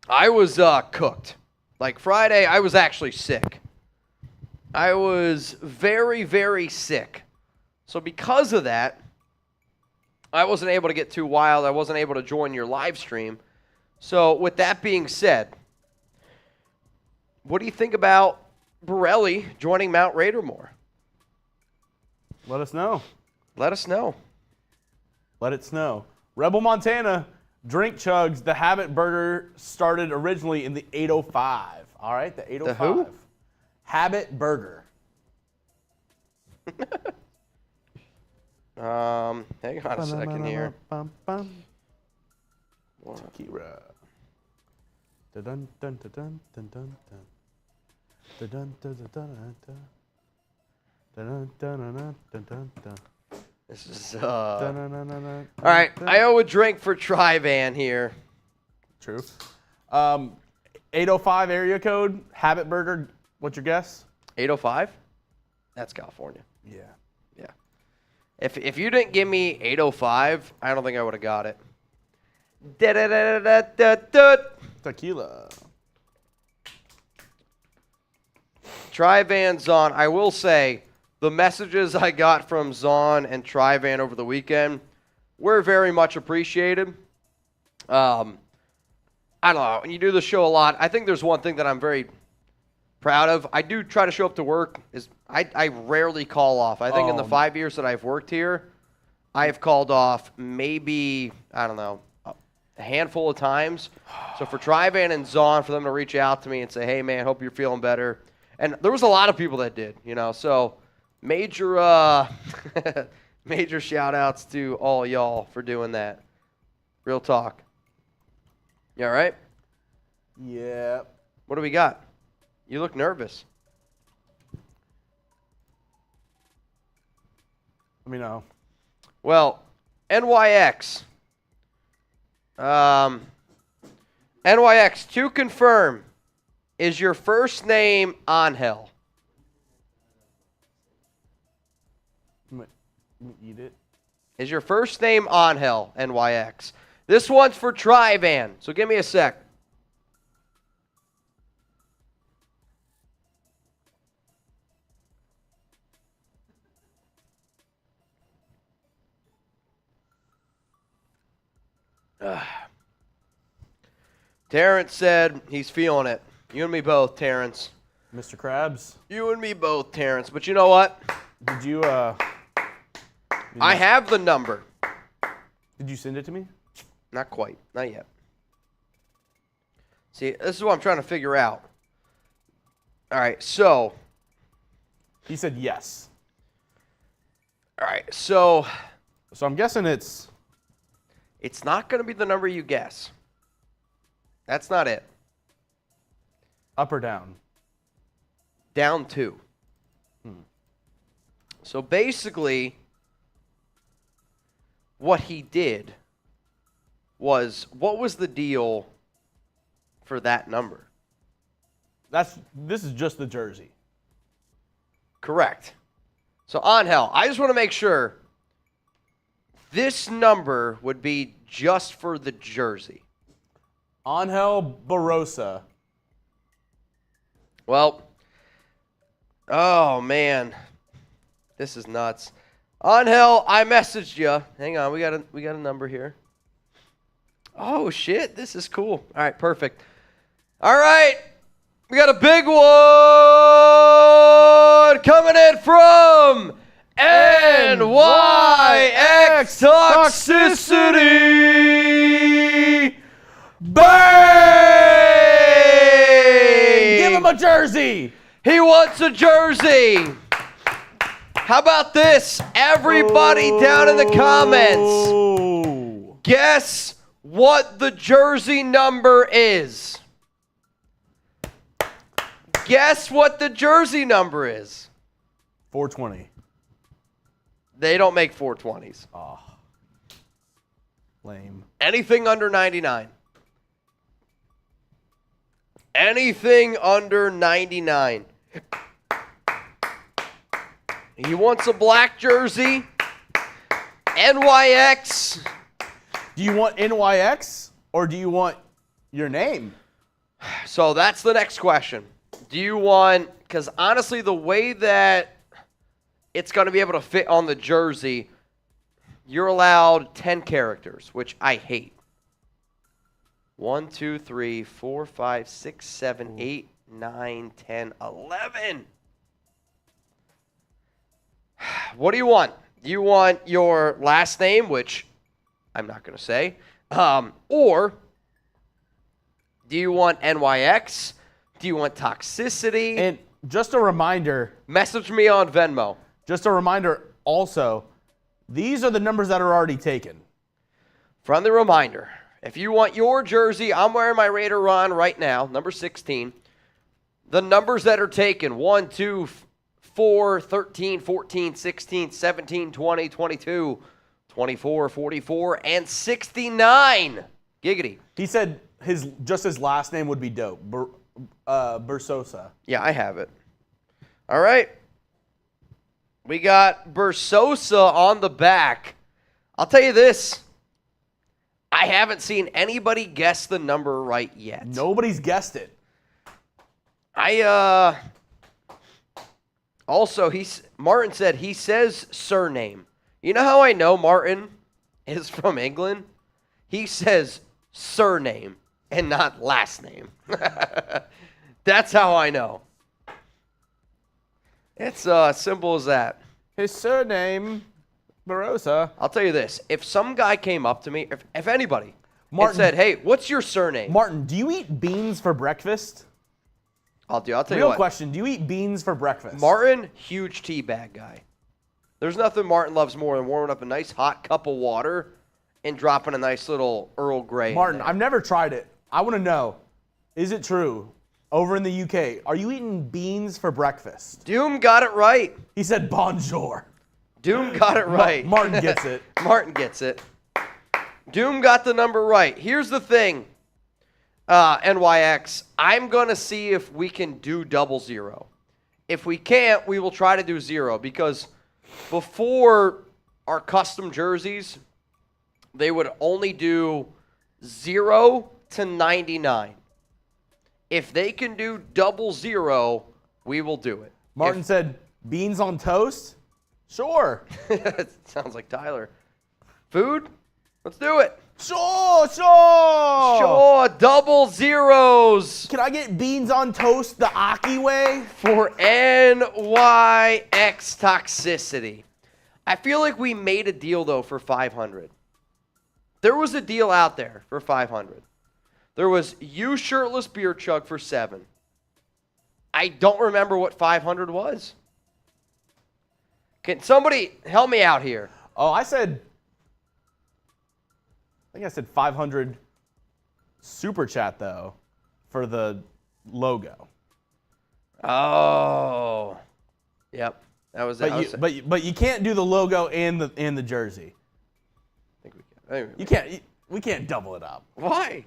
I was cooked. Like Friday, I was actually sick. I was very, very sick. So because of that, I wasn't able to get too wild. I wasn't able to join your live stream. So with that being said, what do you think about Borelli joining Mount Raidermore? Let us know. Let us know. Let it snow. Rebel Montana, Drink Chugs, the Habit Burger started originally in the 805. All right, the 805. The who? Habit Burger. Hang on a second here. Tequila. Dun dun dun dun dun dun dun. Dun dun dun dun dun. Dun dun dun dun dun dun. This is all right, I owe a drink for Tri-Van here. True. 805 area code, Habit Burger. What's your guess? 805? That's California. Yeah. Yeah. If you didn't give me 805, I don't think I would have got it. Da-da-da-da-da-da. Tequila. Trivan Zahn. I will say, the messages I got from Zahn and Trivan over the weekend were very much appreciated. I don't know. When you do the show a lot, I think there's one thing that I'm very proud of. I do try to show up to work. I rarely call off. I think in the 5 years that I've worked here, I've called off maybe, I don't know, a handful of times. So for Trivan and Zahn, for them to reach out to me and say, hey, man, hope you're feeling better. And there was a lot of people that did, so major major shout-outs to all y'all for doing that. Real talk. You all right? Yeah. What do we got? You look nervous. Let me know. Well, NYX. NYX, to confirm, is your first name Angel? Eat it. Is your first name Angel, NYX? This one's for Trivan, so give me a sec. Terrence said he's feeling it. You and me both, Terrence. Mr. Krabs. You and me both, Terrence. But you know what? Did you I have the number. Did you send it to me? Not quite. Not yet. See, this is what I'm trying to figure out. All right, so. He said yes. All right, so. So I'm guessing it's not going to be the number you guess. That's not it. up or down. Down 2. So basically, what he did was, what was the deal for that number? This is just the jersey. Correct. So Angel, I just want to make sure this number would be just for the jersey. Angel Barossa. Well, oh man, this is nuts. Angel, I messaged you. Hang on, we got a number here. Oh shit, this is cool. All right, perfect. All right, we got a big one coming in from NYX Toxicity. Bang! Give him a jersey. He wants a jersey. How about this? Everybody down in the comments, guess what the jersey number is. Guess what the jersey number is. 420. They don't make 420s. Oh. Lame. Anything under 99. Anything under 99. He wants a black jersey. NYX. Do you want NYX or do you want your name? So that's the next question. Do you want, because honestly, the way that it's going to be able to fit on the jersey, you're allowed 10 characters, which I hate. 1, 2, 3, 4, 5, 6, 7, 8, 9, 10, 11. What do you want? You want your last name, which I'm not going to say, or do you want NYX? Do you want Toxicity? And just a reminder. Message me on Venmo. Just a reminder also, these are the numbers that are already taken. Friendly reminder. If you want your jersey, I'm wearing my Raider Ron right now, number 16. The numbers that are taken, 1, 2, 4, 13, 14, 16, 17, 20, 22, 24, 44, and 69. Giggity. He said his last name would be dope. Bursosa. Yeah, I have it. All right. We got Bursosa on the back. I'll tell you this. I haven't seen anybody guess the number right yet. Nobody's guessed it. Also, Martin said he says surname. You know how I know Martin is from England? He says surname and not last name. That's how I know. It's simple as that. His surname, Barossa. I'll tell you this. If some guy came up to me, if anybody, Martin, and said, hey, what's your surname? Martin, do you eat beans for breakfast? I'll tell you Real what. question. Do you eat beans for breakfast? Martin, huge tea bag guy. There's nothing Martin loves more than warming up a nice hot cup of water and dropping a nice little Earl Grey. Martin, I've never tried it. I want to know, is it true? Over in the UK, are you eating beans for breakfast? Doom got it right. He said bonjour. Doom got it right. Martin gets it. Martin gets it. Doom got the number right. Here's the thing, NYX. I'm going to see if we can do 00. If we can't, we will try to do 0 because before our custom jerseys, they would only do 0 to 99. If they can do 00, we will do it. Martin said, beans on toast? Sure. Sounds like Tyler. Food? Let's do it. Sure. Sure, 00s. Can I get beans on toast the Aki way? For NYX Toxicity. I feel like we made a deal, though, for 500. There was a deal out there for 500. There was You Shirtless Beer Chug for 7. I don't remember what 500 was. Can somebody help me out here? Oh, I think I said 500 super chat, though, for the logo. Oh. Yep. That was it. But you can't do the logo and the jersey. I think we can. Anyway. You can't. We can't double it up. Why?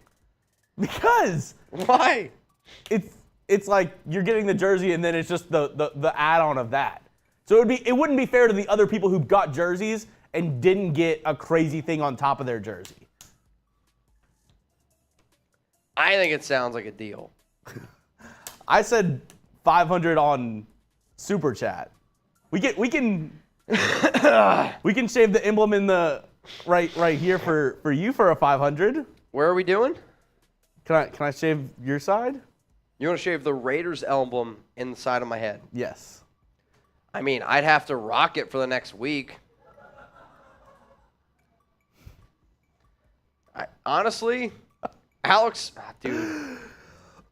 Because Why? it's like you're getting the jersey and then it's just the add-on of that. So it wouldn't be fair to the other people who got jerseys and didn't get a crazy thing on top of their jersey. I think it sounds like a deal. I said 500 on super chat. We can shave the emblem in the right here for you for a 500. Where are we doing? Can I shave your side? You want to shave the Raiders emblem in the side of my head? Yes. I mean, I'd have to rock it for the next week. Honestly, Alex, dude,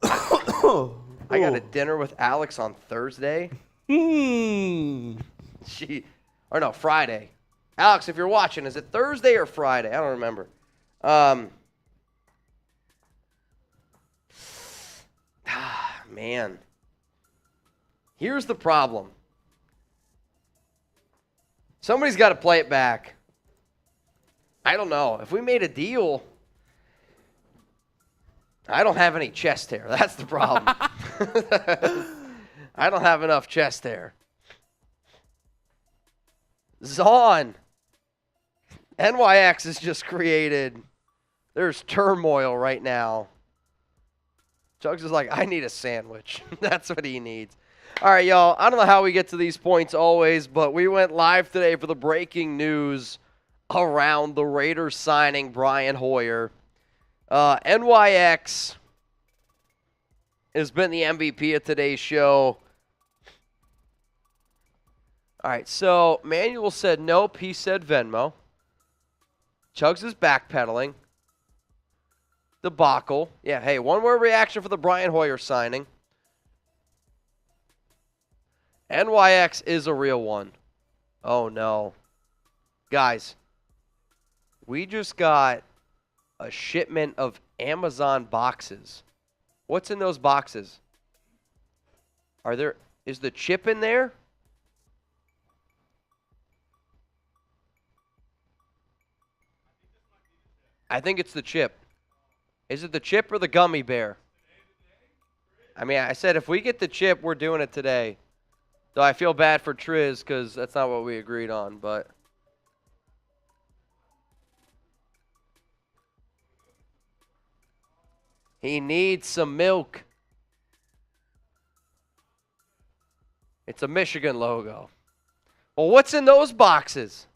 I got a dinner with Alex on Thursday. Friday. Alex, if you're watching, is it Thursday or Friday? I don't remember. Man. Here's the problem. Somebody's got to play it back. I don't know. If we made a deal, I don't have any chest hair. That's the problem. I don't have enough chest hair. Zahn. NYX has just created. There's turmoil right now. Chugs is like, I need a sandwich. That's what he needs. All right, y'all. I don't know how we get to these points always, but we went live today for the breaking news around the Raiders signing Brian Hoyer. NYX has been the MVP of today's show. All right, so Manuel said nope. He said Venmo. Chugs is backpedaling. Debacle. Yeah, hey, one more reaction for the Brian Hoyer signing. NYX is a real one. Oh, no. Guys, we just got a shipment of Amazon boxes. What's in those boxes? Is the chip in there? I think it's the chip. Is it the chip or the gummy bear? I mean, I said if we get the chip, we're doing it today. Though I feel bad for Prez because that's not what we agreed on, but. He needs some milk. It's a Michigan logo. Well, what's in those boxes?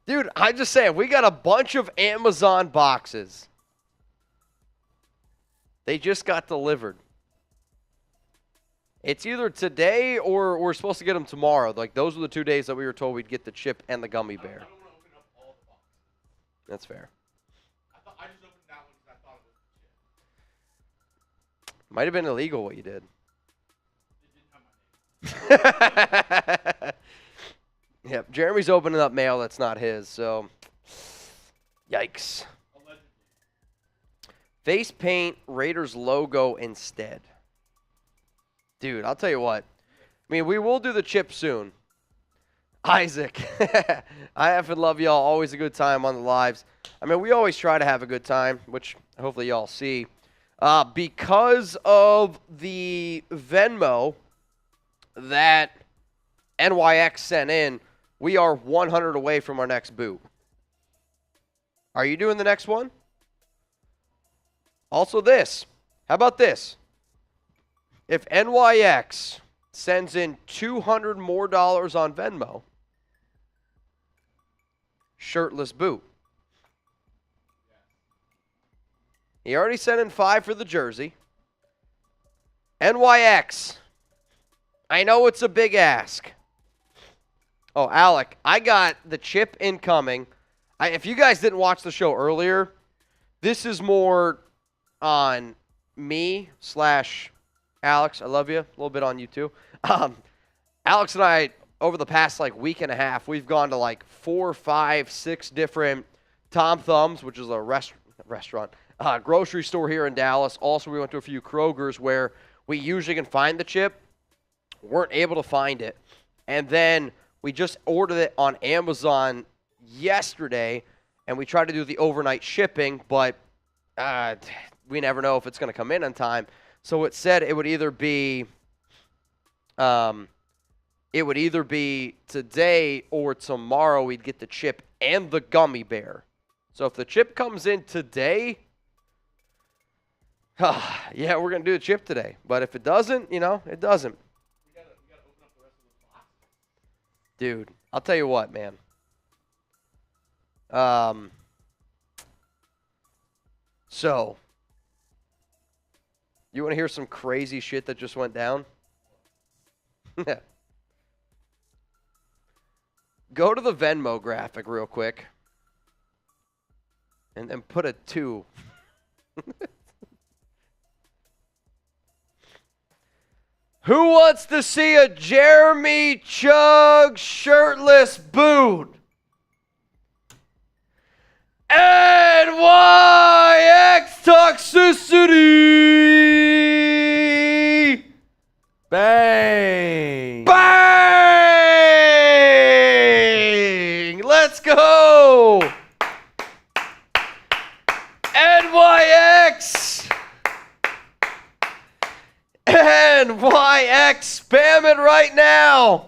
Dude, I just saying, we got a bunch of Amazon boxes. They just got delivered. It's either today or we're supposed to get them tomorrow. Like, those were the 2 days that we were told we'd get the chip and the gummy bear. I don't want to open up all the boxes. That's fair. I just opened that one because I thought it was the chip. Might have been illegal what you did. It didn't have my name. Yep, Jeremy's opening up mail that's not his, so yikes. Allegedly. Face paint Raiders logo instead. Dude, I'll tell you what. I mean, we will do the chip soon. Isaac, I effing love y'all. Always a good time on the lives. I mean, we always try to have a good time, which hopefully y'all see. Because of the Venmo that NYX sent in, we are 100 away from our next boot. Are you doing the next one? Also this. How about this? If NYX sends in $200 more on Venmo, shirtless boot. He already sent in 5 for the jersey. NYX. I know it's a big ask. Oh, Alec, I got the chip incoming. If you guys didn't watch the show earlier, this is more on me / Alex. I love you. A little bit on you too. Alex and I, over the past week and a half, we've gone to 4, 5, 6 different Tom Thumbs, which is a restaurant, grocery store here in Dallas. Also, we went to a few Kroger's where we usually can find the chip. Weren't able to find it. And then we just ordered it on Amazon yesterday, and we tried to do the overnight shipping, but we never know if it's going to come in on time. So it said it would either be today or tomorrow we'd get the chip and the gummy bear. So if the chip comes in today, yeah, we're going to do the chip today. But if it doesn't, it doesn't. We gotta open up the rest of those boxes. Dude, I'll tell you what, man. So, you want to hear some crazy shit that just went down? Go to the Venmo graphic real quick. And then put a 2. Who wants to see a Jeremy Chug shirtless boot? NYX Toxicity! Bang! Bang! Let's go! NYX! NYX! Spam it right now!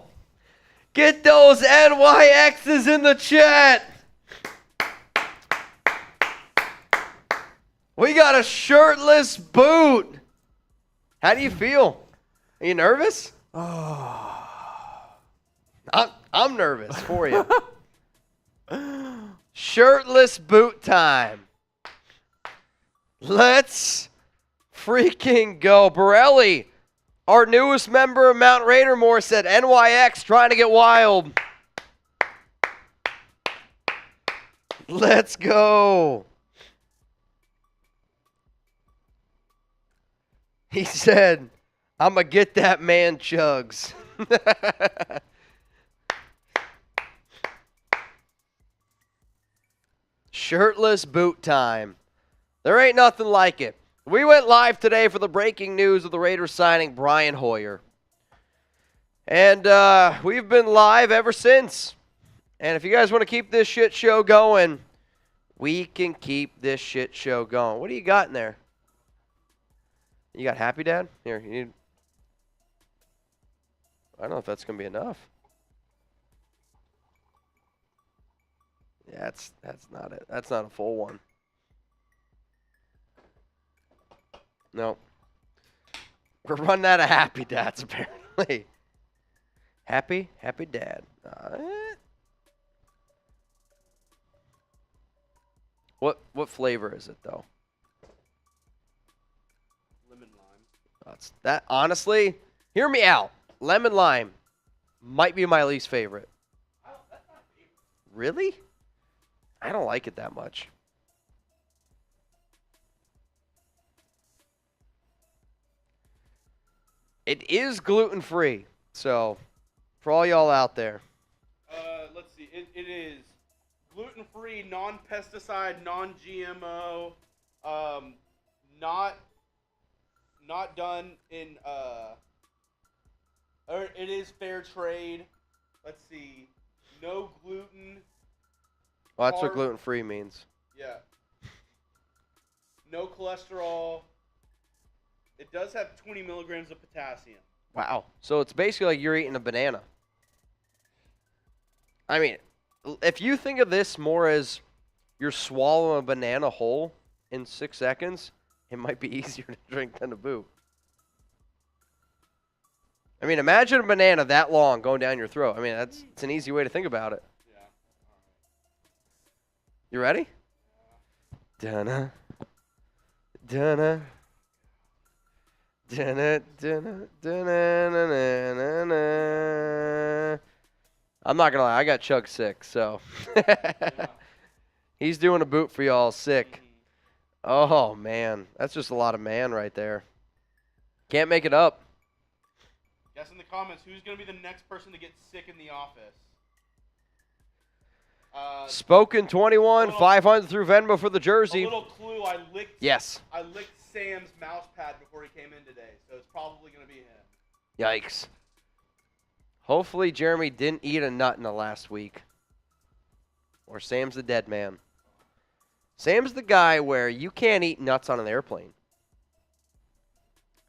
Get those NYXs in the chat! We got a shirtless boot. How do you feel? Are you nervous? I'm nervous for you. Shirtless boot time. Let's freaking go. Borelli, our newest member of Mount Raidermore, said NYX trying to get wild. Let's go. He said, I'm going to get that man Chugs. Shirtless boot time. There ain't nothing like it. We went live today for the breaking news of the Raiders signing Brian Hoyer. And we've been live ever since. And if you guys want to keep this shit show going, we can keep this shit show going. What do you got in there? You got Happy Dad? Here, you need... I don't know if that's going to be enough. Yeah, that's not it. That's not a full one. No. We're running out of Happy Dads, apparently. Happy Dad. What flavor is it, though? Lemon lime. That's that. Honestly, hear me out. Lemon lime might be my least favorite. Really? I don't like it that much. It is gluten-free, so for all y'all out there. Let's see. It is gluten-free, non-pesticide, non-GMO, not done in or it is fair trade. Let's see. No gluten. Well, that's what Carb. gluten-free means. Yeah. No cholesterol. It does have 20 milligrams of potassium. Wow. So it's basically like you're eating a banana. I mean, if you think of this more as you're swallowing a banana whole in 6 seconds, it might be easier to drink than a boot. I mean, imagine a banana that long going down your throat. I mean, it's an easy way to think about it. Yeah. All You ready? Dunna. Dunna. Dunna, dunna, dunna, na, na, na, na. I'm not gonna lie, I got Chug sick, so he's doing a boot for y'all sick. Oh man, that's just a lot of man right there. Can't make it up. Guess in the comments who's going to be the next person to get sick in the office. Spoken 21, 500 through Venmo for the A jersey. little clue, I licked Sam's mouse pad before he came in today, so it's probably going to be him. Yikes. Hopefully Jeremy didn't eat a nut in the last week. Or Sam's the dead man. Sam's the guy where you can't eat nuts on an airplane.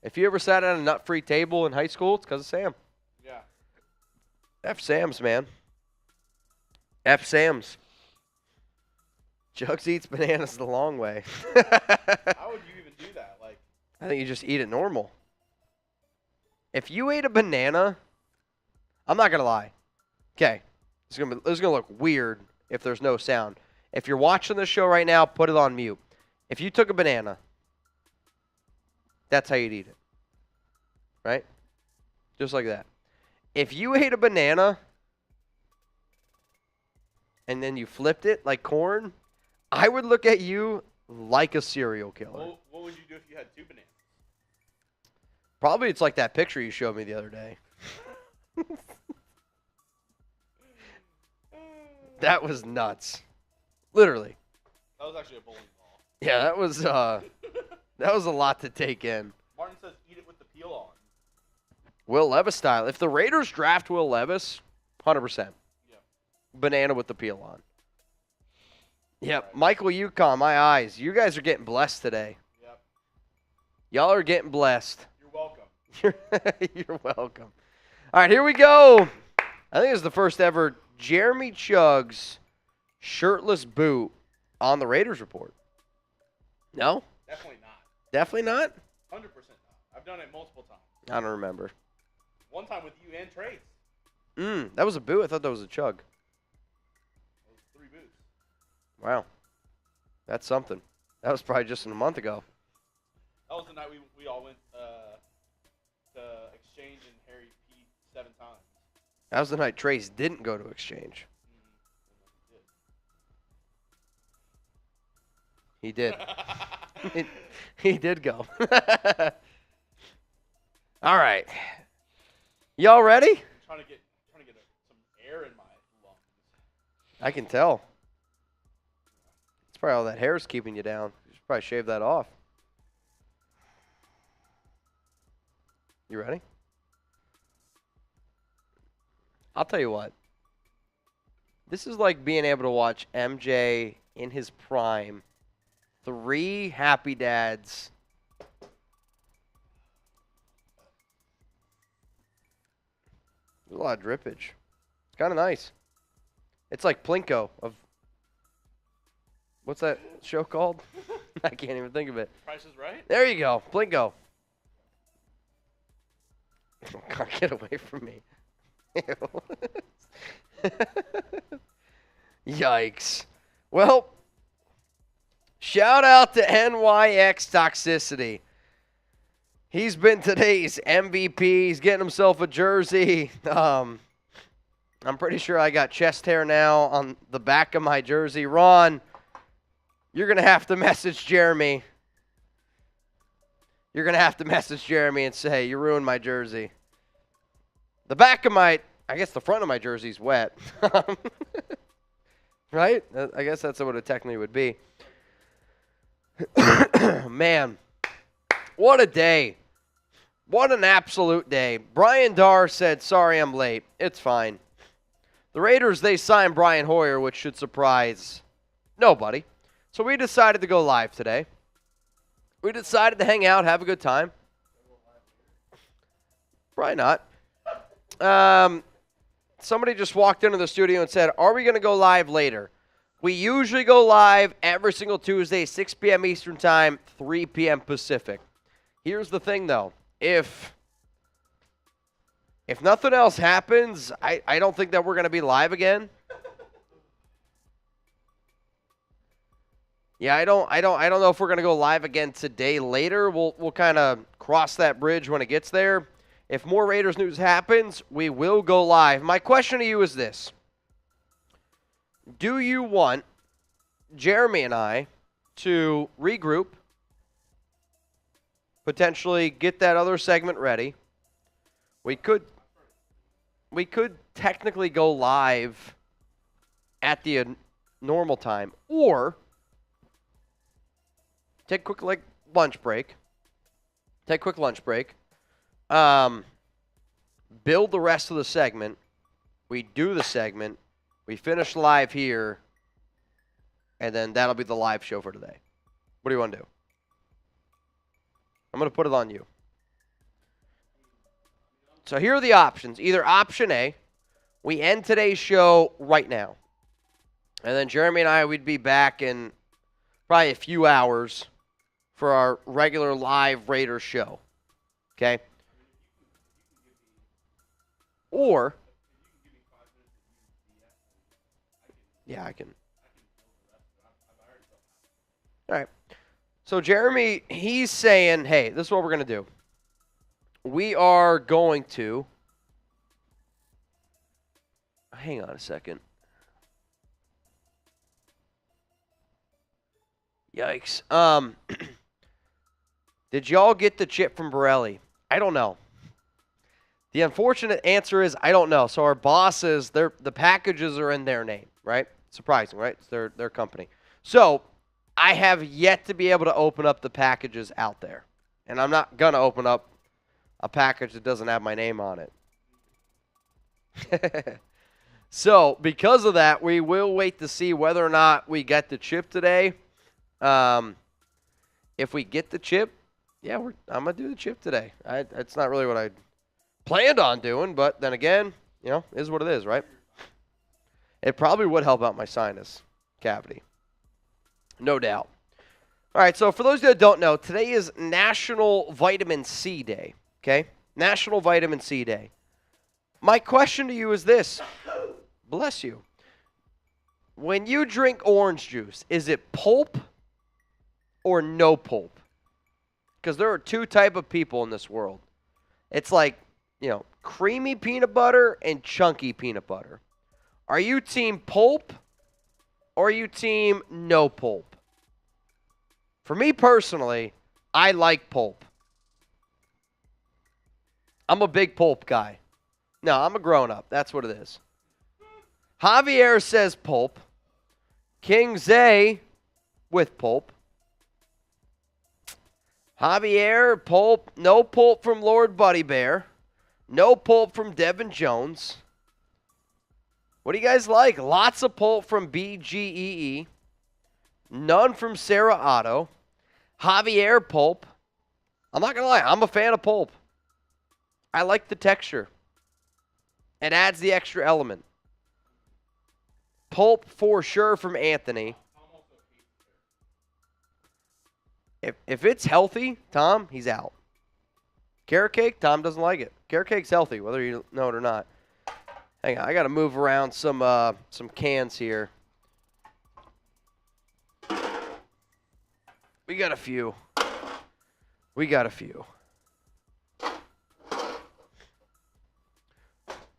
If you ever sat at a nut-free table in high school, it's because of Sam. Yeah. F Sam's, man. F Sam's. Jugs eats bananas the long way. How would you even do that? Like, I think you just eat it normal. If you ate a banana, I'm not going to lie. Okay. This is gonna look weird if there's no sound. If you're watching this show right now, put it on mute. If you took a banana, that's how you'd eat it. Right? Just like that. If you ate a banana and then you flipped it like corn, I would look at you like a serial killer. what would you do if you had 2 bananas? Probably it's like that picture you showed me the other day. That was nuts. Literally. That was actually a bowling ball. Yeah, that was a lot to take in. Martin says eat it with the peel on. Will Levis style. If the Raiders draft Will Levis, 100%. Yeah. Banana with the peel on. Yep. Right. Michael Yukon, my eyes. You guys are getting blessed today. Yep. Y'all are getting blessed. You're welcome. You're welcome. All right, here we go. I think it's the first ever Jeremy Chugs shirtless boot on the Raiders report. No? Definitely not. Definitely not? 100% not. I've done it multiple times. I don't remember. One time with you and Trace. That was a boot? I thought that was a chug. It was 3 boots. Wow. That's something. That was probably just a month ago. That was the night we all went to exchange and Harry peed 7 times. That was the night Trace didn't go to exchange. He did. He did go. All right. Y'all ready? I'm trying to get some air in my lungs. I can tell. It's probably all that hair's keeping you down. You should probably shave that off. You ready? I'll tell you what. This is like being able to watch MJ in his prime. 3 happy dads. There's a lot of drippage. It's kind of nice. It's like Plinko of... What's that show called? I can't even think of it. Price is Right? There you go. Plinko. Oh, God, get away from me. Ew. Yikes. Well, shout out to NYX Toxicity. He's been today's MVP. He's getting himself a jersey. I'm pretty sure I got chest hair now on the back of my jersey. Ron, you're going to have to message Jeremy. You're going to have to message Jeremy and say, you ruined my jersey. The back of my, I guess the front of my jersey's wet. Right? I guess that's what it technically would be. Man, what a day. What an absolute day. Brian Darr said, sorry I'm late. It's fine. The Raiders, they signed Brian Hoyer, which should surprise nobody. So we decided to go live today. We decided to hang out, have a good time. Probably not. Somebody just walked into the studio and said, are we going to go live later? We usually go live every single Tuesday, 6 p.m. Eastern Time, 3 p.m. Pacific. Here's the thing, though. If nothing else happens, I don't think that we're going to be live again. Yeah, I don't know if we're going to go live again today later. We'll kind of cross that bridge when it gets there. If more Raiders news happens, we will go live. My question to you is this. Do you want Jeremy and I to regroup, potentially get that other segment ready? We could technically go live at the normal time, or take a quick lunch break. Take a quick lunch break. Build the rest of the segment. We do the segment. We finish live here, and then that'll be the live show for today. What do you want to do? I'm going to put it on you. So here are the options. Either option A, we end today's show right now. And then Jeremy and I, we'd be back in probably a few hours for our regular live Raiders show. Okay? Or, yeah, I can. All right. So Jeremy, he's saying, hey, this is what we're going to do. We are going to, hang on a second. Yikes. Did y'all get the chip from Borelli? I don't know. The unfortunate answer is I don't know. So our bosses, the packages are in their name, right? Surprising, right? It's their company. So I have yet to be able to open up the packages out there. And I'm not going to open up a package that doesn't have my name on it. So because of that, we will wait to see whether or not we get the chip today. If we get the chip, yeah, I'm going to do the chip today. It's not really what I planned on doing, but then again, is what it is, right? It probably would help out my sinus cavity. No doubt. All right, so for those that don't know, today is National Vitamin C Day, okay? National Vitamin C Day. My question to you is this. Bless you. When you drink orange juice, is it pulp or no pulp? Because there are two type of people in this world. It's like, creamy peanut butter and chunky peanut butter. Are you team pulp or are you team no pulp? For me personally, I like pulp. I'm a big pulp guy. No, I'm a grown-up. That's what it is. Javier says pulp. King Zay with pulp. Javier, pulp. No pulp from Lord Buddy Bear. No pulp from Devin Jones. What do you guys like? Lots of pulp from BGEE. None from Sarah Otto. Javier pulp. I'm not going to lie. I'm a fan of pulp. I like the texture. It adds the extra element. Pulp for sure from Anthony. If it's healthy, Tom, he's out. Carrot cake, Tom doesn't like it. Carrot cake's healthy, whether you know it or not. Hang on, I got to move around some cans here. We got a few.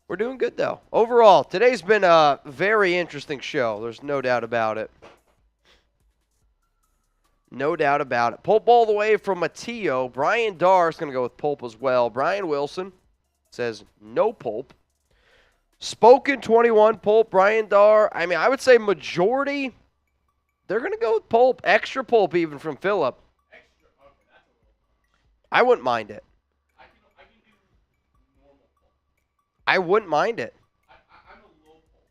We're doing good, though. Overall, today's been a very interesting show. There's no doubt about it. No doubt about it. Pulp all the way from Matteo. Brian Darr is going to go with pulp as well. Brian Wilson says no pulp. Spoken 21 pulp. Brian Darr. I mean, I would say majority, they're going to go with pulp. Extra pulp even from Phillip. I wouldn't mind it. I wouldn't mind it. I'm a low pulp.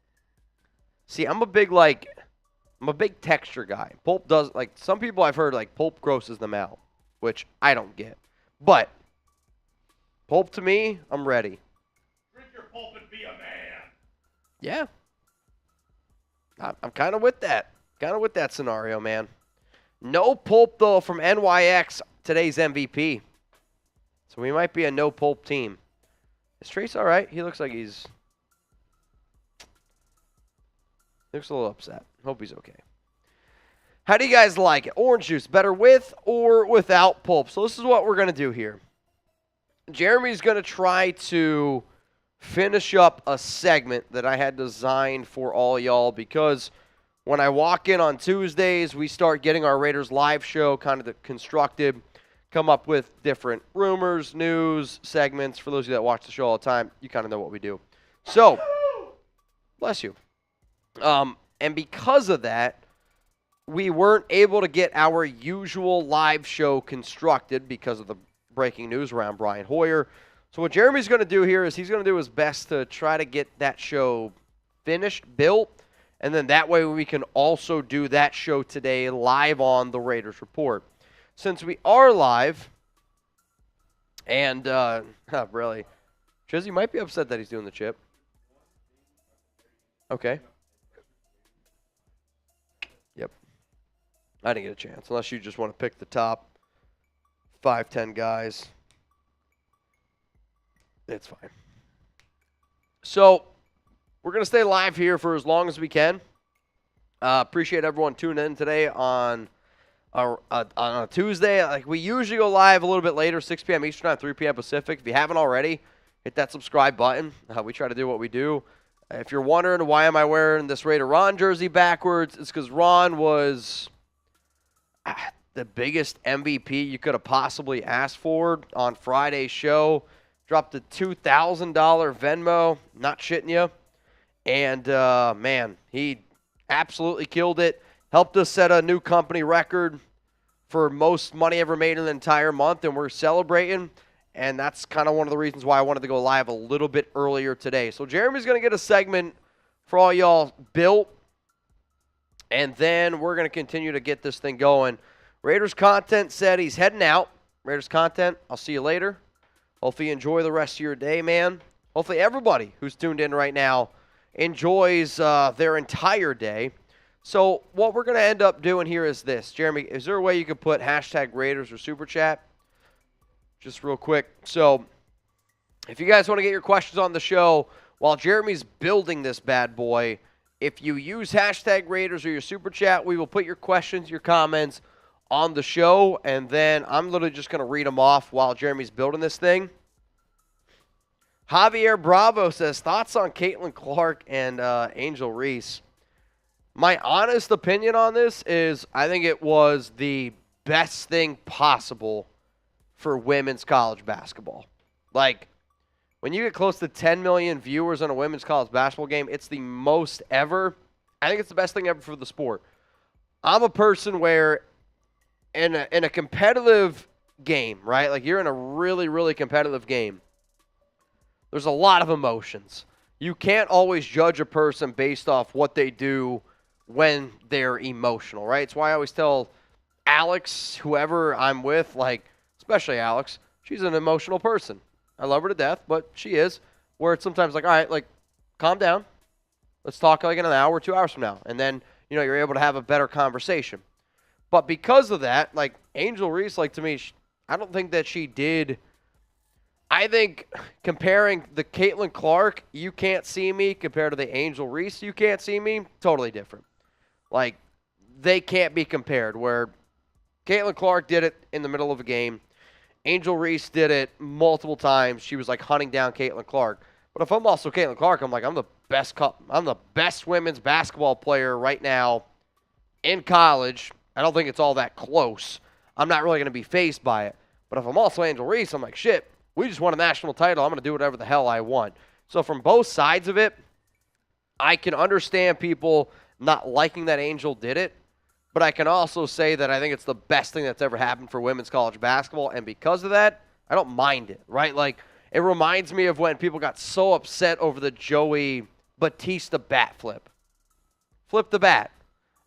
See, I'm a big texture guy. Pulp does, like, some people I've heard, like, pulp grosses them out, which I don't get. But pulp to me, I'm ready. Drink your pulp and be a man. Yeah. I'm kind of with that. Kind of with that scenario, man. No pulp, though, from NYX, today's MVP. So we might be a no pulp team. Is Trace all right? He looks like he looks a little upset. Hope he's okay. How do you guys like it? Orange juice, better with or without pulp? So this is what we're going to do here. Jeremy's going to try to finish up a segment that I had designed for all y'all because when I walk in on Tuesdays, we start getting our Raiders live show kind of constructed, come up with different rumors, news, segments. For those of you that watch the show all the time, you kind of know what we do. So, bless you. And because of that, we weren't able to get our usual live show constructed because of the breaking news around Brian Hoyer. So what Jeremy's going to do here is he's going to do his best to try to get that show finished, built, and then that way we can also do that show today live on the Raiders Report. Since we are live, and really, Chizzy might be upset that he's doing the chip. Okay. Yep. I didn't get a chance, unless you just want to pick the top 5-10 guys. It's fine. So, we're going to stay live here for as long as we can. Appreciate everyone tuning in today on a Tuesday. Like we usually go live a little bit later, 6 p.m. Eastern Time, 3 p.m. Pacific. If you haven't already, hit that subscribe button. We try to do what we do. If you're wondering why am I wearing this Raider Ron jersey backwards, it's because Ron was the biggest MVP you could have possibly asked for on Friday's show. Dropped a $2,000 Venmo, not shitting you. And, man, he absolutely killed it. Helped us set a new company record for most money ever made in an entire month, and we're celebrating. And that's kind of one of the reasons why I wanted to go live a little bit earlier today. So Jeremy's going to get a segment for all y'all built, and then we're going to continue to get this thing going. Raiders Content said he's heading out. Raiders Content, I'll see you later. Hopefully you enjoy the rest of your day, man. Hopefully everybody who's tuned in right now enjoys their entire day. So what we're going to end up doing here is this. Jeremy, is there a way you could put hashtag Raiders or Super Chat? Just real quick. So if you guys want to get your questions on the show while Jeremy's building this bad boy, if you use hashtag Raiders or your Super Chat, we will put your questions, your comments on the show, and then I'm literally just going to read them off while Jeremy's building this thing. Javier Bravo says, thoughts on Caitlin Clark and Angel Reese? My honest opinion on this is I think it was the best thing possible for women's college basketball. Like, when you get close to 10 million viewers on a women's college basketball game, it's the most ever. I think it's the best thing ever for the sport. I'm a person where in a competitive game, right? Like, you're in a really, really competitive game. There's a lot of emotions. you can't always judge a person based off what they do when they're emotional, right? It's why I always tell Alex, whoever I'm with, like, especially Alex, she's an emotional person. I love her to death, but she is. Where it's sometimes like, all right, like, calm down. Let's talk like in an hour or 2 hours from now. And then, you're able to have a better conversation. But because of that, like, Angel Reese, like, to me, I don't think that she did. I think comparing the Caitlin Clark, you can't see me, compared to the Angel Reese, you can't see me, totally different. Like, they can't be compared, where Caitlin Clark did it in the middle of a game. Angel Reese did it multiple times. She was, like, hunting down Caitlin Clark. But if I'm also Caitlin Clark, I'm like, I'm the best women's basketball player right now in college. I don't think it's all that close. I'm not really going to be fazed by it. But if I'm also Angel Reese, I'm like, shit, we just won a national title. I'm going to do whatever the hell I want. So from both sides of it, I can understand people not liking that Angel did it. But I can also say that I think it's the best thing that's ever happened for women's college basketball. And because of that, I don't mind it, right? Like, it reminds me of when people got so upset over the Joey Batista bat flip. Flip the bat.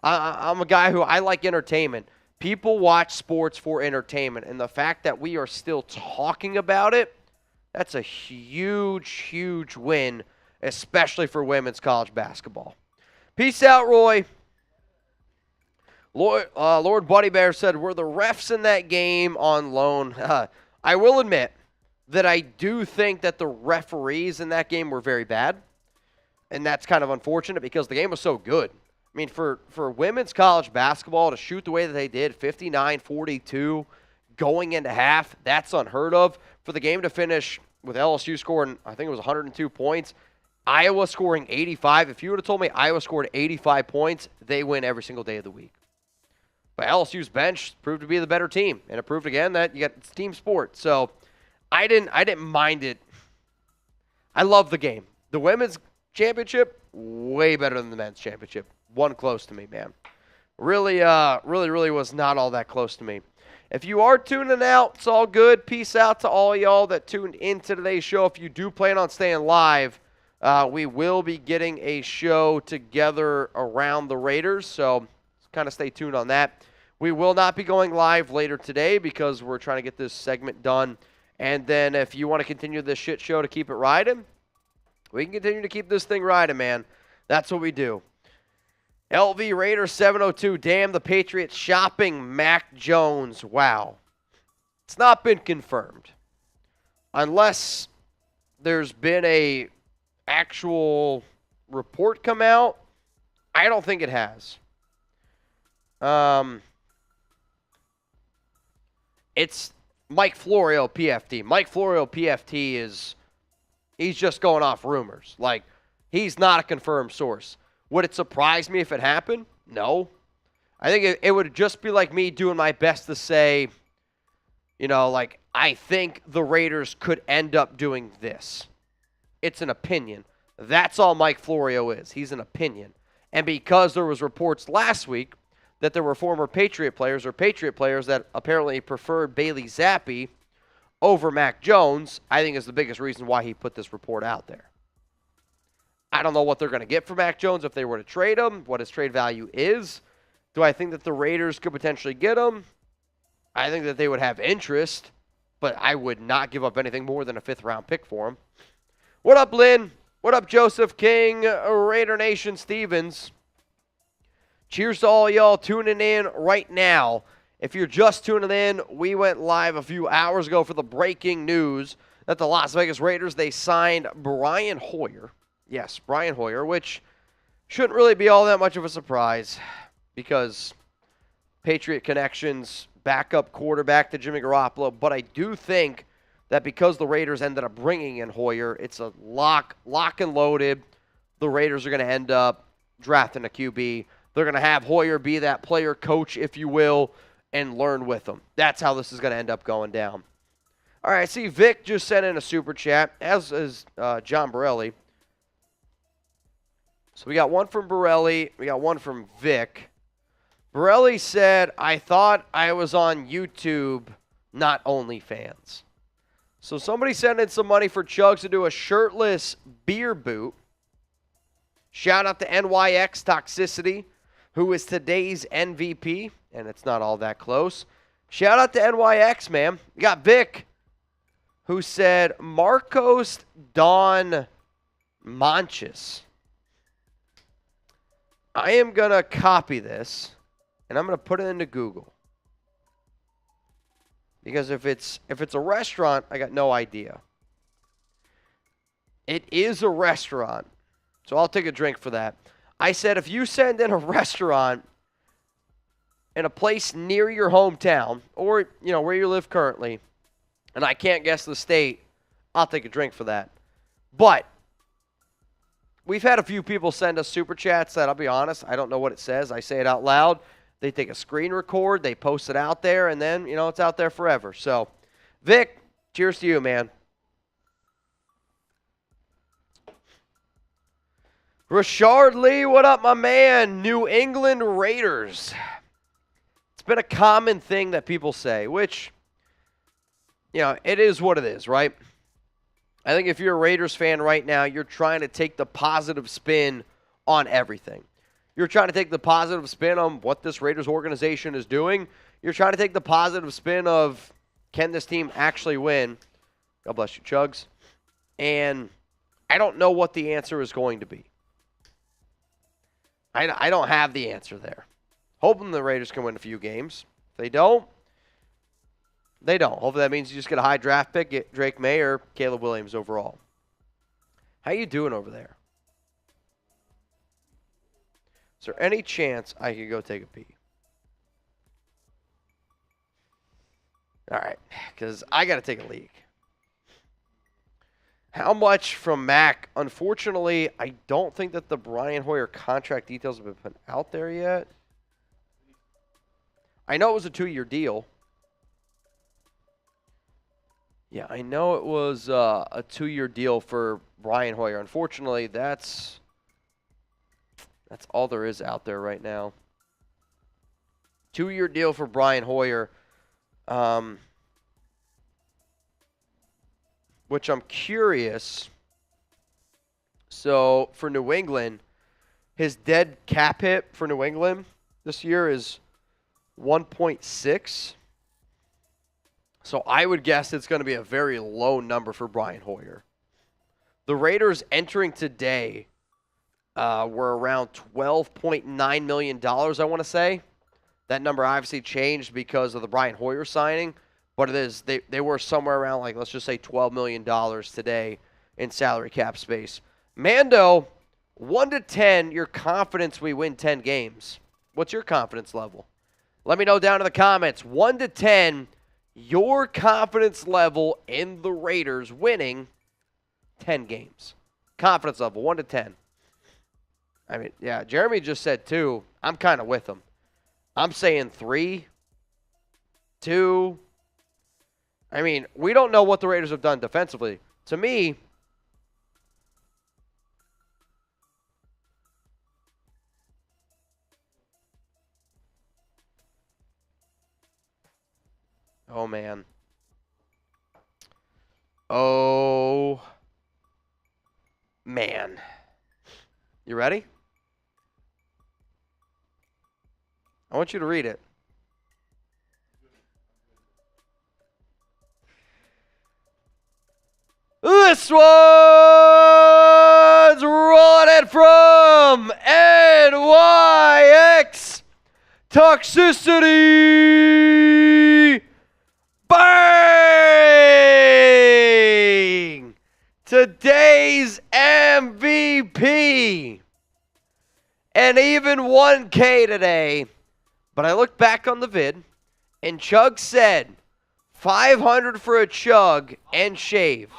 I'm a guy who I like entertainment. People watch sports for entertainment. And the fact that we are still talking about it, that's a huge, huge win, especially for women's college basketball. Peace out, Roy. Lord Buddy Bear said, were the refs in that game on loan? I will admit that I do think that the referees in that game were very bad. And that's kind of unfortunate because the game was so good. I mean, for women's college basketball to shoot the way that they did, 59-42 going into half, that's unheard of. For the game to finish with LSU scoring, I think it was 102 points, Iowa scoring 85. If you would have told me Iowa scored 85 points, they win every single day of the week. But LSU's bench proved to be the better team, and it proved again that it's team sport. So I didn't mind it. I love the game. The women's championship, way better than the men's championship. One close to me, man. Really was not all that close to me. If you are tuning out, it's all good. Peace out to all y'all that tuned into today's show. If you do plan on staying live, we will be getting a show together around the Raiders, so kind of stay tuned on that. We will not be going live later today because we're trying to get this segment done. And then if you want to continue this shit show to keep it riding, we can continue to keep this thing riding, man. That's what we do. LV Raider 702, damn, the Patriots shopping Mac Jones. Wow. It's not been confirmed. Unless there's been a actual report come out, I don't think it has. It's Mike Florio, PFT. Mike Florio, PFT he's just going off rumors. Like, he's not a confirmed source. Would it surprise me if it happened? No. I think it would just be like me doing my best to say, like, I think the Raiders could end up doing this. It's an opinion. That's all Mike Florio is. He's an opinion. And because there was reports last week that there were former Patriot players or Patriot players that apparently preferred Bailey Zappi over Mac Jones, I think is the biggest reason why he put this report out there. I don't know what they're going to get for Mac Jones if they were to trade him, what his trade value is. Do I think that the Raiders could potentially get him? I think that they would have interest, but I would not give up anything more than a 5th-round pick for him. What up, Lynn? What up, Joseph King, Raider Nation Stevens? Cheers to all y'all tuning in right now. If you're just tuning in, we went live a few hours ago for the breaking news that the Las Vegas Raiders, they signed Brian Hoyer. Yes, Brian Hoyer, which shouldn't really be all that much of a surprise because Patriot connections, backup quarterback to Jimmy Garoppolo. But I do think that because the Raiders ended up bringing in Hoyer, it's a lock and loaded. The Raiders are going to end up drafting a QB. They're going to have Hoyer be that player coach, if you will, and learn with them. That's how this is going to end up going down. All right, I see Vic just sent in a super chat, as is John Borelli. So we got one from Borelli. We got one from Vic. Borelli said, I thought I was on YouTube, not OnlyFans. So somebody sent in some money for Chugs to do a shirtless beer boot. Shout out to NYX Toxicity, who is today's MVP, and it's not all that close. Shout out to NYX, man. You got Vic, who said Marcos Don Manches. I am going to copy this, and I'm going to put it into Google. Because if it's a restaurant, I got no idea. It is a restaurant, so I'll take a drink for that. I said if you send in a restaurant in a place near your hometown or, you know, where you live currently, and I can't guess the state, I'll take a drink for that. But we've had a few people send us super chats that, I'll be honest, I don't know what it says. I say it out loud. They take a screen record, they post it out there, and then, you know, it's out there forever. So, Vic, cheers to you, man. Rashard Lee, what up, my man? New England Raiders. It's been a common thing that people say, which, you know, it is what it is, right? I think if you're a Raiders fan right now, you're trying to take the positive spin on everything. You're trying to take the positive spin on what this Raiders organization is doing. You're trying to take the positive spin of, can this team actually win? God bless you, Chugs. And I don't know what the answer is going to be. I don't have the answer there. Hoping the Raiders can win a few games. If they don't, they don't. Hopefully that means you just get a high draft pick, get Drake May or Caleb Williams overall. How you doing over there? Is there any chance I could go take a pee? All right, because I got to take a leak. How much from Mac? Unfortunately, I don't think that the Brian Hoyer contract details have been put out there yet. I know it was a 2-year deal. Yeah, I know it was a 2-year deal for Brian Hoyer. Unfortunately, that's all there is out there right now. 2-year deal for Brian Hoyer. Which I'm curious. So, for New England, his dead cap hit for New England this year is 1.6. So, I would guess it's going to be a very low number for Brian Hoyer. The Raiders entering today were around $12.9 million, I want to say. That number obviously changed because of the Brian Hoyer signing. But it is they were somewhere around, like, let's just say $12 million today in salary cap space. Mando, 1 to 10, your confidence we win 10 games. What's your confidence level? Let me know down in the comments. 1 to 10, your confidence level in the Raiders winning 10 games. Confidence level, 1 to 10. I mean, yeah, Jeremy just said 2. I'm kind of with him. I'm saying 3, 2. I mean, we don't know what the Raiders have done defensively. To me, oh, man. Oh, man. You ready? I want you to read it. This one's running from NYX Toxicity. Bang! Today's MVP. And even 1K today. But I looked back on the vid, and Chug said 500 for a chug and shave.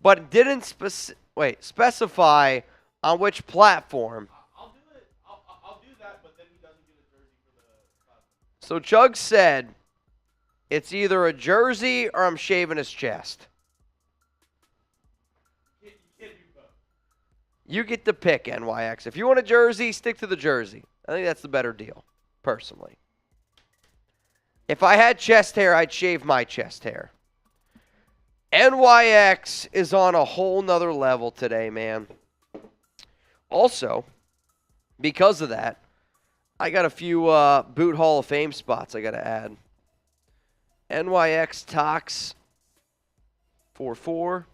But it didn't specify on which platform. I'll do it. I'll do that, but then he doesn't get a jersey for the platform. So Chug said it's either a jersey or I'm shaving his chest. You can't do both. You get to pick, NYX. If you want a jersey, stick to the jersey. I think that's the better deal, personally. If I had chest hair, I'd shave my chest hair. NYX is on a whole nother level today, man. Also, because of that, I got a few Boot Hall of Fame spots I got to add. NYX Tox 4-4.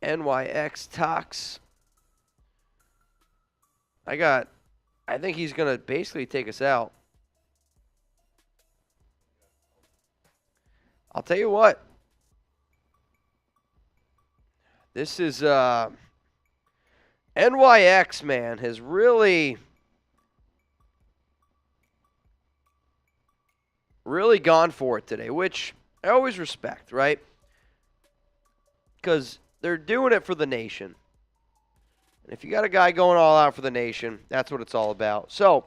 NYX Tox. I think he's going to basically take us out. I'll tell you what. This is NYX, man, has really gone for it today, which I always respect, right? Because they're doing it for the nation. And if you got a guy going all out for the nation, that's what it's all about. So,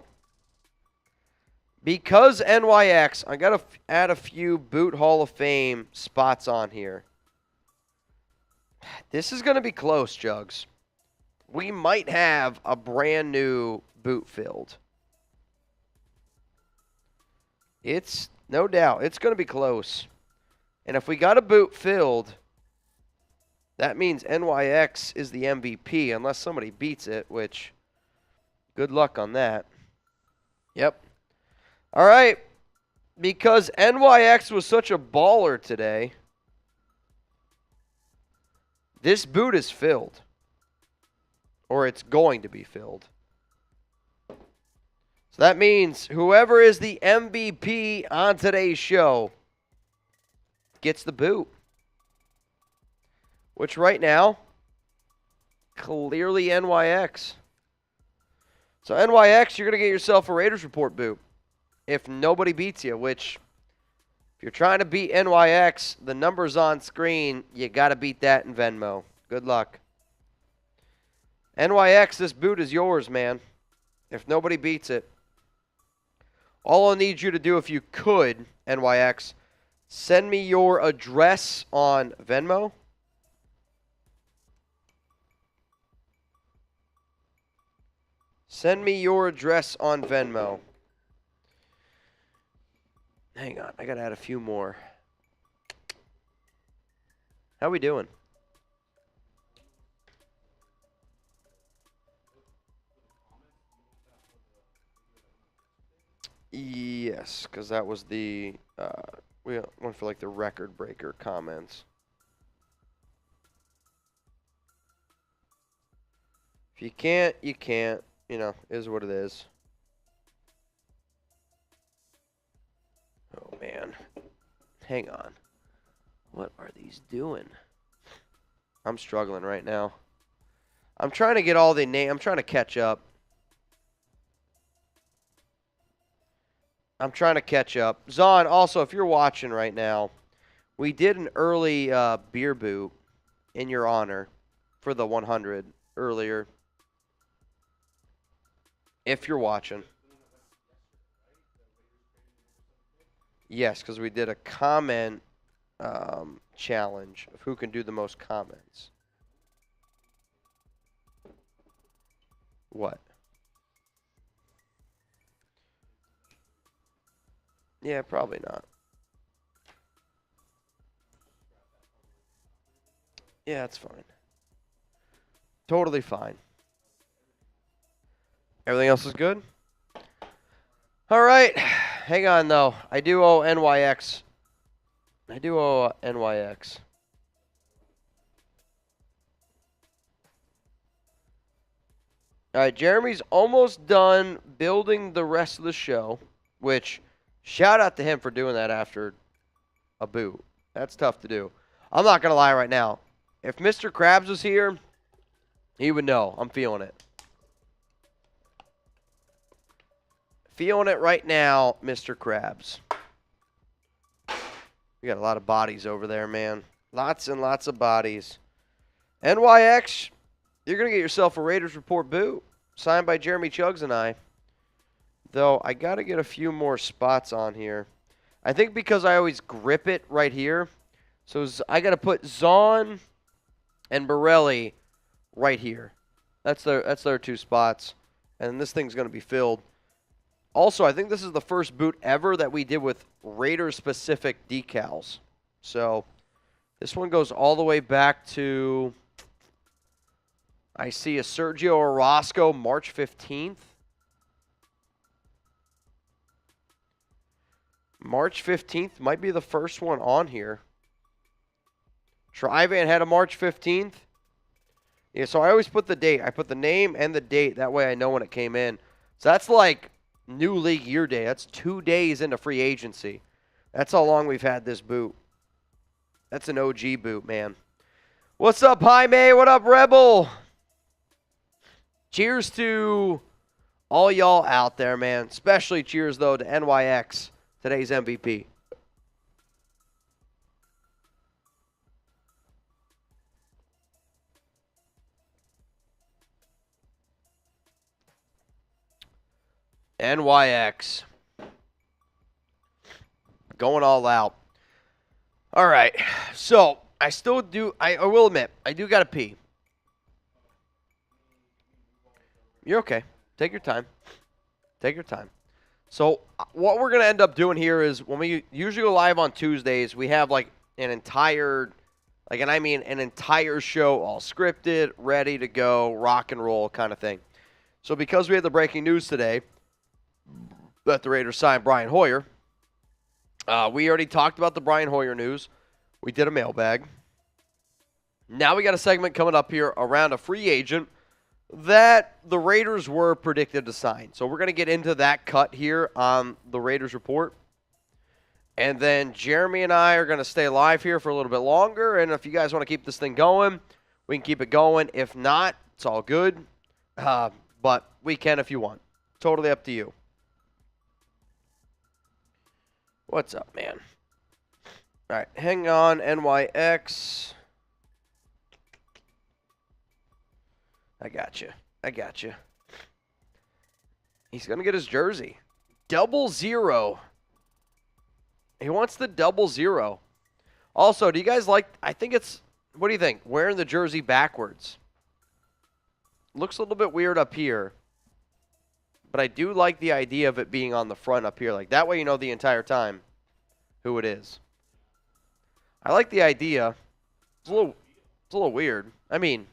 because NYX, I got to add a few Boot Hall of Fame spots on here. This is going to be close, Jugs. We might have a brand new boot filled. It's, no doubt, it's going to be close. And if we got a boot filled, that means NYX is the MVP unless somebody beats it, which, good luck on that. Yep. All right. Because NYX was such a baller today, this boot is filled. Or it's going to be filled. So that means whoever is the MVP on today's show gets the boot. Which right now, clearly NYX. So NYX, you're going to get yourself a Raiders Report boot. If nobody beats you, which if you're trying to beat NYX, the number's on screen. You got to beat that in Venmo. Good luck. NYX, this boot is yours, man. If nobody beats it. All I need you to do, if you could, NYX, send me your address on Venmo. Send me your address on Venmo. Hang on, I got to add a few more. How we doing? Yes, because that was the, we went for like the record breaker comments. If you can't, you can't. You know, is what it is. Oh, man. Hang on. What are these doing? I'm struggling right now. I'm trying to get all the names. I'm trying to catch up. Zon, also, if you're watching right now, we did an early beer boot in your honor for the 100 earlier. If you're watching. Yes, because we did a comment challenge of who can do the most comments. What? Yeah, probably not. Yeah, it's fine. Totally fine. Everything else is good? All right. Hang on, though. I do owe NYX. All right, Jeremy's almost done building the rest of the show, which, shout out to him for doing that after a boot. That's tough to do. I'm not going to lie right now. If Mr. Krabs was here, he would know. I'm feeling it. Feeling it right now, Mr. Krabs. We got a lot of bodies over there, man. Lots and lots of bodies. NYX, you're going to get yourself a Raiders Report boot. Signed by Jeremy Chugs and I. Though, I got to get a few more spots on here. I think because I always grip it right here. So, I got to put Zahn and Borelli right here. That's their two spots. And this thing's going to be filled. Also, I think this is the first boot ever that we did with Raiders-specific decals. So this one goes all the way back to, I see a Sergio Orozco, March 15th. March 15th might be the first one on here. Trivan had a March 15th. Yeah, so I always put the date. I put the name and the date. That way I know when it came in. So that's like new league year day. That's 2 days into free agency. That's how long we've had this boot. That's an OG boot, man. What's up, Jaime? What up, Rebel? Cheers to all y'all out there, man. Especially cheers, though, to NYX, today's MVP. NYX. Going all out. All right. So, I still do, I will admit, I do got to pee. You're okay. Take your time. Take your time. So, what we're going to end up doing here is when we usually go live on Tuesdays, we have like an entire, and I mean an entire show all scripted, ready to go, rock and roll kind of thing. So, because we had the breaking news today that the Raiders signed Brian Hoyer, we already talked about the Brian Hoyer news. We did a mailbag. Now we got a segment coming up here around a free agent that the Raiders were predicted to sign. So we're going to get into that cut here on the Raiders Report. And then Jeremy and I are going to stay live here for a little bit longer. And if you guys want to keep this thing going, we can keep it going. If not, it's all good. But we can if you want. Totally up to you. What's up, man? All right, hang on, NYX. I got you. I got you. He's going to get his jersey. 00. He wants the 00. Also, do you guys like, I think it's, what do you think? Wearing the jersey backwards. Looks a little bit weird up here. But I do like the idea of it being on the front up here. Like, that way you know the entire time who it is. I like the idea. It's a little weird. I mean,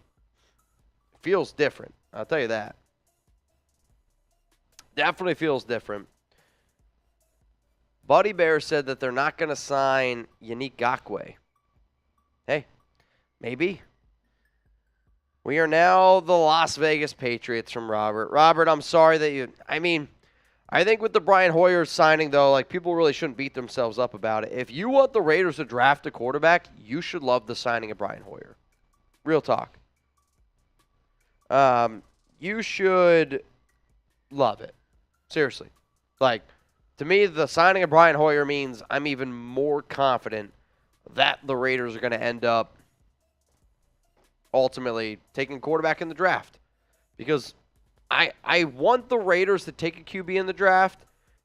it feels different. I'll tell you that. Definitely feels different. Buddy Bear said that they're not going to sign Yannick Ngakoue. Hey, maybe. We are now the Las Vegas Patriots from Robert. Robert, I'm sorry that you... I mean, I think with the Brian Hoyer signing, though, like, people really shouldn't beat themselves up about it. If you want the Raiders to draft a quarterback, you should love the signing of Brian Hoyer. Real talk. You should love it. Seriously. Like, to me, the signing of Brian Hoyer means I'm even more confident that the Raiders are going to end up ultimately taking quarterback in the draft. Because I want the Raiders to take a QB in the draft.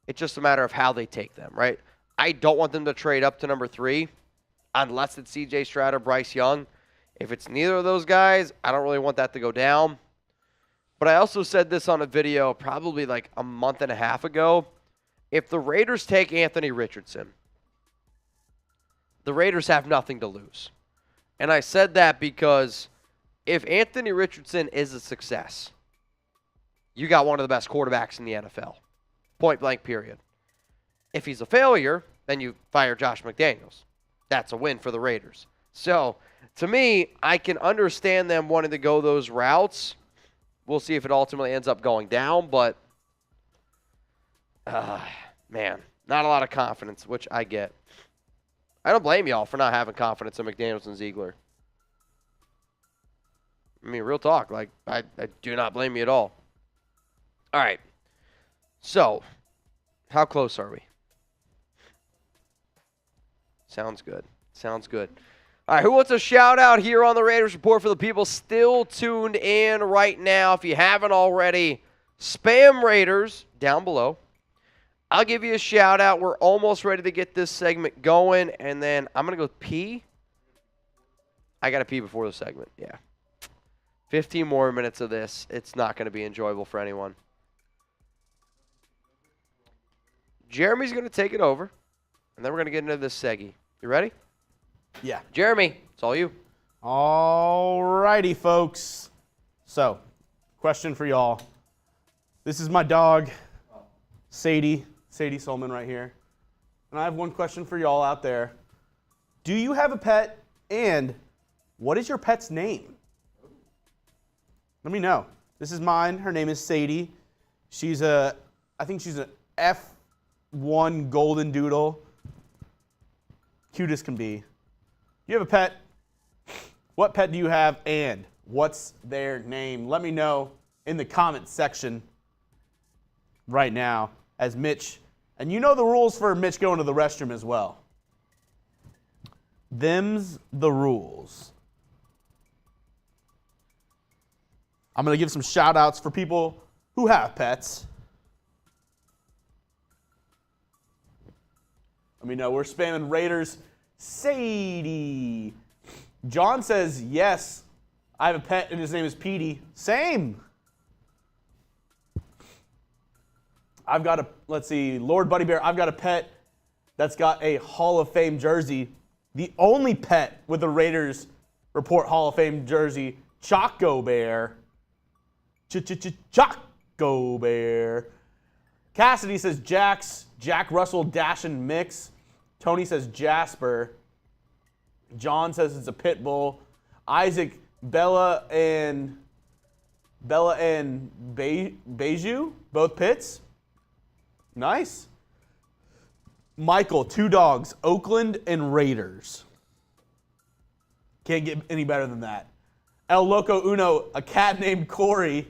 It's just a matter of how they take them, right? I don't want them to trade up to number 3 unless it's CJ Stroud or Bryce Young. If it's neither of those guys, I don't really want that to go down. But I also said this on a video probably like a month and a half ago. If the Raiders take Anthony Richardson, the Raiders have nothing to lose. And I said that because if Anthony Richardson is a success, you got one of the best quarterbacks in the NFL. Point blank, period. If he's a failure, then you fire Josh McDaniels. That's a win for the Raiders. So, to me, I can understand them wanting to go those routes. We'll see if it ultimately ends up going down, but, man, not a lot of confidence, which I get. I don't blame y'all for not having confidence in McDaniels and Ziegler. I mean, real talk. Like, I do not blame you at all. All right. So, how close are we? Sounds good. Sounds good. All right, who wants a shout-out here on the Raiders Report for the people still tuned in right now? If you haven't already, spam Raiders down below. I'll give you a shout-out. We're almost ready to get this segment going, and then I'm going to go pee. I got to pee before the segment, yeah. 15 more minutes of this. It's not going to be enjoyable for anyone. Jeremy's going to take it over, and then we're going to get into this seggy. You ready? Yeah. Jeremy, it's all you. All righty, folks. So, question for y'all. This is my dog, Sadie Solman right here. And I have one question for y'all out there. Do you have a pet, and what is your pet's name? Let me know. This is mine. Her name is Sadie. I think she's an F1 golden doodle. Cute as can be. You have a pet. What pet do you have, and what's their name? Let me know in the comments section right now as Mitch. And you know the rules for Mitch going to the restroom as well. Them's the rules. I'm going to give some shout outs for people who have pets. Let me know. We're spamming Raiders. Sadie. John says, yes, I have a pet and his name is Petey. Same. I've got Lord Buddy Bear, I've got a pet that's got a Hall of Fame jersey. The only pet with the Raiders Report Hall of Fame jersey, Choco Bear. Choco Bear. Cassidy says Jack Russell Dash and Mix. Tony says Jasper. John says it's a pit bull. Isaac, Bella and Beju, both pits. Nice. Michael, 2 dogs, Oakland and Raiders. Can't get any better than that. El Loco Uno, a cat named Corey.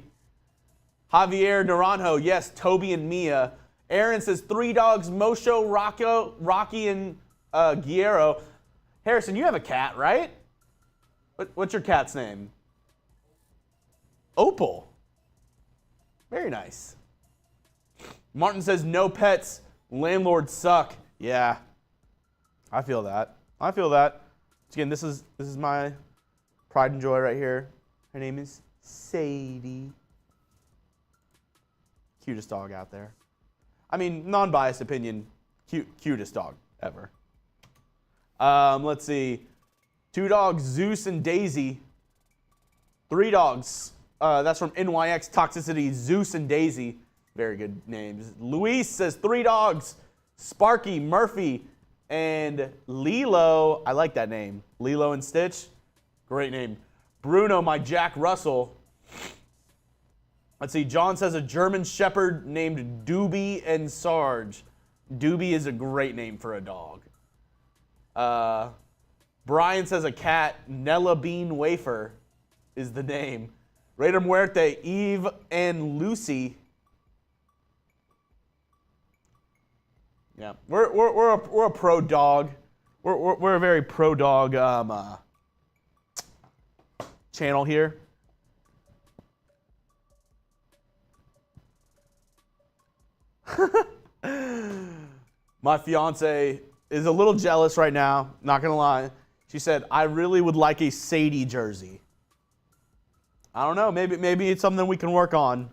Javier Naranjo, yes, Toby and Mia. Aaron says 3 dogs, Mosho, Rocky, and Guerrero. Harrison, you have a cat, right? What's your cat's name? Opal. Very nice. Martin says no pets, landlords suck. Yeah, I feel that. Again, this is my pride and joy right here. Her name is Sadie. Cutest dog out there. I mean, non-biased opinion, cutest dog ever. Let's see. 2 dogs, Zeus and Daisy. 3 dogs. That's from NYX Toxicity, Zeus and Daisy. Very good names. Luis says 3 dogs, Sparky, Murphy, and Lilo. I like that name. Lilo and Stitch. Great name. Bruno, my Jack Russell. Let's see. John says a German Shepherd named Doobie and Sarge. Doobie is a great name for a dog. Brian says a cat, Nella Bean Wafer is the name. Raider Muerte, Eve and Lucy. Yeah, we're a pro dog. We're a very pro dog channel here. My fiance is a little jealous right now, not gonna lie. She said, I really would like a Sadie jersey. I don't know, maybe it's something we can work on.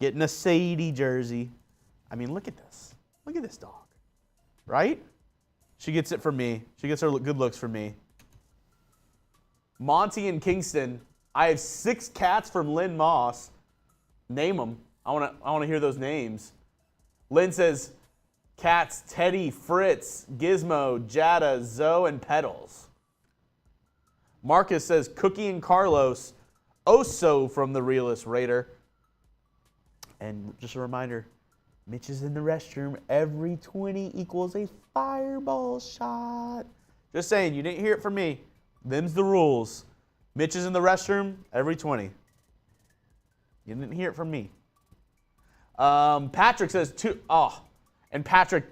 Getting a Sadie jersey. I mean, look at this. Look at this dog. Right? She gets it from me. She gets her good looks from me. Monty and Kingston. I have 6 cats from Lynn Moss. Name them. I want to hear those names. Lynn says, cats, Teddy, Fritz, Gizmo, Jada, Zoe, and Petals. Marcus says, Cookie and Carlos, Oso from the Realist Raider. And just a reminder, Mitch is in the restroom. Every 20 equals a fireball shot. Just saying, you didn't hear it from me. Them's the rules. Mitch is in the restroom, every 20. You didn't hear it from me. Patrick says, and Patrick,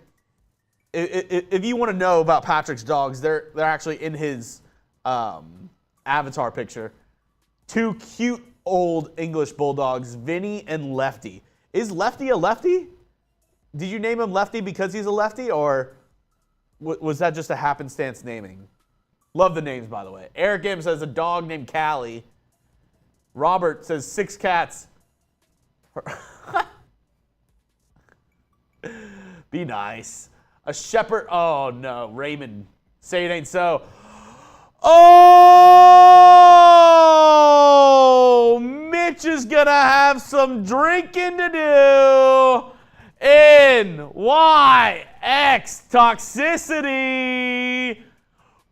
if you want to know about Patrick's dogs, they're actually in his avatar picture. 2 cute old English bulldogs, Vinny and Lefty. Is Lefty a lefty? Did you name him Lefty because he's a lefty, or was that just a happenstance naming? Love the names, by the way. Eric M says a dog named Callie. Robert says 6 cats. Be nice. A shepherd. Oh, no. Raymond. Say it ain't so. Oh! Mitch is going to have some drinking to do in YX Toxicity.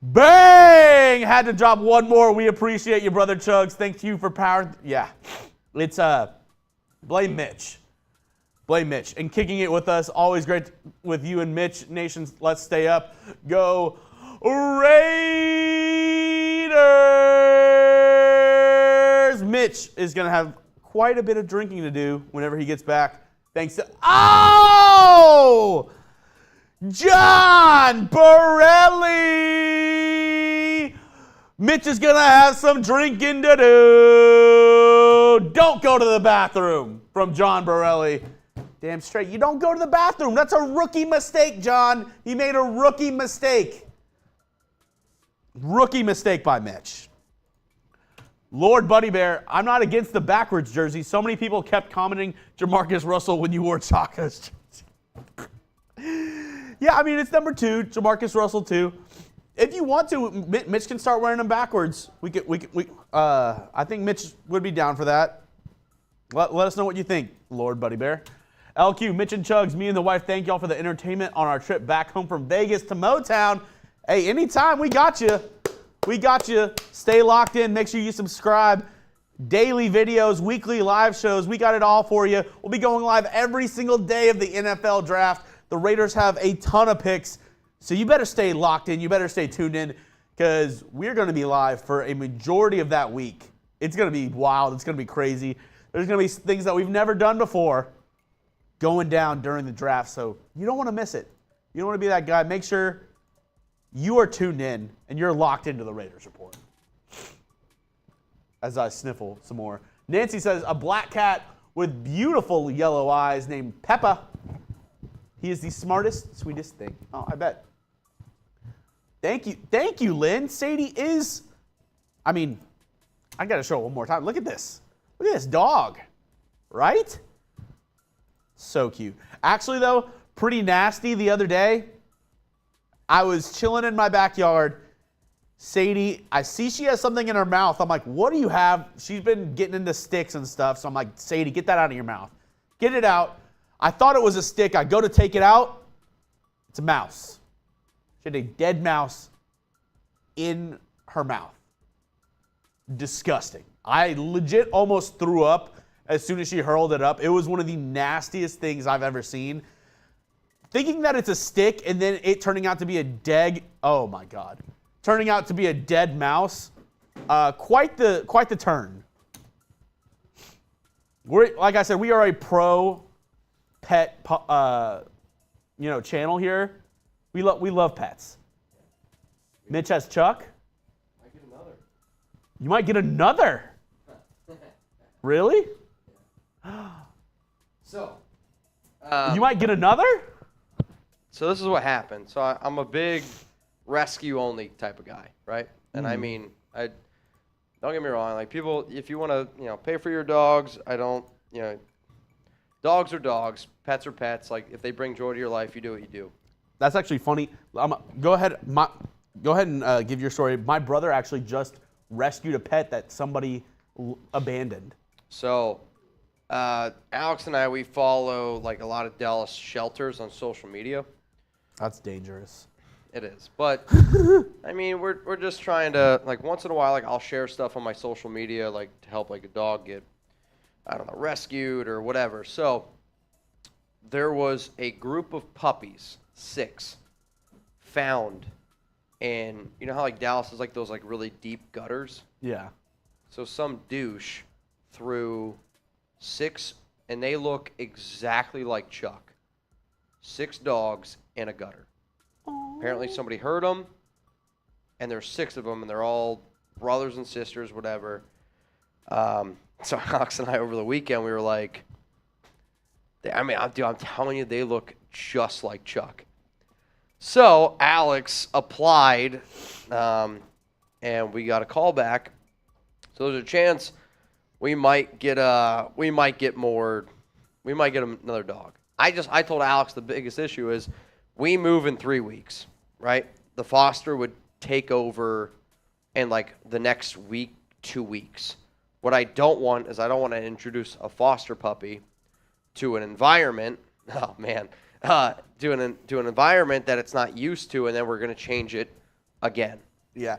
Bang! Had to drop one more. We appreciate you, Brother Chugs. Thank you for power. Yeah. It's, blame Mitch. Blame Mitch. And kicking it with us. Always great with you and Mitch. Nations, let's stay up. Go Raiders! Mitch is going to have quite a bit of drinking to do whenever he gets back. Thanks to... Oh! John Borelli! Mitch is going to have some drinking to do. Don't go to the bathroom from John Borelli. Damn straight. You don't go to the bathroom. That's a rookie mistake, John. He made a rookie mistake. Rookie mistake by Mitch. Lord Buddy Bear, I'm not against the backwards jersey. So many people kept commenting Jamarcus Russell when you wore Chaka's jersey. Yeah, I mean, it's number 2, Jamarcus Russell 2. If you want to, Mitch can start wearing them backwards. I think Mitch would be down for that. Let us know what you think, Lord Buddy Bear. LQ, Mitch and Chugs, me and the wife, thank y'all for the entertainment on our trip back home from Vegas to Motown. Hey, anytime, we got you. We got you. Stay locked in. Make sure you subscribe. Daily videos, weekly live shows. We got it all for you. We'll be going live every single day of the NFL draft. The Raiders have a ton of picks, so you better stay locked in. You better stay tuned in because we're going to be live for a majority of that week. It's going to be wild. It's going to be crazy. There's going to be things that we've never done before going down during the draft, so you don't want to miss it. You don't want to be that guy. Make sure you are tuned in and you're locked into the Raiders Report. As I sniffle some more. Nancy says, a black cat with beautiful yellow eyes named Peppa. He is the smartest, sweetest thing. Oh, I bet. Thank you. Thank you, Lynn. Sadie is, I mean, I got to show it one more time. Look at this. Look at this dog. Right? So cute. Actually, though, pretty nasty the other day. I was chilling in my backyard. Sadie, I see she has something in her mouth. I'm like, what do you have? She's been getting into sticks and stuff. So I'm like, Sadie, get that out of your mouth. Get it out. I thought it was a stick. I go to take it out. It's a mouse. She had a dead mouse in her mouth. Disgusting. I legit almost threw up as soon as she hurled it up. It was one of the nastiest things I've ever seen. Thinking that it's a stick and then it turning out to be a dead, oh my God. Turning out to be a dead mouse. Quite the turn. Like I said, we are a pro pet channel here. We love pets. Mitch has Chuck. I get another. You might get another. Really? So, You might get another? So this is what happened. So I'm a big rescue-only type of guy, right? And I mean, don't get me wrong. Like people, if you want to, pay for your dogs, I don't, dogs are dogs, pets are pets. Like if they bring joy to your life, you do what you do. That's actually funny. Go ahead and give your story. My brother actually just rescued a pet that somebody abandoned. So, Alex and I, we follow like a lot of Dallas shelters on social media. That's dangerous. It is, but I mean, we're just trying to, like, once in a while, like I'll share stuff on my social media, like to help like a dog get, I don't know, rescued or whatever. So there was a group of puppies, 6, found, and you know how like Dallas is like those like really deep gutters. Yeah. So some douche threw 6, and they look exactly like Chuck. 6 dogs in a gutter. Apparently somebody heard them, and there's 6 of them, and they're all brothers and sisters, whatever. So Alex and I, over the weekend, we were like, I'm telling you, they look just like Chuck. So Alex applied, and we got a call back. So there's a chance we might get another dog. I told Alex the biggest issue is we move in 3 weeks, right? The foster would take over in like the next week, 2 weeks. What I don't want is I don't want to introduce a foster puppy to an environment. Oh man, to an environment that it's not used to, and then we're going to change it again. Yeah.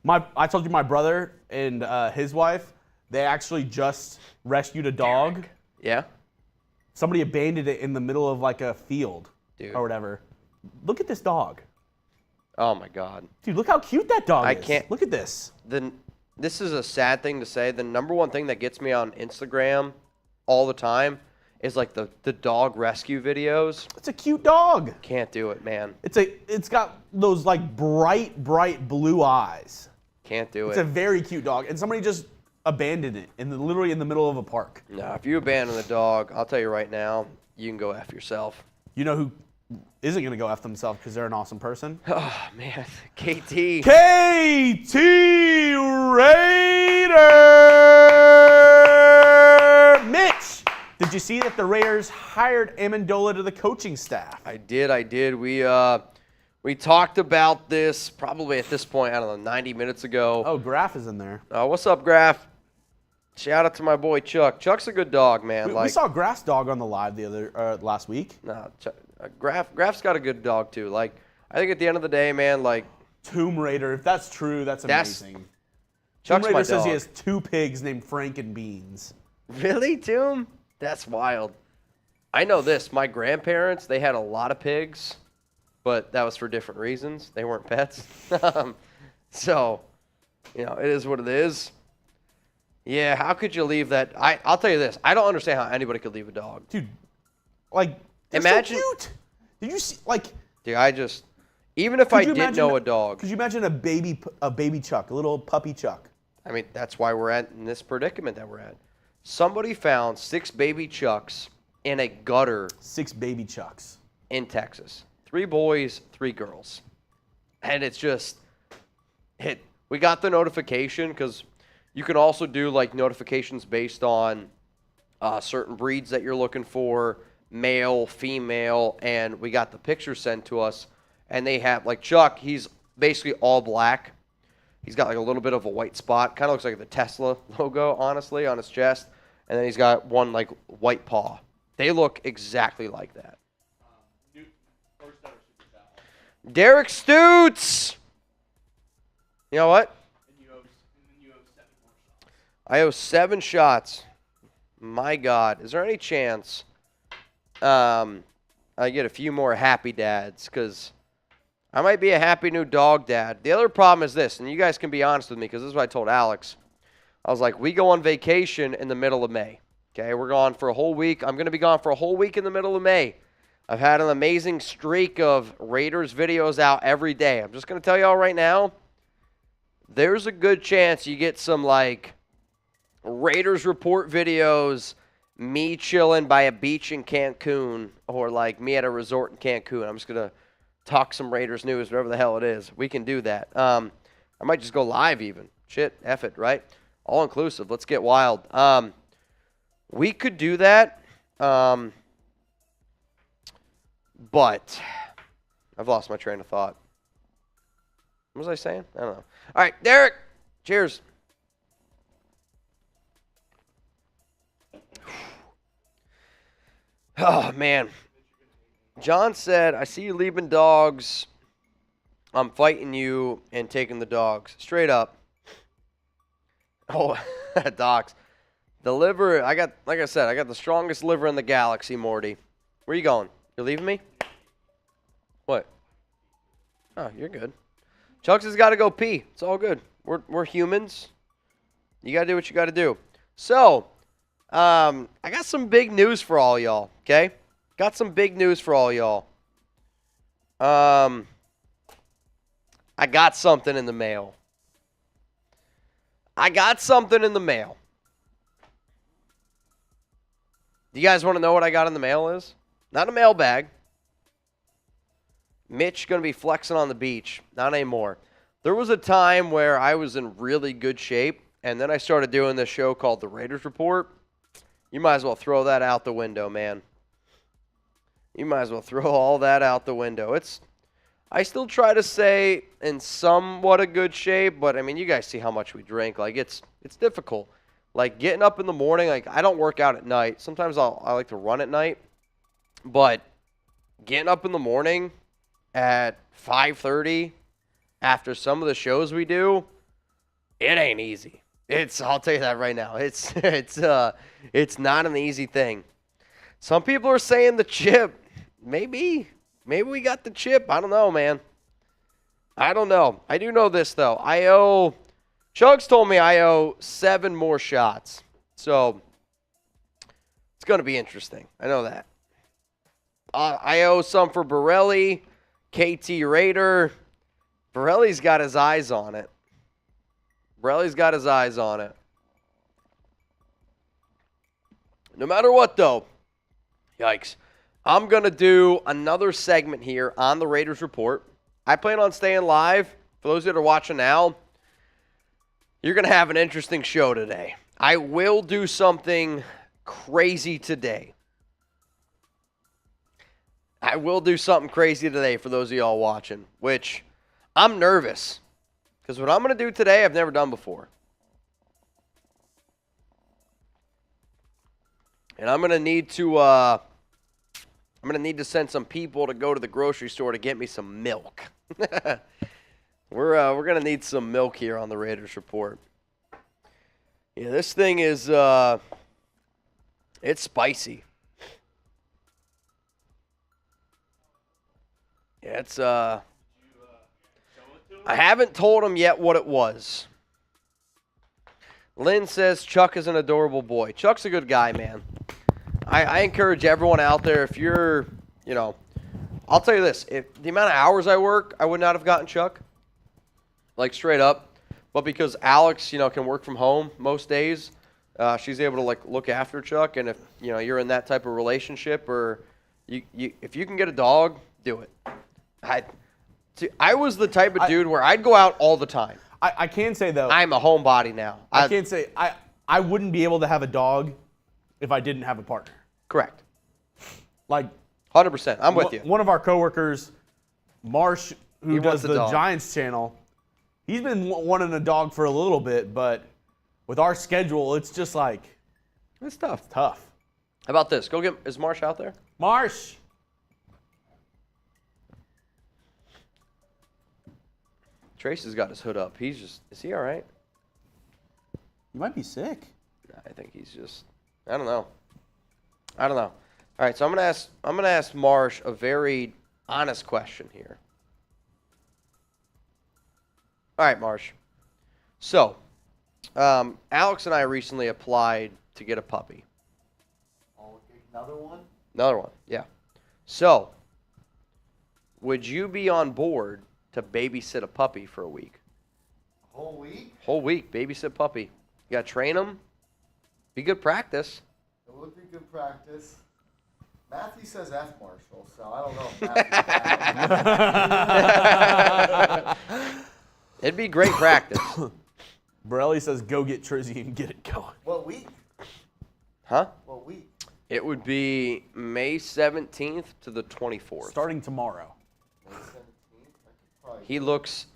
I told you my brother and his wife, they actually just rescued a dog. Yeah. Somebody abandoned it in the middle of like a field Dude. or whatever. Look at this dog. Oh my God. Dude, look how cute that dog is. I can't. Look at this. This is a sad thing to say. The number one thing that gets me on Instagram all the time is like the dog rescue videos. It's a cute dog. Can't do it, man. It's got those like bright blue eyes. Can't do It's it. a very cute dog, and somebody just abandoned it literally in the middle of a park. No, if you abandon the dog, I'll tell you right now, you can go F yourself. You know who isn't going to go F themselves because they're an awesome person? Oh, man. KT. KT Raider! Mitch, did you see that the Raiders hired Amendola to the coaching staff? I did. We talked about this probably at this point, I don't know, 90 minutes ago. Oh, Graf is in there. What's up, Graf? Shout out to my boy Chuck. Chuck's a good dog, man. We saw Graf's dog on the live last week. No, Graf's got a good dog too. Like, I think at the end of the day, man, like Tomb Raider, if that's true, that's amazing. Chuck's Tomb my Raider says he dog. has 2 pigs named Frank and Beans. Really, Tomb? That's wild. I know this. My grandparents, they had a lot of pigs, but that was for different reasons. They weren't pets. So, it is what it is. Yeah, how could you leave that? I'll tell you this. I don't understand how anybody could leave a dog. Dude, like, they're Imagine- so cute. Did you see, like... Dude, even if I you didn't know a dog. Could you imagine a baby Chuck, a little puppy Chuck? I mean, that's why we're in this predicament that we're at. Somebody found 6 baby Chucks in a gutter 6 baby Chucks. in Texas. 3 boys, 3 girls. And it's just, we got the notification because you can also do like notifications based on certain breeds that you're looking for, male, female, and we got the picture sent to us. And they have, like Chuck, he's basically all black. He's got like a little bit of a white spot. Kind of looks like the Tesla logo, honestly, on his chest. And then he's got one like white paw. They look exactly like that. Derek Stutes! You know what? I owe 7 shots. My God. Is there any chance I get a few more happy dads? Because I might be a happy new dog dad. The other problem is this, and you guys can be honest with me because this is what I told Alex. I was like, we go on vacation in the middle of May. Okay, we're gone for a whole week. I'm going to be gone for a whole week in the middle of May. I've had an amazing streak of Raiders videos out every day. I'm just going to tell y'all right now, there's a good chance you get some, like, Raiders report videos, me chilling by a beach in Cancun, or, like, me at a resort in Cancun. I'm just going to talk some Raiders news, whatever the hell it is. We can do that. I might just go live even. Shit, F it, right? All inclusive. Let's get wild. We could do that. But I've lost my train of thought. What was I saying? I don't know. All right, Derek, cheers. Oh, man. John said, I see you leaving dogs. I'm fighting you and taking the dogs. Straight up. Oh, docs. The liver, like I said, I got the strongest liver in the galaxy, Morty. Where you going? You're leaving me? What? Oh, you're good. Chucks has got to go pee. It's all good. We're humans. You got to do what you got to do. So, I got some big news for all y'all, okay? Got some big news for all y'all. I got something in the mail. Do you guys want to know what I got in the mail is? Not a mailbag. Mitch going to be flexing on the beach. Not anymore. There was a time where I was in really good shape, and then I started doing this show called The Raiders Report. You might as well throw that out the window, man. You might as well throw all that out the window. I still try to stay in somewhat a good shape, but I mean, you guys see how much we drink. Like it's difficult. Like getting up in the morning, like I don't work out at night. Sometimes I like to run at night, but getting up in the morning at 5:30 after some of the shows we do, it ain't easy. I'll tell you that right now. It's not an easy thing. Some people are saying the chip. Maybe we got the chip. I don't know, man. I don't know. I do know this though. Chugs told me I owe 7 more shots. So it's going to be interesting. I know that. I owe some for Borelli, KT Raider. Borelli's got his eyes on it. No matter what, though, yikes, I'm going to do another segment here on the Raiders Report. I plan on staying live. For those that are watching now, you're going to have an interesting show today. I will do something crazy today. For those of y'all watching, which I'm nervous. Because what I'm going to do today, I've never done before. And I'm going to need to send some people to go to the grocery store to get me some milk. We're going to need some milk here on the Raiders Report. Yeah, this thing is it's spicy. Yeah, it's I haven't told him yet what it was. Lynn says Chuck is an adorable boy. Chuck's a good guy, man. I encourage everyone out there, if you're, I'll tell you this. If the amount of hours I work, I would not have gotten Chuck. Like, straight up. But because Alex, can work from home most days, she's able to, look after Chuck. And if, you're in that type of relationship or if you can get a dog, do it. I was the type of dude where I'd go out all the time. I can say, though. I'm a homebody now. I can't say I wouldn't be able to have a dog if I didn't have a partner. Correct. 100%. I'm with you. One of our coworkers, Marsh, who does the Giants channel, he's been wanting a dog for a little bit, but with our schedule, it's just it's tough. How about this? Is Marsh out there? Marsh. Trace has got his hood up. Is he all right? You might be sick. I think he's just, I don't know. All right, so I'm gonna ask Marsh a very honest question here. All right, Marsh. So, Alex and I recently applied to get a puppy. Oh, another one? Another one, yeah. So, would you be on board to babysit a puppy for a week? Whole week? Whole week, babysit puppy. You gotta train them. Be good practice. It would be good practice. Matthew says F Marshall, so I don't know if Matthew's It'd be great practice. Borelli says go get Trizzy and get it going. What week? Huh? What week? It would be May 17th to the 24th. Starting tomorrow. May 17th? I could probably He looks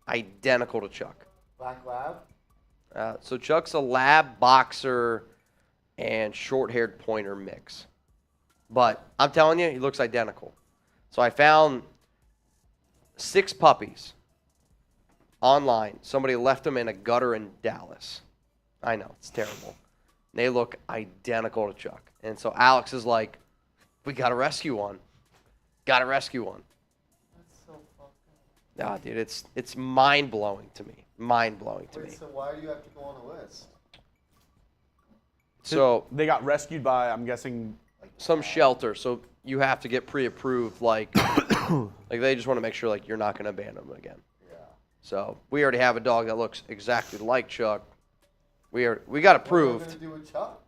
identical to Chuck. Black Lab? So Chuck's a lab, boxer, and short-haired pointer mix. But I'm telling you, he looks identical. So I found 6 puppies online. Somebody left them in a gutter in Dallas. I know, it's terrible. They look identical to Chuck. And so Alex is like, we got to rescue one. Got to rescue one. That's so fucked Nah, dude, it's mind-blowing to me. Mind-blowing to up. me. Wait, so why do you have to go on the list? So They got rescued by, I'm guessing, some shelter, so you have to get pre-approved, like they just want to make sure you're not going to abandon them again. Yeah. So we already have a dog that looks exactly like Chuck. We got approved. What are we going to do with Chuck?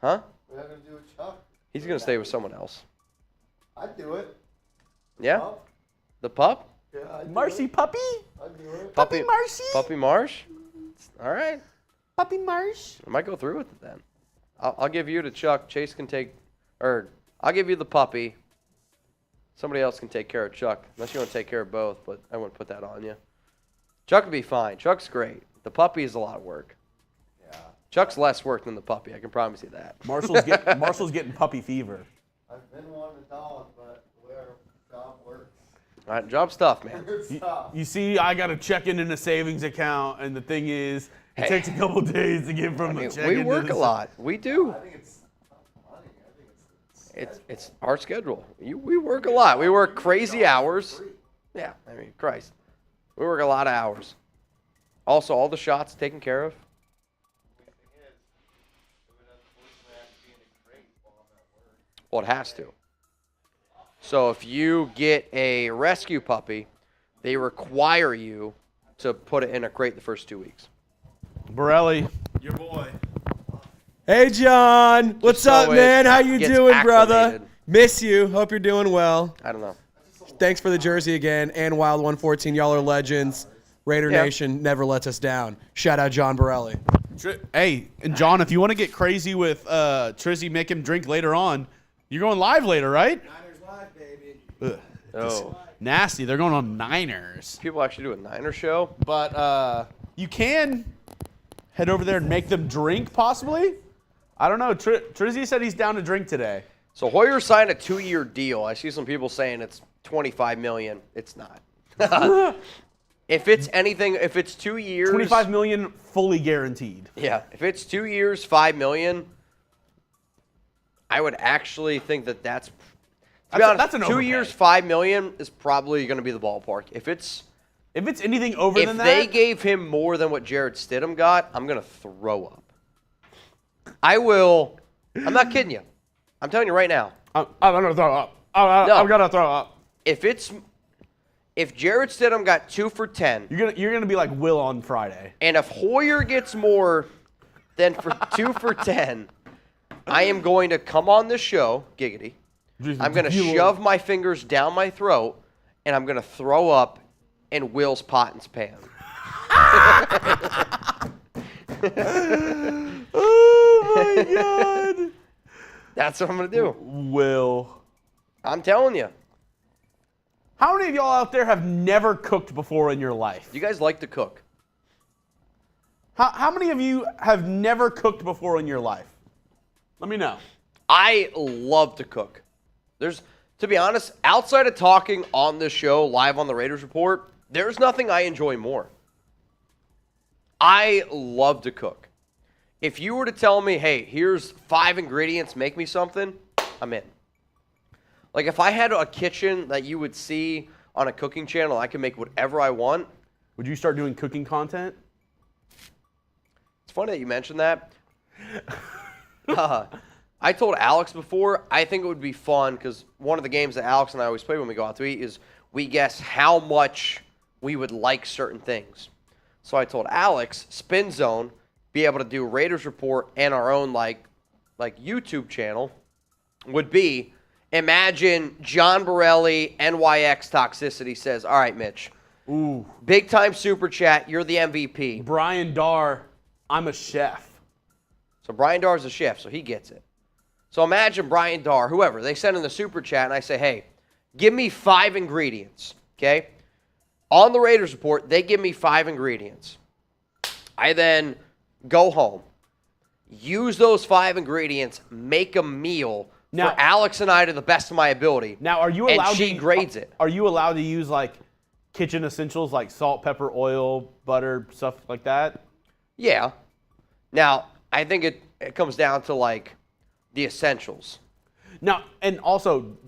Huh? What are we going to do with Chuck? He's going to stay with someone else. I'd do it. Yeah? Huh? The pup? Yeah, I'd do Marcy it. puppy. I'd do it. Puppy Marcy. Puppy Marsh? All right. Puppy Marsh. I might go through with it then. I'll give you to Chuck. Chase can take, or I'll give you the puppy, Somebody else can take care of Chuck, unless you want to take care of both, but I wouldn't put that on you. Chuck would be fine. Chuck's great. The puppy is a lot of work. Yeah. Chuck's less work than the puppy, I can promise you that. Marshall's getting puppy fever. I've been wanting a dog, but where job works. All right, job's tough, man. It's tough. You see, I got to check in a savings account, and the thing is, it takes a couple days to get from the check. We work a lot. We do. I think it's not money. I think It's our schedule. We work a lot. We work crazy hours. Yeah, I mean, Christ. We work a lot of hours. Also, all the shots taken care of. Well, it has to. So if you get a rescue puppy, they require you to put it in a crate the first 2 weeks. Borelli. Your boy. Hey, John. What's so up, it man? How you gets doing, brother? acclimated. Miss you. Hope you're doing well. I don't know. Thanks for the jersey again. And Wild 114. Y'all are legends. Raider Yeah. Nation never lets us down. Shout out John Borelli. Hey, and John, if you want to get crazy with Trizzy, make him drink later on. You're going live later, right? Niners live, baby. Ugh, Oh, nasty. They're going on Niners. people actually do a Niner show. But you can head over there and make them drink, possibly. I don't know. Trizzy said he's down to drink today. So Hoyer signed a 2-year deal. I see some people saying it's $25 million. It's not. If it's anything, if it's 2 years, $25 million fully guaranteed. Yeah, if it's 2 years, $5 million, I would actually think that's. To be honest, that's an 2 overpay. years, $5 million is probably going to be the ballpark. If anything over if than they that, gave him more than what Jared Stidham got, I'm going to throw up. I will. I'm not kidding you. I'm telling you right now. I'm gonna throw up. I'm gonna throw up. If Jared Stidham got 2 for 10, You're gonna be like Will on Friday. and if Hoyer gets more than for 2 for 10, I am going to come on this show, giggity. I'm going to shove my fingers down my throat, and I'm going to throw up in Will's pot and span. Oh my God. That's what I'm going to do. Will. I'm telling you. How many of y'all out there have never cooked before in your life? You guys like to cook. How many of you have never cooked before in your life? Let me know. I love to cook. To be honest, outside of talking on this show, live on the Raiders Report, there's nothing I enjoy more. I love to cook. If you were to tell me, hey, here's 5 ingredients, make me something, I'm in. Like if I had a kitchen that you would see on a cooking channel, I can make whatever I want. Would you start doing cooking content? It's funny that you mentioned that. I told Alex before, I think it would be fun because one of the games that Alex and I always play when we go out to eat is we guess how much we would like certain things. So I told Alex, Spin Zone, be able to do Raiders Report and our own like YouTube channel would be, imagine John Borelli, NYX Toxicity says, all right, Mitch, big time super chat, you're the MVP. Brian Darr, I'm a chef. So Brian Darr is a chef, so he gets it. So imagine Brian Darr, whoever, they send in the super chat and I say, hey, give me 5 ingredients, okay? On the Raiders Report, they give me 5 ingredients. I then go home, use those 5 ingredients, make a meal Now- for Alex and I to the best of my ability. Now, are you allowed and she to grades it. Are you allowed to use like kitchen essentials like salt, pepper, oil, butter, stuff like that? Yeah. Now, I think it comes down to like the essentials. Now, and also,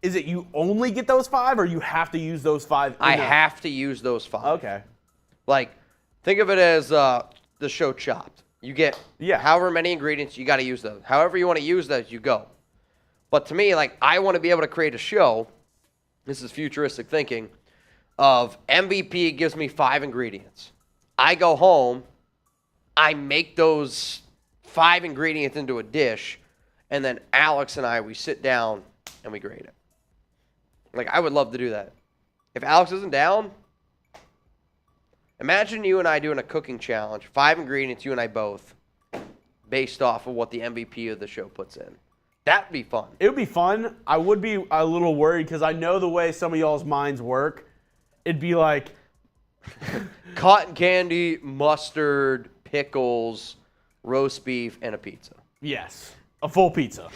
is it you only get those 5 or you have to use those 5? I have to use those 5. Okay. Like, think of it as the show Chopped. You get however many ingredients, you got to use those. However you want to use those, you go. But to me, like, I want to be able to create a show, this is futuristic thinking, of MVP gives me 5 ingredients. I go home, I make those 5 ingredients into a dish, and then Alex and I, we sit down and we grade it. Like, I would love to do that. If Alex isn't down, imagine you and I doing a cooking challenge, 5 ingredients, you and I both, based off of what the MVP of the show puts in. That'd be fun. It would be fun. I would be a little worried because I know the way some of y'all's minds work. It'd be like Cotton candy, mustard, pickles, roast beef, and a pizza. yes, a full pizza.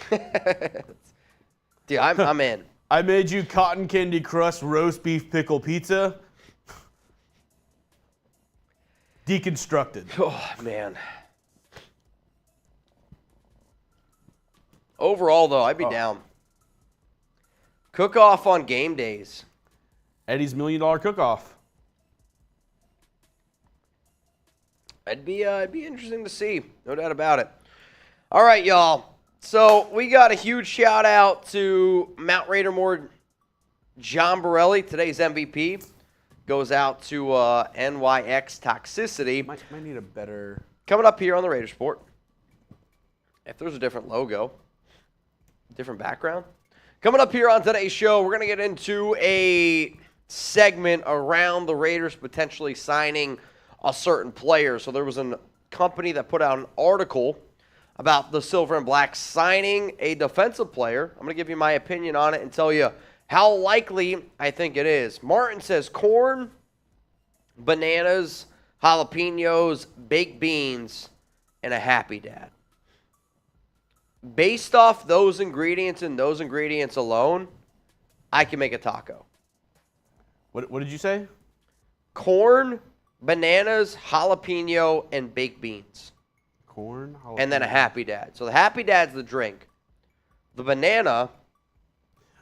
Dude, I'm in. I made you cotton candy crust roast beef pickle pizza. Deconstructed. Oh, man. Overall, though, I'd be down. Cook-off on game days. Eddie's $1 million cook-off. It'd be interesting to see. No doubt about it. All right, y'all. So we got a huge shout-out to Mount Raider More John Borelli. Today's MVP goes out to NYX Toxicity. Might need a better... Coming up here on the Raider Sport. If there's a different logo, different background. Coming up here on today's show, we're going to get into a segment around the Raiders potentially signing a certain player. So there was a company that put out an article about the Silver and Black signing a defensive player. I'm going to give you my opinion on it and tell you how likely I think it is. Martin says corn, bananas, jalapenos, baked beans, and a Happy Dad. Based off those ingredients and those ingredients alone, I can make a taco. What did you say? Corn, bananas, jalapeno, and baked beans. Corn, jalapeno. And then a Happy Dad. So the Happy Dad's the drink. The banana,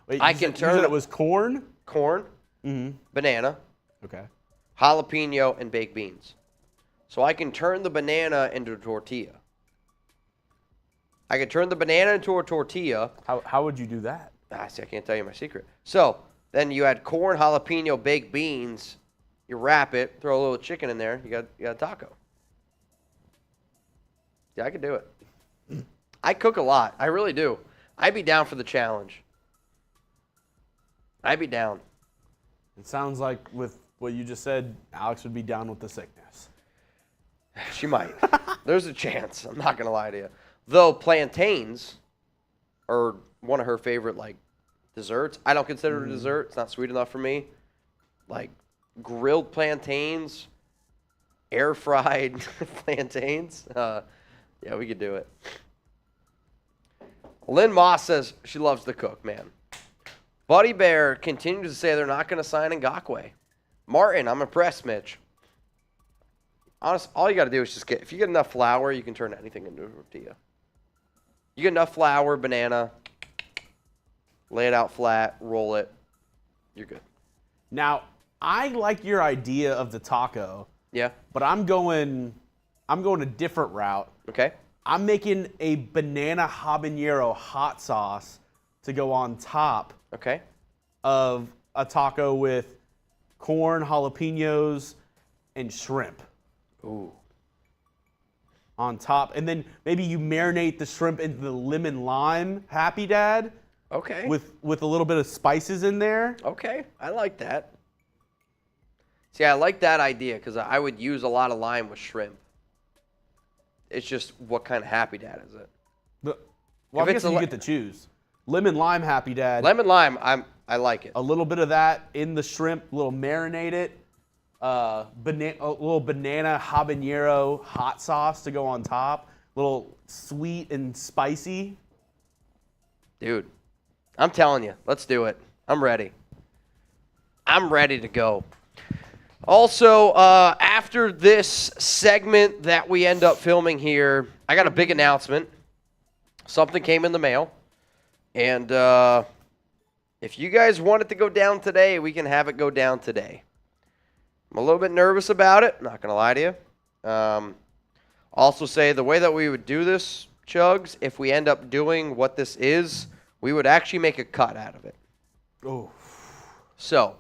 Wait, I you can said, turn you said it- it was corn? corn, Mm-hmm. banana, Okay. jalapeno, and baked beans. So I can turn the banana into a tortilla. I can turn the banana into a tortilla. How would you do that? See, I can't tell you my secret. So then you add corn, jalapeno, baked beans. You wrap it, throw a little chicken in there. You got a taco. Yeah, I could do it. I cook a lot. I really do. I'd be down for the challenge. I'd be down. It sounds like with what you just said, Alex would be down with the sickness. She might. There's a chance. I'm not going to lie to you. Though plantains are one of her favorite, like, desserts. I don't consider it a dessert. It's not sweet enough for me. Like, grilled plantains, air-fried plantains. Yeah, we could do it. Lynn Moss says she loves to cook, man. Buddy Bear continues to say they're not going to sign Ngakoue. Martin, I'm impressed, Mitch. Honest, all you got to do is just if you get enough flour, you can turn anything into a tortilla. You get enough flour, banana, lay it out flat, roll it, you're good. Now, I like your idea of the taco, Yeah? but I'm going a different route. Okay. I'm making a banana habanero hot sauce to go on top Okay. of a taco with corn, jalapenos, and shrimp Ooh. on top. And then maybe you marinate the shrimp into the lemon lime Happy Dad Okay. with a little bit of spices in there. Okay. I like that. See, I like that idea because I would use a lot of lime with shrimp. It's just what kind of Happy Dad is it? Well, If I it's guess a you le- get to choose. Lemon lime Happy Dad. Lemon lime, I like it. A little bit of that in the shrimp, a little marinate it. A little banana habanero hot sauce to go on top. A little sweet and spicy. Dude, I'm telling you, let's do it. I'm ready. I'm ready to go. Also, after this segment that we end up filming here, I got a big announcement. Something came in the mail. And if you guys want it to go down today, we can have it go down today. I'm a little bit nervous about it, not going to lie to you. Also say the way that we would do this, Chugs, if we end up doing what this is, we would actually make a cut out of it. Oh. So,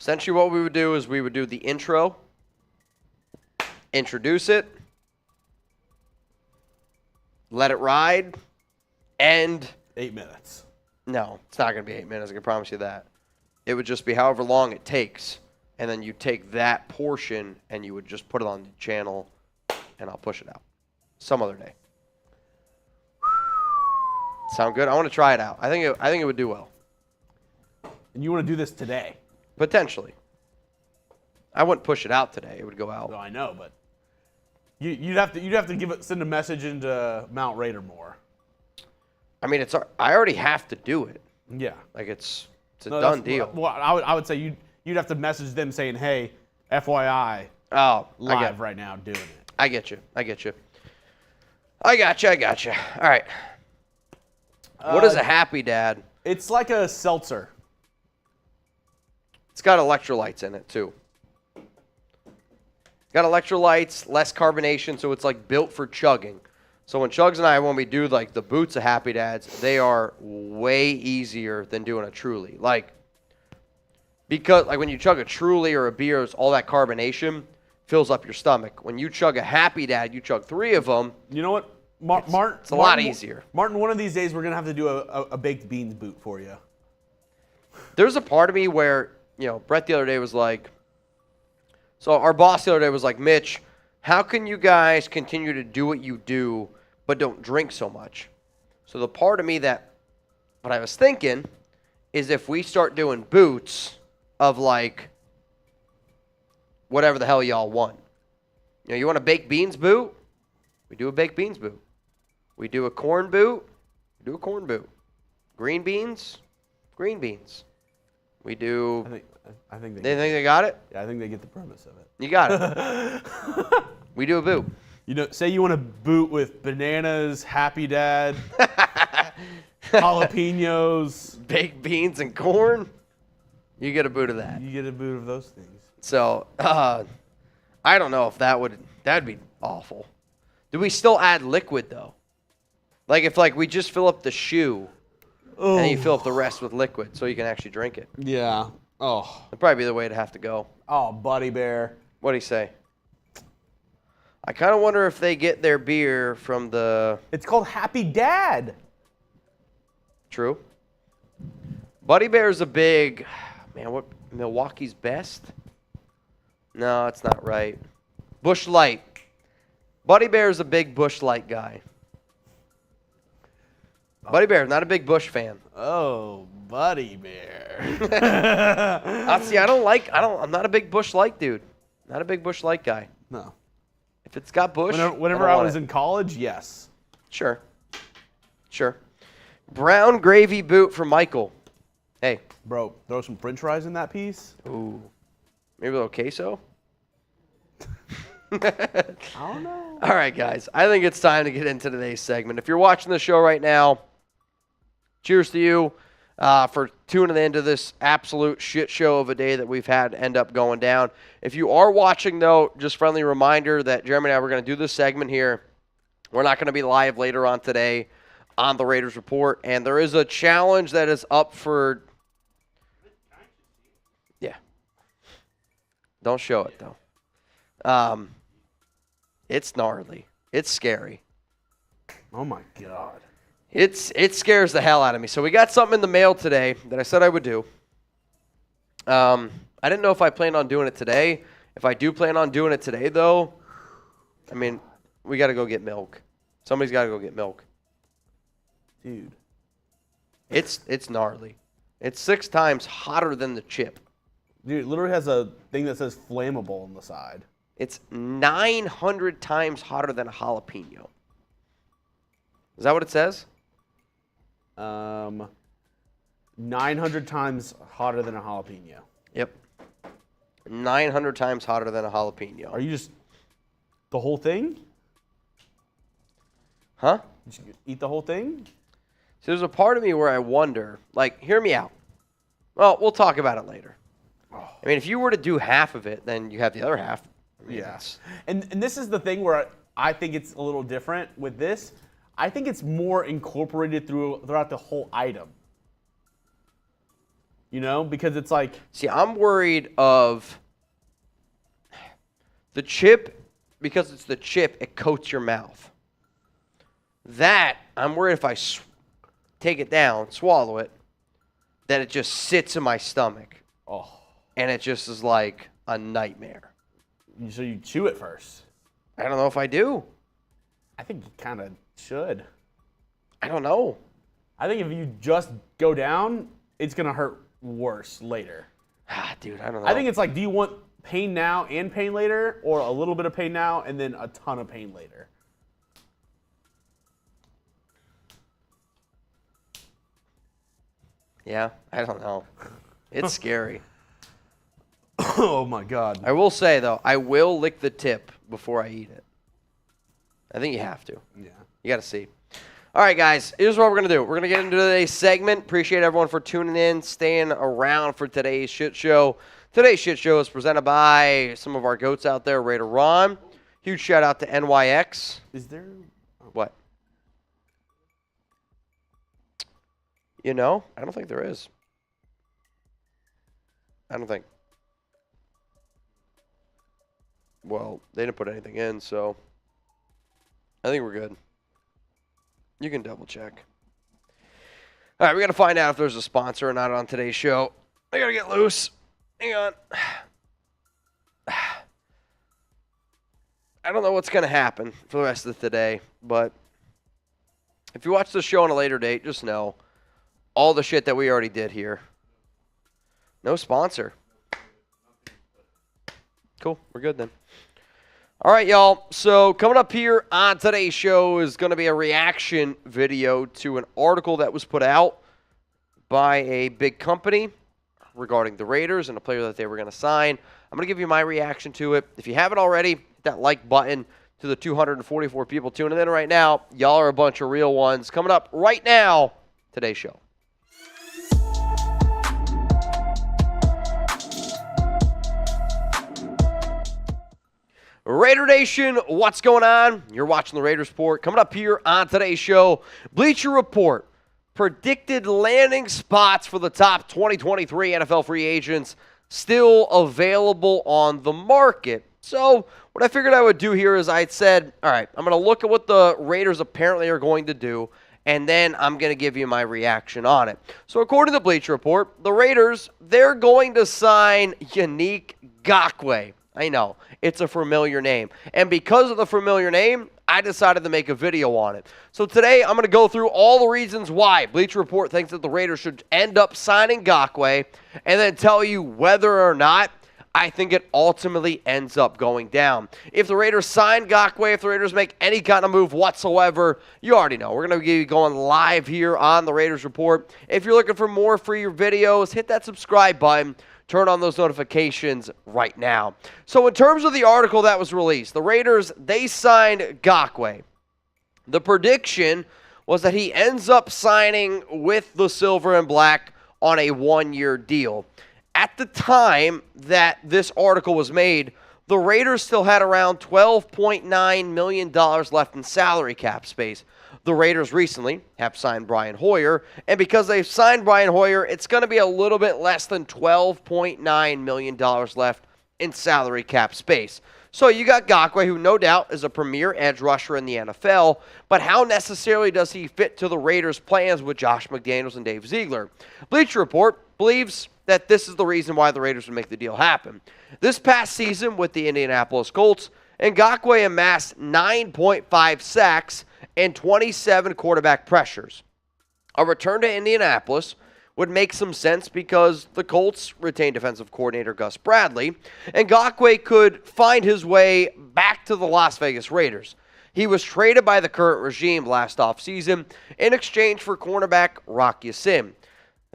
essentially what we would do is we would do the intro, introduce it, let it ride, and 8 minutes. no, it's not going to be 8 minutes, I can promise you that. It would just be however long it takes, and then you take that portion and you would just put it on the channel, and I'll push it out some other day. Sound good? I want to try it out. I think it would do well. And you want to do this today? Potentially. I wouldn't push it out today. It would go out. No, I know, but you'd have to send a message into Mount Raider more. I mean, I already have to do it. Yeah. Like it's a done deal. Well, I would say you'd have to message them saying, "Hey, FYI, Oh, live right now doing it." I get you. I got you. All right. What is a Happy Dad? It's like a seltzer. It's got electrolytes in it too. Got electrolytes, less carbonation, so it's like built for chugging. So when Chugs and I, when we do like the boots of Happy Dads, they are way easier than doing a Truly. Because when you chug a Truly or a beer, all that carbonation fills up your stomach. When you chug a Happy Dad, you chug 3 of them. You know what, Martin? It's a lot easier. Martin, one of these days we're gonna have to do a baked beans boot for you. There's a part of me where, Brett the other day was like, so our boss the other day was like, Mitch, how can you guys continue to do what you do but don't drink so much? So the part of me what I was thinking is if we start doing boots of like whatever the hell y'all want. You want a baked beans boot? We do a baked beans boot. We do a corn boot? We do a corn boot. Green beans? Green beans. We do... I think They think they got it? Yeah, I think they get the premise of it. You got it. We do a boot. Say you want to boot with bananas, Happy Dad, jalapenos, Baked beans and corn. You get a boot of that. you get a boot of those things. So, I don't know if that'd be awful. Do we still add liquid though? Like if we just fill up the shoe and then you fill up the rest with liquid so you can actually drink it. Yeah. Oh. That'd probably be the way to have to go. Oh, Buddy Bear. What'd he say? I kind of wonder if they get their beer from the... It's called Happy Dad. True. Buddy Bear's a big... Man, what? Milwaukee's Best? No, it's not right. Busch Light. Buddy Bear's a big Busch Light guy. Buddy Bear, not a big Busch fan. Oh, Buddy Bear. See, I'm not a big Busch Light dude. Not a big Busch Light guy. No. If it's got Busch, Whenever I was in college, yes. Sure. Brown gravy boot for Michael. Hey. Bro, throw some french fries in that piece. Ooh. Maybe a little queso? I don't know. All right, guys. I think it's time to get into today's segment. If you're watching the show right now, cheers to you for tuning into this absolute shit show of a day that we've had end up going down. If you are watching, though, just friendly reminder that Jeremy and I were going to do this segment here. We're not going to be live later on today on the Raiders Report, and there is a challenge that is up for... Yeah. Don't show it, though. It's gnarly. It's scary. Oh, my God. It scares the hell out of me. So we got something in the mail today that I said I would do. I didn't know if I planned on doing it today. If I do plan on doing it today, though, I mean, we got to go get milk. Somebody's got to go get milk. Dude. It's gnarly. It's 6 times hotter than the chip. Dude, it literally has a thing that says flammable on the side. It's 900 times hotter than a jalapeno. Is that what it says? 900 times hotter than a jalapeno. Yep. 900 times hotter than a jalapeno. Are you just the whole thing? Huh? Did you eat the whole thing? So there's a part of me where I wonder, hear me out. Well, we'll talk about it later. I mean, if you were to do half of it, then you have the other half. I mean, Yeah. And this is the thing where I think it's a little different with this. I think it's more incorporated throughout the whole item. Because it's like... See, I'm worried of the chip, because it's the chip, it coats your mouth. That, I'm worried if I take it down, swallow it, that it just sits in my stomach. Oh. And it just is like a nightmare. So you chew it first. I don't know if I do. I think you kind of should. I don't know. I think if you just go down, it's going to hurt worse later. Dude, I don't know. I think it's like, do you want pain now and pain later, or a little bit of pain now and then a ton of pain later? Yeah, I don't know. It's scary. Oh, my God. I will say, though, I will lick the tip before I eat it. I think you have to. Yeah. You got to see. All right, guys, here's what we're going to do. We're going to get into today's segment. Appreciate everyone for tuning in, staying around for today's shit show. Today's shit show is presented by some of our goats out there, Raider Ron. Huge shout out to NYX. Is there... What? You know, I don't think there is. I don't think. Well, they didn't put anything in, so I think we're good. You can double check. All right, we got to find out if there's a sponsor or not on today's show. I got to get loose. Hang on. I don't know what's going to happen for the rest of the day, but if you watch the show on a later date, just know all the shit that we already did here. No sponsor. Cool. We're good then. All right, y'all. So coming up here on today's show is going to be a reaction video to an article that was put out by a big company regarding the Raiders and a player that they were going to sign. I'm going to give you my reaction to it. If you haven't already, hit that like button. To the 244 people tuning in right now, y'all are a bunch of real ones. Coming up right now, today's show. Raider Nation, what's going on? You're watching the Raiders Report. Coming up here on today's show, Bleacher Report. Predicted landing spots for the top 2023 NFL free agents still available on the market. So what I figured I would do here is I said, all right, I'm going to look at what the Raiders apparently are going to do, and then I'm going to give you my reaction on it. So according to Bleacher Report, the Raiders, they're going to sign Yannick Ngakoue. I know, it's a familiar name. And because of the familiar name, I decided to make a video on it. So today, I'm going to go through all the reasons why Bleacher Report thinks that the Raiders should end up signing Ngakoue, and then tell you whether or not I think it ultimately ends up going down. If the Raiders sign Ngakoue, if the Raiders make any kind of move whatsoever, you already know. We're going to be going live here on the Raiders Report. If you're looking for more free videos, hit that subscribe button. Turn on those notifications right now. So in terms of the article that was released, the Raiders, they signed Ngakoue. The prediction was that he ends up signing with the Silver and Black on a one-year deal. At the time that this article was made, the Raiders still had around $12.9 million left in salary cap space. The Raiders recently have signed Brian Hoyer, and because they've signed Brian Hoyer, it's going to be a little bit less than $12.9 million left in salary cap space. So you got Ngakoue, who no doubt is a premier edge rusher in the NFL, but how necessarily does he fit to the Raiders' plans with Josh McDaniels and Dave Ziegler? Bleacher Report believes that this is the reason why the Raiders would make the deal happen. This past season with the Indianapolis Colts, Ngakoue amassed 9.5 sacks and 27 quarterback pressures. A return to Indianapolis would make some sense because the Colts retained defensive coordinator Gus Bradley, and Ngakoue could find his way back to the Las Vegas Raiders. He was traded by the current regime last offseason in exchange for cornerback Rock Ya-Sin.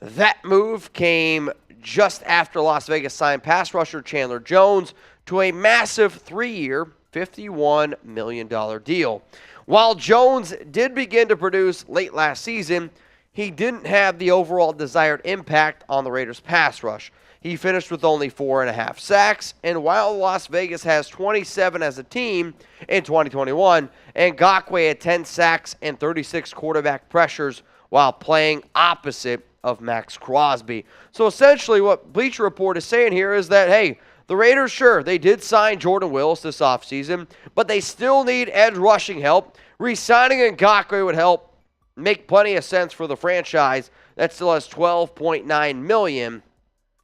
That move came just after Las Vegas signed pass rusher Chandler Jones to a massive 3-year, $51 million deal. While Jones did begin to produce late last season, he didn't have the overall desired impact on the Raiders' pass rush. He finished with only 4.5 sacks, and while Las Vegas has 27 as a team in 2021, Ngakoue had 10 sacks and 36 quarterback pressures while playing opposite of Max Crosby. So essentially what Bleacher Report is saying here is that, hey, the Raiders, sure, they did sign Jordan Willis this offseason, but they still need edge rushing help. Re-signing Ngakoue would help make plenty of sense for the franchise that still has $12.9 million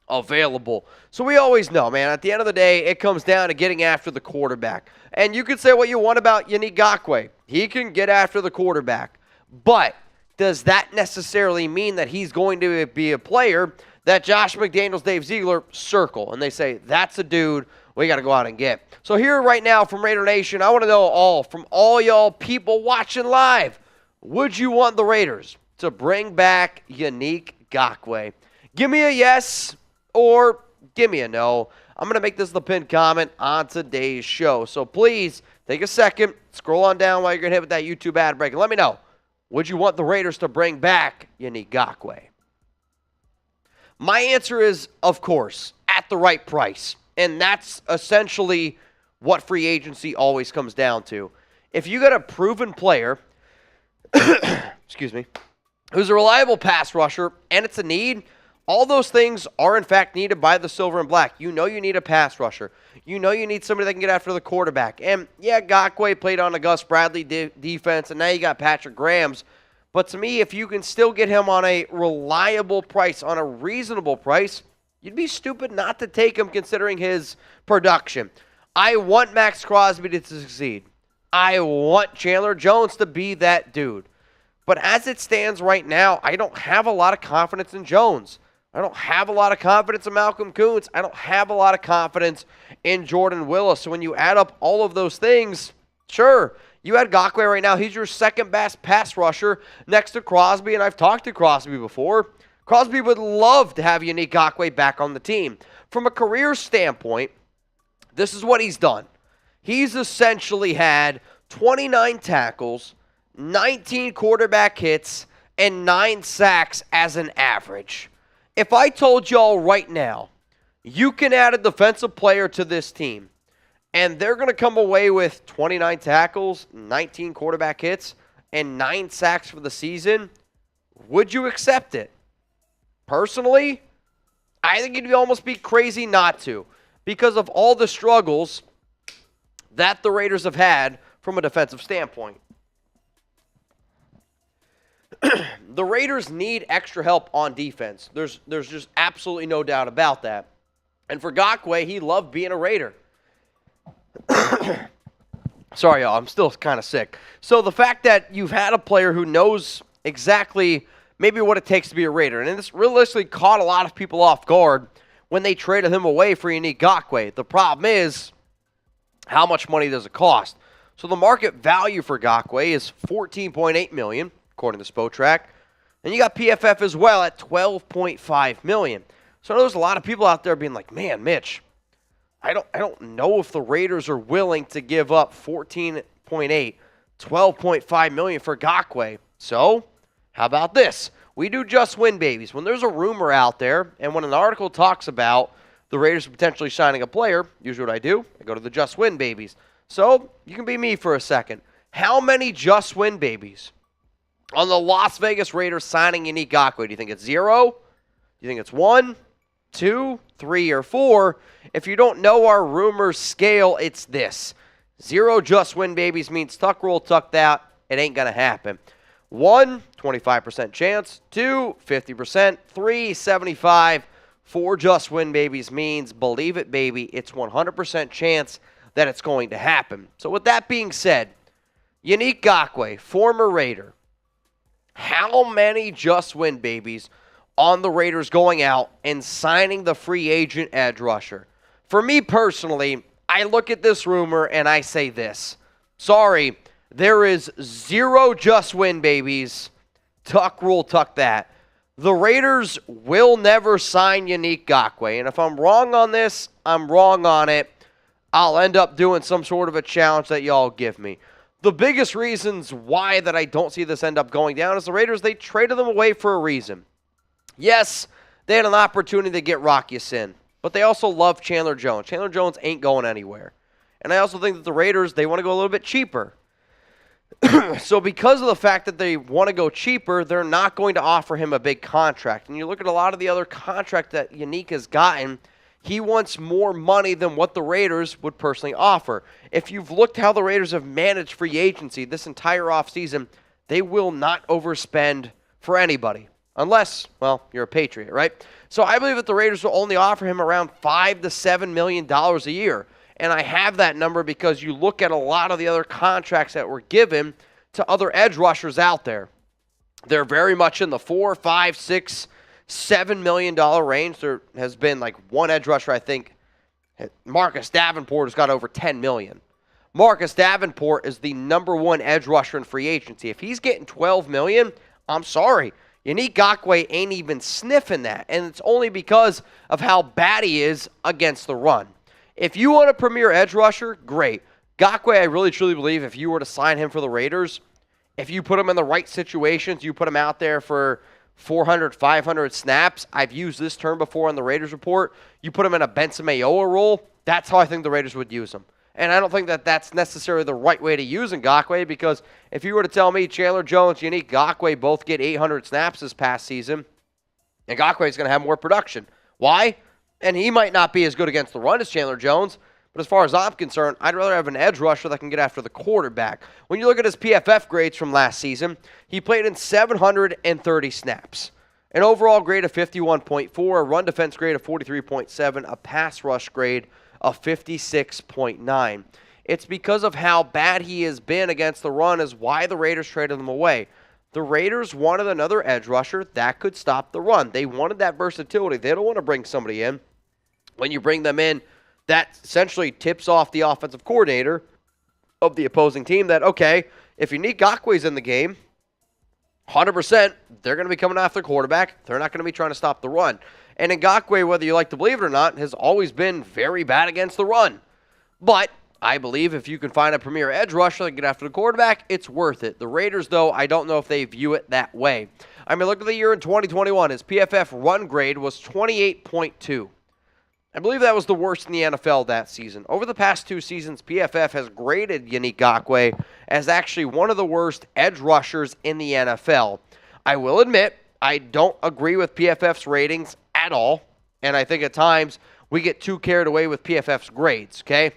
available. So we always know, man, at the end of the day, it comes down to getting after the quarterback. And you can say what you want about Yannick Ngakoue. He can get after the quarterback. But does that necessarily mean that he's going to be a player that Josh McDaniels, Dave Ziegler circle? And they say, that's a dude we got to go out and get. So here right now from Raider Nation, I want to know from all y'all people watching live, would you want the Raiders to bring back Yannick Ngakoue? Give me a yes or give me a no. I'm going to make this the pinned comment on today's show. So please take a second, scroll on down while you're going to hit with that YouTube ad break, and let me know, would you want the Raiders to bring back Yannick Ngakoue? My answer is, of course, at the right price. And that's essentially what free agency always comes down to. If you got a proven player, excuse me, who's a reliable pass rusher and it's a need, all those things are in fact needed by the Silver and Black. You know you need a pass rusher. You know you need somebody that can get after the quarterback. And yeah, Ngakoue played on a Gus Bradley defense, and now you got Patrick Graham's. But to me, if you can still get him on a reliable price, on a reasonable price, you'd be stupid not to take him considering his production. I want Max Crosby to succeed. I want Chandler Jones to be that dude. But as it stands right now, I don't have a lot of confidence in Jones. I don't have a lot of confidence in Malcolm Kuntz. I don't have a lot of confidence in Jordan Willis. So when you add up all of those things, sure, you had Ngakoue right now. He's your second best pass rusher next to Crosby, and I've talked to Crosby before. Crosby would love to have Yannick Ngakoue back on the team. From a career standpoint, this is what he's done. He's essentially had 29 tackles, 19 quarterback hits, and 9 sacks as an average. If I told y'all right now, you can add a defensive player to this team, and they're going to come away with 29 tackles, 19 quarterback hits, and 9 sacks for the season, would you accept it? Personally, I think you'd almost be crazy not to, because of all the struggles that the Raiders have had from a defensive standpoint. The Raiders need extra help on defense. There's just absolutely no doubt about that. And for Ngakoue, he loved being a Raider. Sorry, y'all. I'm still kind of sick. So the fact that you've had a player who knows exactly maybe what it takes to be a Raider, and this realistically caught a lot of people off guard when they traded him away for Yannick Ngakoue. The problem is, how much money does it cost? So the market value for Ngakoue is $14.8 million, according to Spotrac. And you got PFF as well at $12.5 million. So there's a lot of people out there being like, man, Mitch, I don't know if the Raiders are willing to give up $14.8, $12.5 million for Ngakoue. So how about this? We do just win babies. When there's a rumor out there and when an article talks about the Raiders potentially signing a player, usually what I do, I go to the just win babies. So you can be me for a second. How many just win babies on the Las Vegas Raiders signing Yannick Ngakoue? Do you think it's 0? Do you think it's 1, 2, 3, or 4? If you don't know our rumor scale, it's this. 0 just win babies means tuck roll, tuck that. It ain't going to happen. 1, 25% chance. 2, 50%. 3, 75. 4 just win babies means, believe it, baby, it's 100% chance that it's going to happen. So with that being said, Yannick Ngakoue, former Raider, how many just win babies on the Raiders going out and signing the free agent edge rusher? For me personally, I look at this rumor and I say this. Sorry, there is 0 just win babies. Tuck rule, tuck that. The Raiders will never sign Yannick Ngakoue. And if I'm wrong on this, I'm wrong on it. I'll end up doing some sort of a challenge that y'all give me. The biggest reasons why that I don't see this end up going down is the Raiders, they traded them away for a reason. Yes, they had an opportunity to get Rock Ya-Sin, but they also love Chandler Jones. Chandler Jones ain't going anywhere. And I also think that the Raiders, they want to go a little bit cheaper. So because of the fact that they want to go cheaper, they're not going to offer him a big contract. And you look at a lot of the other contracts that Yannick has gotten, he wants more money than what the Raiders would personally offer. If you've looked how the Raiders have managed free agency this entire offseason, they will not overspend for anybody. Unless, well, you're a Patriot, right? So I believe that the Raiders will only offer him around $5 to $7 million a year. And I have that number because you look at a lot of the other contracts that were given to other edge rushers out there. They're very much in the $4, $5, $6, $7 million range. There has been like one edge rusher, I think. Marcus Davenport has got over $10 million. Marcus Davenport is the #1 edge rusher in free agency. If he's getting $12 million, I'm sorry. Yannick Ngakoue ain't even sniffing that, and it's only because of how bad he is against the run. If you want a premier edge rusher, great. Ngakoue, I really truly believe if you were to sign him for the Raiders, if you put him in the right situations, you put him out there for 400, 500 snaps. I've used this term before on the Raiders report. You put him in a Benson Mayowa role, that's how I think the Raiders would use him. And I don't think that that's necessarily the right way to use Ngakoue, because if you were to tell me Chandler Jones, Yannick Ngakoue both get 800 snaps this past season, Ngakoue is going to have more production. Why? And he might not be as good against the run as Chandler Jones, but as far as I'm concerned, I'd rather have an edge rusher that can get after the quarterback. When you look at his PFF grades from last season, he played in 730 snaps. An overall grade of 51.4, a run defense grade of 43.7, a pass rush grade of 56.9. It's because of how bad he has been against the run is why the Raiders traded him away. The Raiders wanted another edge rusher that could stop the run. They wanted that versatility. They don't want to bring somebody in. When you bring them in, that essentially tips off the offensive coordinator of the opposing team that, okay, if Yannick Ngakoue's in the game, 100%, they're going to be coming after the quarterback. They're not going to be trying to stop the run. And Ngakoue, whether you like to believe it or not, has always been very bad against the run. But I believe if you can find a premier edge rusher that can get after the quarterback, it's worth it. The Raiders, though, I don't know if they view it that way. I mean, look at the year in 2021. His PFF run grade was 28.2. I believe that was the worst in the NFL that season. Over the past 2 seasons, PFF has graded Yannick Ngakoue as actually one of the worst edge rushers in the NFL. I will admit, I don't agree with PFF's ratings at all, and I think at times we get too carried away with PFF's grades, okay?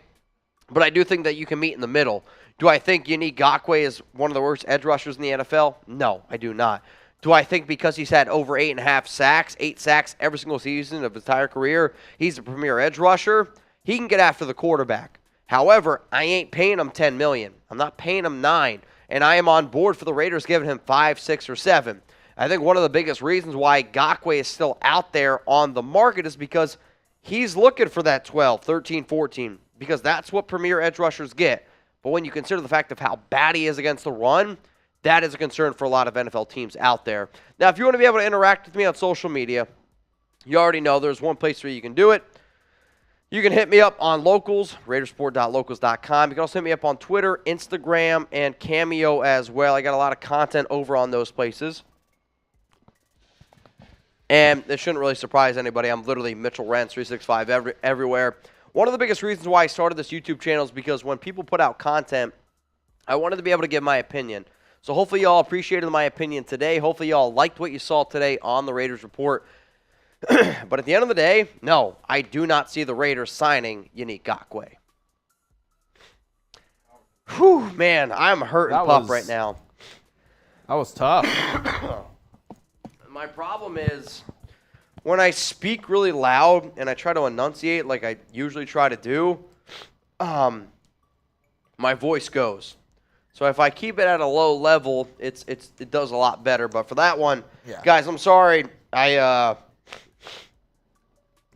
But I do think that you can meet in the middle. Do I think Yannick Ngakoue is one of the worst edge rushers in the NFL? No, I do not. Do I think because he's had over 8.5 sacks, 8 sacks every single season of his entire career, he's a premier edge rusher? He can get after the quarterback. However, I ain't paying him $10 million. I'm not paying him $9 million. And I am on board for the Raiders giving him 5, 6, or 7. I think one of the biggest reasons why Ngakoue is still out there on the market is because he's looking for that 12, 13, 14, because that's what premier edge rushers get. But when you consider the fact of how bad he is against the run, that is a concern for a lot of NFL teams out there. Now, if you want to be able to interact with me on social media, you already know there's one place where you can do it. You can hit me up on Locals, Raidersport.locals.com. You can also hit me up on Twitter, Instagram, and Cameo as well. I got a lot of content over on those places. And it shouldn't really surprise anybody. I'm literally Mitchell Renz, 365 everywhere. One of the biggest reasons why I started this YouTube channel is because when people put out content, I wanted to be able to give my opinion. So hopefully y'all appreciated my opinion today. Hopefully y'all liked what you saw today on the Raiders Report. But at the end of the day, no, I do not see the Raiders signing Yannick Ngakoue. Whew, man, I'm hurting pup right now. That was tough. My problem is when I speak really loud and I try to enunciate like I usually try to do, my voice goes. So if I keep it at a low level, it does a lot better. But for that one, guys, I'm sorry. I've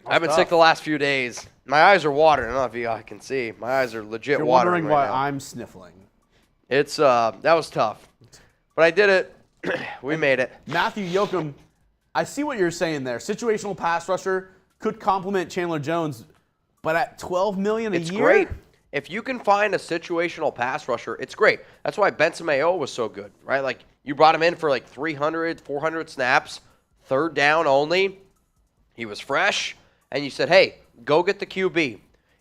been sick the last few days. My eyes are watering. I don't know if you guys can see. My eyes are legit You're watering wondering right why now. I'm sniffling. It's that was tough, but I did it. We made it. Matthew Yoakum, I see what you're saying there. Situational pass rusher could complement Chandler Jones, but at $12 million a year? It's great. If you can find a situational pass rusher, it's great. That's why Benson Mayowa was so good, right? Like, you brought him in for like 300, 400 snaps, third down only. He was fresh, and you said, hey, go get the QB.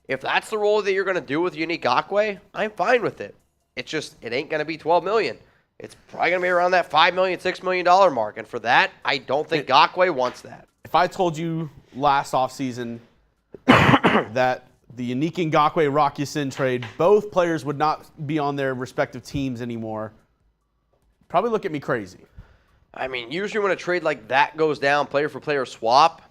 If that's the role that you're going to do with Yannick Ngakoue, I'm fine with it. It's just, it ain't going to be $12 million. It's probably going to be around that $5 million, $6 million mark. And for that, I don't think Ngakoue wants that. If I told you last offseason that the Yannick Ngakoue-Rock Ya-Sin trade, both players would not be on their respective teams anymore, probably look at me crazy. I mean, usually when a trade like that goes down, player-for-player swap,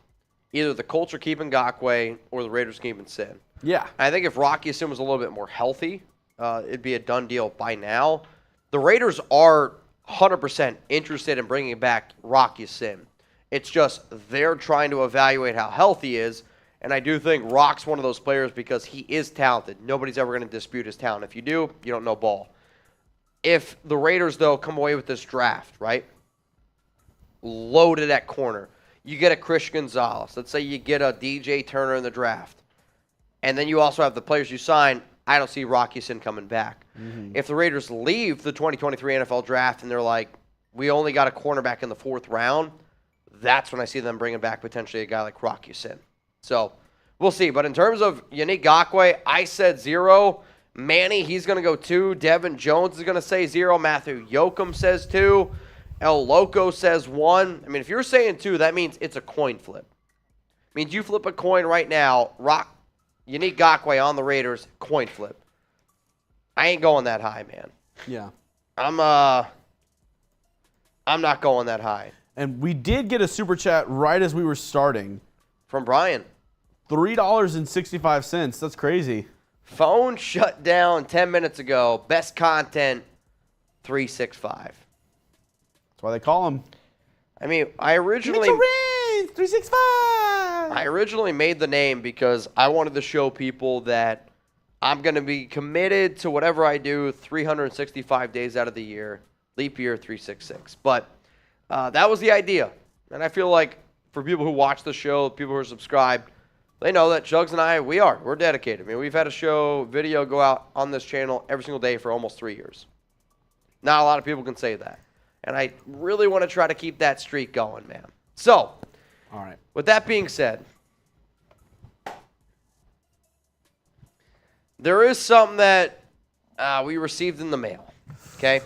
either the Colts are keeping Ngakoue or the Raiders keeping Sin. Yeah. I think if Rock Ya-Sin was a little bit more healthy, it'd be a done deal by now. The Raiders are 100% interested in bringing back Rock Ya-Sin. It's just they're trying to evaluate how healthy he is, and I do think Rock's one of those players because he is talented. Nobody's ever going to dispute his talent. If you do, you don't know ball. If the Raiders, though, come away with this draft, right, loaded at corner, you get a Chris Gonzalez. Let's say you get a DJ Turner in the draft, and then you also have the players you sign. I don't see Rock Ya-Sin coming back. Mm-hmm. If the Raiders leave the 2023 NFL draft and they're like, we only got a cornerback in the 4th round, that's when I see them bringing back potentially a guy like Rock Ya-Sin. So we'll see. But in terms of Yannick Ngakoue, I said 0. Manny, he's going to go 2. Devin Jones is going to say 0. Matthew Yoakum says 2. El Loco says 1. I mean, if you're saying 2, that means it's a coin flip. It means you flip a coin right now, Yannick Ngakoue on the Raiders, coin flip. I ain't going that high, man. Yeah. I'm not going that high. And we did get a super chat right as we were starting. From Brian. $3.65. That's crazy. Phone shut down 10 minutes ago. Best content, 365. That's why they call him. I mean, I originally... Mitchell Renz, 365. I originally made the name because I wanted to show people that I'm going to be committed to whatever I do 365 days out of the year. Leap year 366. But that was the idea. And I feel like for people who watch the show, people who are subscribed, they know that Jugs and I, we're dedicated. I mean, we've had a video go out on this channel every single day for almost 3 years. Not a lot of people can say that. And I really want to try to keep that streak going, man. So, all right. With that being said, there is something that we received in the mail, okay?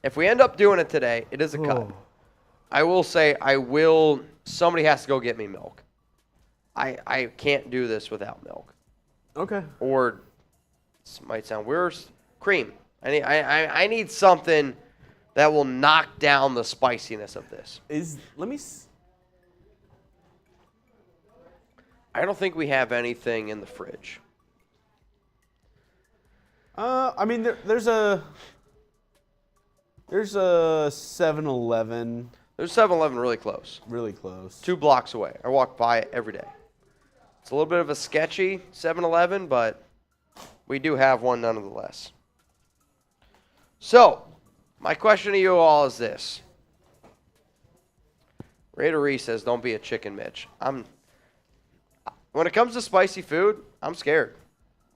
If we end up doing it today, it is a cut. I will say somebody has to go get me milk. I can't do this without milk. Okay. Or, this might sound weird, cream. I need something that will knock down the spiciness of this. I don't think we have anything in the fridge. I mean, there's a 7-Eleven. There's 7-Eleven really close. Really close. 2 blocks away. I walk by it every day. It's a little bit of a sketchy 7-Eleven, but we do have one nonetheless. So, my question to you all is this. Raider says, don't be a chicken, Mitch. When it comes to spicy food, I'm scared.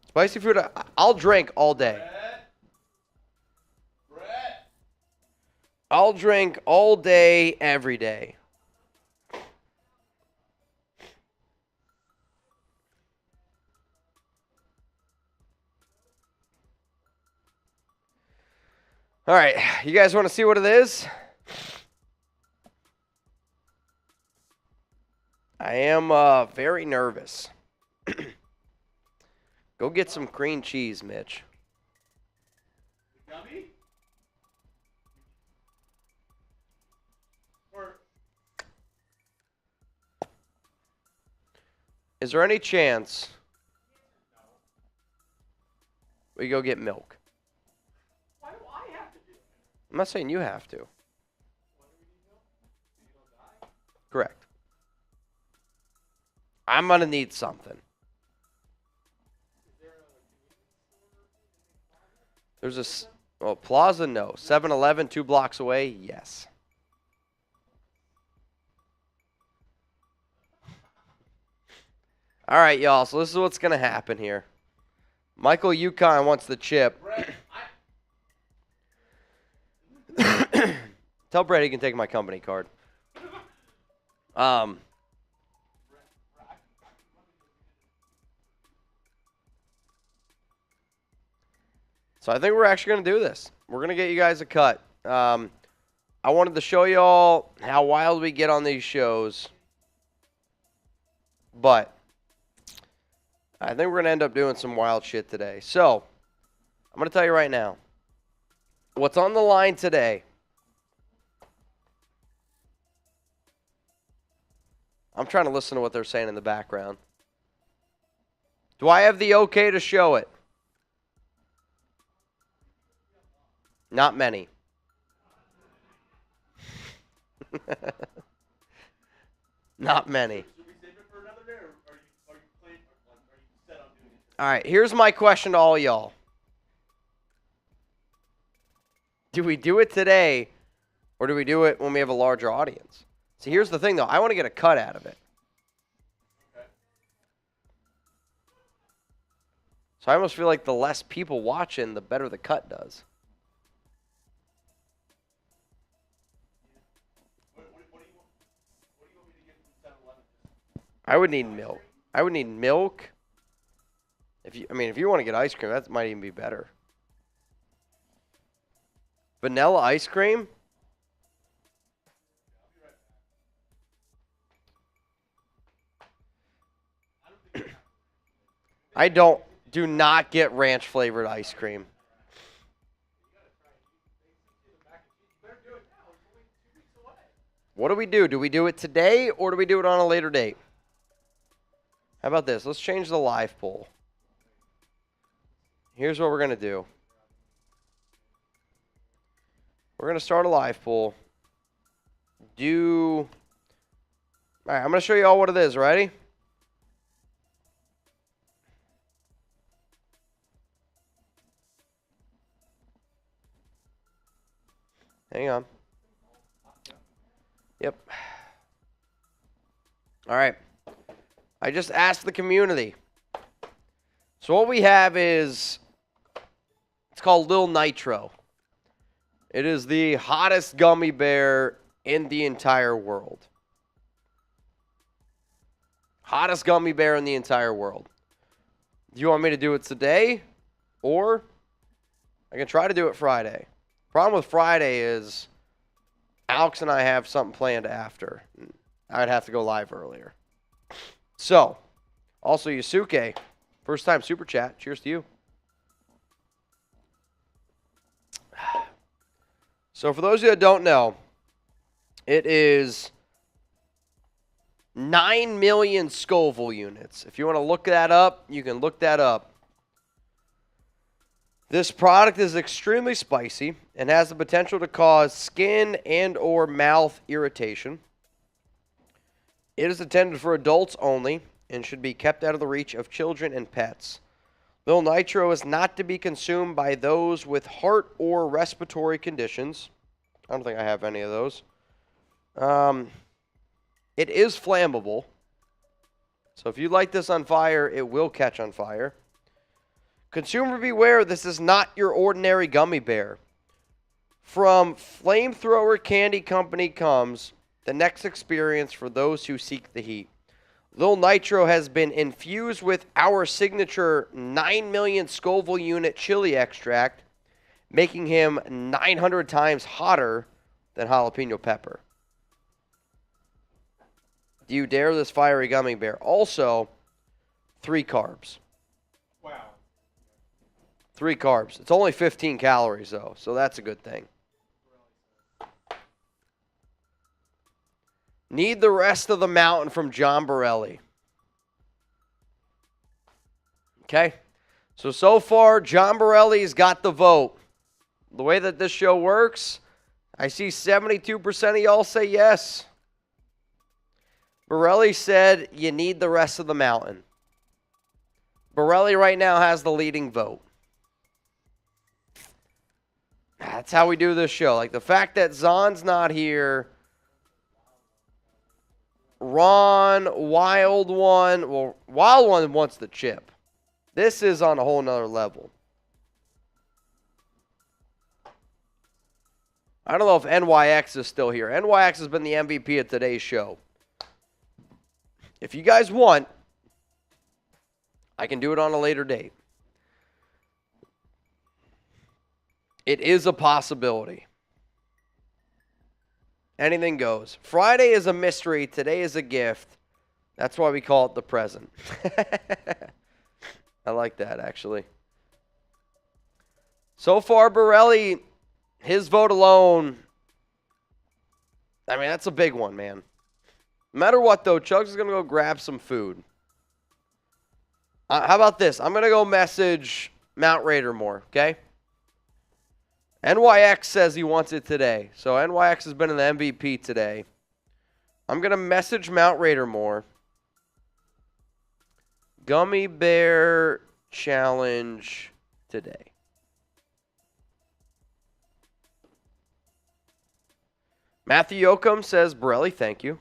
Spicy food, I'll drink all day. Brett. I'll drink all day, every day. All right, you guys want to see what it is? I am very nervous. Go get some cream cheese, Mitch. Gummy? Is there any chance we go get milk? Why do I have to do it? I'm not saying you have to. Correct. I'm going to need something. There's Plaza, no. 7-Eleven, 2 blocks away, yes. All right, y'all, so this is what's going to happen here. Michael Yukon wants the chip. Tell Brett he can take my company card. So I think we're actually going to do this. We're going to get you guys a cut. I wanted to show y'all how wild we get on these shows. But I think we're going to end up doing some wild shit today. So I'm going to tell you right now. What's on the line today? I'm trying to listen to what they're saying in the background. Do I have the okay to show it? Not many. Not many. Should we save it for another day, or are you set on doing it? All right, here's my question to all y'all. Do we do it today, or do we do it when we have a larger audience? See, here's the thing, though. I want to get a cut out of it. Okay. So I almost feel like the less people watching, the better the cut does. What do you want me to get from 7-Eleven? I would need milk. I would need milk. If you want to get ice cream, that might even be better. Vanilla ice cream? Do not get ranch flavored ice cream. What do we do? Do we do it today or do we do it on a later date? How about this? Let's change the live poll. Here's what we're going to do. We're going to start a live poll. All right, I'm going to show you all what it is. Ready? Hang on. Yep. All right. I just asked the community. So what we have is, it's called Lil Nitro. It is the hottest gummy bear in the entire world. Hottest gummy bear in the entire world. Do you want me to do it today? Or I can try to do it Friday. Problem with Friday is Alex and I have something planned after. I'd have to go live earlier. So, also Yusuke, first time super chat. Cheers to you. So for those of you that don't know, it is 9 million Scoville units. If you want to look that up, you can look that up. This product is extremely spicy and has the potential to cause skin and or mouth irritation. It is intended for adults only and should be kept out of the reach of children and pets. Lil Nitro is not to be consumed by those with heart or respiratory conditions. I don't think I have any of those. It is flammable. So if you light this on fire, it will catch on fire. Consumer beware, this is not your ordinary gummy bear. From Flamethrower Candy Company comes the next experience for those who seek the heat. Lil Nitro has been infused with our signature 9 million Scoville unit chili extract, making him 900 times hotter than jalapeno pepper. Do you dare this fiery gummy bear? Also, 3 carbs. Wow. 3 carbs. It's only 15 calories, though, so that's a good thing. Need the rest of the mountain from John Borelli. Okay. So far, John Borelli's got the vote. The way that this show works, I see 72% of y'all say yes. Borelli said you need the rest of the mountain. Borelli right now has the leading vote. That's how we do this show. Like the fact that Zahn's not here. Ron, Wild One. Well, Wild One wants the chip. This is on a whole nother level. I don't know if NYX is still here. NYX has been the MVP of today's show. If you guys want, I can do it on a later date. It is a possibility. Anything goes. Friday is a mystery. Today is a gift. That's why we call it the present. I like that, actually. So far, Borelli, his vote alone, I mean, that's a big one, man. No matter what, though, Chugs is going to go grab some food. How about this? I'm going to go message Mount Raider more, okay? NYX says he wants it today. So NYX has been in the MVP today. I'm going to message Mount Raider more. Gummy Bear Challenge today. Matthew Yoakum says, Borelli, thank you.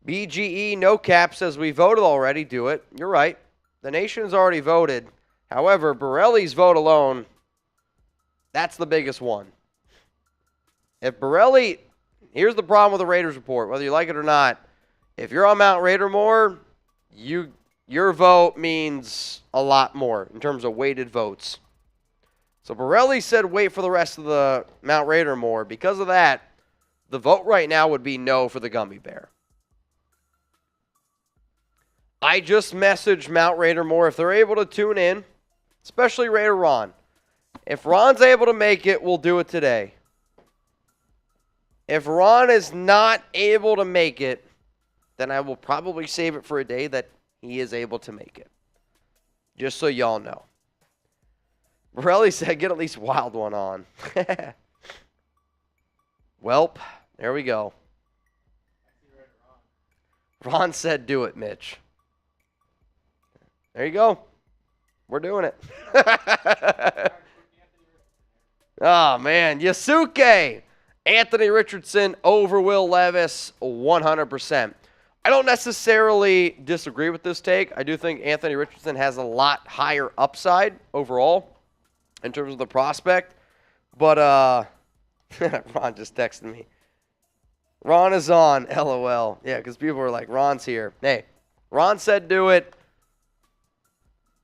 BGE No Cap says, we voted already. Do it. You're right. The nation's already voted. However, Borelli's vote alone, that's the biggest one. If Borelli, here's the problem with the Raiders report, whether you like it or not. If you're on Mount Raider more, your vote means a lot more in terms of weighted votes. So Borelli said wait for the rest of the Mount Raider more. Because of that, the vote right now would be no for the Gummy Bear. I just messaged Mount Raider more if they're able to tune in, especially Raider Ron. If Ron's able to make it, we'll do it today. If Ron is not able to make it, then I will probably save it for a day that he is able to make it. Just so y'all know. Borelli said, get at least Wild One on. Welp, there we go. Ron said, do it, Mitch. There you go. We're doing it. Oh, man. Yasuke. Anthony Richardson over Will Levis, 100%. I don't necessarily disagree with this take. I do think Anthony Richardson has a lot higher upside overall in terms of the prospect. But Ron just texted me. Ron is on, LOL. Yeah, because people were like, Ron's here. Hey, Ron said do it.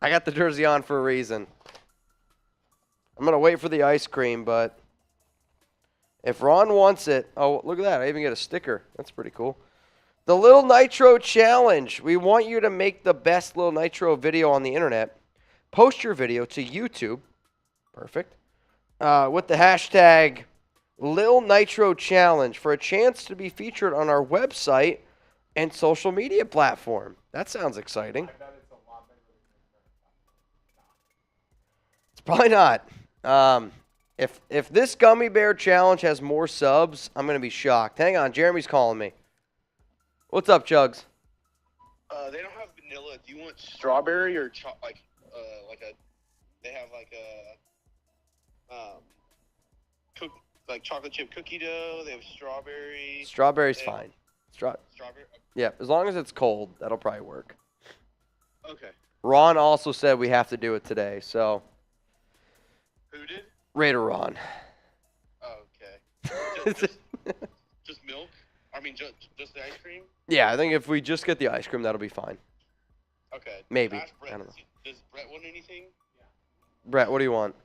I got the jersey on for a reason. I'm going to wait for the ice cream, but if Ron wants it, oh, look at that. I even get a sticker. That's pretty cool. The Little Nitro Challenge. We want you to make the best Little Nitro video on the internet. Post your video to YouTube. Perfect. With the hashtag Lil Nitro Challenge for a chance to be featured on our website and social media platform. That sounds exciting. It's probably not. If this Gummy Bear Challenge has more subs, I'm going to be shocked. Hang on, Jeremy's calling me. What's up, Chugs? They don't have vanilla. Do you want strawberry or they have chocolate chip cookie dough. They have strawberry. Strawberry's fine. Strawberry? Yeah, as long as it's cold, that'll probably work. Okay. Ron also said we have to do it today, so. Who did? Raider Ron. Oh, okay. Just milk? I mean, just the ice cream? Yeah, I think if we just get the ice cream, that'll be fine. Okay. Maybe. Ask Brett. I don't know. Does Brett want anything? Brett, what do you want?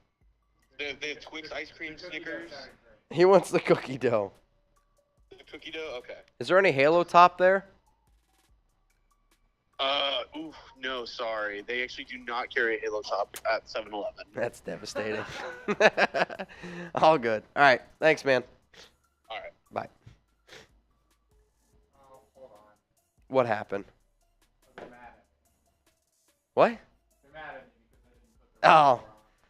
They have Twix ice cream Snickers. He wants the cookie dough. The cookie dough? Okay. Is there any Halo Top there? No, sorry. They actually do not carry a Halo Top at 7-Eleven. That's devastating. All good. All right. Thanks, man. All right. Bye. Oh, hold on. What happened? They're mad at me. What? They're mad at me because I didn't put the Oh.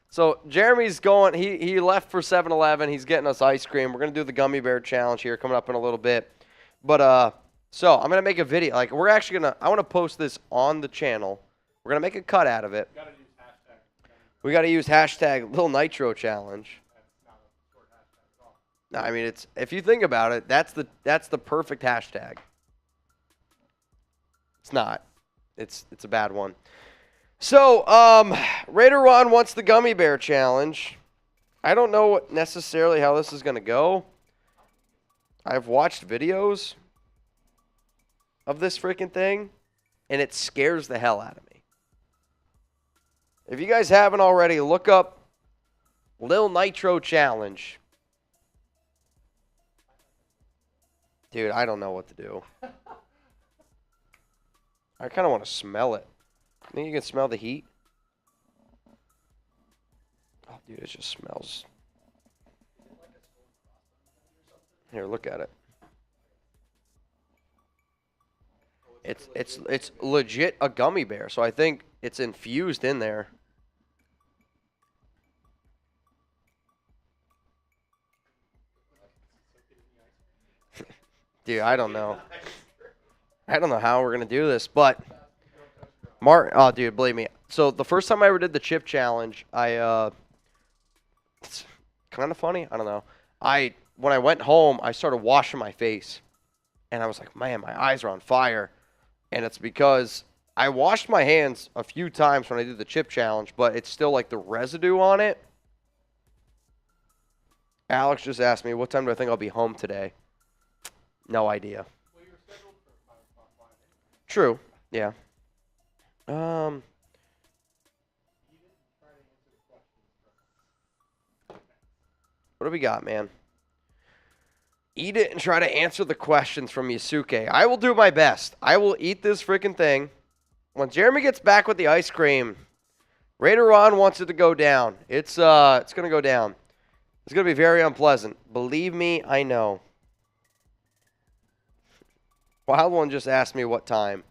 So Jeremy's going, he left for 7-Eleven. He's getting us ice cream. We're going to do the Gummy Bear Challenge here coming up in a little bit. But, so I'm going to make a video. Like, we're actually going to, I want to post this on the channel. We're going to make a cut out of it. You gotta use hashtag. We got to use hashtag Lil Nitro Challenge. That's not a short hashtag at all. No, I mean, it's, if you think about it, that's the perfect hashtag. It's not. It's a bad one. So, Raider Ron wants the Gummy Bear Challenge. I don't know necessarily how this is going to go. I've watched videos of this freaking thing, and it scares the hell out of me. If you guys haven't already, look up Lil Nitro Challenge. Dude, I don't know what to do. I kind of want to smell it. I think you can smell the heat. Oh, dude, it just smells. Here, look at it. It's legit a gummy bear, so I think it's infused in there. Dude, I don't know. I don't know how we're going to do this, but oh, dude, believe me. So the first time I ever did the chip challenge, it's kind of funny. I don't know. When I went home, I started washing my face, and I was like, man, my eyes are on fire. And it's because I washed my hands a few times when I did the chip challenge, but it's still like the residue on it. Alex just asked me, what time do I think I'll be home today? No idea. Well, you were scheduled for 5:05. True. Yeah. What do we got, man? Eat it and try to answer the questions from Yasuke. I will do my best. I will eat this freaking thing. When Jeremy gets back with the ice cream, Raider Ron wants it to go down. It's going to go down. It's going to be very unpleasant. Believe me, I know. Wild One just asked me what time.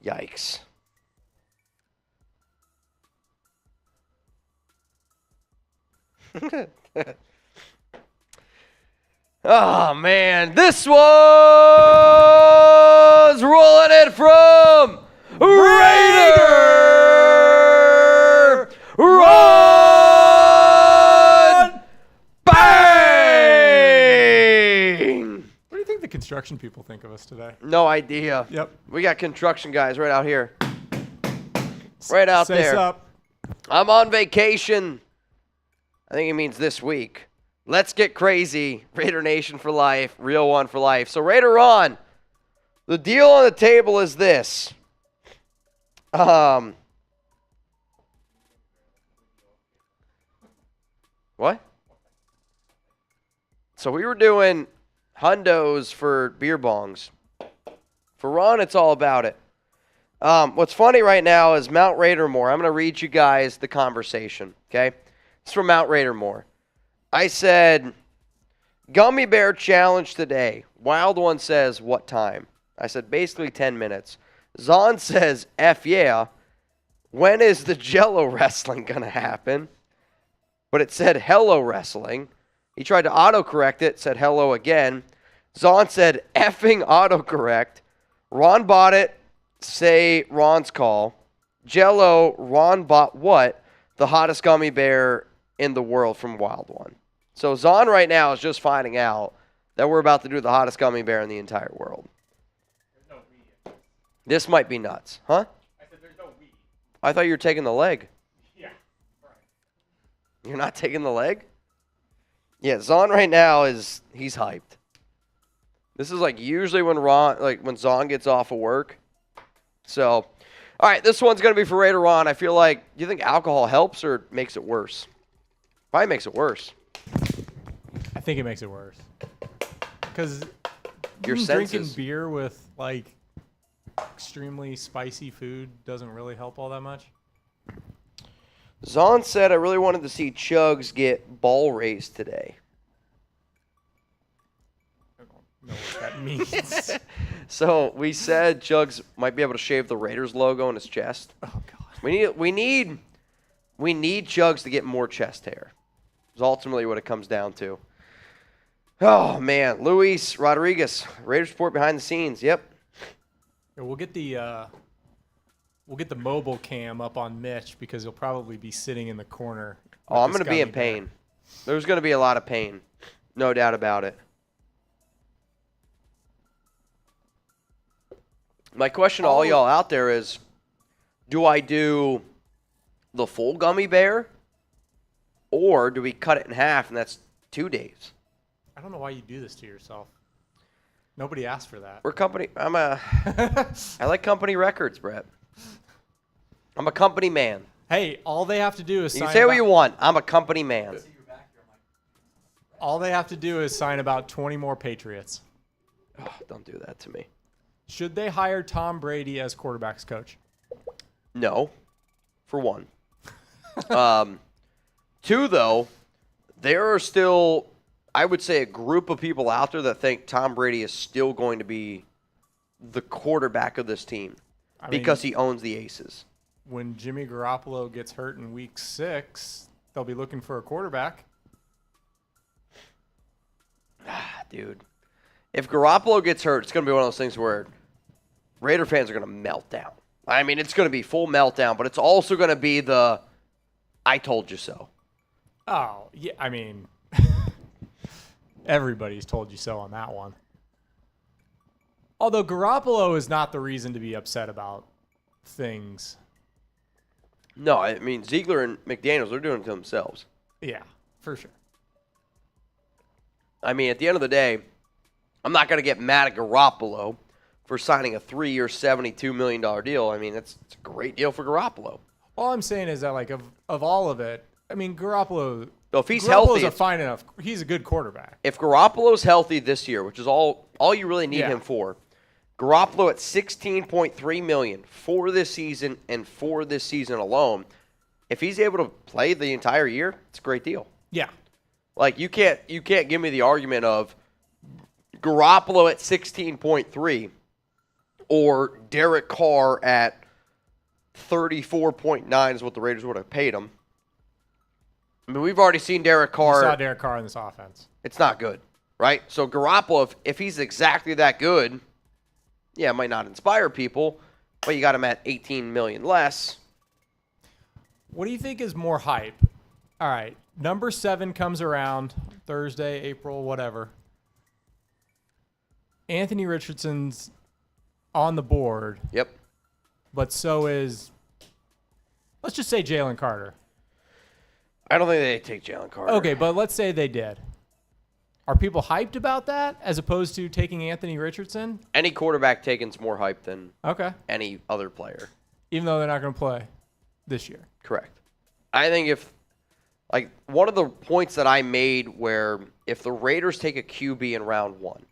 Yikes. Oh, man. This was rolling it from Raider Run Bang! What do you think the construction people think of us today? No idea. Yep. We got construction guys right out here. Right out Say there. sup. I'm on vacation. I think it means this week. Let's get crazy. Raider Nation for life. Real one for life. So Raider on. The deal on the table is this. What? So we were doing hundos for beer bongs. For Ron, it's all about it. What's funny right now is Mount Raidermore. I'm going to read you guys the conversation, okay? It's from Mount Raidermore. I said, gummy bear challenge today. Wild One says, what time? I said, basically 10 minutes. Zahn says, F yeah. When is the Jello wrestling going to happen? But it said hello wrestling. He tried to autocorrect it, said hello again. Zahn said, effing autocorrect. Ron bought it, say Ron's call. Jello, Ron bought what? The hottest gummy bear in the world from Wild One. So Zahn right now is just finding out that we're about to do the hottest gummy bear in the entire world. There's no we. This might be nuts. Huh? I said there's no we. I thought you were taking the leg. Yeah. Right. You're not taking the leg? Yeah, Zahn right now he's hyped. This is like usually when when Zahn gets off of work. So, all right, this one's going to be for Raider Ron. I feel like, do you think alcohol helps or makes it worse? Probably makes it worse. I think it makes it worse. Because Your drinking senses. beer with like extremely spicy food doesn't really help all that much. Zahn said, I really wanted to see Chugs get ball raised today. I don't know what that means. So we said Chugs might be able to shave the Raiders logo on his chest. Oh god. We need Chugs to get more chest hair. Is ultimately what it comes down to. Oh man, Luis Rodriguez, Raiders report behind the scenes. Yep. Yeah, we'll get the mobile cam up on Mitch because he'll probably be sitting in the corner. Oh, I'm with going to this be in gummy bear. pain. There's going to be a lot of pain. No doubt about it. My question to all y'all out there is, do I do the full gummy bear? Or do we cut it in half and that's 2 days? I don't know why you do this to yourself. Nobody asked for that. We're company. I like company records, Brett. I'm a company man. Hey, all they have to do is You sign can say what about- you want. I'm a company man. All they have to do is sign about 20 more Patriots. Oh, don't do that to me. Should they hire Tom Brady as quarterback's coach? No, for one. Two, though, there are still, I would say, a group of people out there that think Tom Brady is still going to be the quarterback of this team because he owns the aces. When Jimmy Garoppolo gets hurt in week 6, they'll be looking for a quarterback. Dude, if Garoppolo gets hurt, it's going to be one of those things where Raider fans are going to melt down. I mean, it's going to be full meltdown, but it's also going to be the I told you so. Oh, yeah, I mean, everybody's told you so on that one. Although Garoppolo is not the reason to be upset about things. No, I mean, Ziegler and McDaniels, they're doing it to themselves. Yeah, for sure. I mean, at the end of the day, I'm not going to get mad at Garoppolo for signing a 3-year, $72 million deal. I mean, it's a great deal for Garoppolo. All I'm saying is that, like, of all of it, I mean, Garoppolo. So if he's Garoppolo's healthy, a fine enough. He's a good quarterback. if Garoppolo's healthy this year, which is all you really need him for, Garoppolo at $16.3 million for this season and for this season alone. If he's able to play the entire year, it's a great deal. Yeah. Like you can't give me the argument of Garoppolo at 16.3 or Derek Carr at 34.9 is what the Raiders would have paid him. I mean, we've already seen Derek Carr. You saw Derek Carr in this offense. It's not good, right? So Garoppolo, if he's exactly that good, yeah, it might not inspire people, but you got him at $18 million less. What do you think is more hype? All right, number 7 comes around Thursday, April, whatever. Anthony Richardson's on the board. Yep. But so is, let's just say Jalen Carter. I don't think they take Jalen Carter. Okay, but let's say they did. Are people hyped about that as opposed to taking Anthony Richardson? Any quarterback taken's more hype than Okay. any other player. Even though they're not going to play this year. Correct. I think like, one of the points that I made where if the Raiders take a QB in round 1,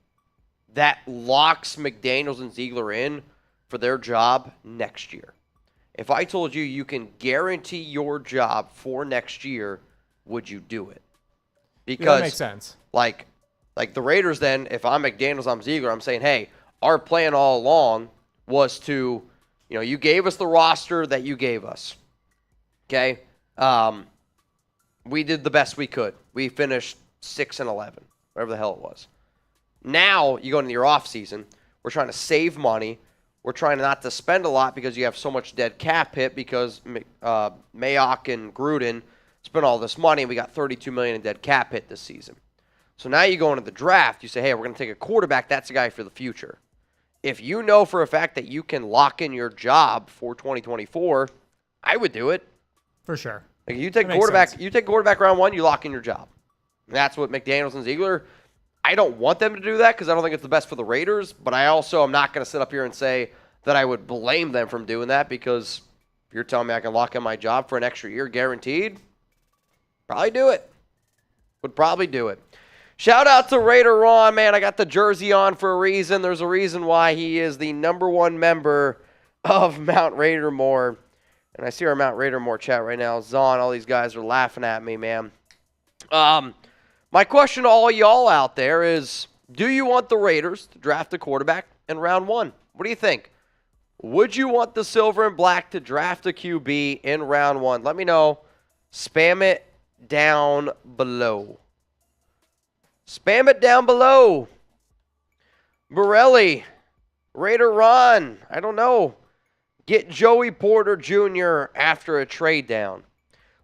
that locks McDaniels and Ziegler in for their job next year. If I told you you can guarantee your job for next year, would you do it? Because Yeah, that makes sense. Like the Raiders then, if I'm McDaniels, I'm Ziegler, I'm saying, hey, our plan all along was to, you gave us the roster that you gave us. Okay? We did the best we could. We finished 6-11, whatever the hell it was. Now you go into your offseason. We're trying to save money. We're trying not to spend a lot because you have so much dead cap hit because Mayock and Gruden spent all this money and we got $32 million in dead cap hit this season. So now you go into the draft. You say, hey, we're going to take a quarterback. That's a guy for the future. If you know for a fact that you can lock in your job for 2024, I would do it. For sure. Like you take That makes quarterback, sense. you take quarterback round 1, you lock in your job. And that's what McDaniels and Ziegler. I don't want them to do that because I don't think it's the best for the Raiders, but I also am not going to sit up here and say that I would blame them from doing that because if you're telling me I can lock in my job for an extra year guaranteed, probably do it. Would probably do it. Shout out to Raider Ron, man. I got the jersey on for a reason. There's a reason why he is the #1 member of Mount Raidermore. And I see our Mount Raidermore chat right now. Zon, all these guys are laughing at me, man. My question to all y'all out there is, do you want the Raiders to draft a quarterback in round 1? What do you think? Would you want the Silver and Black to draft a QB in round 1? Let me know. Spam it down below. Spam it down below. Borelli, Raider Ron, I don't know. Get Joey Porter Jr. after a trade down.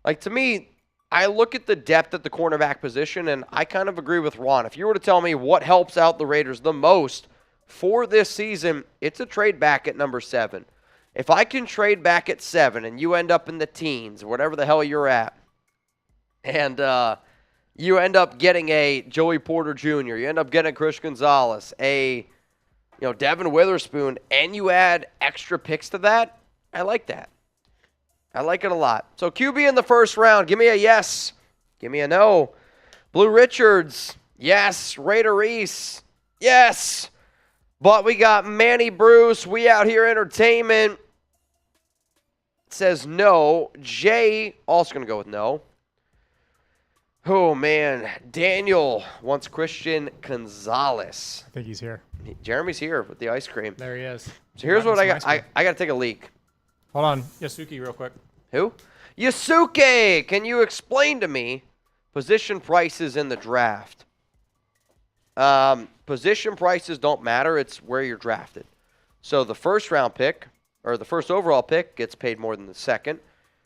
Like, to me, I look at the depth at the cornerback position, and I kind of agree with Ron. If you were to tell me what helps out the Raiders the most for this season, it's a trade back at number 7. If I can trade back at 7 and you end up in the teens, whatever the hell you're at, and you end up getting a Joey Porter Jr., you end up getting Chris Gonzalez, Devin Witherspoon, and you add extra picks to that, I like that. I like it a lot. So QB in the first round, give me a yes. Give me a no. Blue Richards, yes. Raider Reese, yes. But we got Manny Bruce, We Out Here Entertainment, says no. Jay, also going to go with no. Oh, man. Daniel wants Christian Gonzalez. I think he's here. Jeremy's here with the ice cream. There he is. So here's what I got. Some ice I got to take a leak. Hold on. Yasuki, real quick. Who? Yasuke! Can you explain to me position prices in the draft? Position prices don't matter. It's where you're drafted. So the first round pick, or the first overall pick, gets paid more than the second.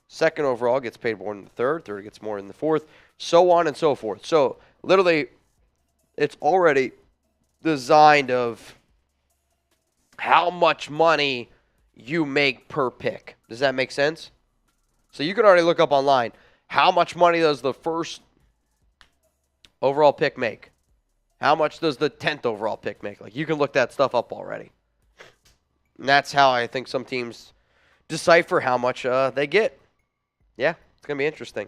Second overall gets paid more than the third. Third gets more than the fourth. So on and so forth. So literally, it's already designed of how much money you make per pick. Does that make sense? So you can already look up online. How much money does the first overall pick make? How much does the 10th overall pick make? Like, you can look that stuff up already. And that's how I think some teams decipher how much they get. Yeah, it's going to be interesting.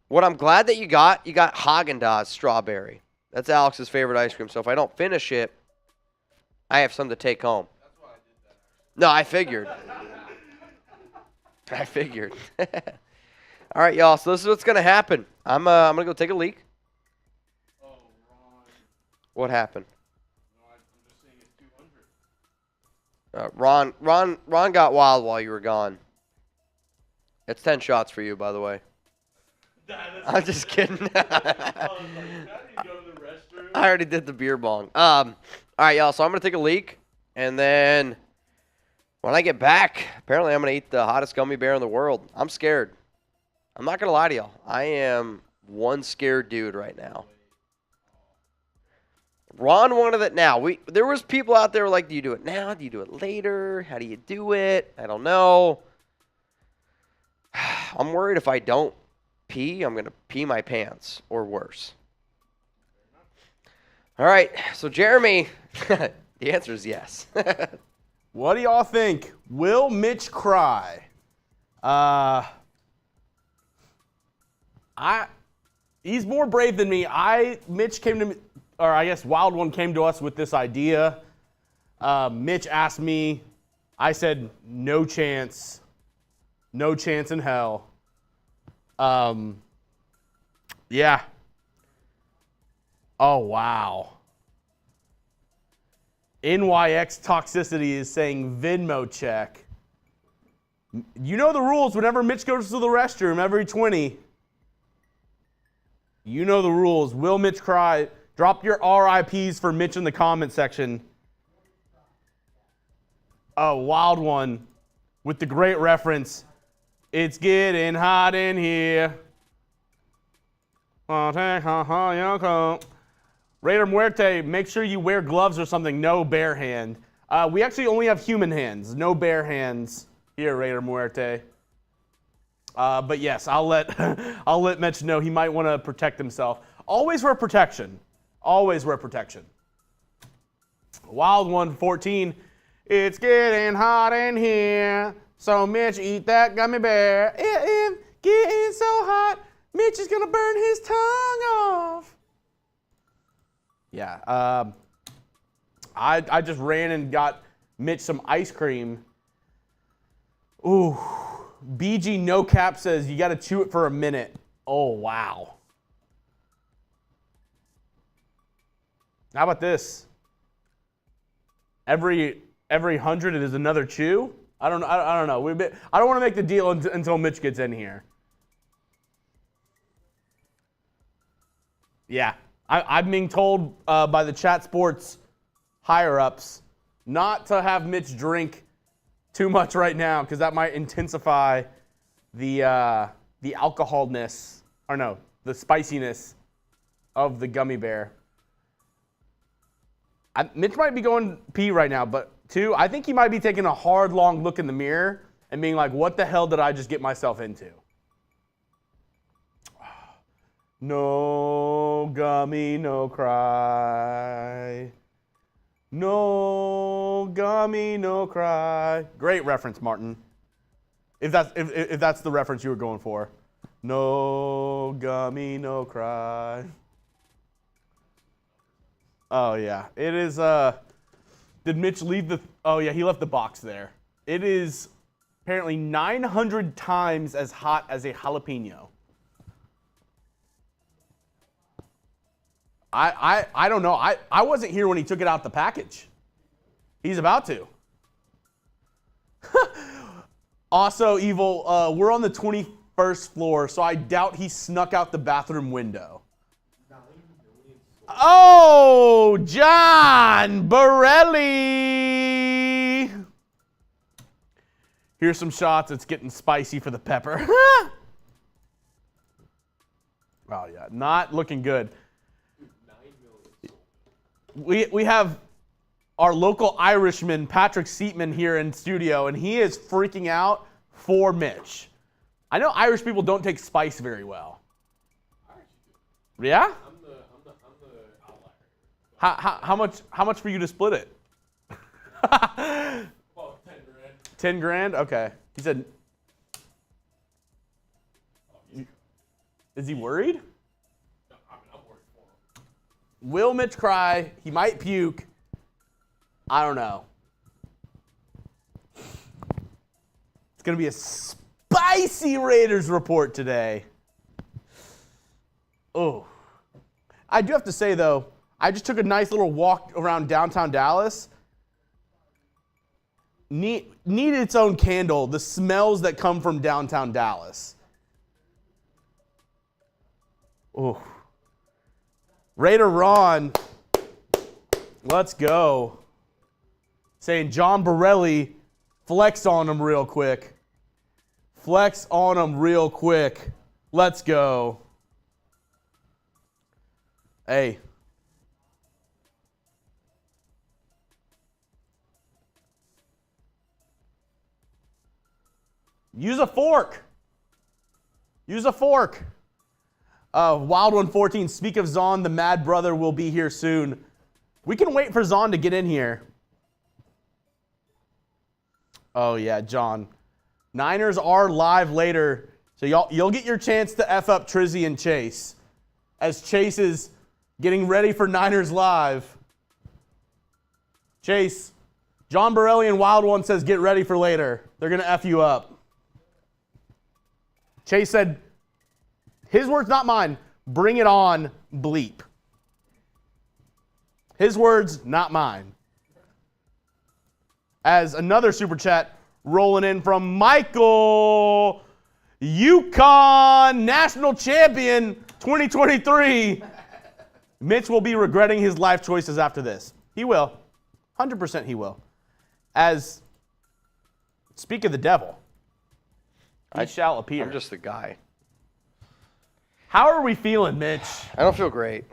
What I'm glad that you got Haagen-Dazs strawberry. That's Alex's favorite ice cream. So if I don't finish it, I have some to take home. That's why I did that. No, I figured. I figured. All right, y'all. So this is what's going to happen. I'm going to go take a leak. Oh, Ron. What happened? No, I'm just saying it's 200. Ron got wild while you were gone. It's 10 shots for you, by the way. I'm just kidding. I already did the beer bong. All right, y'all. So I'm going to take a leak. And then when I get back, apparently I'm going to eat the hottest gummy bear in the world. I'm scared. I'm not going to lie to y'all. I am one scared dude right now. Ron wanted it now. There was people out there like, do you do it now? Do you do it later? How do you do it? I don't know. I'm worried if I don't pee, I'm going to pee my pants or worse. All right. So, Jeremy, the answer is yes. What do y'all think? Will Mitch cry? He's more brave than me. Mitch came to me, or I guess Wild One came to us with this idea. Mitch asked me. I said, no chance. No chance in hell. Yeah. Oh, wow. NYX Toxicity is saying Venmo check. You know the rules whenever Mitch goes to the restroom every 20. You know the rules. Will Mitch cry? Drop your RIPs for Mitch in the comment section. Oh, Wild One with the great reference. It's getting hot in here. Raider Muerte, make sure you wear gloves or something. No bare hand. We actually only have human hands. No bare hands here, Raider Muerte. But yes, I'll let Mitch know he might want to protect himself. Always wear protection. Always wear protection. Wild One 14. It's getting hot in here. So Mitch, eat that gummy bear. It's getting so hot, Mitch is gonna burn his tongue off. Yeah, I just ran and got Mitch some ice cream. Ooh, BG No Cap says you gotta chew it for a minute. Oh, wow. How about this? Every 100 is another chew? I don't know. I don't know. I don't want to make the deal until Mitch gets in here. Yeah, I'm being told by the Chat Sports higher-ups not to have Mitch drink too much right now because that might intensify the alcoholness, or no, the spiciness of the gummy bear. Mitch might be going pee right now, but two, I think he might be taking a hard, long look in the mirror and being like, what the hell did I just get myself into? No gummy, no cry. No gummy, no cry. Great reference, Martin. If that's the reference you were going for. No gummy, no cry. Oh yeah, it is. Did Mitch leave the? Oh yeah, he left the box there. It is apparently 900 times as hot as a jalapeno. I don't know. I wasn't here when he took it out the package. He's about to. Also, Evil, we're on the 21st floor, so I doubt he snuck out the bathroom window. Oh, John Borelli. Here's some shots. It's getting spicy for the pepper. Oh, yeah. Not looking good. We have our local Irishman, Patrick Seatman, here in studio, and he is freaking out for Mitch. I know Irish people don't take spice very well. Yeah? I'm the outlier. How much for you to split it? About 10 grand. 10 grand? Okay. He said. Is he worried? No, I'm worried for him. Will Mitch cry? He might puke. I don't know. It's going to be a spicy Raiders report today. Oh. I do have to say, though, I just took a nice little walk around downtown Dallas. Need its own candle, the smells that come from downtown Dallas. Oh. Raider Ron, let's go. Saying John Borelli, flex on him real quick. Flex on him real quick. Let's go. Hey. Use a fork. Use a fork. Wild 114, speak of Zahn, the mad brother will be here soon. We can wait for Zahn to get in here. Oh, yeah, John. Niners are live later, so you'll get your chance to F up Trizzy and Chase as Chase is getting ready for Niners Live. Chase, John Borelli and Wild One says get ready for later. They're going to F you up. Chase said, his words, not mine, bring it on, bleep. His words, not mine. As another super chat rolling in from Michael, UConn national champion 2023. Mitch will be regretting his life choices after this. He will. 100% he will. As, speak of the devil, he shall appear. I'm just the guy. How are we feeling, Mitch? I don't feel great.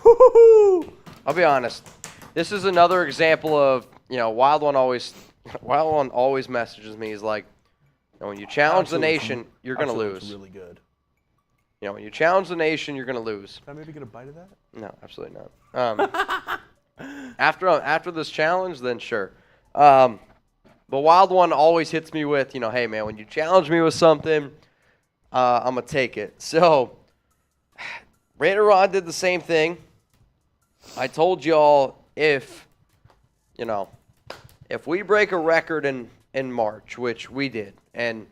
Woo-hoo-hoo. I'll be honest. This is another example of, Wild One always messages me. He's like, when you challenge the nation, you're going to lose. Really good. When you challenge the nation, you're going to lose. Can I maybe get a bite of that? No, absolutely not. After this challenge, then sure. But Wild One always hits me with, hey, man, when you challenge me with something, I'm going to take it. So, Raider Ron did the same thing. I told y'all if we break a record in March, which we did, and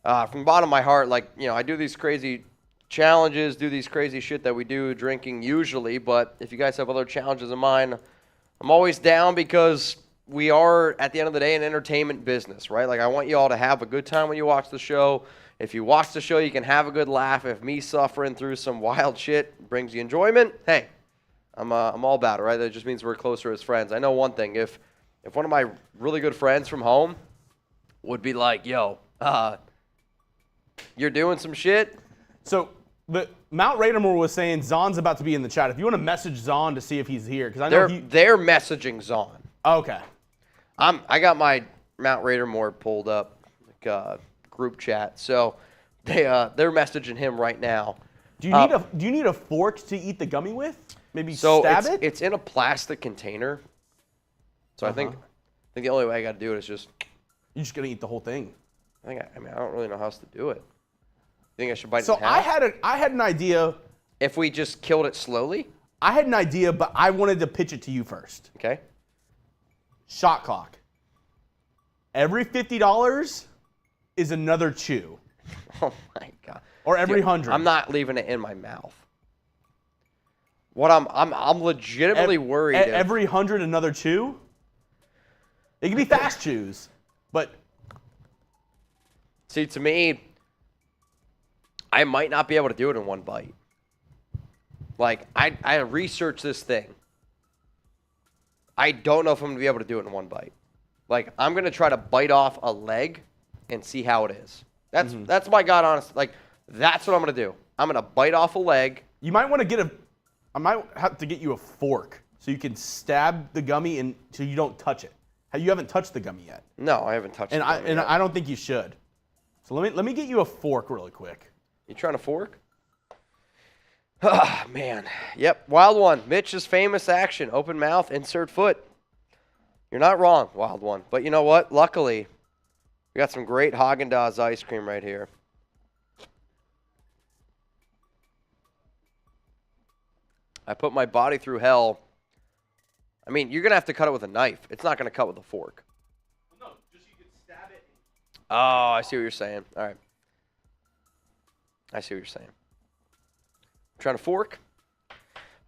from the bottom of my heart, I do these crazy challenges, do these crazy shit that we do drinking usually, but if you guys have other challenges in mind, I'm always down because we are, at the end of the day, an entertainment business, right? I want you all to have a good time when you watch the show. If you watch the show, you can have a good laugh. If me suffering through some wild shit brings you enjoyment, hey, I'm all about it, right? That just means we're closer as friends. I know one thing. If one of my really good friends from home would be like, yo, you're doing some shit. So the Mount Raidermore was saying Zahn's about to be in the chat. If you want to message Zahn to see if he's here, because I know they're messaging Zahn. Okay. I got my Mount Raidermore pulled up, group chat. So they're messaging him right now. Do you need a fork to eat the gummy with? Maybe stab it? It's in a plastic container. So I think the only way I got to do it is just. You're just gonna eat the whole thing. I don't really know how else to do it. You think I should bite it So in half? I had an idea. If we just killed it slowly. I had an idea, but I wanted to pitch it to you first. Okay. Shot clock. Every $50 is another chew. Oh my god. Or every 100. I'm not leaving it in my mouth. What I'm legitimately worried. Every 100 another chew. It can be fast chews, but see, to me, I might not be able to do it in one bite. Like, I researched this thing. I don't know if I'm going to be able to do it in one bite. Like, I'm going to try to bite off a leg and see how it is. That's my God honest. Like, that's what I'm going to do. I'm going to bite off a leg. You might want to get I might have to get you a fork so you can stab the gummy and so you don't touch it. You haven't touched the gummy yet. No, I haven't touched it. And I don't think you should. So let me get you a fork really quick. You trying to fork? Oh, man. Yep, wild one. Mitch's famous action. Open mouth, insert foot. You're not wrong, wild one. But you know what? Luckily, we got some great Haagen-Dazs ice cream right here. I put my body through hell. I mean, you're going to have to cut it with a knife. It's not going to cut with a fork. No, just you can stab it. Oh, I see what you're saying. All right. I see what you're saying. Trying to fork?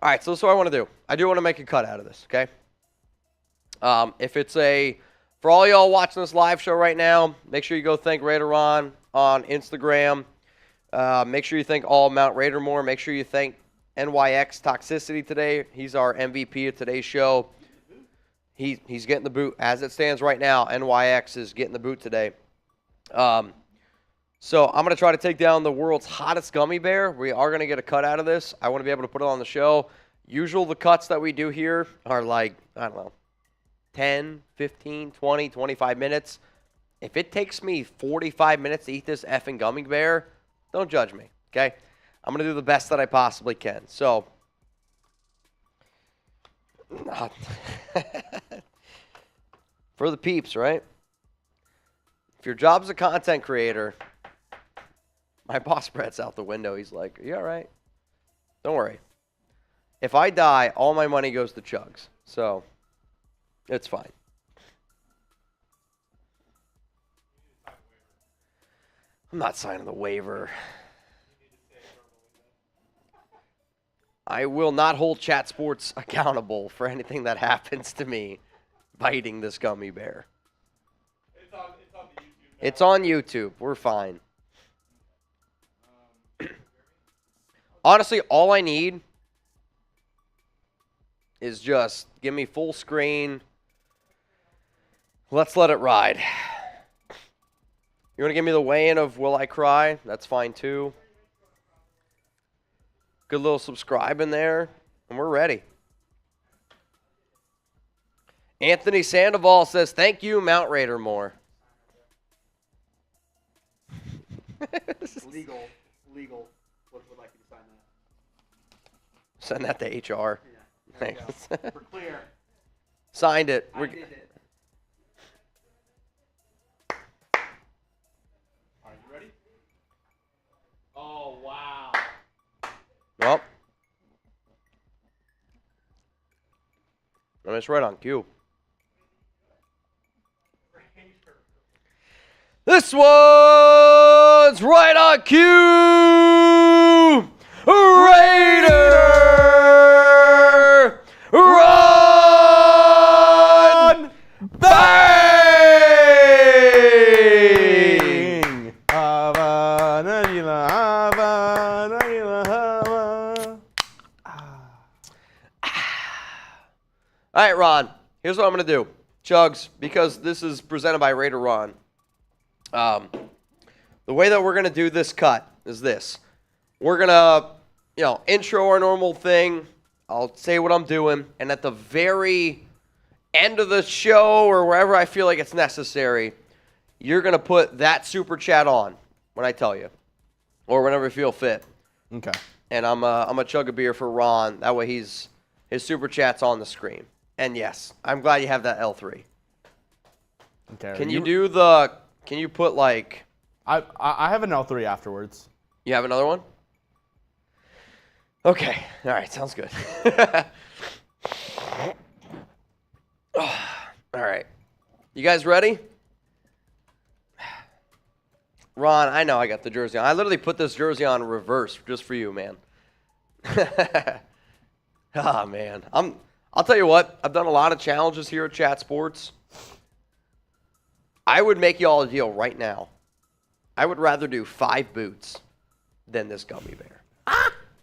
All right, so this is what I want to do. I do want to make a cut out of this, okay? If it's for all y'all watching this live show right now, make sure you go thank Raider Ron on Instagram. Make sure you thank all Mount Raider more. Make sure you thank NYX Toxicity today. He's our MVP of today's show. He's getting the boot. As it stands right now, NYX is getting the boot today. So I'm going to try to take down the world's hottest gummy bear. We are going to get a cut out of this. I want to be able to put it on the show. The cuts that we do here are like, I don't know, 10, 15, 20, 25 minutes. If it takes me 45 minutes to eat this effing gummy bear, don't judge me, okay? I'm going to do the best that I possibly can. So, for the peeps, right? If your job's a content creator, my boss Brett's out the window. He's like, "Are you all right? Don't worry. If I die, all my money goes to Chugs. So, it's fine." I'm not signing the waiver. I will not hold Chat Sports accountable for anything that happens to me biting this gummy bear. It's on YouTube. We're fine. Honestly, all I need is just give me full screen. Let's let it ride. You want to give me the weigh-in of Will I Cry? That's fine too. Good little subscribe in there, and we're ready. Anthony Sandoval says, "Thank you, Mount Raider more." Legal. Would like you to sign that. Send that to HR. Yeah. There you go. We're clear. Signed it. I did it. Are you ready? Oh, wow. Well, and it's right on cue. This one's right on cue. Raider run bang! All right, Ron, here's what I'm going to do. Chugs, because this is presented by Raider Ron. The way that we're going to do this cut is this. We're going to, intro our normal thing. I'll say what I'm doing. And at the very end of the show or wherever I feel like it's necessary, you're going to put that super chat on when I tell you. Or whenever you feel fit. Okay. And I'm a chug a beer for Ron. That way his super chat's on the screen. And yes, I'm glad you have that L3. Okay. Can you put like... I have an L3 afterwards. You have another one? Okay. All right. Sounds good. All right. You guys ready? Ron, I know I got the jersey on. I literally put this jersey on reverse just for you, man. Oh, man. I'll tell you what. I've done a lot of challenges here at Chat Sports. I would make y'all a deal right now. I would rather do 5 boots than this gummy bear.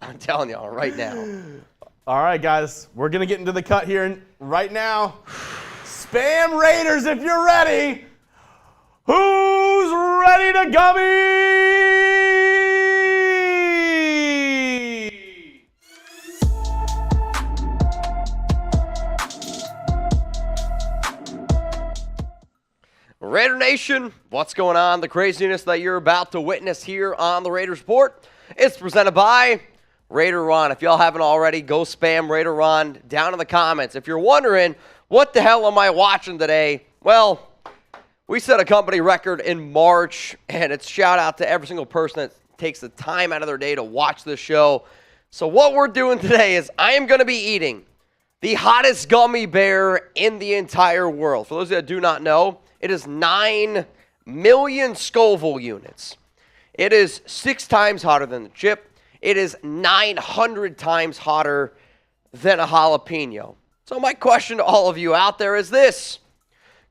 I'm telling y'all right now. All right, guys, we're gonna get into the cut here right now. Spam Raiders, if you're ready. Who's ready to gummy? Raider Nation, what's going on? The craziness that you're about to witness here on the Raiders Report is presented by Raider Ron. If y'all haven't already, go spam Raider Ron down in the comments. If you're wondering, what the hell am I watching today? Well, we set a company record in March, and it's shout out to every single person that takes the time out of their day to watch this show. So what we're doing today is I am going to be eating the hottest gummy bear in the entire world. For those that do not know, it is 9 million Scoville units. It is 6 times hotter than the chip. It is 900 times hotter than a jalapeno. So my question to all of you out there is this.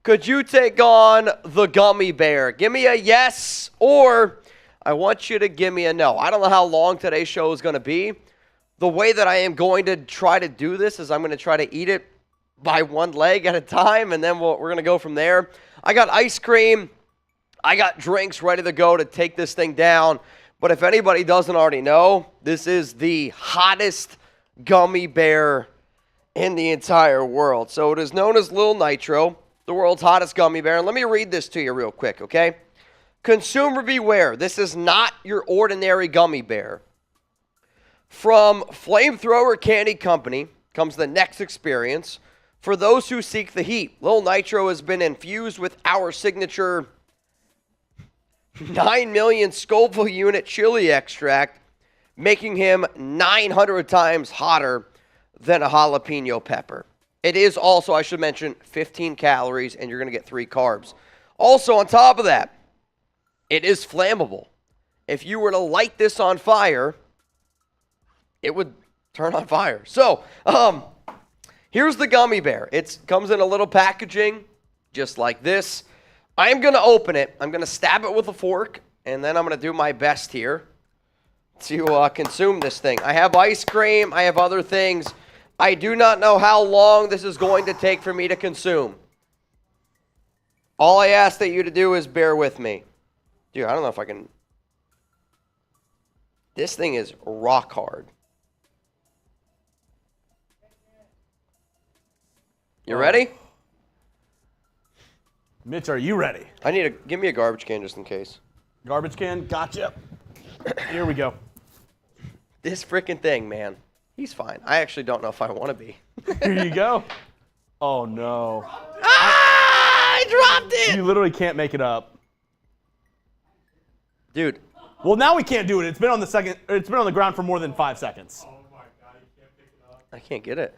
Could you take on the gummy bear? Give me a yes, or I want you to give me a no. I don't know how long today's show is going to be. The way that I am going to try to do this is I'm going to try to eat it by one leg at a time, and then we're going to go from there. I got ice cream. I got drinks ready to go to take this thing down. But if anybody doesn't already know, this is the hottest gummy bear in the entire world. So it is known as Lil Nitro, the world's hottest gummy bear. And let me read this to you real quick, okay? Consumer beware. This is not your ordinary gummy bear. From Flamethrower Candy Company comes the next experience. For those who seek the heat, Lil Nitro has been infused with our signature 9 million Scoville unit chili extract, making him 900 times hotter than a jalapeno pepper. It is also, I should mention, 15 calories, and you're going to get 3 carbs. Also, on top of that, it is flammable. If you were to light this on fire, it would turn on fire. So, here's the gummy bear. It comes in a little packaging, just like this. I'm going to open it. I'm going to stab it with a fork, and then I'm going to do my best here to consume this thing. I have ice cream. I have other things. I do not know how long this is going to take for me to consume. All I ask that you to do is bear with me. Dude, I don't know if I can. This thing is rock hard. You ready? Mitch, are you ready? Give me a garbage can just in case. Garbage can, gotcha. Here we go. This freaking thing, man. He's fine. I actually don't know if I want to be. Here you go. Oh no. I dropped it! You literally can't make it up. Dude. Well, now we can't do it. It's been on the ground for more than 5 seconds. Oh my god, you can't pick it up. I can't get it.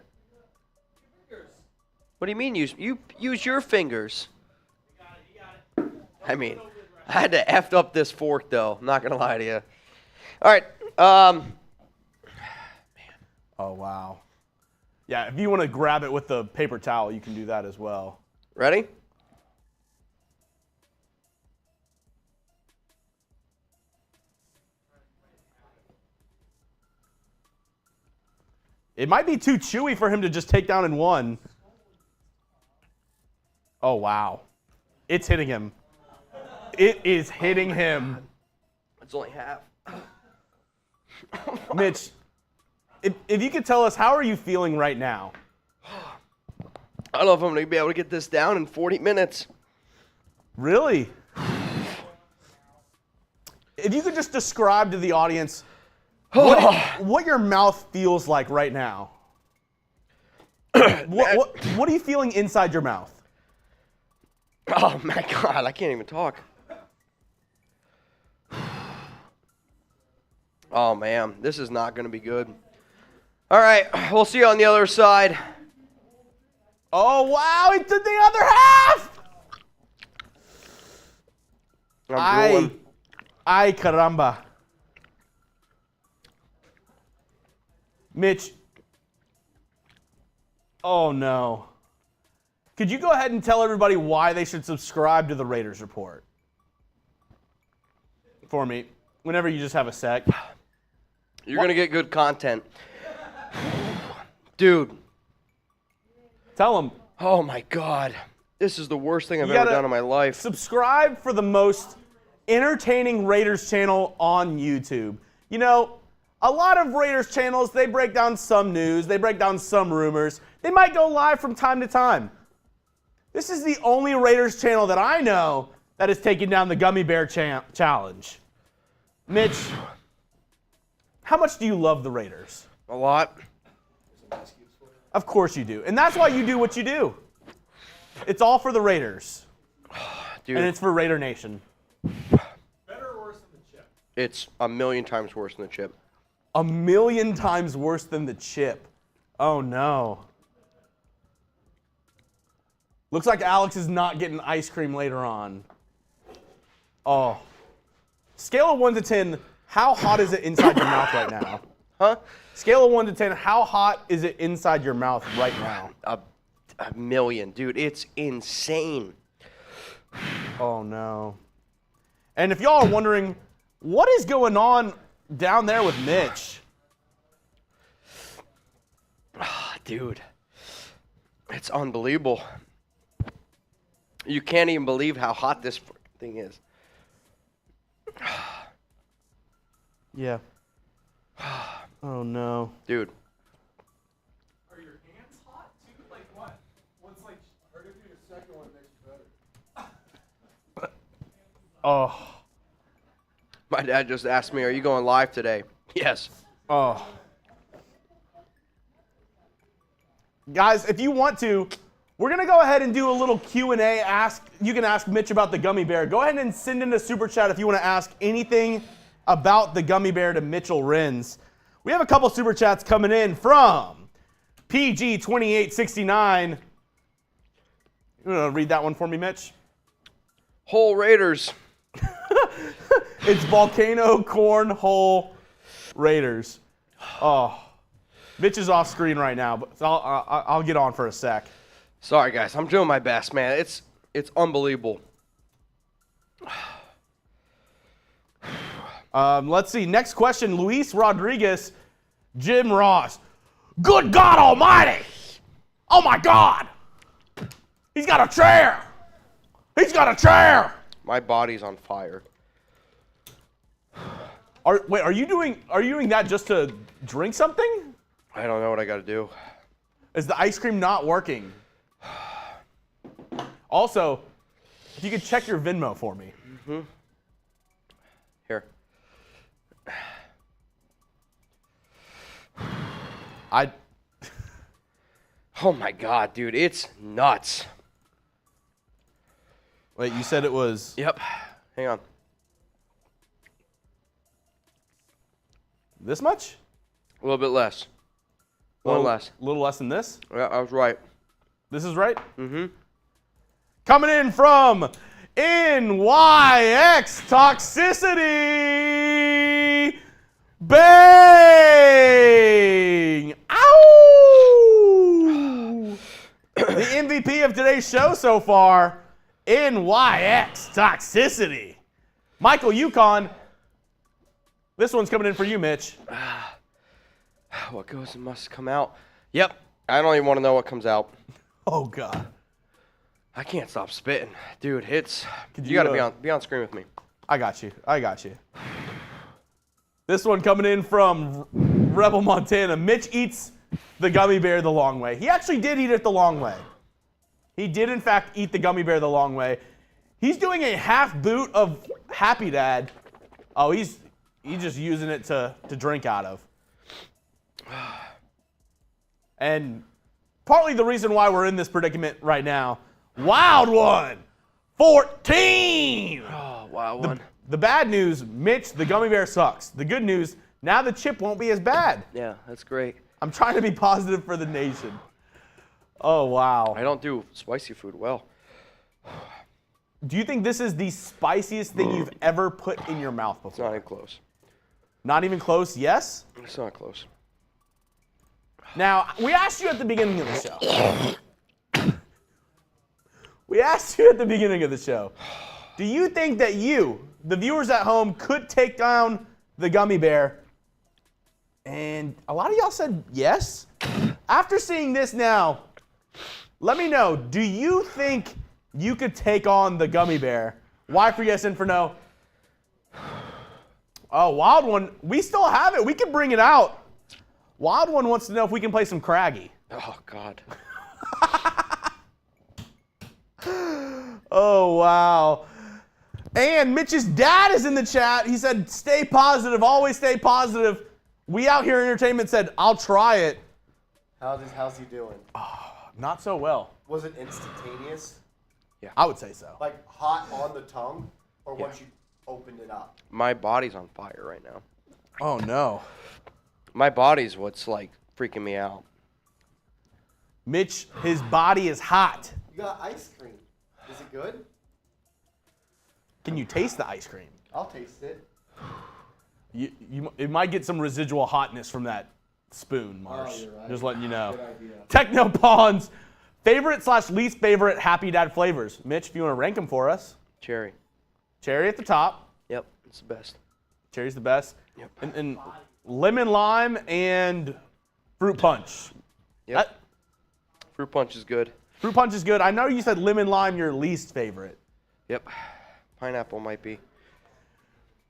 What do you mean use your fingers? You got it. I mean, I had to F up this fork though. I'm not gonna lie to you. All right. Oh wow. Yeah, if you want to grab it with the paper towel, you can do that as well. Ready? It might be too chewy for him to just take down in one. Oh, wow. It's hitting him. It is hitting him. It's only half. Mitch, if you could tell us, how are you feeling right now? I don't know if I'm going to be able to get this down in 40 minutes. Really? If you could just describe to the audience what your mouth feels like right now. What are you feeling inside your mouth? Oh, my God. I can't even talk. Oh, man. This is not going to be good. All right. We'll see you on the other side. Oh, wow. It's in the other half. Ay, caramba. Mitch. Oh, no. Could you go ahead and tell everybody why they should subscribe to the Raiders Report? For me, whenever you just have a sec. You're going to get good content. Dude. Tell them. Oh, my God. This is the worst thing I've You ever gotta done in my life. Subscribe for the most entertaining Raiders channel on YouTube. You know, a lot of Raiders channels, they break down some news, they break down some rumors. They might go live from time to time. This is the only Raiders channel that I know that is taking down the Gummy Bear Challenge. Mitch, how much do you love the Raiders? A lot. Of course you do. And that's why you do what you do. It's all for the Raiders. Dude, And it's for Raider Nation. Better or worse than the chip? it's a million times worse than the chip. A million times worse than the chip. Oh, no. Looks like Alex is not getting ice cream later on. Oh. Scale of 1 to 10, how hot is it inside your mouth right now? Huh? Scale of 1 to 10, how hot is it inside your mouth right now? A million. Dude, it's insane. Oh, no. And if y'all are wondering, what is going on down there with Mitch? Dude, it's unbelievable. You can't even believe how hot this thing is. Yeah. Oh, no. Dude. Are your hands hot too? Like what? What's like? Or if you do a second one, it makes it better. Oh. My dad just asked me, are you going live today? Yes. Oh. Guys, if you want to, we're going to go ahead and do a little Q&A. You can ask Mitch about the gummy bear. Go ahead and send in a super chat if you want to ask anything about the gummy bear to Mitchell Renz. We have a couple super chats coming in from PG2869. You want to read that one for me, Mitch? Whole Raiders. It's Volcano Cornhole Raiders. Oh. Mitch is off screen right now, but I'll get on for a sec. Sorry, guys. I'm doing my best, man. It's unbelievable. Let's see. Next question. Luis Rodriguez, Jim Ross. Good God Almighty! Oh my God! He's got a chair! He's got a chair! My body's on fire. Wait, are you doing that just to drink something? I don't know what I got to do. Is the ice cream not working? Also, if you could check your Venmo for me. Mm-hmm. Here. Oh my God, dude, it's nuts. Wait, you said it was... Yep. Hang on. This much? A little bit less. A little less. A little less than this? Yeah, I was right. This is right? Mm-hmm. Coming in from NYX Toxicity Bang! Ow! The MVP of today's show so far, NYX Toxicity. Michael Yukon, this one's coming in for you, Mitch. What goes in must come out. Yep. I don't even want to know what comes out. Oh, God. I can't stop spitting. Dude, you you, got to be on screen with me. I got you. This one coming in from Rebel Montana. Mitch eats the gummy bear the long way. He actually did eat it the long way. He did, in fact, eat the gummy bear the long way. He's doing a half boot of Happy Dad. Oh, he's just using it to drink out of. And partly the reason why we're in this predicament right now, Wild One, 14! Oh, wow, one. The bad news, Mitch, the gummy bear sucks. The good news, now the chip won't be as bad. Yeah, that's great. I'm trying to be positive for the nation. Oh, wow. I don't do spicy food well. Do you think this is the spiciest thing you've ever put in your mouth It's before? not even close. Not even close, yes? It's not close. Now, we asked you at the beginning of the show. Do you think that you, the viewers at home, could take down the gummy bear And a lot of y'all said yes. After seeing this now, let me know, do you think you could take on the gummy bear? Why for yes and for no? Oh, Wild One, we still have it. We can bring it out. Wild One wants to know if we can play some Craggy. Oh, God. Oh, wow. And Mitch's dad is in the chat. He said, stay positive, always stay positive. We Out Here Entertainment said, I'll try it. How's he doing? Not so well. Was it instantaneous? I would say so. Like hot on the tongue, or once you opened it up? My body's on fire right now. Oh, no. My body's what's, like, freaking me out. Mitch, his body is hot. You got ice cream. Is it good? Can you taste the ice cream? I'll taste it. It might get some residual hotness from that spoon, Marsh. Oh, you're right. Just letting you know. Good idea. Techno Pawns, favorite/least favorite Happy Dad flavors. Mitch, if you want to rank them for us. Cherry. Cherry at the top. Yep, it's the best. Cherry's the best. Yep. And lemon lime and fruit punch. Yep. Fruit punch is good. Fruit punch is good. I know you said lemon lime your least favorite. Yep. Pineapple might be.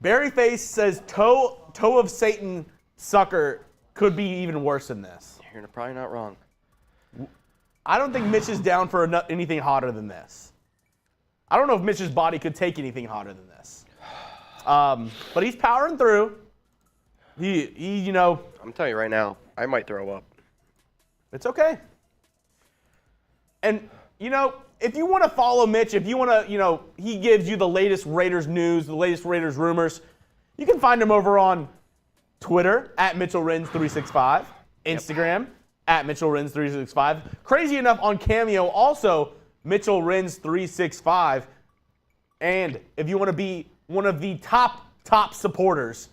Berryface says toe of Satan sucker could be even worse than this. You're probably not wrong. I don't think Mitch is down for anything hotter than this. I don't know if Mitch's body could take anything hotter than this. But he's powering through. He, you know. I'm telling you right now, I might throw up. It's okay. And, you know, if you want to follow Mitch, if you want to, you know, he gives you the latest Raiders news, the latest Raiders rumors, you can find him over on Twitter at Mitchell Renz 365, Instagram at Mitchell Renz 365. Crazy enough, on Cameo, also Mitchell Renz 365. And if you want to be one of the top supporters,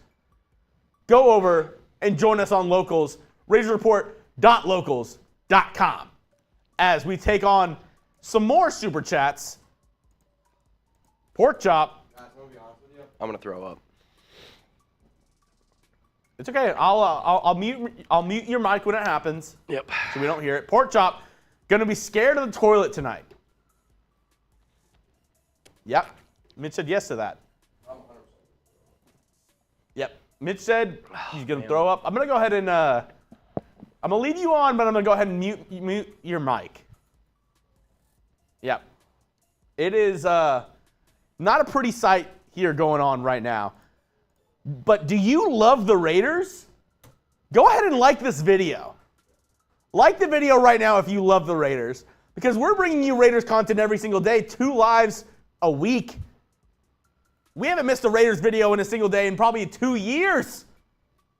go over and join us on Locals, RaidersReport.locals.com, as we take on some more super chats. Pork chop. I'm gonna throw up. It's okay. I'll mute your mic when it happens. Yep. So we don't hear it. Pork chop, gonna be scared of the toilet tonight. Yep. Mitch said yes to that. Yep. Mitch said he's gonna throw up. I'm gonna go ahead and I'm gonna leave you on, but I'm gonna go ahead and mute your mic. Yep. It is not a pretty sight here going on right now. But do you love the Raiders? Go ahead and like this video. Like the video right now if you love the Raiders, because we're bringing you Raiders content every single day, 2 lives a week. We haven't missed a Raiders video in a single day in probably 2 years.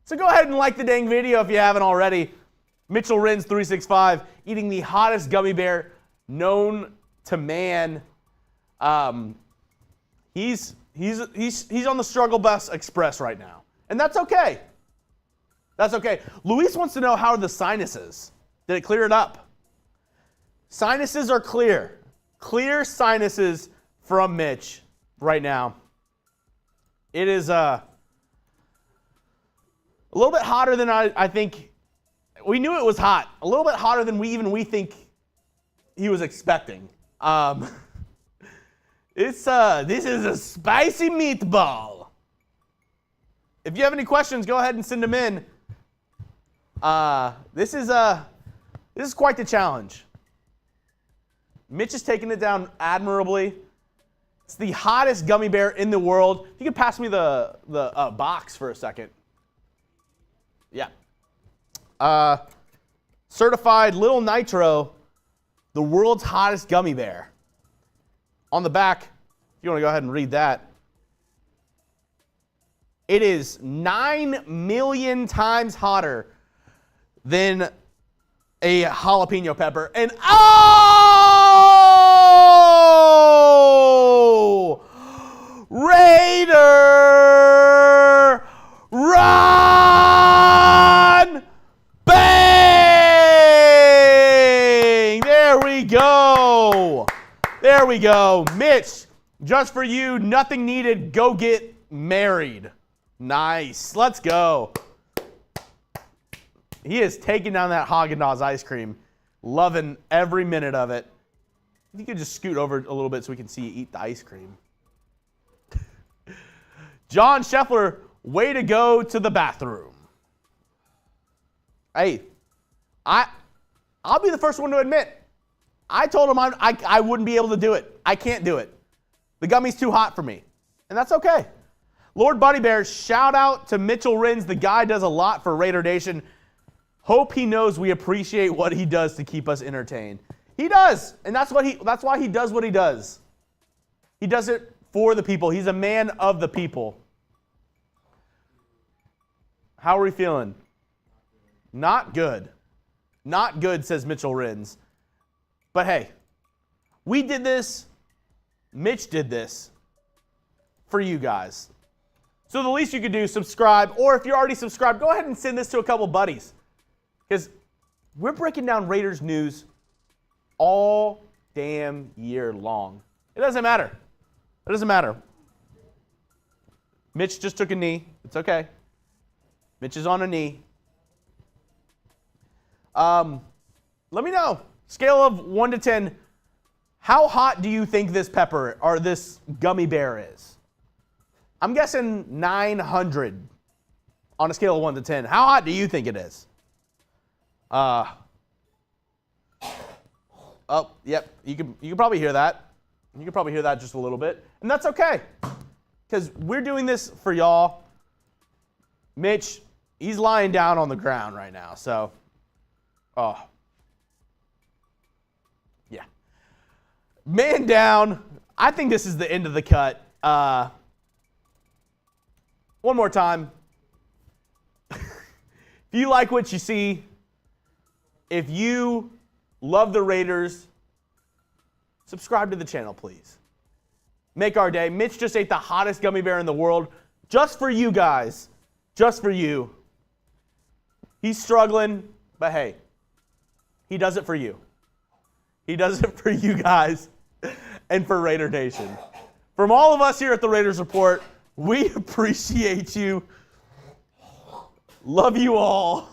So go ahead and like the dang video if you haven't already. Mitchell Renz 365 eating the hottest gummy bear known to man. He's on the struggle bus express right now, and that's okay. That's okay. Luis wants to know, how are the sinuses? Did it clear it up? Sinuses are clear. Clear sinuses from Mitch right now. It is a little bit hotter than I think. We knew it was hot. A little bit hotter than we think he was expecting. This is a spicy meatball. If you have any questions, go ahead and send them in. This is quite the challenge. Mitch is taking it down admirably. It's the hottest gummy bear in the world. If you could pass me the box for a second. Yeah. Certified Little Nitro, the world's hottest gummy bear. On the back, if you want to go ahead and read that, it is 9 million times hotter than a jalapeno pepper. And oh! Raider! Run! Bang! There we go. There we go. Mitch, just for you, nothing needed. Go get married. Nice. Let's go. He is taking down that Haagen-Dazs ice cream. Loving every minute of it. If you could just scoot over a little bit so we can see you eat the ice cream. John Scheffler, way to go to the bathroom. Hey, I'll be the first one to admit. I told him I wouldn't be able to do it. I can't do it. The gummy's too hot for me. And that's okay. Lord Buddy Bear, shout out to Mitchell Renz. The guy does a lot for Raider Nation. Hope he knows we appreciate what he does to keep us entertained. He does, and that's why he does what he does. He does it for the people. He's a man of the people. How are we feeling? Not good. Not good, says Mitchell Renz. But hey, we did this. Mitch did this for you guys. So the least you could do is subscribe, or if you're already subscribed, go ahead and send this to a couple buddies. Because we're breaking down Raiders news all damn year long. It doesn't matter. It doesn't matter. Mitch just took a knee. It's okay. Mitch is on a knee. Let me know. Scale of 1 to 10. How hot do you think this pepper or this gummy bear is? I'm guessing 900 on a scale of 1 to 10. How hot do you think it is? Oh, yep. You can probably hear that. You can probably hear that just a little bit. And that's okay. Because we're doing this for y'all. Mitch, he's lying down on the ground right now. So, yeah. Man down. I think this is the end of the cut. One more time. If you like what you see, if you love the Raiders, subscribe to the channel, please. Make our day. Mitch just ate the hottest gummy bear in the world. Just for you guys. Just for you. He's struggling, but hey, he does it for you. He does it for you guys and for Raider Nation. From all of us here at the Raiders Report, we appreciate you. Love you all.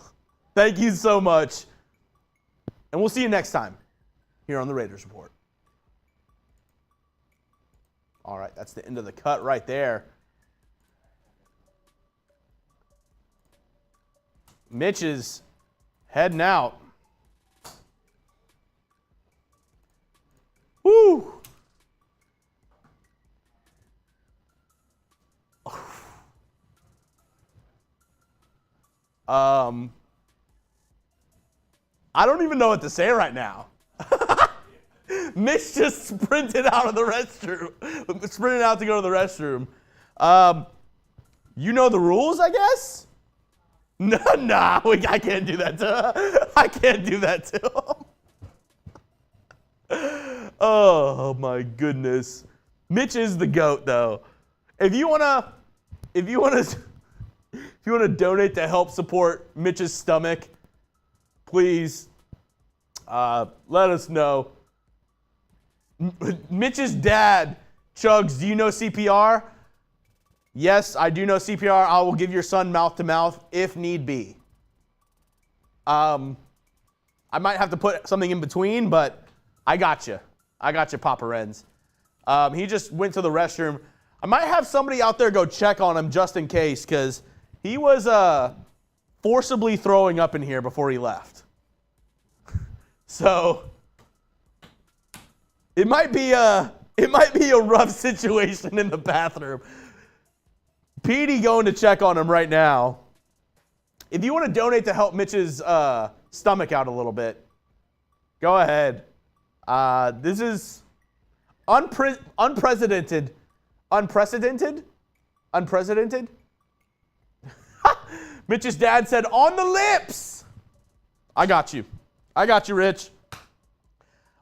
Thank you so much. And we'll see you next time here on the Raiders Report. All right, that's the end of the cut right there. Mitch is heading out. Woo! I don't even know what to say right now. Mitch just sprinted out of the restroom. Sprinted out to go to the restroom. You know the rules, I guess? No, nah, I can't do that to I can't do that to him. Oh my goodness. Mitch is the GOAT though. If you wanna donate to help support Mitch's stomach, please let us know. Mitch's dad, Chugs, do you know CPR? Yes, I do know CPR. I will give your son mouth to mouth if need be. I might have to put something in between, but I got you. I got you, Papa Renz. He just went to the restroom. I might have somebody out there go check on him just in case, because he was forcibly throwing up in here before he left. So it might be a rough situation in the bathroom. Petey going to check on him right now. If you want to donate to help Mitch's stomach out a little bit, go ahead. This is unprecedented. Mitch's dad said, on the lips. I got you. Rich.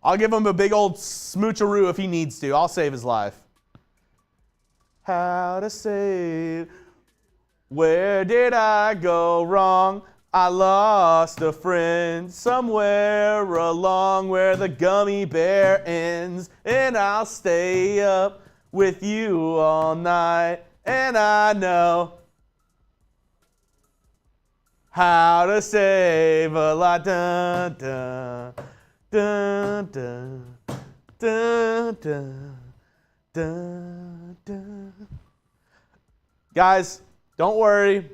I'll give him a big old smoocheroo if he needs to. I'll save his life. How to save. Where did I go wrong? I lost a friend somewhere along where the gummy bear ends. And I'll stay up with you all night. And I know How to save a lot. Dun, dun, dun, dun, dun, dun, dun, dun. Guys, don't worry.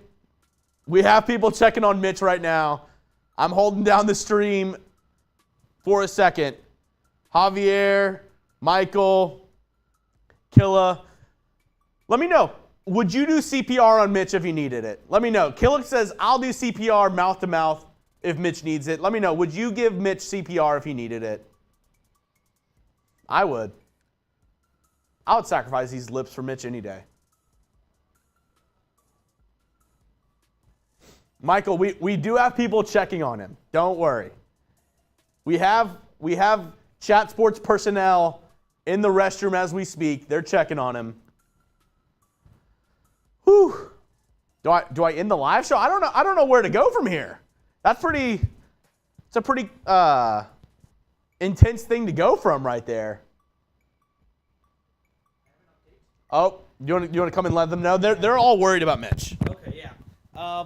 We have people checking on Mitch right now. I'm holding down the stream for a second. Javier, Michael, Killa, let me know. Would you do CPR on Mitch if he needed it? Let me know. Killa says, I'll do CPR mouth to mouth if Mitch needs it. Let me know. Would you give Mitch CPR if he needed it? I would. I would sacrifice these lips for Mitch any day. Michael, we do have people checking on him. Don't worry. We have Chat Sports personnel in the restroom as we speak. They're checking on him. Whew. Do I end the live show? I don't know where to go from here. It's a pretty intense thing to go from right there. Oh, you want to come and let them know? They're all worried about Mitch. Okay, yeah.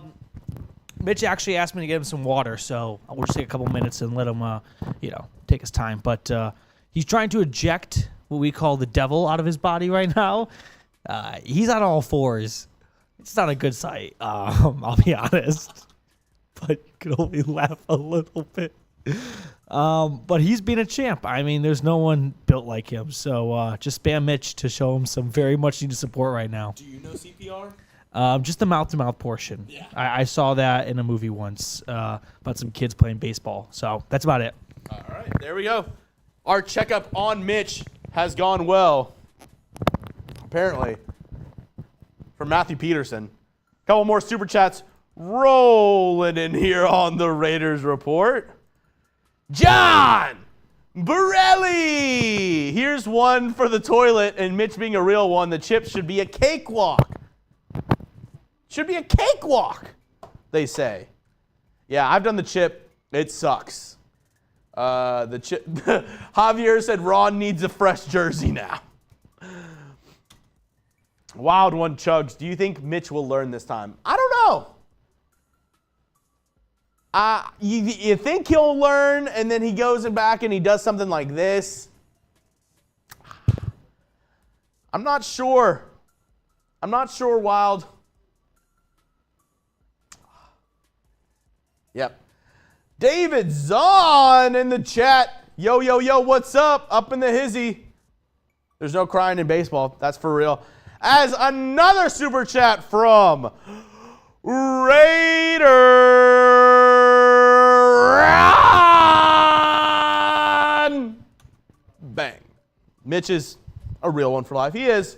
Mitch actually asked me to get him some water, so we'll just take a couple minutes and let him, take his time. But he's trying to eject what we call the devil out of his body right now. He's on all fours. It's not a good sight, I'll be honest. But you can only laugh a little bit. But he's been a champ. I mean, there's no one built like him. So just spam Mitch to show him some very much needed support right now. Do you know CPR? Just the mouth-to-mouth portion. Yeah. I saw that in a movie once about some kids playing baseball. So that's about it. All right, there we go. Our checkup on Mitch has gone well, apparently, for Matthew Peterson. A couple more Super Chats rolling in here on the Raiders Report. John Borelli! Here's one for the toilet, and Mitch being a real one, the chips should be a cakewalk. Should be a cakewalk, they say. Yeah, I've done the chip. It sucks. The chip. Javier said Ron needs a fresh jersey now. Wild one, Chugs. Do you think Mitch will learn this time? I don't know. You think he'll learn, and then he goes back and he does something like this? I'm not sure. Wild. Yep. David Zahn in the chat. Yo, yo, yo, what's up? Up in the hizzy. There's no crying in baseball. That's for real. As another super chat from Raider Ron. Bang. Mitch is a real one for life. He is.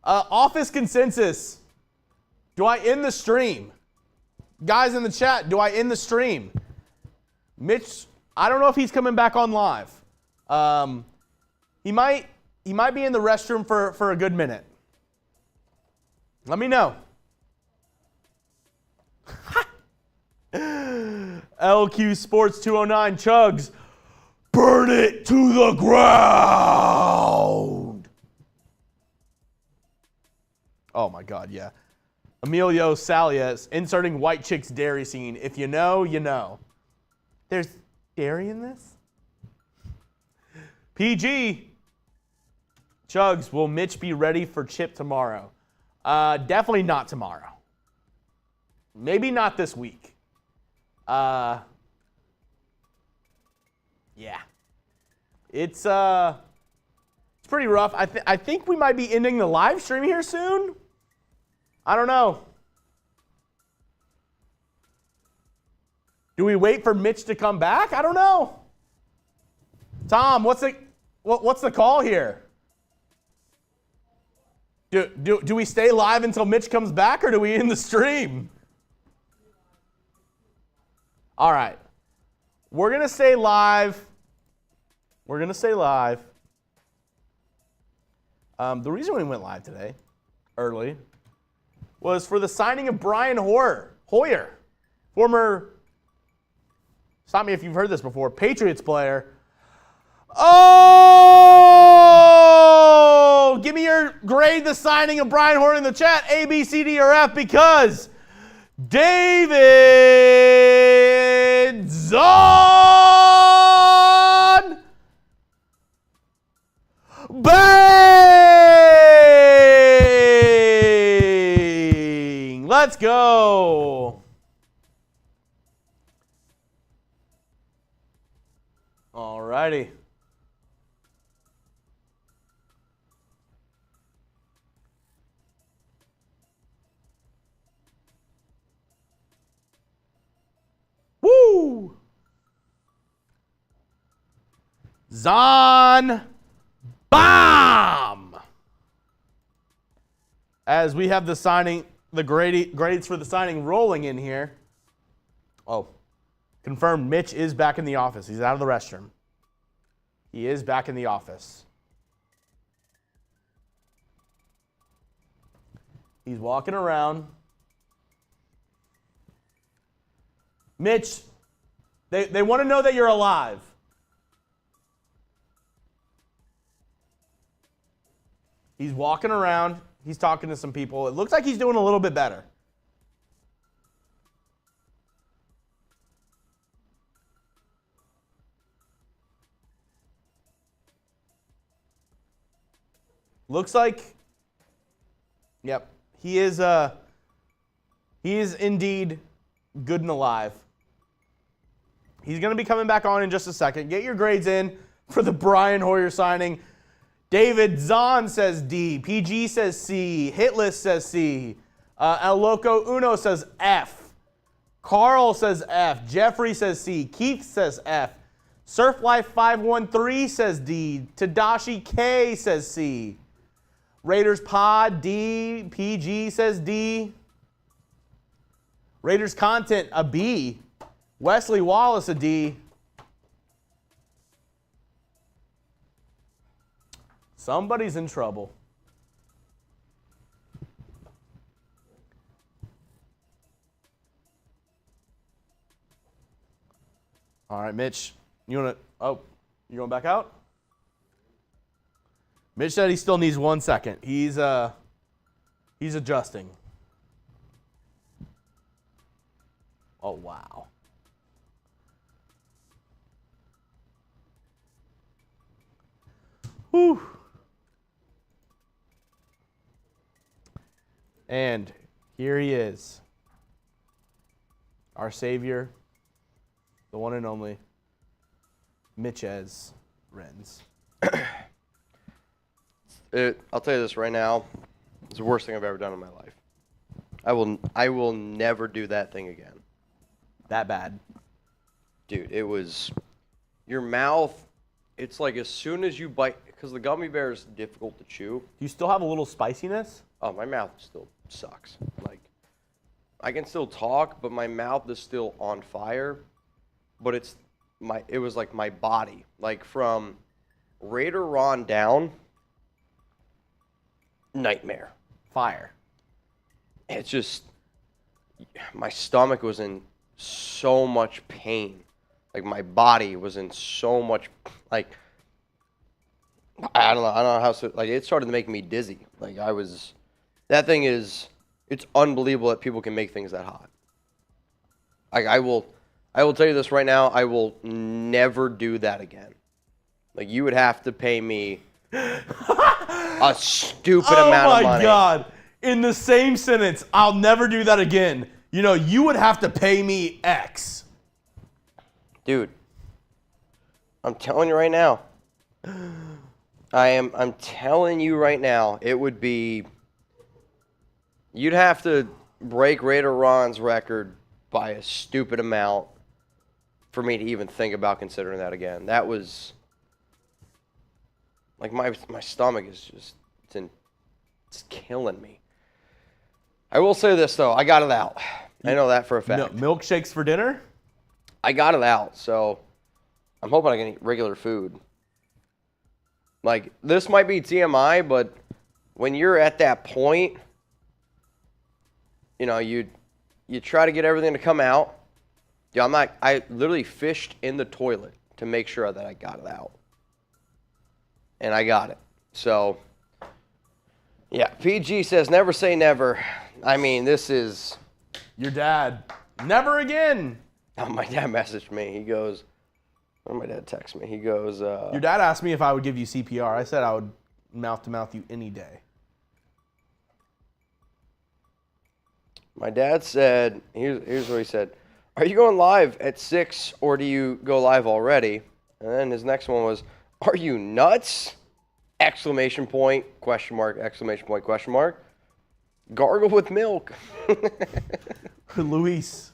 Office consensus. Do I end the stream? Guys in the chat, do I end the stream? Mitch, I don't know if he's coming back on live. He might be in the restroom for a good minute. Let me know. LQ Sports 209 Chugs. Burn it to the ground. Oh my God, yeah. Emilio Salias inserting white chick's dairy scene. If you know, you know. There's dairy in this? PG. Chugs, will Mitch be ready for Chip tomorrow? Definitely not tomorrow. Maybe not this week. Yeah. It's pretty rough. I think we might be ending the live stream here soon. I don't know. Do we wait for Mitch to come back? I don't know. Tom, what's the call here? Do we stay live until Mitch comes back, or do we end the stream? All right. We're going to stay live. The reason we went live today, early, was for the signing of Brian Hoyer, former, stop me if you've heard this before, Patriots player. Oh! Give me your grade the signing of Brian Hoyer in the chat, A, B, C, D, or F, because David Zahn! Bang! Let's go. All righty. Woo! Zahn bomb! As we have the signing, the grades for the signing rolling in here. Oh, confirmed Mitch is back in the office. He's out of the restroom. He is back in the office. He's walking around. Mitch, they want to know that you're alive. He's walking around. He's talking to some people. It looks like he's doing a little bit better. Looks like, yep, he is indeed good and alive. He's going to be coming back on in just a second. Get your grades in for the Brian Hoyer signing. David Zahn says D. PG says C. Hitless says C. El Loco Uno says F. Carl says F. Jeffrey says C. Keith says F. Surflife 513 says D. Tadashi K says C. Raiders Pod D. PG says D. Raiders Content a B. Wesley Wallace a D. Somebody's in trouble. All right, Mitch. You want to? Oh, you going back out? Mitch said he still needs 1 second. He's adjusting. Oh wow. Whew. And here he is, our savior, the one and only Mitchell Renz. I'll tell you this right now, it's the worst thing I've ever done in my life. I will never do that thing again. That bad. Dude, it was your mouth. It's like as soon as you bite, because the gummy bear is difficult to chew. Do you still have a little spiciness? Oh, my mouth still sucks. Like, I can still talk, but my mouth is still on fire. But it was like my body. Like from Raider Ron down, nightmare. Fire. It's just, my stomach was in so much pain. Like my body was in so much, like, I don't know how to, like, it started to make me dizzy. Like that thing is, it's unbelievable that people can make things that hot. Like I will tell you this right now, I will never do that again. Like you would have to pay me a stupid amount of money. Oh my God. In the same sentence, I'll never do that again. You know, you would have to pay me X. Dude, I'm telling you right now. I'm telling you right now, it would be, you'd have to break Raider Ron's record by a stupid amount for me to even think about considering that again. That was, like, my stomach is just, it's killing me. I will say this, though. I got it out. I know that for a fact. No, milkshakes for dinner? I got it out, so I'm hoping I can eat regular food. Like, this might be TMI, but when you're at that point, you know, you try to get everything to come out. Dude, I literally fished in the toilet to make sure that I got it out. And I got it. So, yeah, PG says never say never. I mean, this is Your dad. Never again. Oh, my dad messaged me. He goes, or my dad texted me. He goes, Your dad asked me if I would give you CPR. I said I would mouth-to-mouth you any day. my dad said, here's what he said. Are you going live at 6 or do you go live already? And then his next one was, are you nuts? Exclamation point, question mark, exclamation point, question mark. Gargle with milk. Luis.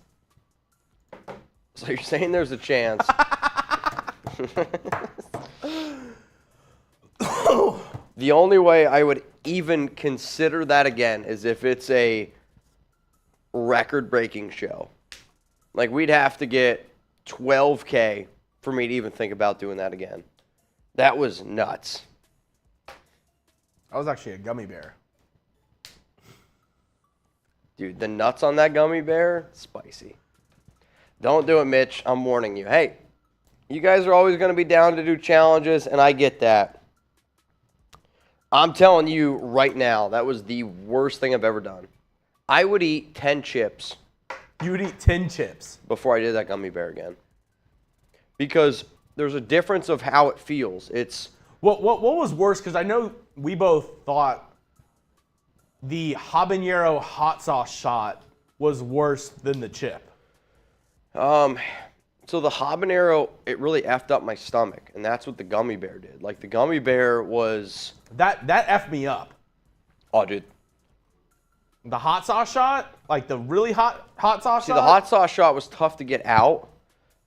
So you're saying there's a chance. The only way I would even consider that again is if it's a record-breaking show. Like, we'd have to get 12K for me to even think about doing that again. That was nuts. I was actually a gummy bear. Dude, the nuts on that gummy bear, spicy. Don't do it, Mitch. I'm warning you. Hey, you guys are always going to be down to do challenges, and I get that. I'm telling you right now, that was the worst thing I've ever done. I would eat 10 chips. You would eat 10 chips? Before I did that gummy bear again. Because there's a difference of how it feels. It's... What was worse, because I know we both thought the habanero hot sauce shot was worse than the chip. So the habanero, it really effed up my stomach, and that's what the gummy bear did. Like, the gummy bear was... That effed me up. Oh, dude. The hot sauce shot? Like the really hot sauce shot? See, the hot sauce shot was tough to get out,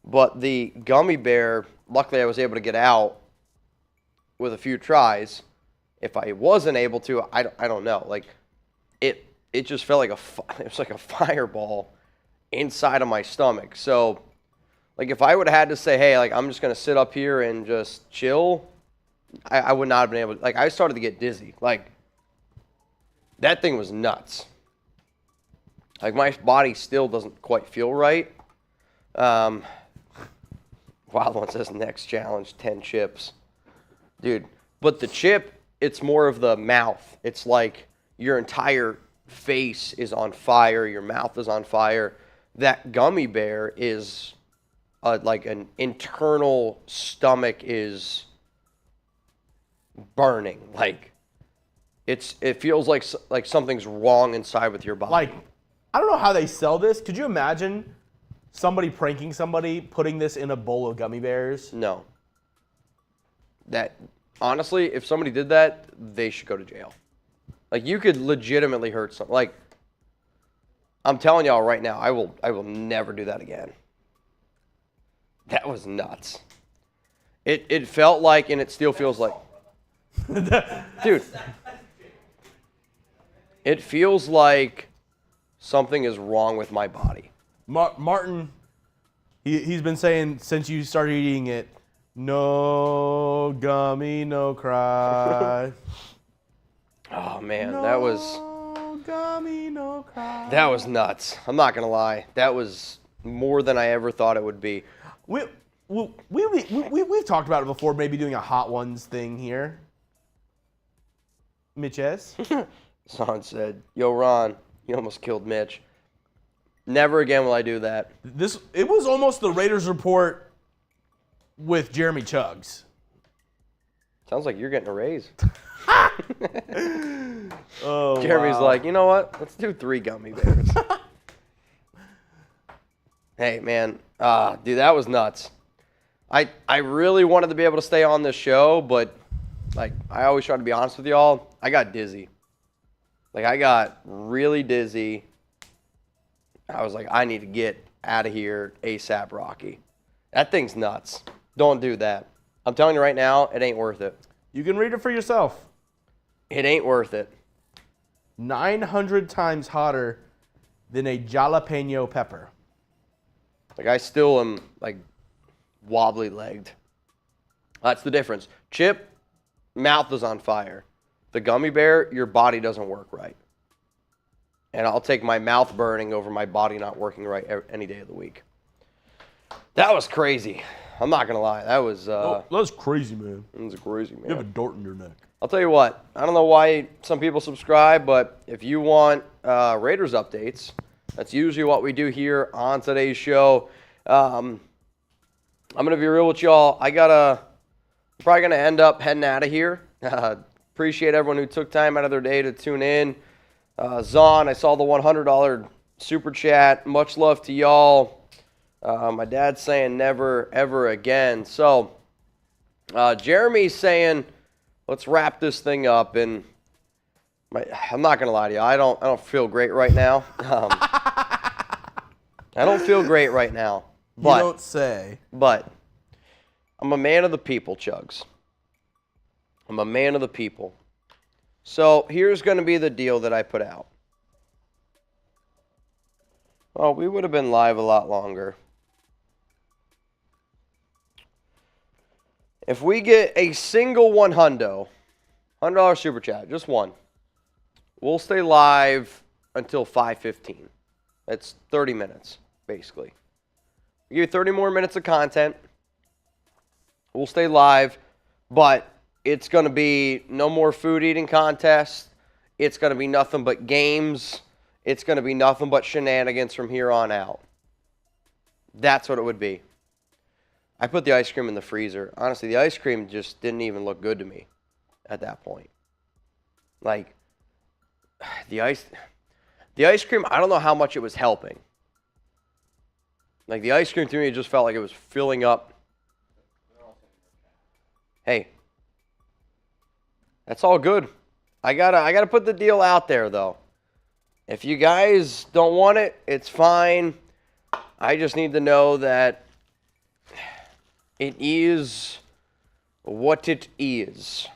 but the gummy bear, luckily I was able to get out with a few tries. If I wasn't able to, I don't know. Like, it just felt like it was like a fireball inside of my stomach. So, like, if I would have had to say, hey, like, I'm just going to sit up here and just chill, I would not have been able to. Like, I started to get dizzy. Like, that thing was nuts. Like, my body still doesn't quite feel right. Wild One says, next challenge, 10 chips. Dude, but the chip, it's more of the mouth. It's like your entire face is on fire. Your mouth is on fire. That gummy bear is like an internal stomach is burning. Like, it feels like something's wrong inside with your body. Like, I don't know how they sell this. Could you imagine somebody pranking somebody, putting this in a bowl of gummy bears? No. That, honestly, if somebody did that, they should go to jail. Like, you could legitimately hurt someone. Like, I'm telling y'all right now, I will never do that again. That was nuts. It felt like, and it still feels like, dude, it feels like something is wrong with my body. Martin, he's been saying since you started eating it, no gummy, no cry. Oh man, no that was gummy, no cry. That was nuts. I'm not gonna lie. That was more than I ever thought it would be. We've talked about it before, maybe doing a Hot Ones thing here. Mitches? Son said, yo, Ron, you almost killed Mitch. Never again will I do that. It was almost the Raiders report with Jeremy Chugs. Sounds like you're getting a raise. Oh, Jeremy's wow. like, you know what? Let's do 3 gummy bears. Hey, man. Dude, that was nuts. I really wanted to be able to stay on this show, but like I always try to be honest with y'all. I got dizzy. Like, I got really dizzy. I was like, I need to get out of here ASAP, Rocky. That thing's nuts. Don't do that. I'm telling you right now, it ain't worth it. You can read it for yourself. It ain't worth it. 900 times hotter than a jalapeno pepper. Like, I still am, like, wobbly-legged. That's the difference. Chip, mouth is on fire. The gummy bear, your body doesn't work right. And I'll take my mouth burning over my body not working right any day of the week. That was crazy. I'm not going to lie. That was... that's crazy, man. That was crazy, man. You have a dart in your neck. I'll tell you what. I don't know why some people subscribe, but if you want Raiders updates, That's usually what we do here on today's show. I'm going to be real with y'all. Probably going to end up heading out of here. Appreciate everyone who took time out of their day to tune in. Zahn, I saw the $100 super chat. Much love to y'all. My dad's saying never, ever again. So, Jeremy's saying, let's wrap this thing up. And I'm not going to lie to you. I don't feel great right now. I don't feel great right now. But, you don't say. But I'm a man of the people, Chugs. I'm a man of the people. So here's going to be the deal that I put out. Well, we would have been live a lot longer. If we get a single $100 super chat, just one, we'll stay live until 5:15. That's 30 minutes, basically. We give you 30 more minutes of content. We'll stay live, but it's going to be no more food eating contests. It's going to be nothing but games. It's going to be nothing but shenanigans from here on out. That's what it would be. I put the ice cream in the freezer. Honestly, the ice cream just didn't even look good to me at that point. Like, the ice cream, I don't know how much it was helping. Like, the ice cream to me, it just felt like it was filling up. Hey, that's all good. I gotta put the deal out there, though. If you guys don't want it, it's fine. I just need to know that it is what it is.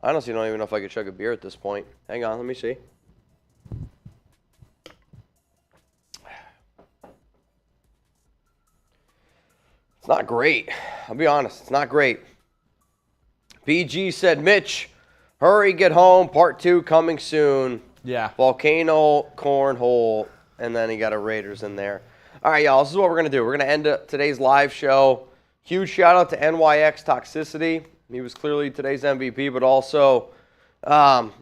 I honestly don't even know if I could chug a beer at this point. Hang on, let me see. It's not great. I'll be honest, it's not great. BG said, Mitch, hurry, get home. Part 2 coming soon. Yeah. Volcano, cornhole, and then he got a Raiders in there. All right, y'all, this is what we're going to do. We're going to end today's live show. Huge shout-out to NYX Toxicity. He was clearly today's MVP, but also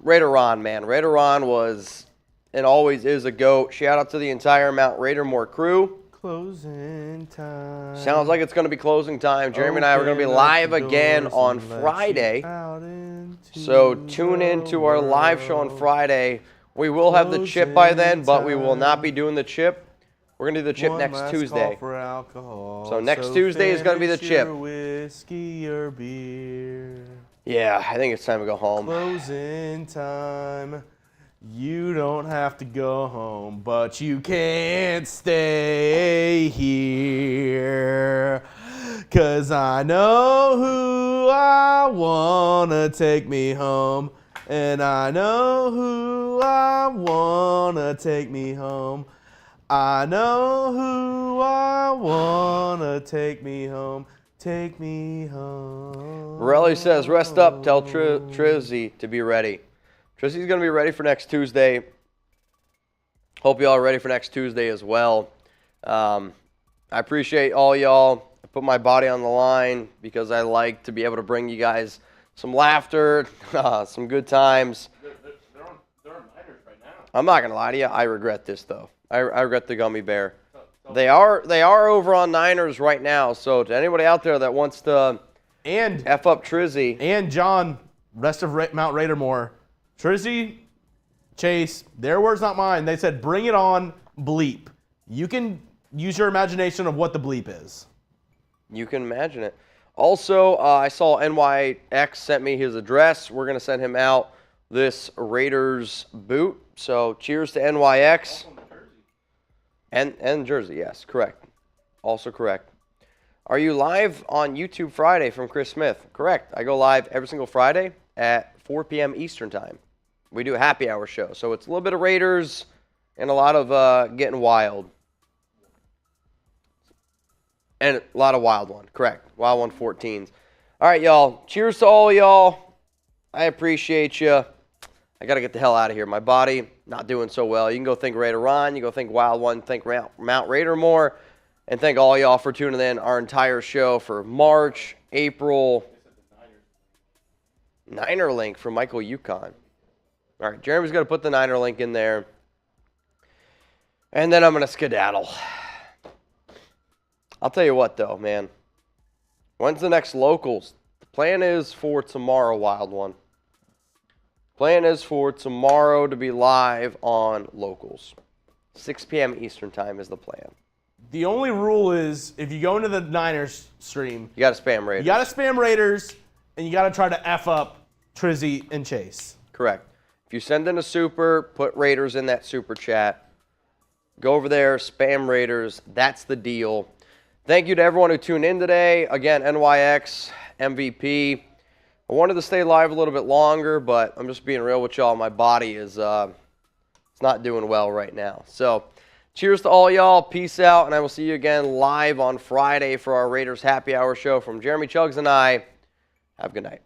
Raider Ron, man. Raider Ron was and always is a GOAT. Shout-out to the entire Mount Raidermore crew. Closing time. Sounds like it's going to be closing time. Jeremy and I are going to be live again on Friday. So tune in to our live show on Friday. We will have the chip by then, but we will not be doing the chip. We're going to do the chip next Tuesday. So next Tuesday is going to be the chip. Whiskey or beer. Yeah, I think it's time to go home. Closing time. You don't have to go home, but you can't stay here. 'Cause I know who I wanna take me home. And I know who I wanna take me home. I know who I wanna take me home. Take me home. Morelli says, rest up, tell Trizzy to be ready. Trizzy's going to be ready for next Tuesday. Hope y'all are ready for next Tuesday as well. I appreciate all y'all. I put my body on the line because I like to be able to bring you guys some laughter, some good times. They're on Niners right now. I'm not going to lie to you. I regret this, though. I regret the gummy bear. They are over on Niners right now. So to anybody out there that wants to F up Trizzy. And John, rest of Mount Raidermore. Trizzy, Chase, their words, not mine. They said, bring it on, bleep. You can use your imagination of what the bleep is. You can imagine it. Also, I saw NYX sent me his address. We're going to send him out this Raiders boot. So cheers to NYX. And Jersey, yes, correct. Also correct. Are you live on YouTube Friday from Chris Smith? Correct. I go live every single Friday at 4 p.m. Eastern Time. We do a happy hour show. So it's a little bit of Raiders and a lot of getting wild. And a lot of Wild One, correct. Wild One 14s. All right, y'all. Cheers to all y'all. I appreciate you. I got to get the hell out of here. My body not doing so well. You can go thank Raider Ron. You can go thank Wild One. Thank Mount Raidermore. And thank all y'all for tuning in our entire show for March, April. Niner link from Michael Yukon. All right, Jeremy's going to put the Niner link in there. And then I'm going to skedaddle. I'll tell you what, though, man. When's the next locals? The plan is for tomorrow, Wild One. Plan is for tomorrow to be live on locals. 6 p.m. Eastern time is the plan. The only rule is if you go into the Niners stream, You got to spam Raiders. you got to spam Raiders, and you got to try to F up Trizzy and Chase. Correct. If you send in a super, put Raiders in that super chat. Go over there, spam Raiders. That's the deal. Thank you to everyone who tuned in today. Again, NYX, MVP. I wanted to stay live a little bit longer, but I'm just being real with y'all. My body is it's not doing well right now. So cheers to all y'all. Peace out, and I will see you again live on Friday for our Raiders Happy Hour show from Jeremy Chuggs and I. Have a good night.